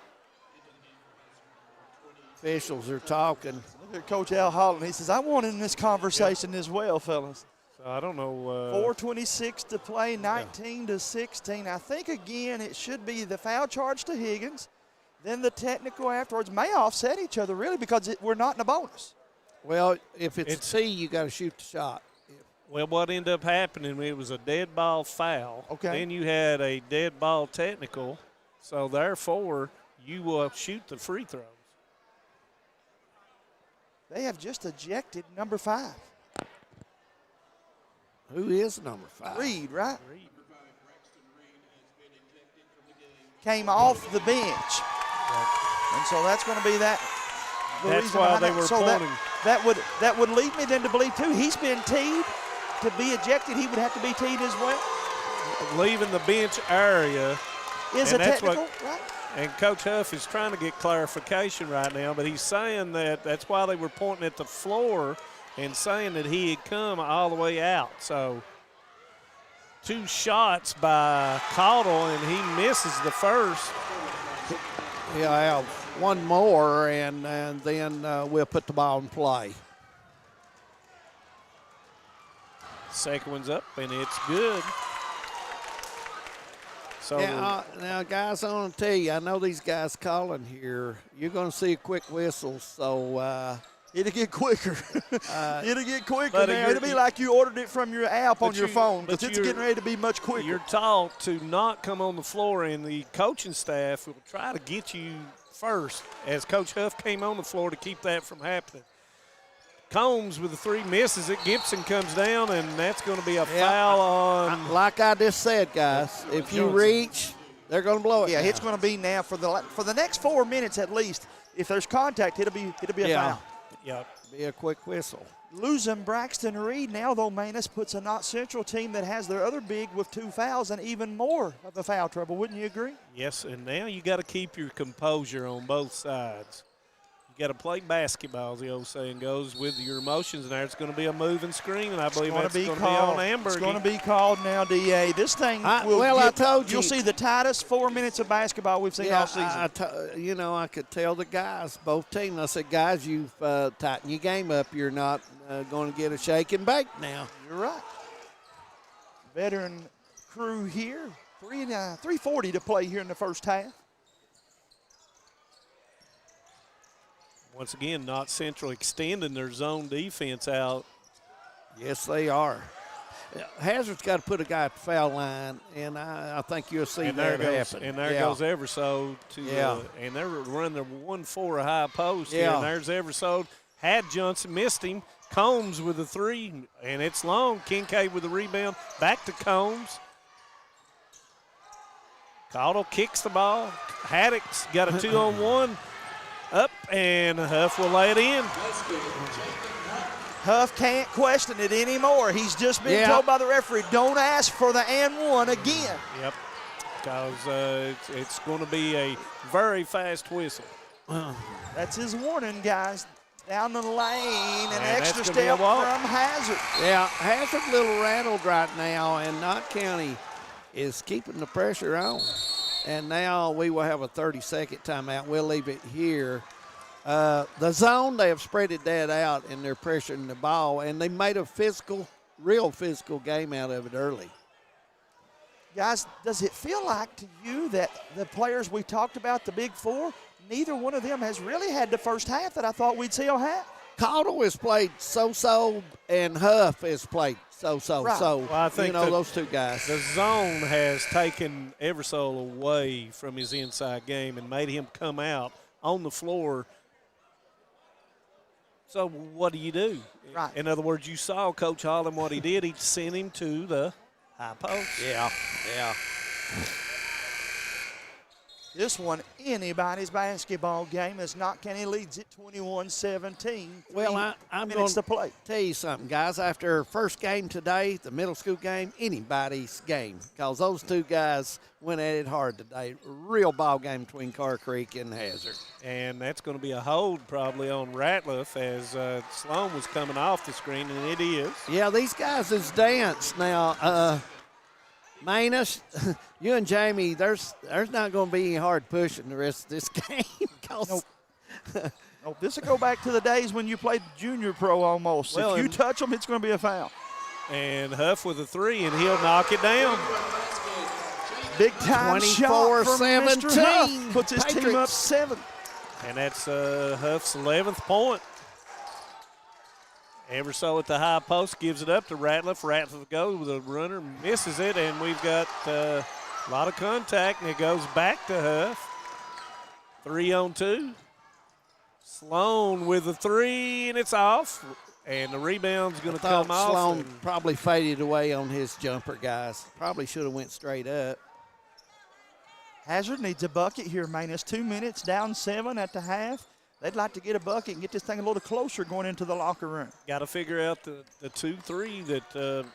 Officials are talking. Look at Coach Al Holland. He says, I want in this conversation as well, fellas. So I don't know. 4:26 to play, 19-16. I think, again, it should be the foul charge to Higgins, then the technical afterwards. May offset each other, really, because we're not in a bonus. Well, if it's a T, you got to shoot the shot. Well, what ended up happening, it was a dead ball foul. Okay. Then you had a dead ball technical. So, therefore, you will shoot the free throws. They have just ejected number 5. Who is number 5? Reed, right? Reed. Came off the bench. Right. And so that's going to be that. That's why they were pointing. That would lead me then to believe, too, he's been teed. To be ejected, he would have to be teed as well. Leaving the bench area. Is a technical, right? And Coach Huff is trying to get clarification right now, but he's saying that's why they were pointing at the floor and saying that he had come all the way out. So 2 shots by Caudle, and he misses the first. He'll have one more, and then we'll put the ball in play. Second one's up, and it's good. So now, guys, I want to tell you, I know these guys calling here. You're going to see a quick whistle, so it'll get quicker. It'll get quicker now. It'll be like you ordered it from your app on your phone, but it's getting ready to be much quicker. You're taught to not come on the floor, and the coaching staff will try to get you first, as Coach Huff came on the floor to keep that from happening. Combs with the 3 misses it. Gibson comes down, and that's going to be a foul on. Like I just said, guys, if you reach, they're going to blow it. Yeah, down. it's going to be now for the next 4 minutes at least. If there's contact, it'll be a foul. Yeah, be a quick whistle. Losing Braxton Reed now, though, Manus puts a Knott Central team that has their other big with 2 fouls and even more of the foul trouble. Wouldn't you agree? Yes, and now you got to keep your composure on both sides. You got to play basketball, as the old saying goes, with your emotions in there. It's going to be a moving screen, and I believe that's going to be on Amber. It's going to be called now, DA. This thing I told you. You'll see the tightest 4 minutes of basketball we've seen all season. I could tell the guys, both teams, I said, guys, you've tightened your game up. You're not going to get a shake and bake now. You're right. Veteran crew here. 3:40 to play here in the first half. Once again, Knott Central extending their zone defense out. Yes, they are. Hazard's got to put a guy at the foul line, and I think you'll see that happen. And there goes Everso and they're running their 1-4 high post. Yeah. And there's Everso. Had Johnson, missed him. Combs with a 3, and it's long. Kincaid with the rebound. Back to Combs. Caudle kicks the ball. Haddock's got a 2-on-1. Up, and Huff will lay it in. Huff can't question it anymore. He's just been told by the referee, don't ask for the and 1 again. Yep, because it's going to be a very fast whistle. That's his warning, guys. Down the lane, an extra step from Hazard. Yeah, Hazard a little rattled right now, and Knott County is keeping the pressure on. And now we will have a 30-second timeout. We'll leave it here. The zone, they have spreaded that out, and they're pressuring the ball, and they made a real physical game out of it early. Guys, does it feel like to you that the players we talked about, the big 4, neither one of them has really had the first half that I thought we'd see all half? Caudle has played so-so, and Huff has played So. Well, I think those two guys. The zone has taken Eversole away from his inside game and made him come out on the floor. So what do you do? Right. In other words, you saw Coach Holland what he did. He sent him to the high post. Yeah. This one, anybody's basketball game, as Knott County leads it 21-17. Well, I'm going to play. Tell you something, guys. After first game today, the middle school game, anybody's game, because those two guys went at it hard today. Real ball game between Carr Creek and Hazard. And that's going to be a hold probably on Ratliff as Sloan was coming off the screen, and it is. Yeah, these guys is danced now. Manus, you and Jamie, there's not going to be any hard pushing the rest of this game. Nope, this will go back to the days when you played junior pro almost. Well, if you touch them, it's going to be a foul. And Huff with a three, and he'll knock it down. Big time shot from Mr. Huff. Puts his team up 7. And that's Huff's 11th point. Eversole at the high post gives it up to Ratliff. Ratliff goes with a runner, misses it, and we've got a lot of contact, and it goes back to Huff. 3-on-2. Sloan with a three, and it's off. And the rebound's going to come off. Sloan probably faded away on his jumper, guys. Probably should have went straight up. Hazard needs a bucket here, Manus. 2 minutes, down 7 at the half. They'd like to get a bucket and get this thing a little closer going into the locker room. Got to figure out the 2-3 that the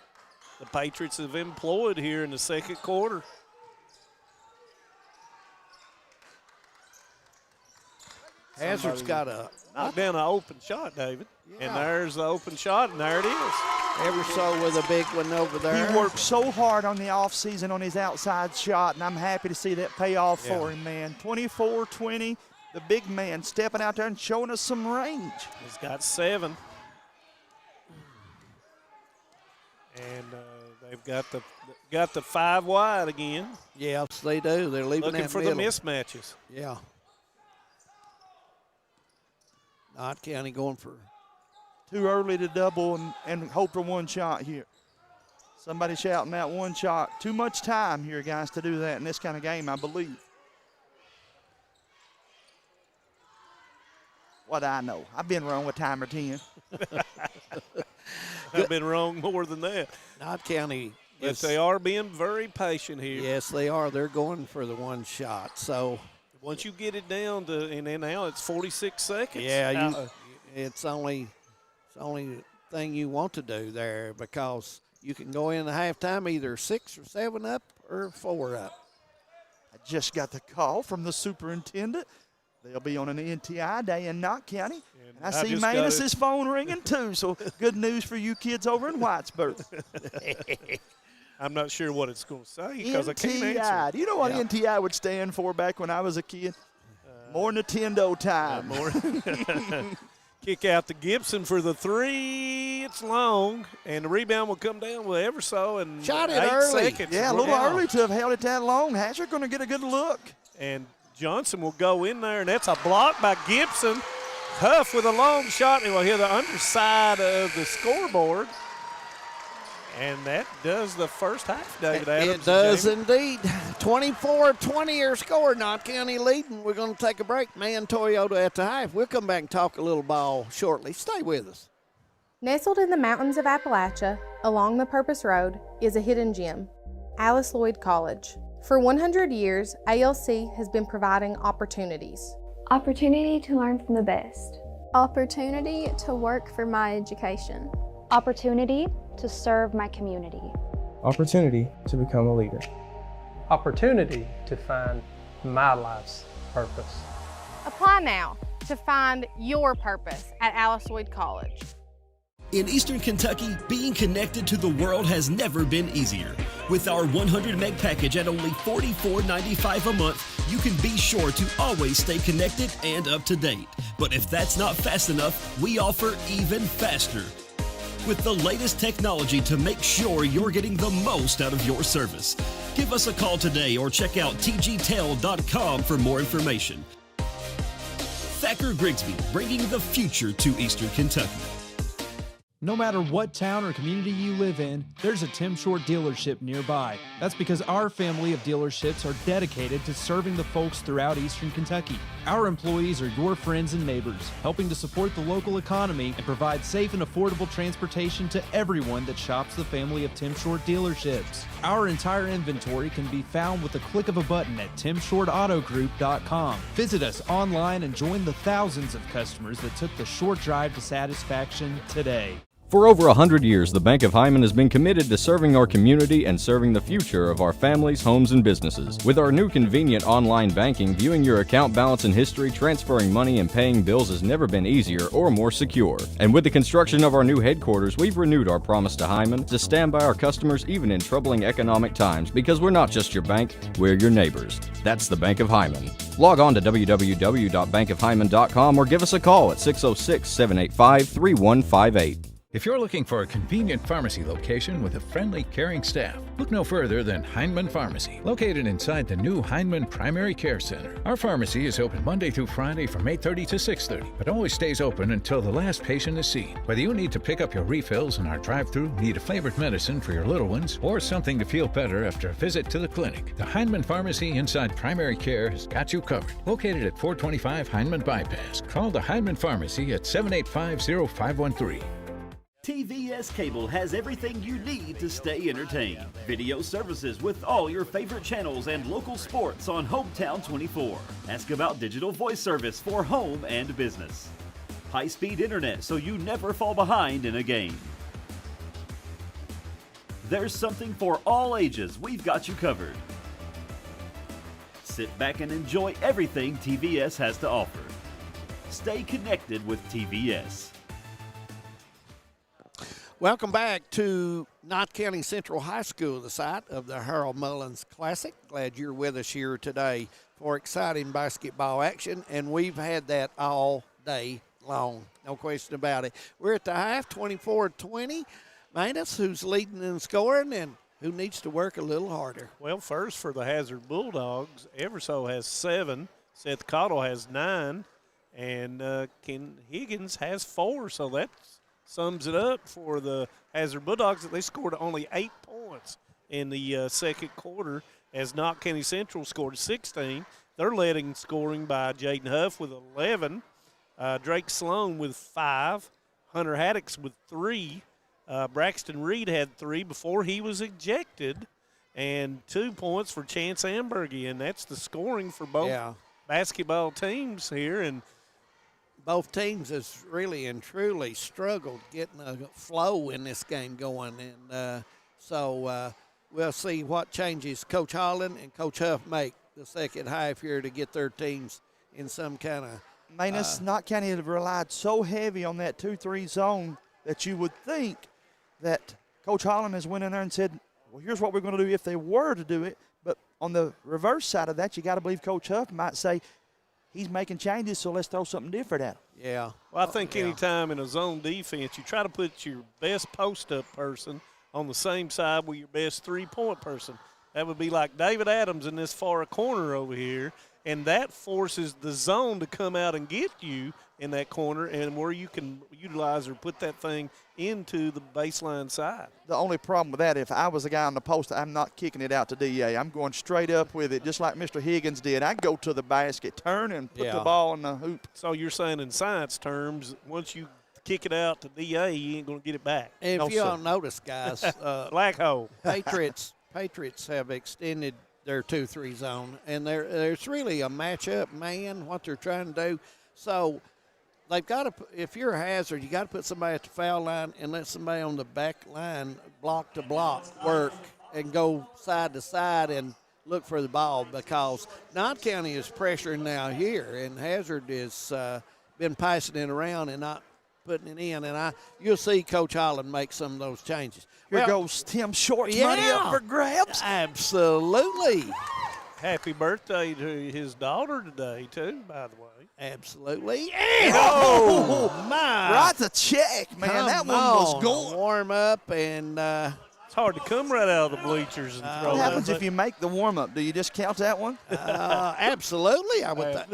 Patriots have employed here in the second quarter. Hazard's got a knock down an open shot, David. Yeah. And there's the open shot, and there it is. Eversole with a big one over there. He worked so hard on the offseason on his outside shot, and I'm happy to see that pay off for him, man. 24-20. The big man stepping out there and showing us some range. He's got 7. And they've got the 5 wide again. Yes, they do. They're leaving looking that for middle. the mismatches. Yeah. Knott County going for too early to double and hope for one shot here. Somebody shouting out one shot. Too much time here, guys, to do that in this kind of game, I believe. What I know. I've been wrong with timer 10. I've been wrong more than that. Knott County. But they are being very patient here. Yes, they are. They're going for the one shot. So once you get it down to, and then now it's 46 seconds. Yeah, it's only thing you want to do there, because you can go in the halftime either 6 or 7 up or 4 up. I just got the call from the superintendent. They'll be on an NTI day in Knott County. And I see Manus's phone ringing too, so good news for you kids over in Whitesburg. I'm not sure what it's going to say because I can't answer. Do you know what NTI would stand for back when I was a kid? More Nintendo time. Kick out to Gibson for the 3. It's long, and the rebound will come down with Eversole and shot it 8 early. seconds. Yeah, a little early to have held it that long. Hazard going to get a good look. And Johnson will go in there, and that's a block by Gibson. Huff with a long shot, and we'll hit the underside of the scoreboard. And that does the first half, David Adams. It does indeed. 24-20 your score. Knott County leading. We're going to take a break. Man Toyota at the half. We'll come back and talk a little ball shortly. Stay with us. Nestled in the mountains of Appalachia, along the Purpose Road, is a hidden gem, Alice Lloyd College. For 100 years, ALC has been providing opportunities. Opportunity to learn from the best. Opportunity to work for my education. Opportunity to serve my community. Opportunity to become a leader. Opportunity to find my life's purpose. Apply now to find your purpose at Alice Lloyd College. In Eastern Kentucky, being connected to the world has never been easier. With our 100 meg package at only $44.95 a month, you can be sure to always stay connected and up to date. But if that's not fast enough, we offer even faster. With the layest technology to make sure you're getting the most out of your service. Give us a call today or check out tgtel.com for more information. Thacker Grigsby, bringing the future to Eastern Kentucky. No matter what town or community you live in, there's a Tim Short dealership nearby. That's because our family of dealerships are dedicated to serving the folks throughout Eastern Kentucky. Our employees are your friends and neighbors, helping to support the local economy and provide safe and affordable transportation to everyone that shops the family of Tim Short dealerships. Our entire inventory can be found with the click of a button at timshortautogroup.com. Visit us online and join the thousands of customers that took the short drive to satisfaction today. For over 100 years, the Bank of Hyman has been committed to serving our community and serving the future of our families, homes, and businesses. With our new convenient online banking, viewing your account balance and history, transferring money, and paying bills has never been easier or more secure. And with the construction of our new headquarters, we've renewed our promise to Hyman to stand by our customers even in troubling economic times, because we're not just your bank, we're your neighbors. That's the Bank of Hyman. Log on to www.bankofhyman.com or give us a call at 606-785-3158. If you're looking for a convenient pharmacy location with a friendly, caring staff, look no further than Hindman Pharmacy, located inside the new Hindman Primary Care Center. Our pharmacy is open Monday through Friday from 8:30 to 6:30, but always stays open until the last patient is seen. Whether you need to pick up your refills in our drive-thru, need a flavored medicine for your little ones, or something to feel better after a visit to the clinic, the Hindman Pharmacy inside Primary Care has got you covered. Located at 425 Hindman Bypass. Call the Hindman Pharmacy at 785-0513. TVS Cable has everything you need to stay entertained. Video services with all your favorite channels and local sports on Hometown 24. Ask about digital voice service for home and business. High-speed internet so you never fall behind in a game. There's something for all ages. We've got you covered. Sit back and enjoy everything TVS has to offer. Stay connected with TVS. Welcome back to Knott County Central High School, the site of the Harold Mullins Classic. Glad you're with us here today for exciting basketball action, and we've had that all day long, no question about it. We're at the half, 24-20. Manus, who's leading in scoring and who needs to work a little harder? Well, first for the Hazard Bulldogs, Everso has 7, Seth Cottle has 9, and Ken Higgins has 4, so that sums it up for the Hazard Bulldogs. They scored only 8 points in the second quarter, as Knott County Central scored 16. They're led in scoring by Jaden Huff with 11, Drake Sloan with 5, Hunter Haddix with 3, Braxton Reed had 3 before he was ejected, and 2 points for Chance Ambergy, and that's the scoring for both basketball teams here. And both teams has really and truly struggled getting a flow in this game going. And so we'll see what changes Coach Holland and Coach Huff make the second half here to get their teams in some kind of Manus, Knott County have relied so heavy on that 2-3 zone that you would think that Coach Holland has went in there and said, well, here's what we're going to do if they were to do it. But on the reverse side of that, you got to believe Coach Huff might say, he's making changes, so let's throw something different at him. Yeah. Well, I think any time in a zone defense, you try to put your best post-up person on the same side with your best three-point person. That would be like David Adams in this far corner over here, and that forces the zone to come out and get you in that corner, and where you can utilize or put that thing into the baseline side. The only problem with that, if I was a guy on the post, I'm not kicking it out to DA. I'm going straight up with it, just like Mr. Higgins did. I go to the basket, turn, and put the ball in the hoop. So you're saying in science terms, once you kick it out to DA, you ain't going to get it back. And if you don't notice, guys, black hole. Patriots have extended their 2-3 zone, and there's really a matchup, man, what they're trying to do. So they've got to, if you're a Hazard, you got to put somebody at the foul line and let somebody on the back line, block to block, work and go side to side and look for the ball, because Knott County is pressuring now here, and Hazard has been passing it around and not putting it in. And you'll see Coach Holland make some of those changes. Here goes Tim Short's money up for grabs. Absolutely. Happy birthday to his daughter today, too, by the way. Absolutely. Oh, my. Right to check, man. That one was going. Warm up, and it's hard to come right out of the bleachers and throw. What happens if you make the warm-up? Do you just count that one? Absolutely. I would think.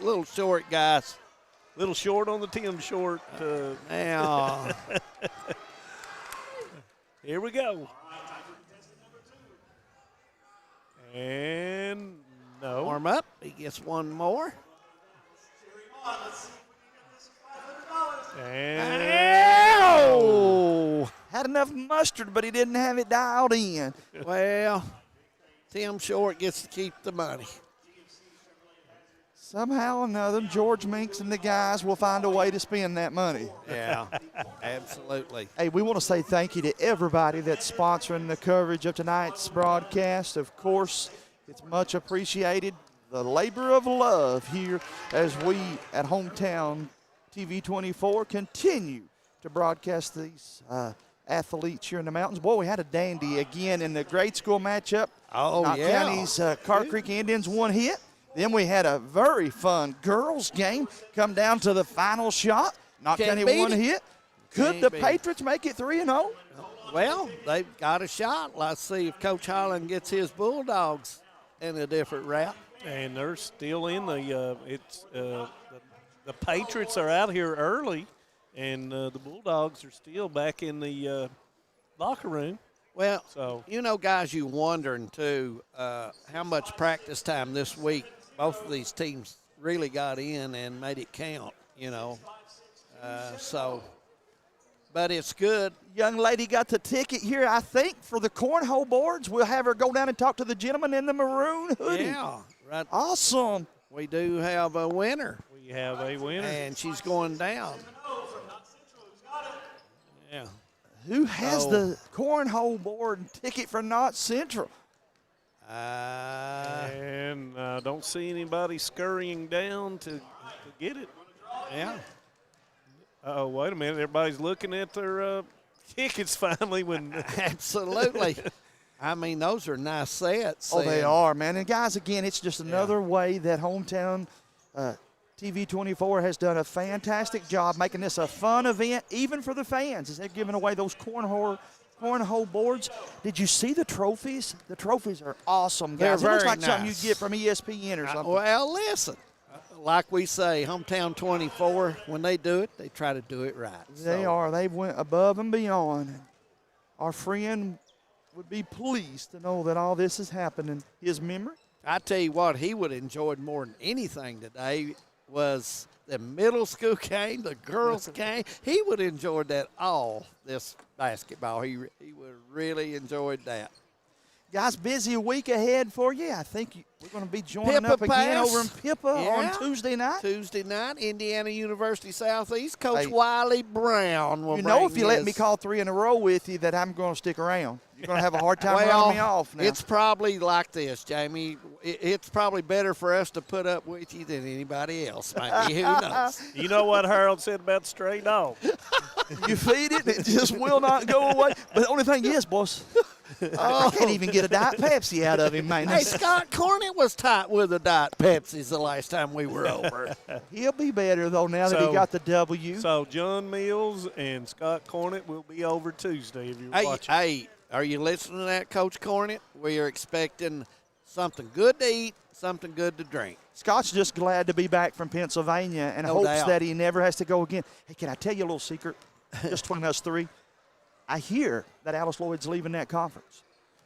Little short, guys. Little short on the Tim Short. Now. Here we go. And no. Warm up. He gets one more. And oh! Had enough mustard, but he didn't have it dialed in. Well, Tim Short gets to keep the money. Somehow or another, George Minks and the guys will find a way to spend that money. Yeah, absolutely. Hey, we want to say thank you to everybody that's sponsoring the coverage of tonight's broadcast. Of course, it's much appreciated. The labor of love here as we at Hometown TV 24 continue to broadcast these athletes here in the mountains. Boy, we had a dandy again in the grade school matchup. Oh, Knott yeah. County's Carr Creek Indians one hit. Then we had a very fun girls game come down to the final shot. Knott County one hit. Could the Patriots make it 3-0? Well, they've got a shot. Let's see if Coach Holland gets his Bulldogs in a different route. And they're still in the the Patriots are out here early, and the Bulldogs are still back in the locker room. Well, so you know, guys, you wondering, too, how much practice time this week both of these teams really got in and made it count, you know. But it's good. Young lady got the ticket here, I think, for the cornhole boards. We'll have her go down and talk to the gentleman in the maroon hoodie. Yeah. Right. Awesome. We do have a winner. We have a winner. And she's going down. Yeah. Who has the cornhole board ticket for Knott Central? And I don't see anybody scurrying down to get it. Yeah. Oh, wait a minute. Everybody's looking at their tickets finally. Absolutely. I mean, those are nice sets. Oh, they are, man. And, guys, again, it's just another way that Hometown TV 24 has done a fantastic job making this a fun event, even for the fans, as they're giving away those cornhole boards. Did you see the trophies? The trophies are awesome, guys. They're it looks very like something you nice. get from ESPN or something. Well, listen. Like we say, Hometown 24, when they do it, they try to do it right. They are. They went above and beyond. Our friend would be pleased to know that all this is happening in his memory. I tell you what, he would have enjoyed more than anything today was the middle school game, the girls game. He would have enjoyed that all, this basketball. He would have really enjoyed that. Guys, busy week ahead for you. I think we're going to be joining Pippa up again Pass. over in Pippa on Tuesday night. Tuesday night, Indiana University Southeast. Coach Wiley Brown will You know, bring if you let his- me call 3 in a row with you, that I'm going to stick around. You're going to have a hard time running me off now. It's probably like this, Jamie. It's probably better for us to put up with you than anybody else, maybe. Who knows? You know what Harold said about the stray dog? You feed it, it just will not go away. But the only thing is, boss, I can't even get a Diet Pepsi out of him, man. Hey, Scott Cornett was tight with the Diet Pepsis the last time we were over. He'll be better, though, now that he got the W. So John Mills and Scott Cornett will be over Tuesday if you're watching. Hey, are you listening to that, Coach Cornett? We are expecting something good to eat, something good to drink. Scott's just glad to be back from Pennsylvania and No hopes doubt. that he never has to go again. Hey, can I tell you a little secret? Just between us three. I hear that Alice Lloyd's leaving that conference.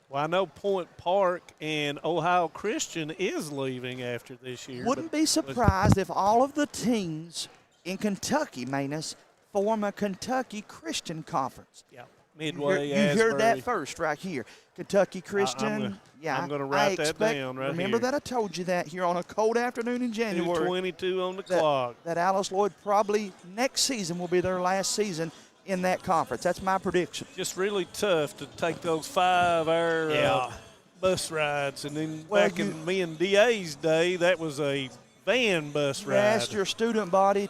Well, I know Point Park and Ohio Christian is leaving after this year. Wouldn't be surprised if all of the teams in Kentucky, Manus, form a Kentucky Christian conference. Yeah, Midway, You heard that Asbury. first right here. Kentucky Christian. I'm gonna write that down right Remember here. that I told you that here on a cold afternoon in January. 2:22 on the clock. That Alice Lloyd probably next season will be their last season in that conference. That's my prediction. Just really tough to take those 5-hour bus rides. And then back in me and DA's day, that was a van bus You ride. asked your student body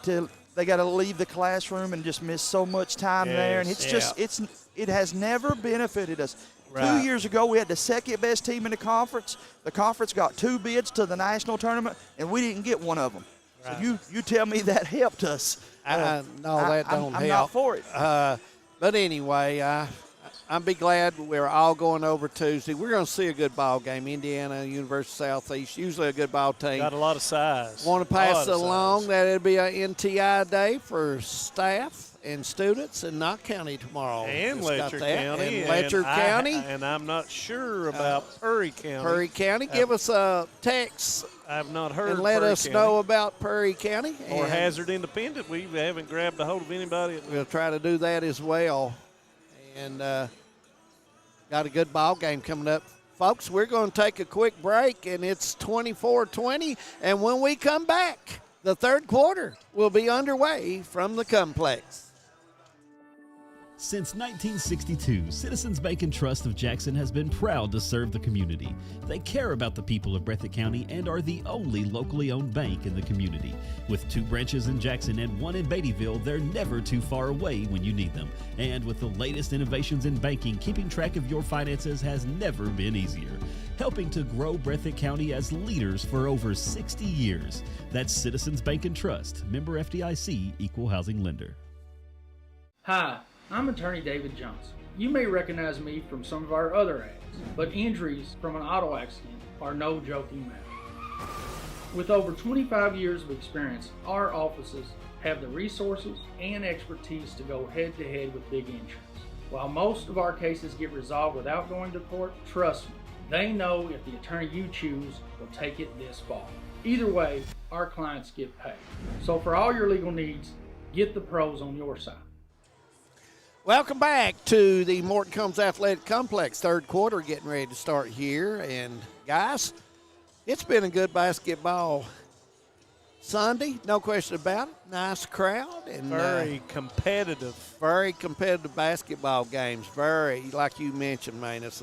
they got to leave the classroom and just miss so much time there. And it's it has never benefited us. Right. 2 years ago, we had the second best team in the conference. The conference got 2 bids to the national tournament, and we didn't get one of them. Right. So you tell me that helped us. No, that don't help. I'm not for it. But anyway, I I'm be glad we're all going over Tuesday. We're going to see a good ball game. Indiana, University Southeast, usually a good ball team. Got a lot of size. Want to pass along that it'll be an NTI day for staff and students in Knott County tomorrow. And Letcher County. And Letcher County. And I'm not sure about Perry County. Perry County. Give us a text. I've not heard and let Perry us County. know about Perry County. Or Hazard Independent. We haven't grabbed a hold of anybody. We'll try to do that as well. And got a good ball game coming up. Folks, we're going to take a quick break, and it's 24-20. And when we come back, the third quarter will be underway from the complex. Since 1962, Citizens Bank and Trust of Jackson has been proud to serve the community. They care about the people of Breathitt County and are the only locally owned bank in the community. With 2 branches in Jackson and 1 in Beattyville, they're never too far away when you need them. And with the latest innovations in banking, keeping track of your finances has never been easier. Helping to grow Breathitt County as leaders for over 60 years. That's Citizens Bank and Trust, member FDIC, equal housing lender. Hi, I'm attorney David Johnson. You may recognize me from some of our other ads, but injuries from an auto accident are no joking matter. With over 25 years of experience, our offices have the resources and expertise to go head-to-head with big insurance. While most of our cases get resolved without going to court, trust me, they know if the attorney you choose will take it this far. Either way, our clients get paid. So for all your legal needs, get the pros on your side. Welcome back to the Morton Combs Athletic Complex. Third quarter getting ready to start here. And, guys, it's been a good basketball Sunday, no question about it. Nice crowd. And very competitive. Very competitive basketball games. Very, like you mentioned, Manus,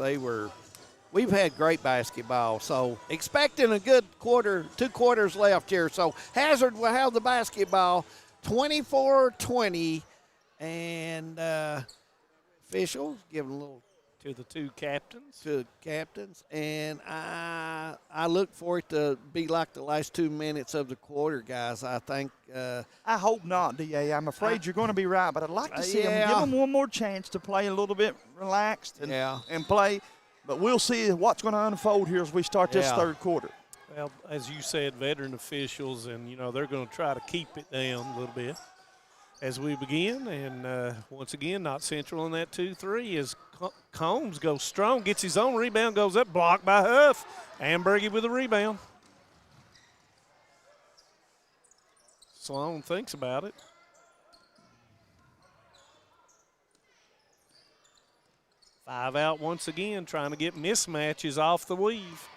we've had great basketball. So expecting a good quarter, 2 quarters left here. So Hazard will have the basketball 24-20. And officials giving a little to the 2 captains. To the captains. And I look for it to be like the last 2 minutes of the quarter, guys. I think. I hope not, DA. I'm afraid you're going to be right, but I'd like to see them give them one more chance to play a little bit relaxed and play. But we'll see what's going to unfold here as we start this third quarter. Well, as you said, veteran officials, and, they're going to try to keep it down a little bit as we begin. And once again, Knott Central in that 2-3 as Combs goes strong, gets his own rebound, goes up, blocked by Huff. Ambergy with a rebound. Sloan thinks about it. Five out once again, trying to get mismatches off the weave.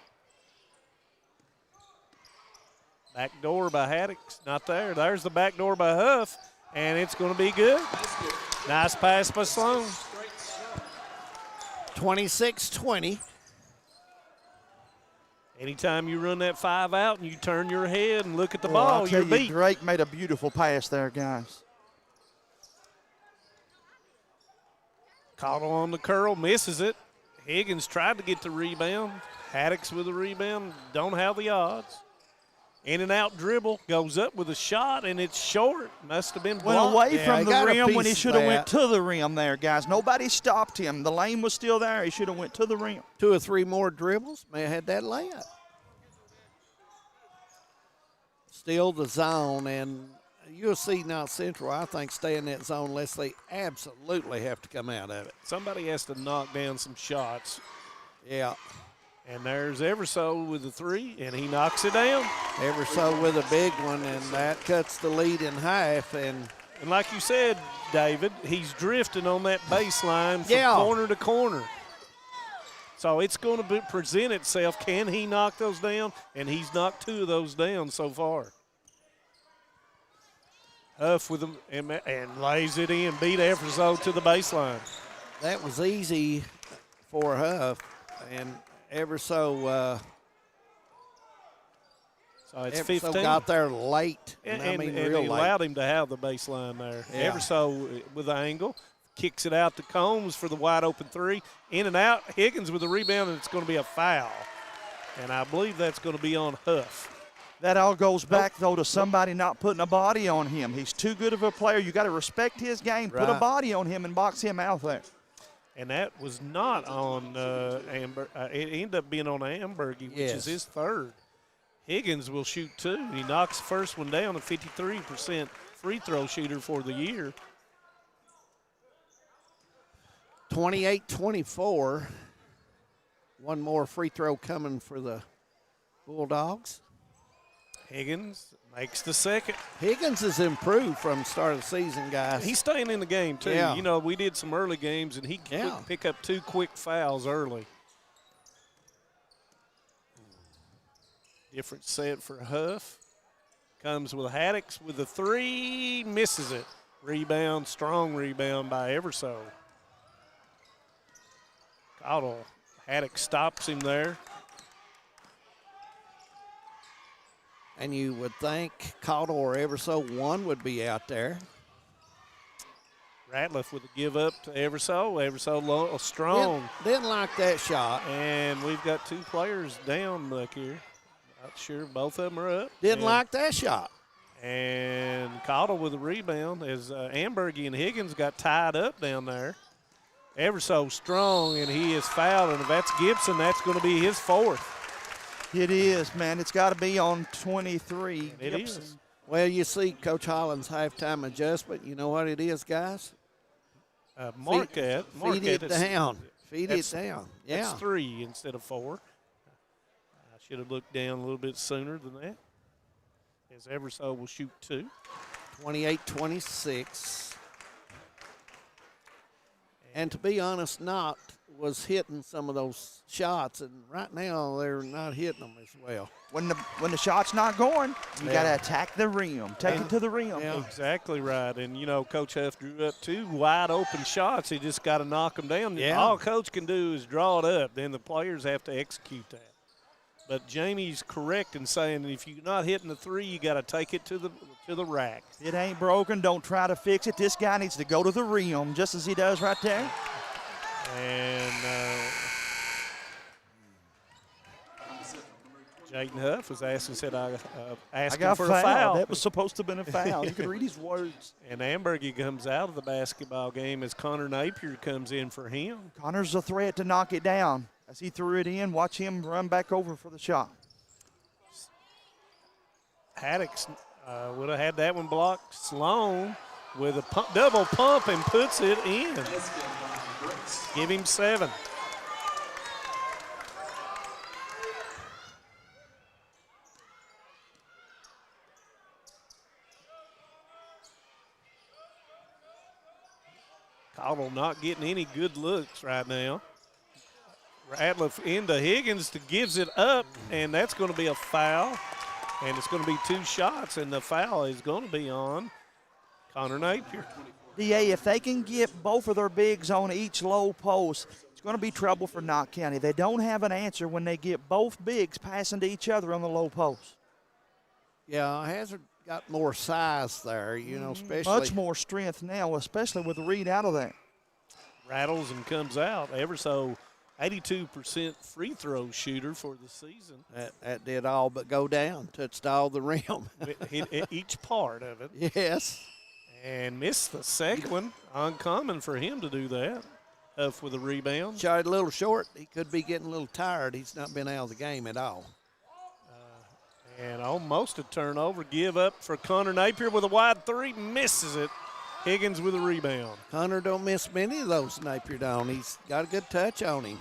Back door by Haddix, not there. There's the back door by Huff, and it's going to be good. Nice pass by Sloan. 26-20. Anytime you run that 5 out and you turn your head and look at the ball, you're beat. Drake made a beautiful pass there, guys. Caught on the curl, misses it. Higgins tried to get the rebound. Haddix with a rebound, don't have the odds. In and out dribble, goes up with a shot, and it's short. Must have been blocked. Went away from the rim when he should have went to the rim there, guys. Nobody stopped him. The lane was still there. He should have went to the rim. 2 or 3 more dribbles, may have had that layup. Still the zone, and you'll see now Central, I think, stay in that zone unless they absolutely have to come out of it. Somebody has to knock down some shots. Yeah. And there's Everso with the 3, and he knocks it down. Everso with a big one, and that cuts the lead in half. And like you said, David, he's drifting on that baseline from corner to corner. So it's going to present itself. Can he knock those down? And he's knocked 2 of those down so far. Huff with him and lays it in, beat Everso to the baseline. That was easy for Huff, and Everso. So it's Everso 15. Got there late, and real he late. allowed him to have the baseline there. Yeah. Everso with the angle, kicks it out to Combs for the wide open 3. In and out, Higgins with the rebound, and it's going to be a foul. And I believe that's going to be on Huff. That all goes back, though, to somebody not putting a body on him. He's too good of a player. You got to respect his game. Put a body on him and box him out there. And that was not on Amber. It ended up being on Ambergy, which is his third. Higgins will shoot 2. He knocks the first one down, a 53% free throw shooter for the year. 28-24. One more free throw coming for the Bulldogs. Higgins makes the second. Higgins has improved from the start of the season, guys. He's staying in the game, too. Yeah. You know, we did some early games, and he couldn't pick up 2 quick fouls early. Different set for Huff. Comes with Haddix with a 3, misses it. Rebound, strong rebound by Everso. Cottle. Haddix stops him there. And you would think Cottle or Everso one would be out there. Ratliff with a give up to Everso. Everso low, strong. Didn't like that shot. And we've got 2 players down back here. Not sure both of them are up. Didn't like that shot. And Cottle with a rebound as Ambergy and Higgins got tied up down there. Everso strong, and he is fouled. And if that's Gibson, that's going to be his 4th. It is, man. It's got to be on 23. It Gibson. is. Well, you see Coach Holland's halftime adjustment. You know what it is, guys? Marquette. Feed it down. Feed it down. Yeah. That's 3 instead of 4. I should have looked down a little bit sooner than that. As Everso will shoot 2. 28-26. And to be honest, Knott was hitting some of those shots, and right now they're not hitting them as well. When the shot's not going, you got to attack the rim. Take it to the rim. Yeah. Exactly right. And, you know, Coach Huff drew up 2 wide open shots. He just got to knock them down. Yeah. All Coach can do is draw it up. Then the players have to execute that. But Jamie's correct in saying if you're not hitting the 3, you got to take it to the rack. It ain't broken. Don't try to fix it. This guy needs to go to the rim, just as he does right there. And Jayden Huff was asking for a foul. That was supposed to have been a foul. You can read his words. And Ambergy comes out of the basketball game as Connor Napier comes in for him. Connor's a threat to knock it down. As he threw it in, watch him run back over for the shot. Haddix would have had that one blocked. Sloan with a double pump and puts it in. Give him 7. Cottle not getting any good looks right now. Ratliff into Higgins gives it up, and that's going to be a foul. And it's going to be 2 shots, and the foul is going to be on Connor Napier. DA, if they can get both of their bigs on each low post, it's going to be trouble for Knott County. They don't have an answer when they get both bigs passing to each other on the low post. Yeah, Hazard got more size there, you know, especially. Much more strength now, especially with the read out of that. Rattles and comes out. Everso 82% free throw shooter for the season. That did all but go down, touched all the rim. Hit each part of it. Yes. And missed the second one. Uncommon for him to do that. Huff with a rebound. Shot it a little short. He could be getting a little tired. He's not been out of the game at all. And almost a turnover. Give up for Connor Napier with a wide 3. Misses it. Higgins with a rebound. Connor don't miss many of those Napier down. He's got a good touch on him.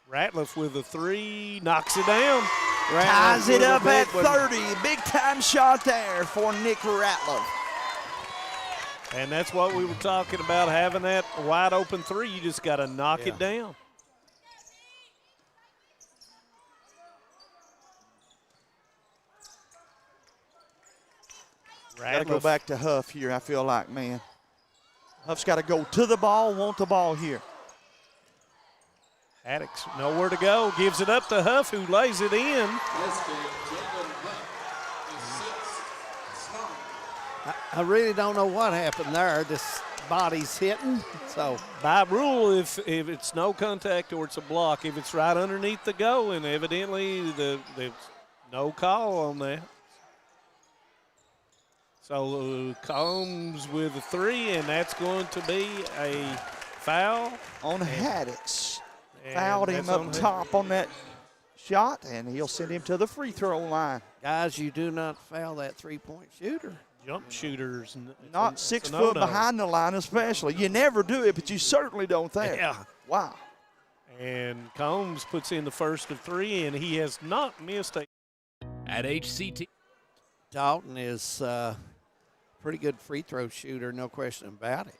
Ratliff with a 3. Knocks it down. Ties it up at 30. Big time shot there for Nick Ratliff. And that's what we were talking about, having that wide open 3. You just got to knock it down. Got to go back to Huff here, I feel like, man. Huff's got to go to the ball, want the ball here. Haddix nowhere to go, gives it up to Huff, who lays it in. I really don't know what happened there. This body's hitting. So by rule, if it's no contact or it's a block, if it's right underneath the goal, and evidently there's no call on that. So Combs with a 3, and that's going to be a foul. On Haddix. And Fouled him that's up on top on that shot, and he'll send him to the free throw line. Guys, you do not foul that three-point shooter. Jump shooters. Not 6 foot behind the line especially. You never do it, but you certainly don't there. Yeah. Wow. And Combs puts in the first of 3, and he has not missed a. At HCT. Dalton is a pretty good free throw shooter, no question about it.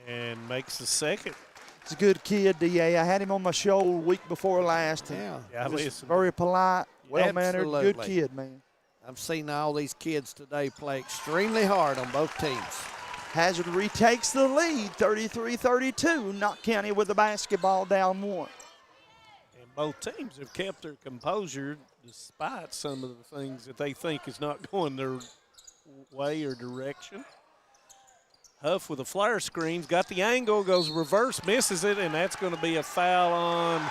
And makes the second. He's a good kid, DA. I had him on my show week before last. Yeah. Listen. Very polite, well-mannered, good Absolutely. kid, man. I've seen all these kids today play extremely hard on both teams. Hazard retakes the lead, 33-32. Knott County with the basketball down 1. And both teams have kept their composure despite some of the things that they think is not going their way or direction. Huff with a flare screen, got the angle, goes reverse, misses it, and that's going to be a foul on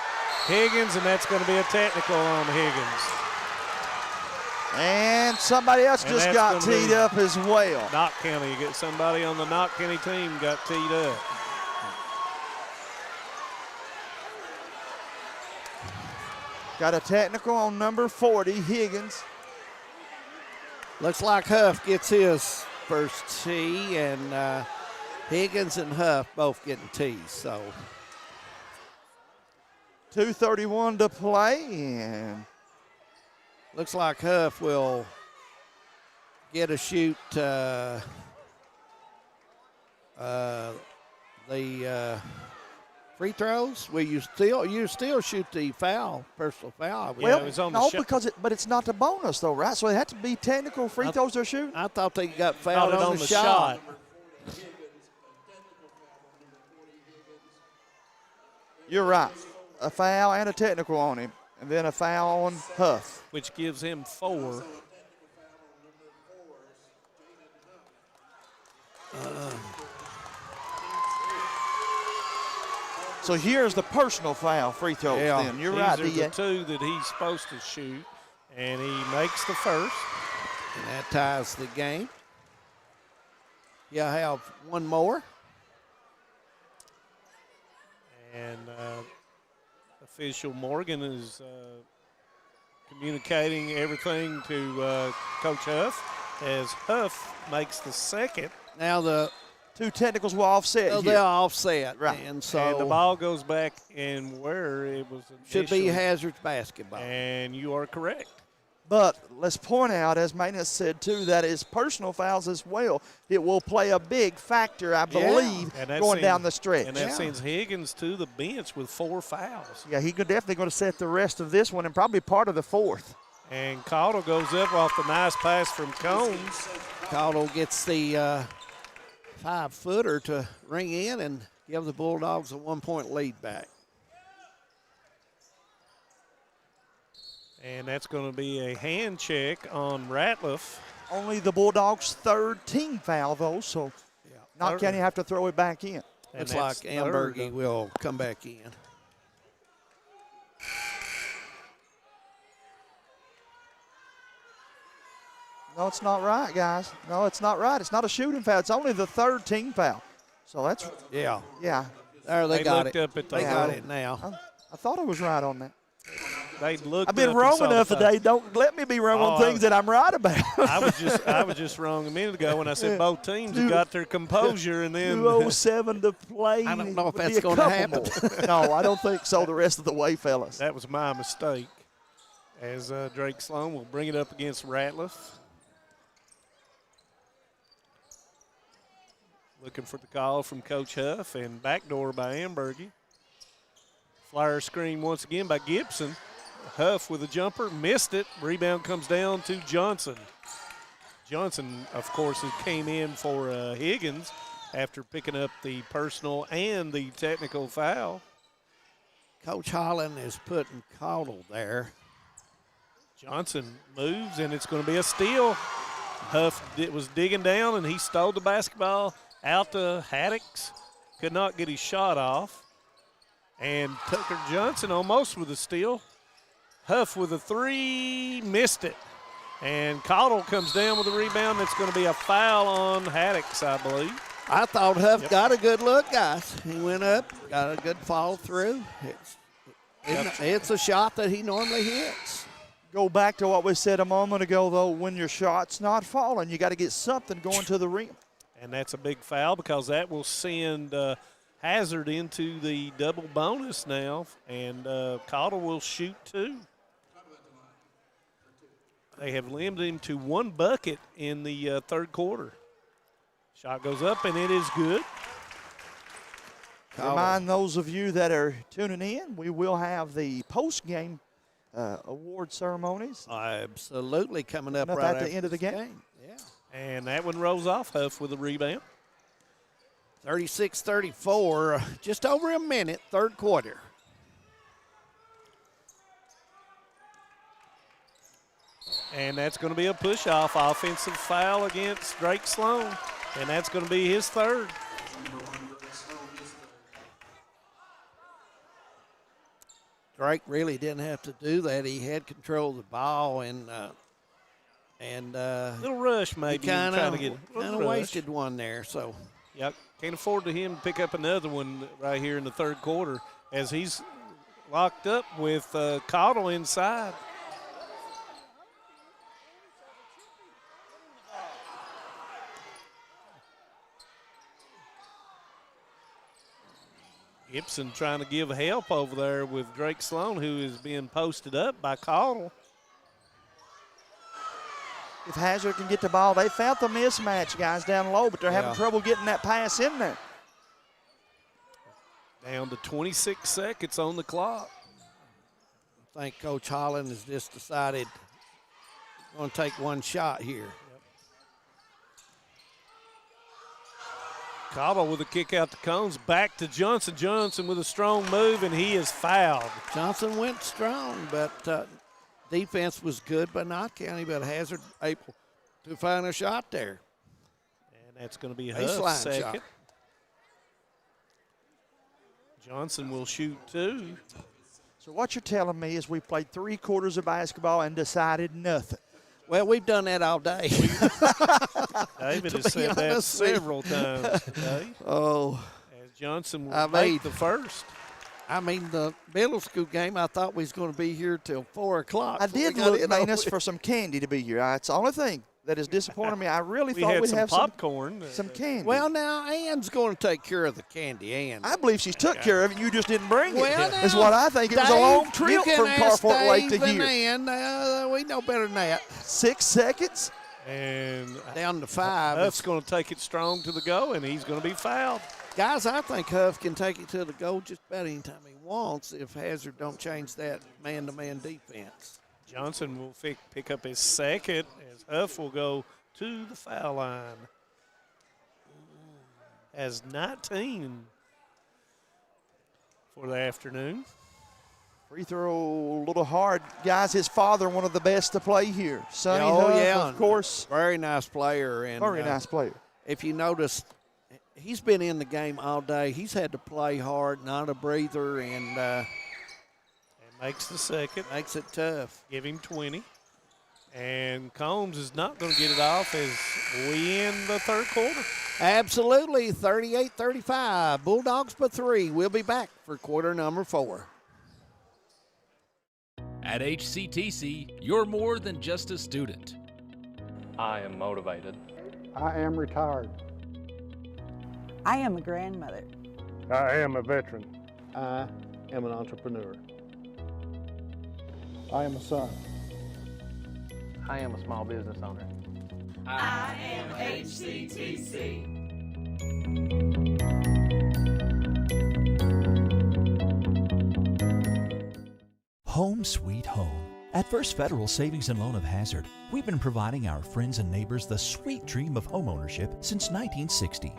Higgins, and that's going to be a technical on Higgins. And somebody else And just that's got gonna teed be up as well. Knott County, you get somebody on the Knott County team got teed up. Got a technical on number 40, Higgins. Looks like Huff gets his first tee, and Higgins and Huff both getting tees. So 2:31 to play, and looks like Huff will get a shoot the free throws. Will you still shoot the foul, personal foul? Well, no, because it's not the bonus though, right? So it had to be technical free throws they're shooting. I thought they got fouled on the shot. You're right. A foul and a technical on him, and then a foul on Huff. Which gives him 4. So here's the personal foul free throws then. You're right, These DA. are the 2 that he's supposed to shoot, and he makes the first. And that ties the game. You have one more. And official Morgan is communicating everything to Coach Huff as Huff makes the second. Now the 2 technicals were offset here. They're offset, right? And so the ball goes back in where it was should be initially. Hazard's basketball. And you are correct. But let's point out, as Maintenance said too, that is personal fouls as well. It will play a big factor, I believe, going down the stretch. And that sends Higgins to the bench with 4 fouls. Yeah, he's definitely going to set the rest of this one and probably part of the 4th. And Caudle goes up off the nice pass from Combs. Caudle gets the 5-footer to ring in and give the Bulldogs a 1-point lead back. And that's going to be a hand check on Ratliff. Only the Bulldogs' 3rd team foul, though, so Knott County have to throw it back in. Looks like Ambergy will come back in. No, it's not right, guys. No, it's not right. It's not a shooting foul. It's only the 3rd team foul. So that's yeah. There they got looked it. Up at the they got it now. I thought I was right on that. They looked. I've been up wrong and saw enough the today. Don't let me be wrong on things that I'm right about. I was just wrong a minute ago when I said both teams have got their composure, and then 2:07 to play. I don't know if Would be that's a going to couple happen. more. No, I don't think so the rest of the way, fellas. that was my mistake. As Drake Sloan will bring it up against Ratliff. Looking for the call from Coach Huff, and backdoor by Ambergy. Flyer screen once again by Gibson. Huff with a jumper, missed it. Rebound comes down to Johnson. Johnson, of course, came in for Higgins after picking up the personal and the technical foul. Coach Holland is putting Caudle there. Johnson moves, and it's going to be a steal. Huff was digging down, and he stole the basketball out to Haddix. Could not get his shot off. And Tucker Johnson almost with a steal. Huff with a 3, missed it. And Caudle comes down with a rebound. It's going to be a foul on Haddix, I believe. I thought Huff got a good look, guys. He went up, got a good follow through. It's a shot that he normally hits. Go back to what we said a moment ago, though. When your shot's not falling, you got to get something going to the rim. And that's a big foul because that will send Hazard into the double bonus now, and Cottle will shoot 2. They have limited him to 1 bucket in the third quarter. Shot goes up, and it is good. Remind those of you that are tuning in, we will have the post-game award ceremonies. Absolutely, coming up right at after the end of the game. Yeah. And that one rolls off. Huff with a rebound. 36-34, just over a minute, third quarter. And that's going to be a push-off offensive foul against Drake Sloan. And that's going to be his third. Drake really didn't have to do that. He had control of the ball and little rush maybe. Kind of rush. wasted one there. So, yep, can't afford to him to pick up another one right here in the third quarter as he's locked up with Cottle inside. Gibson trying to give help over there with Drake Sloan, who is being posted up by Cottle. If Hazard can get the ball, they felt the mismatch, guys, down low, but they're having trouble getting that pass in there. Down to 26 seconds on the clock. I think Coach Holland has just decided he's going to take one shot here. Cottle with a kick out to Combs, back to Johnson. Johnson with a strong move, and he is fouled. Johnson went strong, but defense was good by Knott County, but Hazard able to find a shot there. And that's going to be Huff's second. Shot. Johnson will shoot 2. So what you're telling me is we played 3 quarters of basketball and decided nothing. Well, we've done that all day. David has said that several times today. Oh. As Johnson will make the first. I mean, the middle school game, I thought we was going to be here till 4 o'clock. I did look, Manus, for some candy to be here. It's the only thing that is disappointing me. I really thought we'd have popcorn. Some candy. Well, now, Ann's going to take care of the candy, Ann. I believe she's took care of it. You just didn't bring well, it. Is what I think. It was a long trip from Carfort Lake to here. Ann, we know better than that. 6 seconds. And down to 5. Huff's going to take it strong to the go, and he's going to be fouled. Guys, I think Huff can take it to the goal just about any time he wants if Hazard don't change that man-to-man defense. Johnson will pick up his second as Huff will go to the foul line. Has 19 for the afternoon. Free throw a little hard. Guys, his father, one of the best to play here. Sonny Huff, of course. Very nice player. And very nice player. If you notice, he's been in the game all day. He's had to play hard, not a breather, and makes the second. Makes it tough. Give him 20. And Combs is not going to get it off as we end the third quarter. Absolutely, 38-35. Bulldogs by 3. We'll be back for quarter number 4. At HCTC, you're more than just a student. I am motivated. I am retired. I am a grandmother. I am a veteran. I am an entrepreneur. I am a son. I am a small business owner. I am HCTC. Home sweet home. At First Federal Savings and Loan of Hazard, we've been providing our friends and neighbors the sweet dream of homeownership since 1960.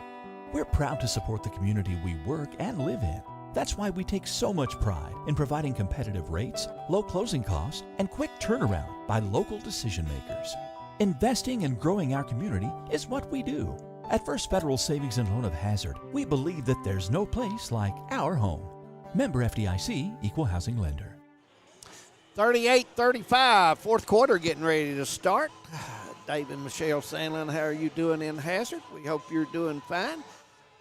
We're proud to support the community we work and live in. That's why we take so much pride in providing competitive rates, low closing costs, and quick turnaround by local decision makers. Investing and growing our community is what we do. At First Federal Savings and Loan of Hazard, we believe that there's no place like our home. Member FDIC, Equal Housing Lender. 38-35, fourth quarter getting ready to start. Dave and Michelle Sandlin, how are you doing in Hazard? We hope you're doing fine.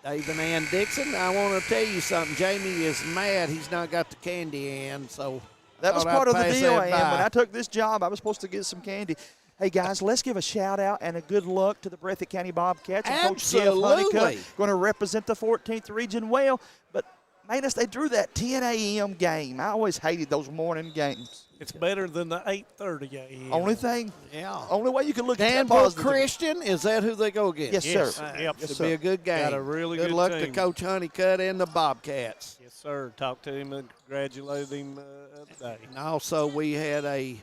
Dave and Ann Dixon, I want to tell you something. Jamie is mad he's not got the candy, Ann, so that was part of the deal, Ann. by. When I took this job, I was supposed to get some candy. Hey, guys, let's give a shout-out and a good luck to the Breathitt County Bobcats. And Coach Jeff Honeycutt going to represent the 14th region well. But, man, they drew that 10 a.m. game. I always hated those morning games. It's better than the 8:30 a.m. Only thing, only way you can look at Danville Christian, is that who they go against? Yes, sir. Yep. It'll be a good game. Got a really good luck team. to Coach Honeycutt and the Bobcats. Yes, sir. Talked to him and congratulated him today. And also we had a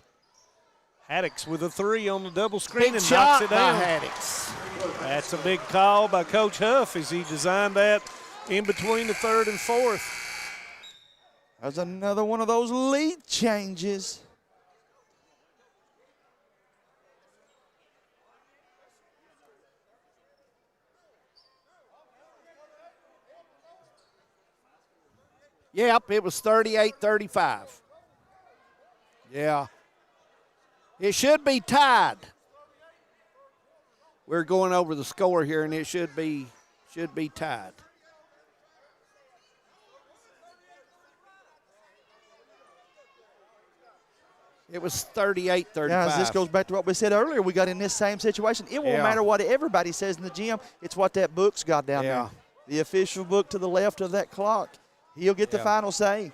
Haddix with a 3 on the double screen big and shot knocks it down. by Haddix. That's a big call by Coach Huff as he designed that in between the 3rd and 4th. There's another one of those lead changes. Yep, it was 38-35. Yeah. It should be tied. We're going over the score here, and it should be tied. It was 38-35. Guys, this goes back to what we said earlier. We got in this same situation. It won't matter what everybody says in the gym. It's what that book's got down there. The official book to the left of that clock. He'll get the final say.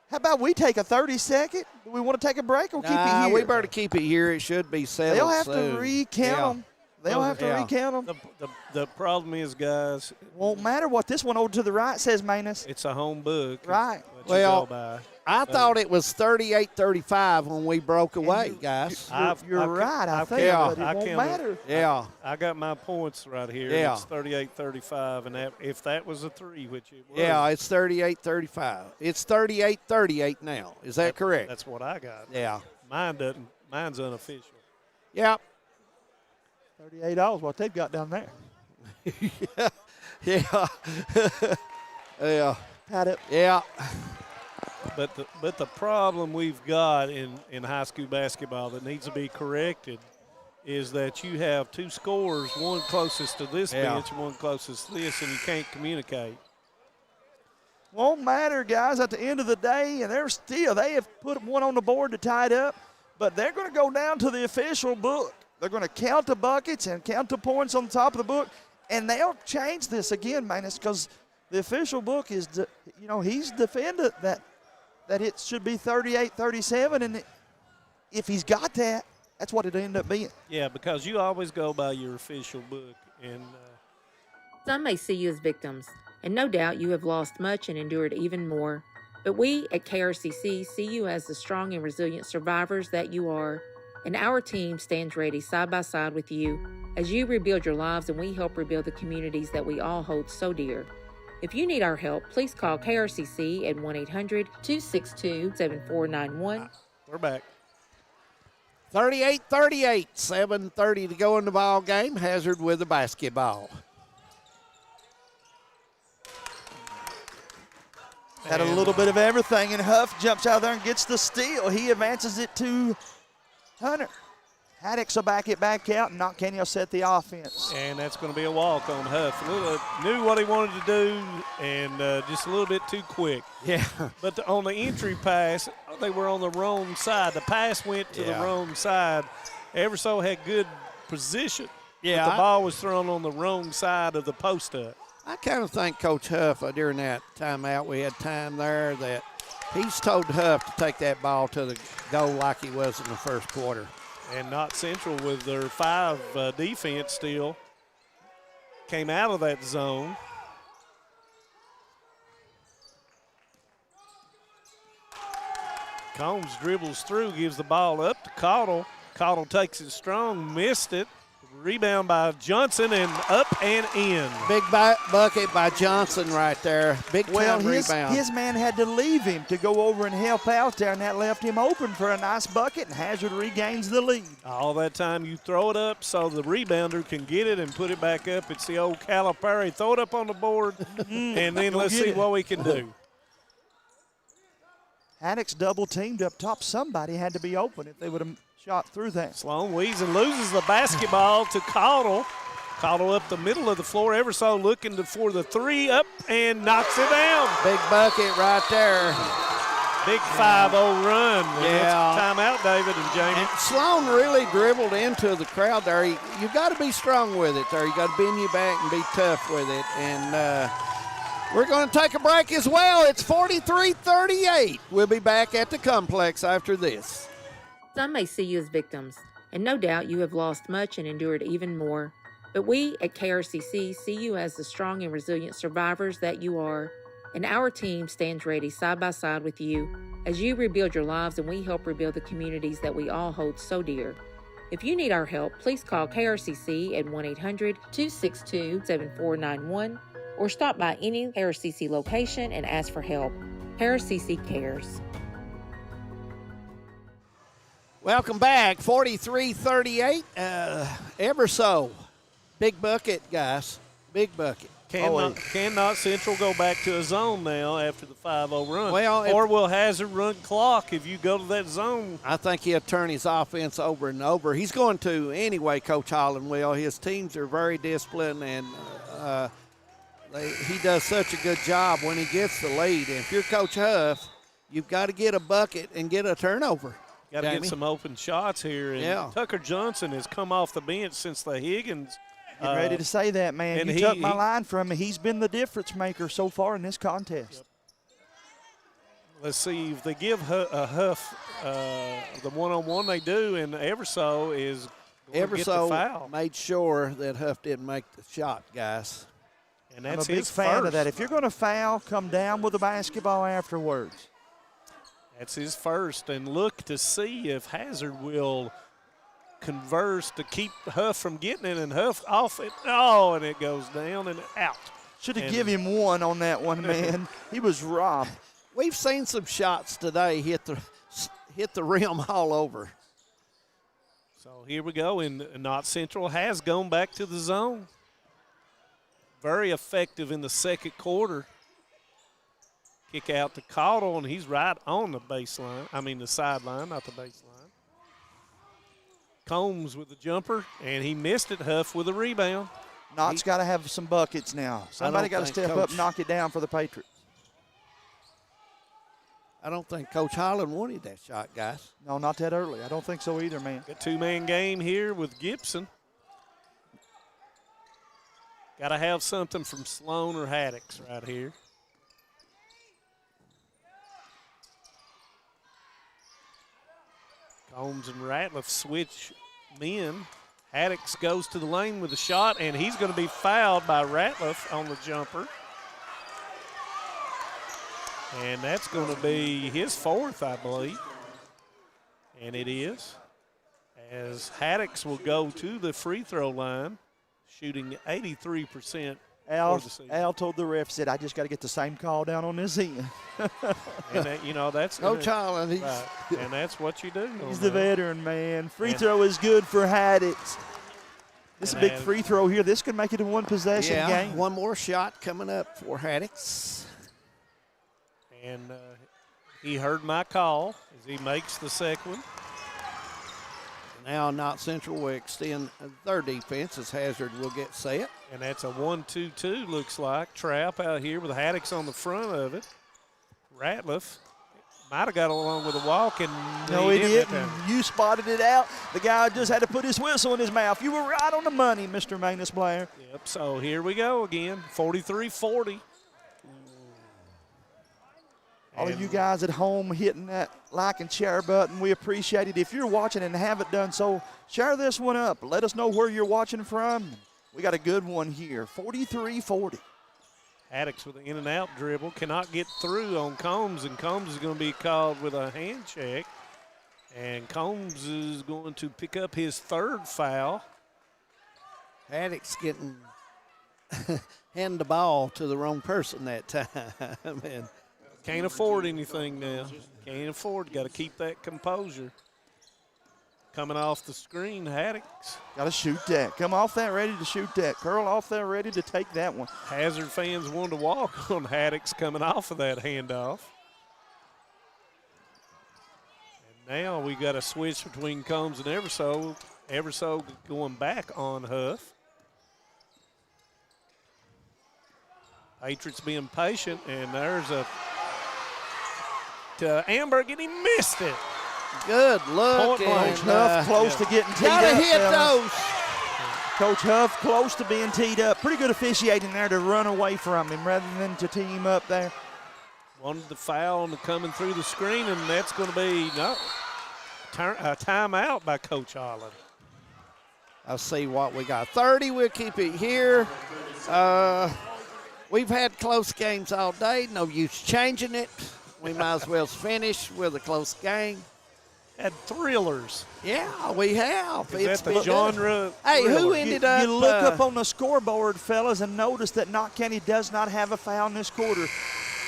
How about we take a 30-second? Do we want to take a break or keep it here? We better keep it here. It should be settled They'll have soon. to recount them. They'll have to recount them. The problem is, guys. Won't matter what this one over to the right says, Manus. It's a home book. Right. Well, I thought it was 38-35 when we broke away, guys. You're right, I think, but it won't matter. Yeah. I got my points right here. Yeah. It's 38-35, and if that was a 3, which it was. Yeah, it's 38-35. It's 38-38 now. Is that correct? That's what I got. Yeah. Mine doesn't. Mine's unofficial. Yep. $38, what they've got down there. Yeah. Yeah. Pat it. Yeah. But the problem we've got in high school basketball that needs to be corrected is that you have 2 scorers, one closest to this bench and one closest to this, and you can't communicate. Won't matter, guys, at the end of the day, and they have put one on the board to tie it up, but they're going to go down to the official book. They're going to count the buckets and count the points on the top of the book, and they'll change this again, Manus, because the official book is, he's defended that it should be 38-37, and if he's got that, that's what it'll end up being. Yeah, because you always go by your official book. And some may see you as victims, and no doubt you have lost much and endured even more. But we at KRCC see you as the strong and resilient survivors that you are. And our team stands ready side by side with you as you rebuild your lives and we help rebuild the communities that we all hold so dear. If you need our help, please call KRCC at 1-800-262-7491. We're back. 38-38, 7:30 to go in the ball game. Hazard with the basketball. Had a little bit of everything, and Huff jumps out there and gets the steal. He advances it to Hunter. Haddix will back it back out, and Knock Canyon will set the offense. And that's going to be a walk on Huff. Knew what he wanted to do, and just a little bit too quick. Yeah. But on the entry pass, they were on the wrong side. The pass went to the wrong side. Everso had good position. Yeah. But the ball was thrown on the wrong side of the post-up. I kind of think Coach Huff, during that timeout, we had time there, that he's told Huff to take that ball to the goal like he was in the first quarter. And Not Central with their 5 defense still came out of that zone. Combs dribbles through, gives the ball up to Caudill. Caudill takes it strong, missed it. Rebound by Johnson and up and in. Big bucket by Johnson right there. Big time rebound. His man had to leave him to go over and help out there, and that left him open for a nice bucket, and Hazard regains the lead. All that time you throw it up so the rebounder can get it and put it back up. It's the old Calipari. Throw it up on the board, and then let's see what we can do. Haddix double teamed up top. Somebody had to be open if they would have shot through that. Sloan Wiesen loses the basketball to Caudle. Caudle up the middle of the floor. Everso looking for the three, up and knocks it down. Big bucket right there. Big 5-0 run. Yeah. Timeout, David and Jamie. And Sloan really dribbled into the crowd there. You've got to be strong with it there. You got to bend your back and be tough with it. And we're going to take a break as well. It's 43-38. We'll be back at the complex after this. Some may see you as victims, and no doubt you have lost much and endured even more. But we at KRCC see you as the strong and resilient survivors that you are. And our team stands ready side by side with you as you rebuild your lives and we help rebuild the communities that we all hold so dear. If you need our help, please call KRCC at 1-800-262-7491 or stop by any KRCC location and ask for help. KRCC cares. Welcome back, 43-38. Ever so. Big bucket, guys. Big bucket. Cannot Central go back to a zone now after the 5-0 run? Well, or will Hazard run clock if you go to that zone? I think he'll turn his offense over and over. He's going to anyway, Coach Holland will. His teams are very disciplined, and he does such a good job when he gets the lead. And if you're Coach Huff, you've got to get a bucket and get a turnover. Got to get some open shots here. And Tucker Johnson has come off the bench since the Higgins. Getting ready to say that, man. And you took my line from me. He's been the difference maker so far in this contest. Yep. Let's see if they give Huff the one-on-one they do, and Everso is going to get the foul. Made sure that Huff didn't make the shot, guys. And that's I'm a big fan of that. If you're going to foul, come down with the basketball afterwards. That's his first, and look to see if Hazard will converse to keep Huff from getting it, and Huff off it. Oh, and it goes down and out. Should have given him one on that one, man. He was robbed. We've seen some shots today hit the rim all over. So here we go, and Knott Central has gone back to the zone. Very effective in the second quarter. Kick out to Caudle, and he's right on the baseline. I mean the sideline, not the baseline. Combs with the jumper, and he missed it. Huff with a rebound. Knott's got to have some buckets now. Somebody got to step up and knock it down for the Patriots. I don't think Coach Holland wanted that shot, guys. No, not that early. I don't think so either, man. A two-man game here with Gibson. Got to have something from Sloan or Haddix right here. Combs and Ratliff switch men. Haddix goes to the lane with a shot, and he's going to be fouled by Ratliff on the jumper. And that's going to be his fourth, I believe. And it is. As Haddix will go to the free throw line, shooting 83%. Al told the ref, said, I just got to get the same call down on this end. And that, that's Coach Holland. Right. And that's what you do. He's the veteran, man. Free throw is good for Haddix. This is a big free throw here. This could make it a one-possession game. One more shot coming up for Haddix. And he heard my call as he makes the second one. Now Knott Central will extend their defense as Hazard will get set. And that's a 1-2-2, looks like. Trap out here with Haddix on the front of it. Ratliff might have got along with a walk, and no, he didn't. You spotted it out. The guy just had to put his whistle in his mouth. You were right on the money, Mr. Magnus Blair. Yep, so here we go again, 43-40. All of you guys at home hitting that like and share button, we appreciate it. If you're watching and haven't done so, share this one up. Let us know where you're watching from. We got a good one here, 43-40. Haddix with an in-and-out dribble, cannot get through on Combs, and Combs is going to be called with a hand check. And Combs is going to pick up his third foul. Haddix getting hand the ball to the wrong person that time. And can't afford anything now. Can't afford. Got to keep that composure. Coming off the screen, Haddix. Got to shoot that. Come off that, ready to shoot that. Curl off there, ready to take that one. Hazard fans wanted to walk on Haddix coming off of that handoff. And Now we got a switch between Combs and Everso. Everso going back on Huff. Patriots being patient, and there's a to Amberg, and he missed it. Good look. Coach Huff close to getting teed gotta up. Hit those. Coach Huff close to being teed up. Pretty good officiating there to run away from him rather than to tee him up there. Wanted the foul and coming through the screen, and that's going to be a timeout by Coach Holland. I'll see what we got. 30, we'll keep it here. We've had close games all day. No use changing it. We might as well finish with a close game. Had thrillers. Yeah, we have. Is that the genre? Hey, thriller? who ended up? You look up on the scoreboard, fellas, and notice that Knott County does not have a foul in this quarter.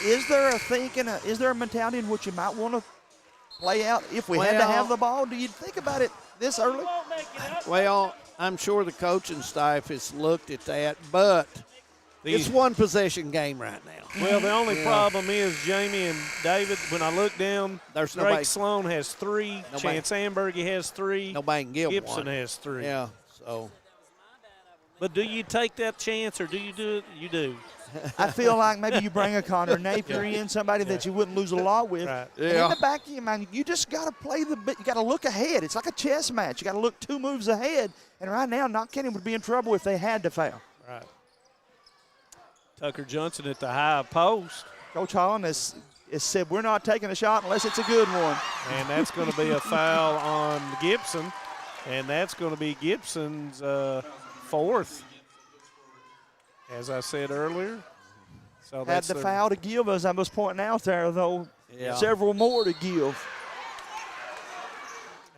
Is there a mentality in which you might want to play out if we had to have the ball? Do you think about it this early? Well, I'm sure the coaching staff has looked at that, but it's one possession game right now. Well, the only problem is Jamie and David, when I look down, there's Drake nobody. Sloan has 3. Chance Ambergy has 3. Nobody can get Gibson one. has 3. Yeah, so. But do you take that chance or do you do it? You do. I feel like maybe you bring a Connor Napier in, somebody that you wouldn't lose a lot with. Right. And in the back of your mind, you just got to play you got to look ahead. It's like a chess match. You got to look 2 moves ahead. And right now, Knott County would be in trouble if they had to foul. Right. Tucker Johnson at the high post. Coach Holland has said we're not taking a shot unless it's a good one. And that's going to be a foul on Gibson. And that's going to be Gibson's 4th, as I said earlier. So Had that's the foul to give us, I was pointing out there, though. Yeah. Several more to give.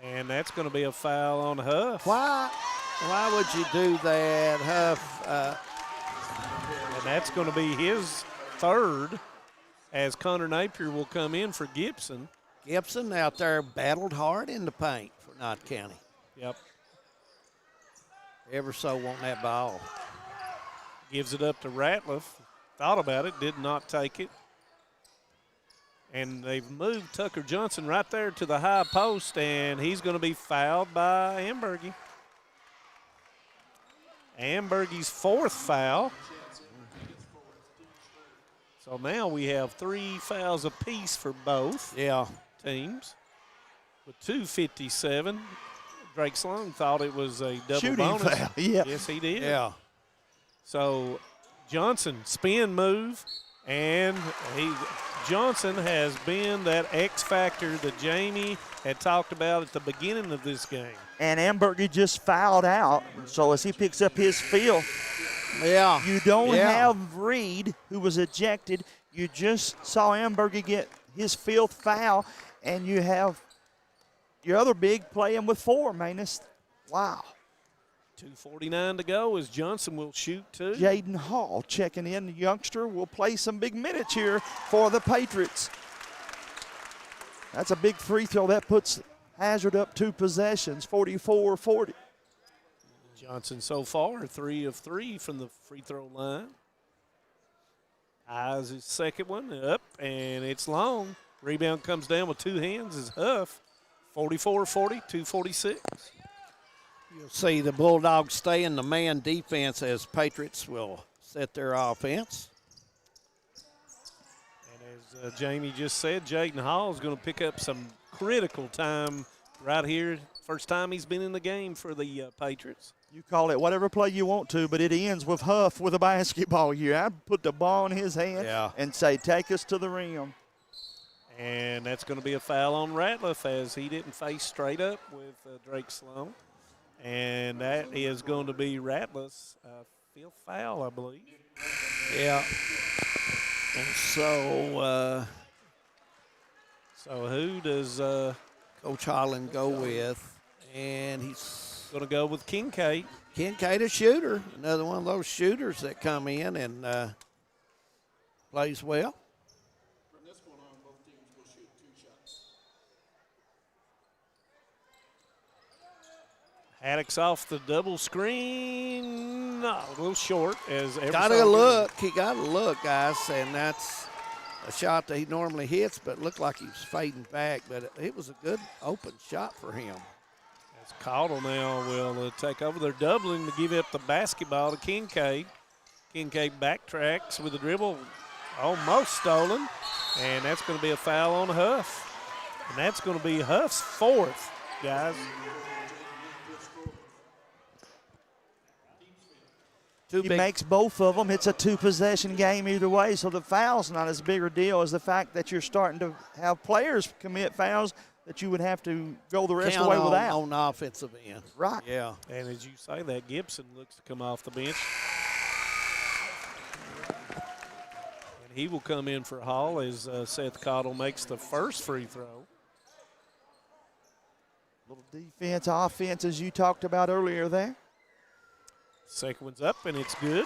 And that's going to be a foul on Huff. Why would you do that, Huff? And that's going to be his 3rd, as Connor Napier will come in for Gibson. Gibson out there battled hard in the paint for Knott County. Yep. Everso want that ball. Gives it up to Ratliff. Thought about it, did not take it. And they've moved Tucker Johnson right there to the high post, and he's going to be fouled by Ambergy. Ambergy's 4th foul. So now we have 3 fouls apiece for both teams with 2:57. Drake Sloan thought it was a double shooting bonus. foul. Yeah. Yes, he did. Yeah. So Johnson, spin move, and Johnson has been that X factor that Jamie had talked about at the beginning of this game. And Ambergy just fouled out, so as he picks up his 5th, you don't have Reed, who was ejected. You just saw Ambergy get his 5th foul, and you have your other big playing with 4, Manus. Wow. 2:49 to go as Johnson will shoot 2. Jaden Hall checking in. The youngster will play some big minutes here for the Patriots. That's a big free throw. That puts Hazard up 2 possessions, 44-40. Johnson so far 3 of 3 from the free throw line. Eyes his 2nd one up, and it's long. Rebound comes down with 2 hands is Huff. 44-40, 2:46. You'll see the Bulldogs stay in the man defense as Patriots will set their offense. And as Jamie just said, Jaden Hall is going to pick up some critical time right here. First time he's been in the game for the Patriots. You call it whatever play you want to, but it ends with Huff with a basketball here. I'd put the ball in his hand and say, take us to the rim. And that's going to be a foul on Ratliff as he didn't face straight up with Drake Sloan. And that is going to be Ratliff's 5th foul, I believe. Yeah. And so who does Coach Holland go with? And he's going to go with Kincaid. Kincaid, a shooter. Another one of those shooters that come in and plays well. Haddock's off the double screen. No, a little short as Got to look. He got to look, guys, and that's a shot that he normally hits, but looked like he was fading back. But it was a good open shot for him. As Caudle now will take over. They're doubling to give up the basketball to Kincaid. Kincaid backtracks with the dribble, almost stolen, and that's going to be a foul on Huff. And that's going to be Huff's fourth, guys. He makes both of them. It's a two-possession game either way, so the foul's not as big a deal as the fact that you're starting to have players commit fouls that you would have to go the rest of the way without. On the offensive end. Right. Yeah. And as you say that, Gibson looks to come off the bench. And he will come in for Hall as Seth Caudle makes the first free throw. Little defense, offense, as you talked about earlier there. Second one's up, and it's good.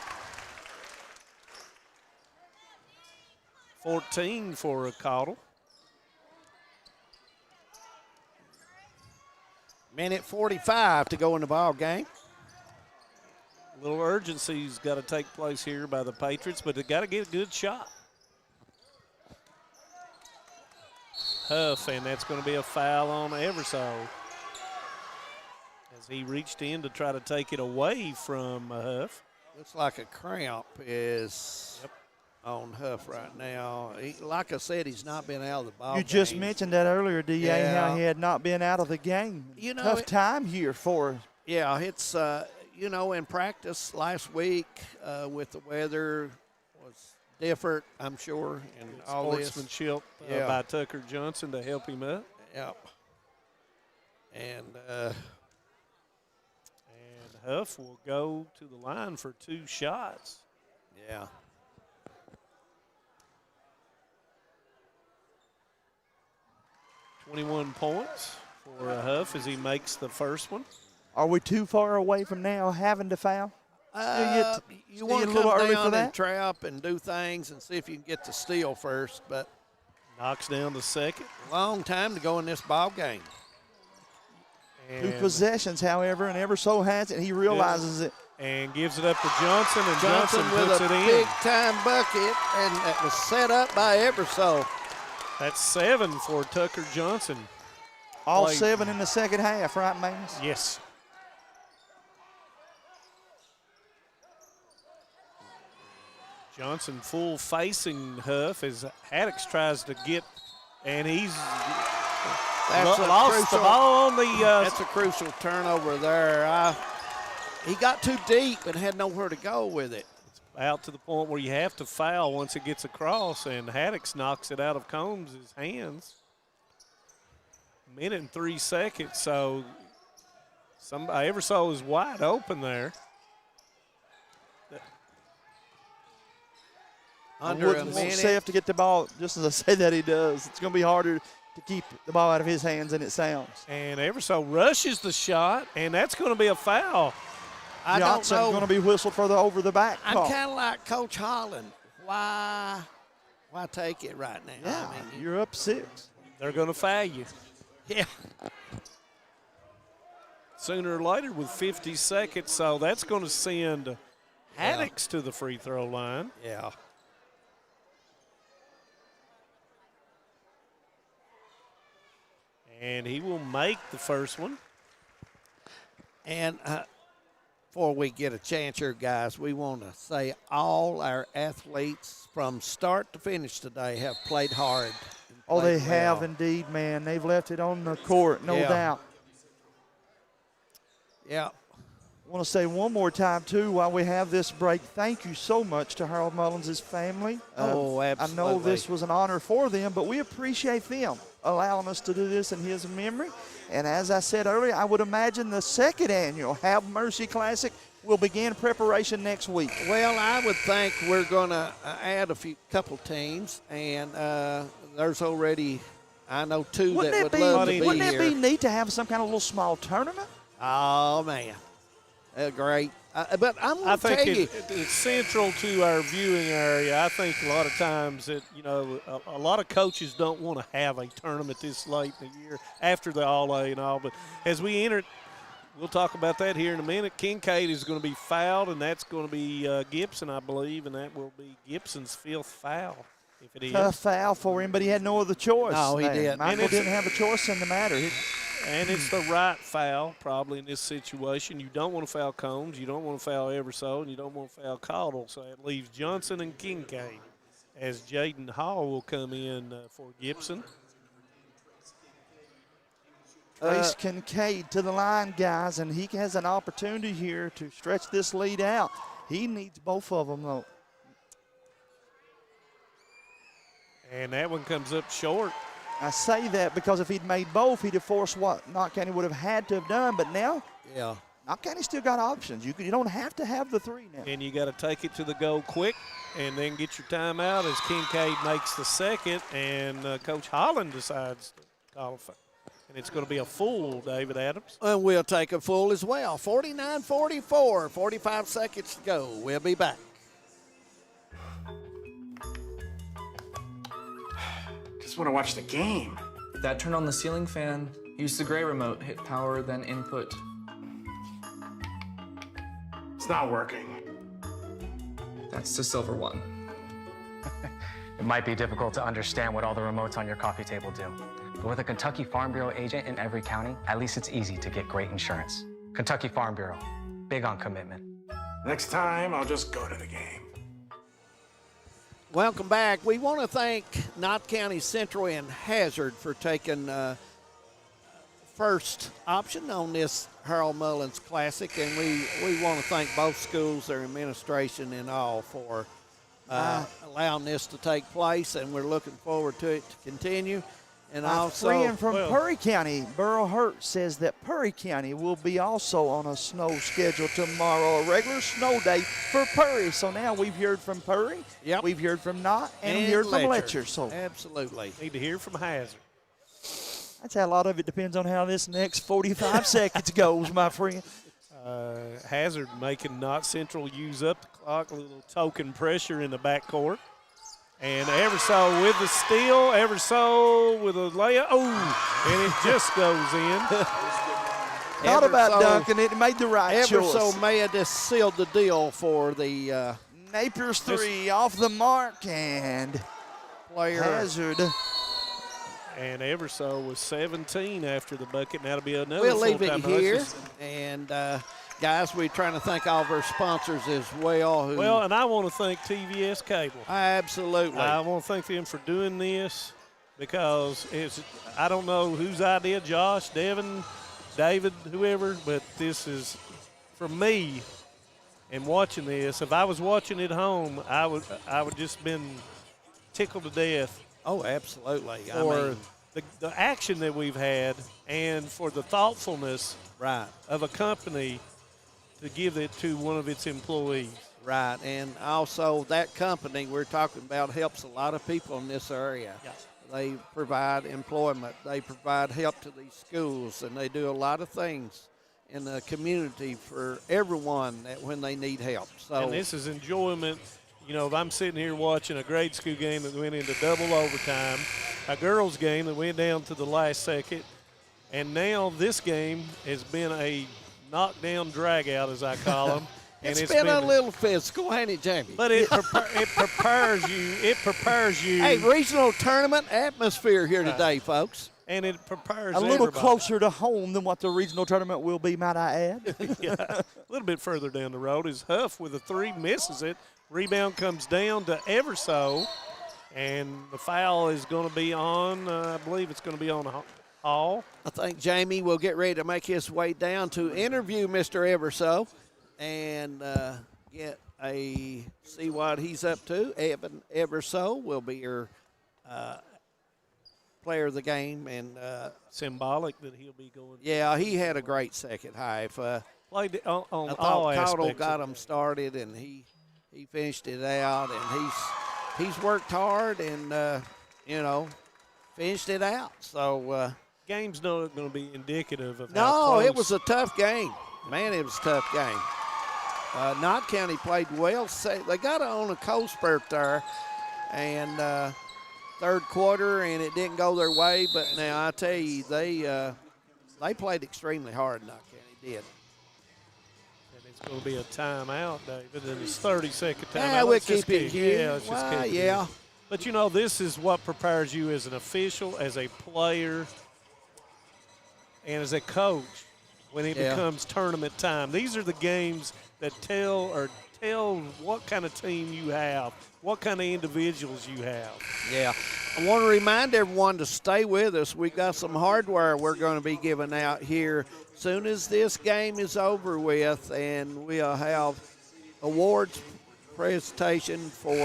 14 for Caudle. Minute 45 to go in the ball game. A little urgency's got to take place here by the Patriots, but they got to get a good shot. Huff, and that's going to be a foul on Eversole. As he reached in to try to take it away from Huff. Looks like a cramp is on Huff right now. Like I said, he's not been out of the ball game. You just mentioned that earlier, DA, how he had not been out of the game. You know, tough time here for him. Yeah, it's, you know, in practice last week with the weather was different, I'm sure. And all this. Sportsmanship by Tucker Johnson to help him up. Yep. And Huff will go to the line for 2 shots. Yeah. $21 points for Huff as he makes the first one. Are we too far away from now having to foul? You want to come down and trap and do things and see if you can get the steal first, but knocks down the second. Long time to go in this ball game. 2 possessions, however, and Eversole has it. He realizes it. And gives it up to Johnson, and Johnson with puts a it in. big-time bucket, and that was set up by Eversole. That's 7 for Tucker Johnson. All 7 in the second half, right, Magnus? Yes. Johnson full facing Huff as Haddix tries to get, and he's lost the ball on the. That's a crucial turnover there. He got too deep and had nowhere to go with it. Out to the point where you have to foul once it gets across, and Haddix knocks it out of Combs' hands. Minute and 3 seconds, so Eversole is wide open there. Under a minute. Safe to get the ball, just as I say that he does. It's going to be harder to keep the ball out of his hands than it sounds. And Eversole rushes the shot, and that's going to be a foul. Johnson's going to be whistled for the over the back call. I'm kind of like Coach Holland. Why take it right now? Yeah, I mean, you're up 6. They're going to foul you. Yeah. Sooner or later with 50 seconds, so that's going to send Haddix to the free throw line. Yeah. And he will make the first one. And before we get a chance here, guys, we want to say all our athletes from start to finish today have played hard. Oh, they have indeed, man. They've left it on the court, no doubt. Yeah. I want to say one more time, too, while we have this break, thank you so much to Harold Mullins' family. Oh, absolutely. I know this was an honor for them, but we appreciate them allowing us to do this in his memory. And as I said earlier, I would imagine the second annual Have Mercy Classic will begin preparation next week. Well, I would think we're going to add couple teams, and there's already, I know 2 that would love to be here. Wouldn't it be neat to have some kind of little small tournament? Oh, man. Great. But I'm going to tell you. It's central to our viewing area. I think a lot of times that, you know, a lot of coaches don't want to have a tournament this late in the year after the All-A and all. But as we enter, we'll talk about that here in a minute. Kincaid is going to be fouled, and that's going to be Gibson, I believe, and that will be Gibson's 5th foul. if it is. Tough foul for him, but he had no other choice. No, he didn't. Michael didn't have a choice in the matter. And it's the right foul, probably, in this situation. You don't want to foul Combs, you don't want to foul Everso, and you don't want to foul Caudle. So it leaves Johnson and Kincaid as Jaden Hall will come in for Gibson. Trace Kincaid to the line, guys, and he has an opportunity here to stretch this lead out. He needs both of them, though. And that one comes up short. I say that because if he'd made both, he'd have forced what Knott County would have had to have done. But now, Knott County still got options. You don't have to have the three now. And you got to take it to the goal quick and then get your timeout as Kincaid makes the second, and Coach Holland decides to call a foul. And it's going to be a full, David Adams. And we'll take a full as well. 49-44, 45 seconds to go. We'll be back. Just want to watch the game. Dad turned on the ceiling fan, used the gray remote, hit power, then input. It's not working. That's the silver one. It might be difficult to understand what all the remotes on your coffee table do. But with a Kentucky Farm Bureau agent in every county, at least it's easy to get great insurance. Kentucky Farm Bureau, big on commitment. Next time, I'll just go to the game. Welcome back. We want to thank Knott County Central and Hazard for taking first option on this Harold Mullins Classic, and we want to thank both schools, their administration, and all for allowing this to take place, and we're looking forward to it to continue. And also, friend from Perry County, Burl Hurt, says that Perry County will be also on a snow schedule tomorrow, a regular snow day for Perry. So now we've heard from Perry, we've heard from Knott, and we heard from Letcher. So absolutely. Need to hear from Hazard. That's how a lot of it depends on how this next 45 seconds goes, my friend. Hazard making Knott Central use up the clock, a little token pressure in the backcourt. And Everso with the steal, Everso with a layup. Oh, and it just goes in. Not about dunking it. It made the right choice. Everso may have just sealed the deal for the Napier's three off the mark, and player Hazard. And Everso was 17 after the bucket. Now it'll be another We'll leave it full-time here. hustle. And guys, we're trying to thank all of our sponsors as well. Well, and I want to thank TVS Cable. Absolutely. I want to thank them for doing this because I don't know whose idea, Josh, Devin, David, whoever, but this is, for me, and watching this, if I was watching at home, I would just been tickled to death. Oh, absolutely. For the action that we've had and for the thoughtfulness of a company to give it to one of its employees. Right, and also that company we're talking about helps a lot of people in this area. Yes. They provide employment, they provide help to these schools, and they do a lot of things in the community for everyone that when they need help. So, and this is enjoyment. You know, if I'm sitting here watching a grade school game that went into double overtime, a girls' game that went down to the last second, and now this game has been a knockdown drag-out, as I call them. And it's been a little physical, ain't it, Jamie? But it prepares you. It prepares you. Hey, regional tournament atmosphere here today, folks. And it prepares a little everybody. closer to home than what the regional tournament will be, might I add. Yeah, a little bit further down the road is Huff with a three, misses it. Rebound comes down to Everso, and the foul is going to be on, I believe it's going to be on Hall. I think Jamie will get ready to make his way down to interview Mr. Everso and see what he's up to. Evan Everso will be your player of the game, and symbolic that he'll be going. Yeah, he had a great second half. Played on I all thought Caudle aspects. got him started, and he finished it out, and he's worked hard and finished it out. So game's not going to be indicative of no, how close. It was a tough game. Man, it was a tough game. Knott County played well. They got on a cold spurt there, and third quarter, and it didn't go their way. But now I tell you, they played extremely hard. Knott County did. And it's going to be a timeout, David, and it's 30-second timeout. Yeah, we'll keep it here. Yeah, let's just keep it yeah. here. But, you know, this is what prepares you as an official, as a player, and as a coach when it becomes tournament time. These are the games that tell what kind of team you have, what kind of individuals you have. Yeah. I want to remind everyone to stay with us. We got some hardware we're going to be giving out here soon as this game is over with, and we'll have awards presentation for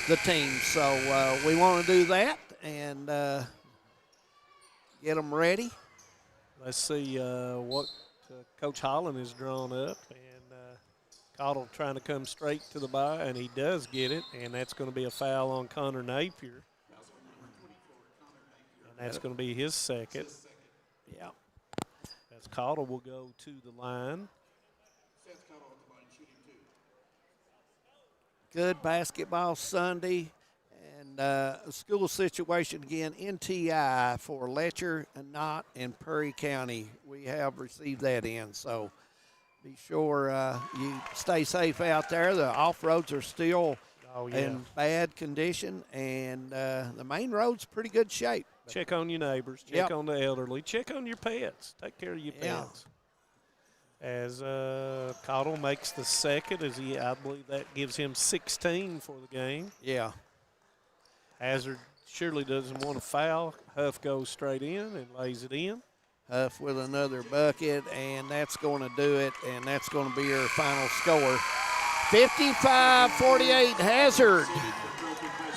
the team. So we want to do that and get them ready. Let's see what Coach Holland has drawn up. And Cottle trying to come straight to the bye, and he does get it, and that's going to be a foul on Connor Napier. And that's going to be his second. Yeah. As Cottle will go to the line. Good basketball Sunday. And a school situation again, NTI for Letcher and Knott and Perry County. We have received that in, so be sure you stay safe out there. The off-roads are still in bad condition, and the main road's pretty good shape. Check on your neighbors. Check on the elderly. Check on your pets. Take care of your pets. As Cottle makes the second, I believe that gives him 16 for the game. Yeah. Hazard surely doesn't want to foul. Huff goes straight in and lays it in. Huff with another bucket, and that's going to do it, and that's going to be our final score. 55-48 Hazard.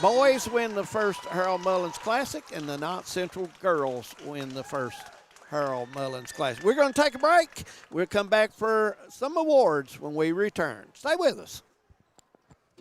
Boys win the first Harold Mullins Classic, and the Knott Central girls win the first Harold Mullins Classic. We're going to take a break. We'll come back for some awards when we return. Stay with us.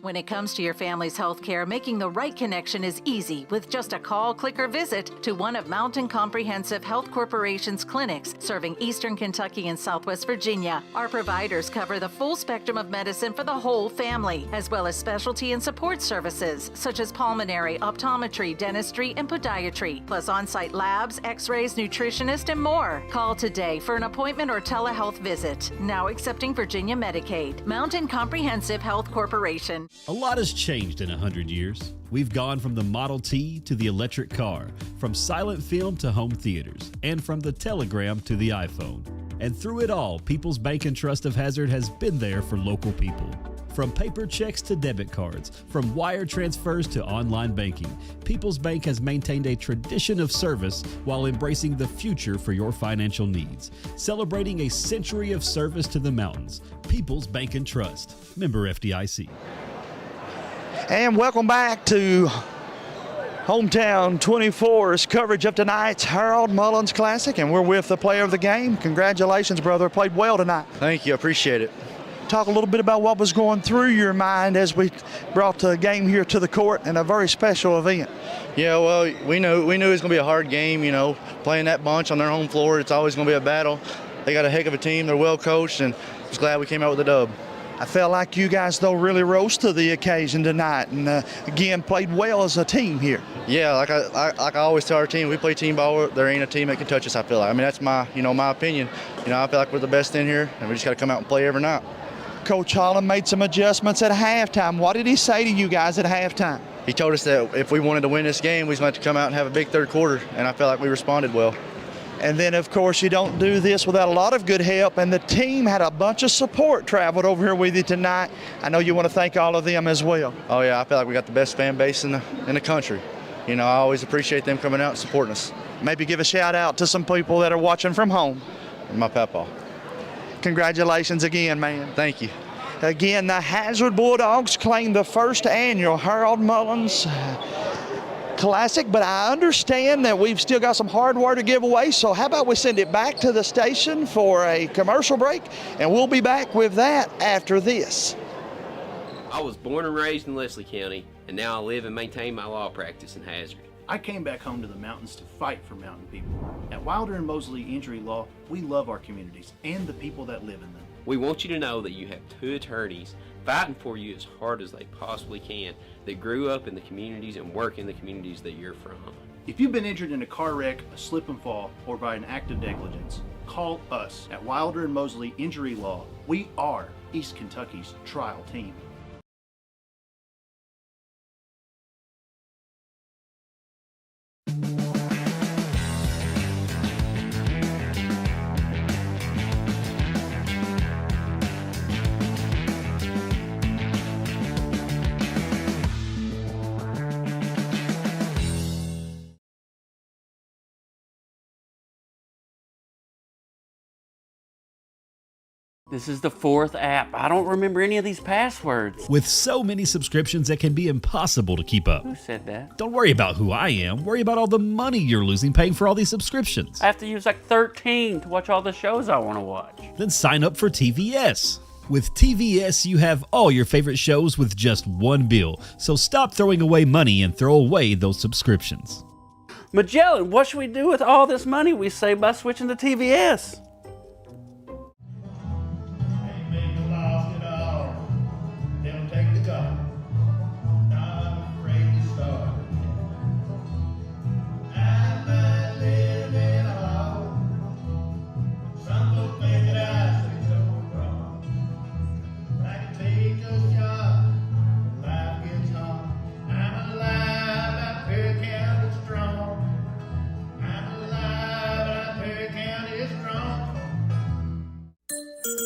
When it comes to your family's health care, making the right connection is easy with just a call, click, or visit to one of Mountain Comprehensive Health Corporation's clinics serving Eastern Kentucky and Southwest Virginia. Our providers cover the full spectrum of medicine for the whole family, as well as specialty and support services such as pulmonary, optometry, dentistry, and podiatry, plus on-site labs, x-rays, nutritionist, and more. Call today for an appointment or telehealth visit. Now accepting Virginia Medicaid. Mountain Comprehensive Health Corporation. A lot has changed in 100 years. We've gone from the Model T to the electric car, from silent film to home theaters, and from the telegram to the iPhone. And through it all, People's Bank and Trust of Hazard has been there for local people. From paper checks to debit cards, from wire transfers to online banking, People's Bank has maintained a tradition of service while embracing the future for your financial needs. Celebrating a century of service to the mountains. People's Bank and Trust. Member FDIC. And welcome back to Hometown 24's coverage of tonight's Harold Mullins Classic, and we're with the player of the game. Congratulations, brother. Played well tonight. Thank you. I appreciate it. Talk a little bit about what was going through your mind as we brought the game here to the court and a very special event. Yeah, well, we knew it was going to be a hard game, you know, playing that bunch on their home floor. It's always going to be a battle. They got a heck of a team. They're well coached, and just glad we came out with a dub. I felt like you guys, though, really rose to the occasion tonight and, again, played well as a team here. Yeah, like I always tell our team, we play team ball. There ain't a team that can touch us, I feel like. I mean, that's my opinion. You know, I feel like we're the best in here, and we just got to come out and play every night. Coach Holland made some adjustments at halftime. What did he say to you guys at halftime? He told us that if we wanted to win this game, we was going to have to come out and have a big third quarter, and I felt like we responded well. And then, of course, you don't do this without a lot of good help, and the team had a bunch of support traveled over here with you tonight. I know you want to thank all of them as well. Oh, yeah, I feel like we got the best fan base in the country. You know, I always appreciate them coming out and supporting us. Maybe give a shout-out to some people that are watching from home. And my papa. Congratulations again, man. Thank you. Again, the Hazard Bulldogs claim the first annual Harold Mullins Classic, but I understand that we've still got some hardware to give away, so how about we send it back to the station for a commercial break, and we'll be back with that after this. I was born and raised in Leslie County, and now I live and maintain my law practice in Hazard. I came back home to the mountains to fight for mountain people. At Wilder and Mosley Injury Law, we love our communities and the people that live in them. We want you to know that you have two attorneys fighting for you as hard as they possibly can that grew up in the communities and work in the communities that you're from. If you've been injured in a car wreck, a slip and fall, or by an act of negligence, call us at Wilder and Mosley Injury Law. We are East Kentucky's trial team. This is the 4th app. I don't remember any of these passwords. With so many subscriptions, it can be impossible to keep up. Who said that? Don't worry about who I am. Worry about all the money you're losing paying for all these subscriptions. I have to use like 13 to watch all the shows I want to watch. Then sign up for TVS. With TVS, you have all your favorite shows with just one bill. So stop throwing away money and throw away those subscriptions. Magellan, what should we do with all this money we save by switching to TVS?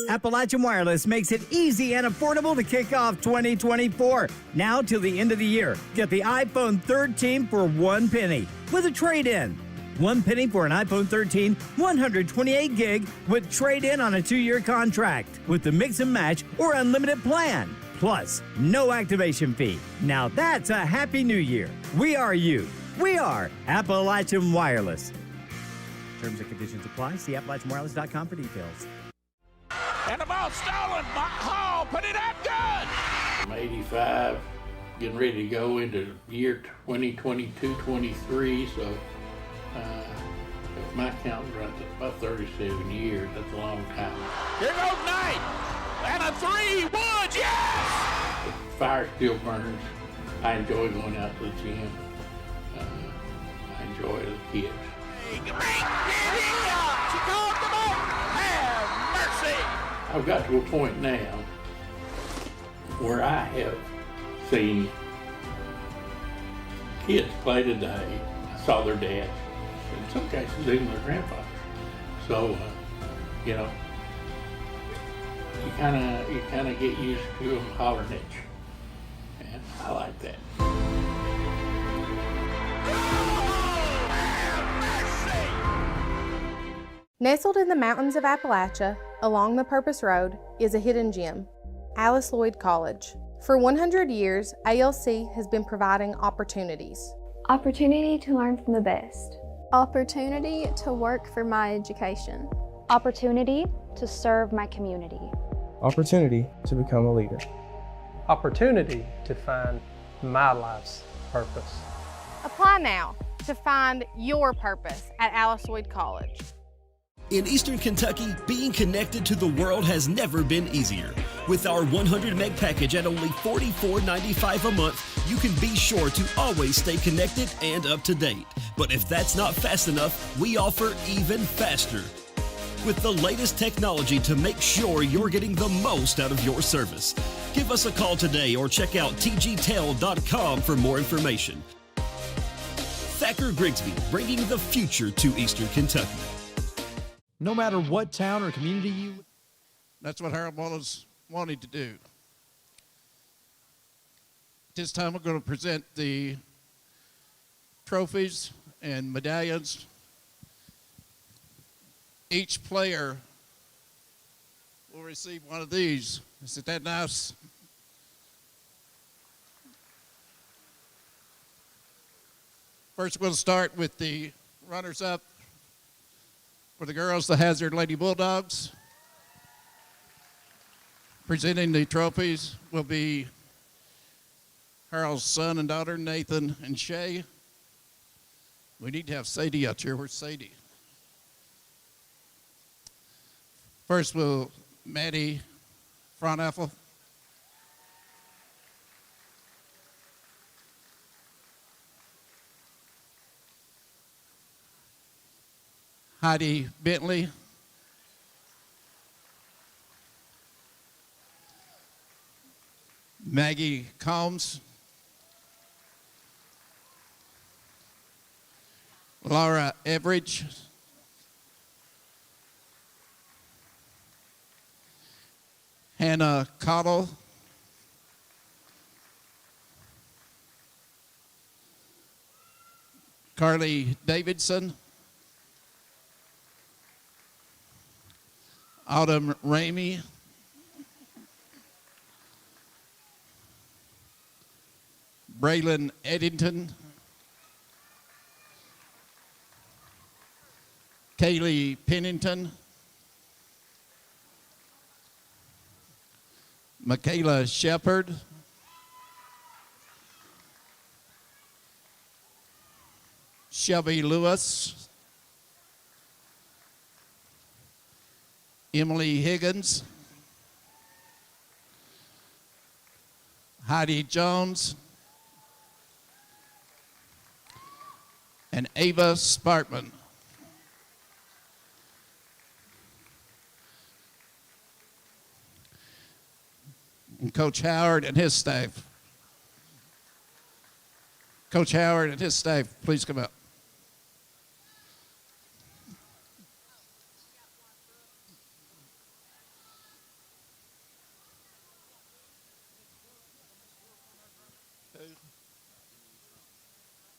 Appalachian Wireless makes it easy and affordable to kick off 2024. Now till the end of the year, get the iPhone 13 for 1 penny with a trade-in. 1 penny for an iPhone 13, 128 gig with trade-in on a 2-year contract with the mix and match or unlimited plan. Plus, no activation fee. Now that's a happy new year. We are you. We are Appalachian Wireless. Terms and conditions apply. See AppalachianWireless.com for details. And the ball stolen. Hall put it up good. I'm 85, getting ready to go into year 2022-23. So if my count runs at about 37 years, that's a long time. Here goes Knight. And a 3. Woods, yes! The fire still burns. I enjoy going out to the gym. I enjoy the kids. She called the ball. Have mercy. I've got to a point now where I have seen kids play today. I saw their dads, in some cases even their grandfathers. So, you know, you kind of get used to them hollering at you, and I like that. Nestled in the mountains of Appalachia, along the Purpose Road, is a hidden gem, Alice Lloyd College. For 100 years, ALC has been providing opportunities. Opportunity to learn from the best. Opportunity to work for my education. Opportunity to serve my community. Opportunity to become a leader. Opportunity to find my life's purpose. Apply now to find your purpose at Alice Lloyd College. In Eastern Kentucky, being connected to the world has never been easier. With our 100 meg package at only $44.95 a month, you can be sure to always stay connected and up to date. But if that's not fast enough, we offer even faster. With the layest technology to make sure you're getting the most out of your service. Give us a call today or check out tgtel.com for more information. Thacker Grigsby, bringing the future to Eastern Kentucky. No matter what town or community you... That's what Harold Mullins wanted to do. This time we're going to present the trophies and medallions. Each player will receive one of these. Isn't that nice? First, we'll start with the runners-up. For the girls, the Hazard Lady Bulldogs. Presenting the trophies will be Harold's son and daughter, Nathan and Shay. We need to have Sadie out here. Where's Sadie? First, will Maddie Fronaffel. Heidi Bentley. Maggie Combs. Laura Everidge. Hannah Cottle. Carly Davidson. Autumn Ramey. Braylon Eddington, Kaylee Pennington, Michaela Shepard, Shelby Lewis, Emily Higgins, Heidi Jones, and Ava Spartman. And Coach Howard and his staff. Coach Howard and his staff, please come up.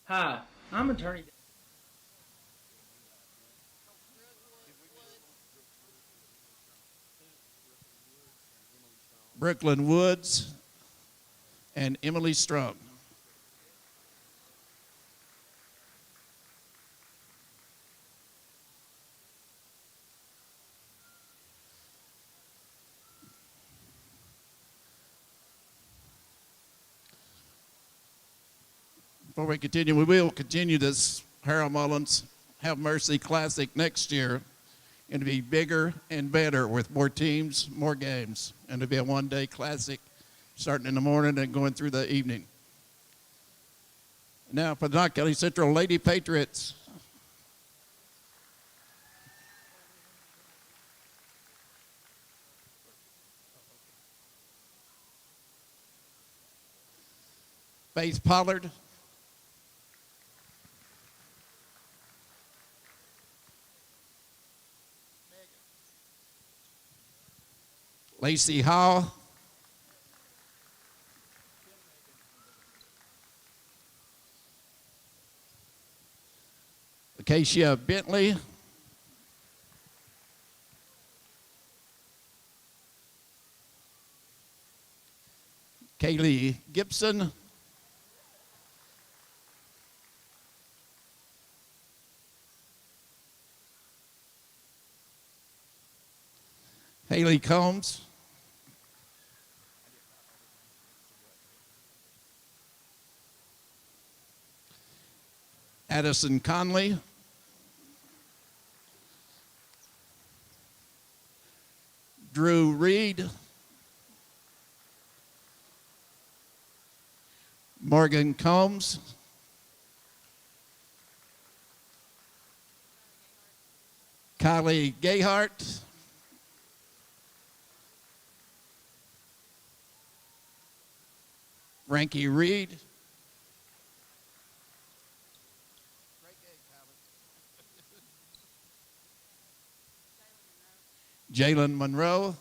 Hi, I'm attorney. Brooklyn Woods and Emily Strong. Before we continue, we will continue this Harold Mullins Have Mercy Classic next year. And to be bigger and better with more teams, more games. And to be a one-day classic starting in the morning and going through the evening. Now for the Knott County Central Lady Patriots. Faith Pollard. Lacey Hall. Acacia Bentley. Kaylee Gibson. Haley Combs. Addison Conley. Drew Reed. Morgan Combs. Kylie Gayhart. Frankie Reed. Jalen Monroe.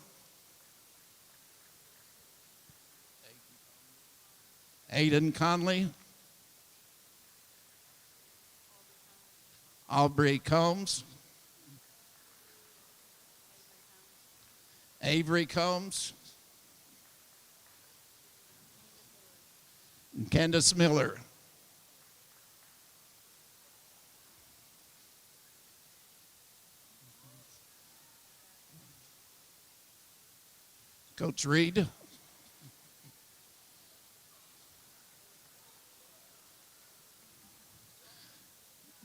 Aiden Conley. Aubrey Combs. Avery Combs. And Candace Miller. Coach Reed.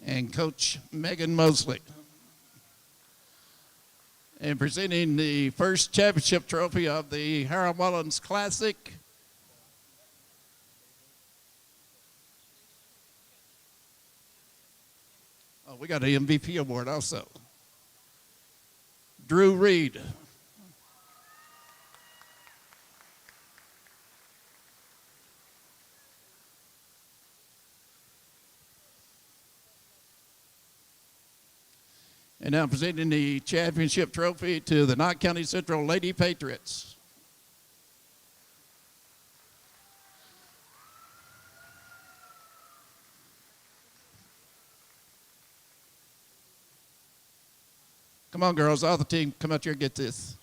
And Coach Megan Mosley. And presenting the first championship trophy of the Harold Mullins Classic. Oh, we got an MVP award also. Drew Reed. And now presenting the championship trophy to the Knott County Central Lady Patriots. Come on, girls, all the team, come out here and get this.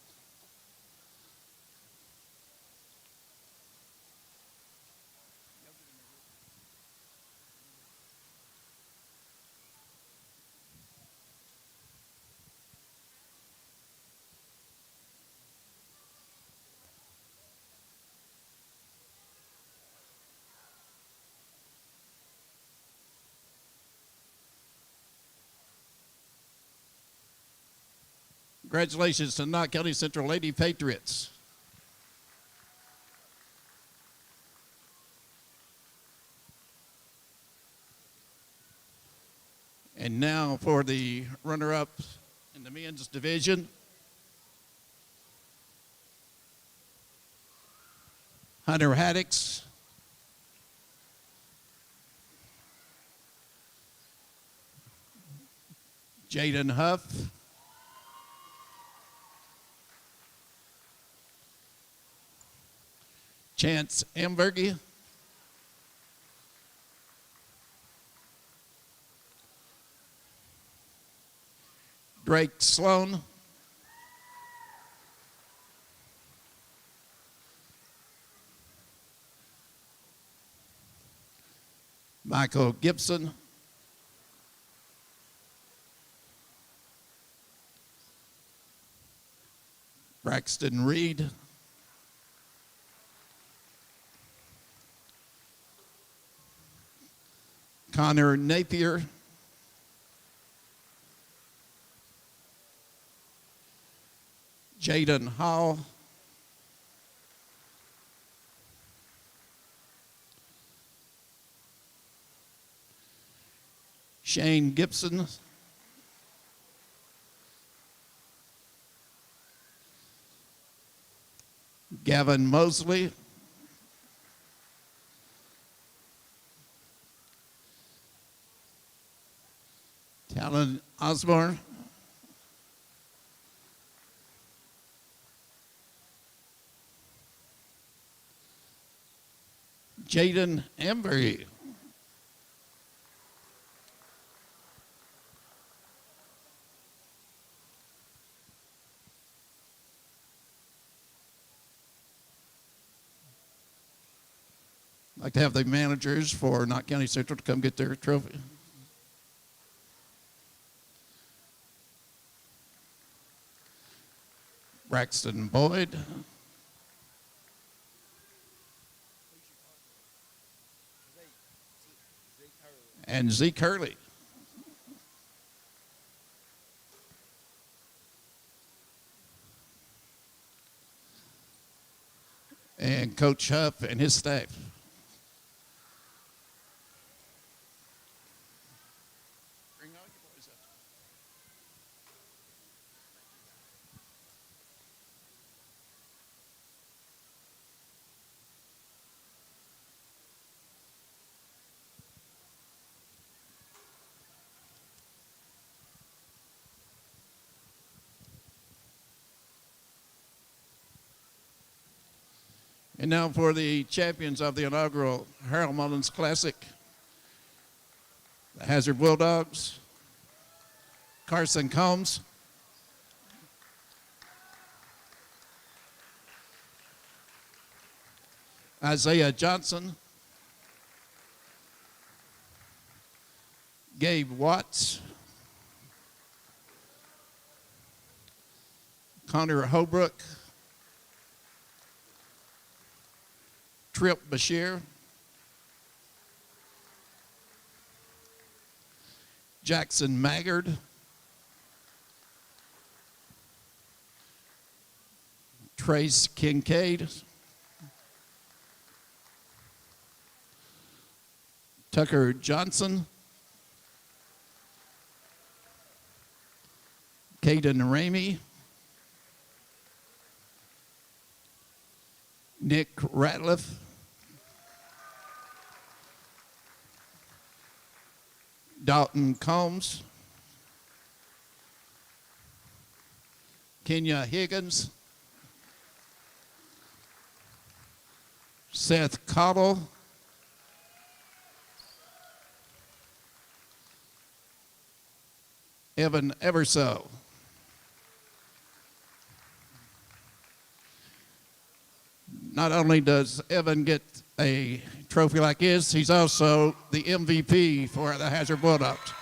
Congratulations to Knott County Central Lady Patriots. And now for the runner-ups in the men's division. Hunter Haddix, Jaden Huff, Chance Ambergy, Drake Sloan, Michael Gibson, Braxton Reed, Connor Napier, Jaden Hall, Shane Gibson, Gavin Mosley, Talon Osborne, Jaden Embry, I'd like to have the managers for Knott County Central to come get their trophy. Braxton Boyd, and Zeke Hurley. And Coach Huff and his staff. And now for the champions of the inaugural Harold Mullins Classic, the Hazard Bulldogs, Carson Combs, Isaiah Johnson, Gabe Watts, Connor Holbrook, Trip Bashir, Jackson Maggard, Trace Kincaid, Tucker Johnson, Caden Ramey, Nick Ratliff, Dalton Combs, Kenya Higgins, Seth Cottle, Evan Everso. Not only does Evan get a trophy like his, he's also the MVP for the Hazard Bulldogs.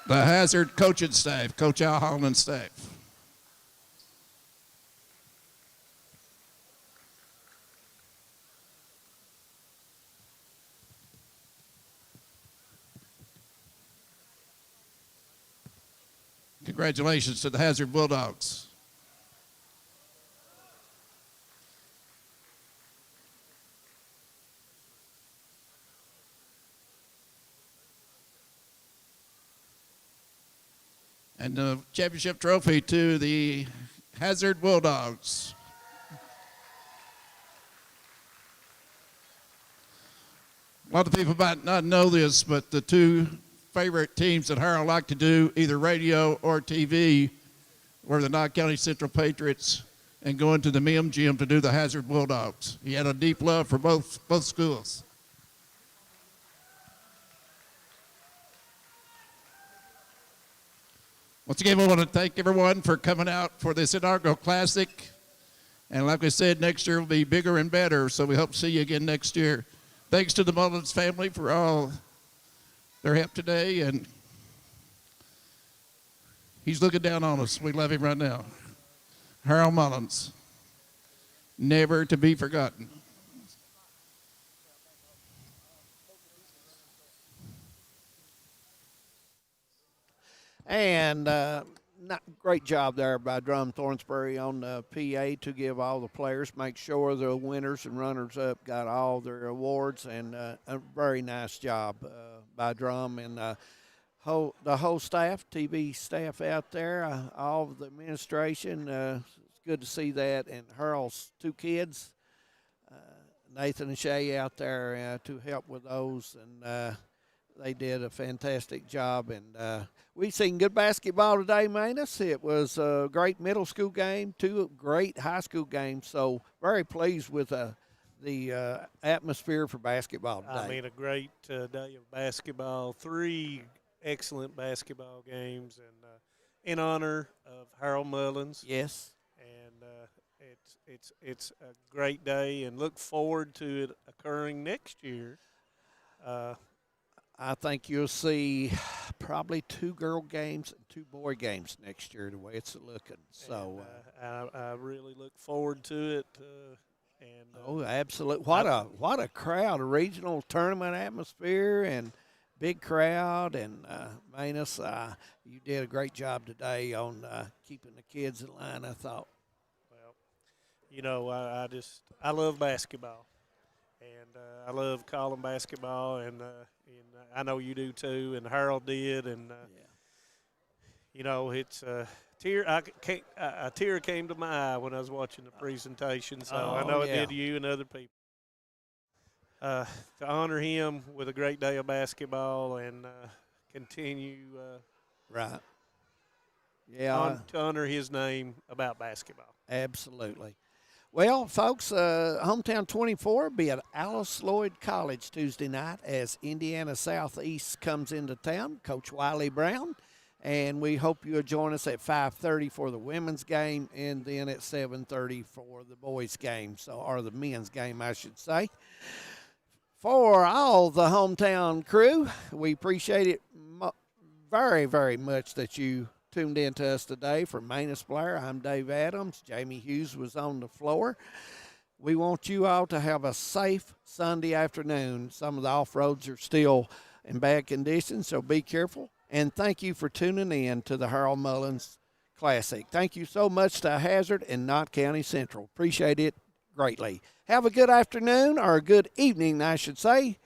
The Hazard coaching staff, Coach Al Holland staff. Congratulations to the Hazard Bulldogs. And the championship trophy to the Hazard Bulldogs. A lot of people might not know this, but the two favorite teams that Harold liked to do, either radio or TV, were the Knott County Central Patriots and going to the MIM gym to do the Hazard Bulldogs. He had a deep love for both schools. Once again, we want to thank everyone for coming out for this inaugural classic. And like I said, next year will be bigger and better, so we hope to see you again next year. Thanks to the Mullins family for all their help today, and he's looking down on us. We love him right now. Harold Mullins, never to be forgotten. And great job there by Drum Thornsbury on the PA to give all the players, make sure the winners and runners-up got all their awards, and a very nice job by Drum and the whole staff, TV staff out there, all of the administration. It's good to see that, and Harold's two kids, Nathan and Shay, out there to help with those, and they did a fantastic job, and we've seen good basketball today, Manus. It was a great middle school game, two great high school games, so very pleased with the atmosphere for basketball today. I mean, a great day of basketball, three excellent basketball games, and in honor of Harold Mullins. Yes. And it's a great day, and look forward to it occurring next year. I think you'll see probably two girl games and two boy games next year, the way it's looking. So I really look forward to it. Oh, absolutely! What a crowd! A regional tournament atmosphere and big crowd. And Manus, you did a great job today on keeping the kids in line, I thought. Well, you know, I love basketball. And I love calling basketball, and I know you do too, and Harold did, and you know, it's a tear came to my eye when I was watching the presentation, so I know it did to you and other people. To honor him with a great day of basketball and continue right, to honor his name about basketball. Absolutely. Well, folks, Hometown 24 will be at Alice Lloyd College Tuesday night as Indiana Southeast comes into town. Coach Wiley Brown, and we hope you'll join us at 5:30 for the women's game, and then at 7:30 for the boys' game, or the men's game, I should say. For all the hometown crew, we appreciate it very, very much that you tuned in to us today. For Manus Blair, I'm Dave Adams. Jamie Hughes was on the floor. We want you all to have a safe Sunday afternoon. Some of the off-roads are still in bad condition, so be careful. And thank you for tuning in to the Harold Mullins Classic. Thank you so much to Hazard and Knott County Central. Appreciate it greatly. Have a good afternoon, or a good evening, I should say.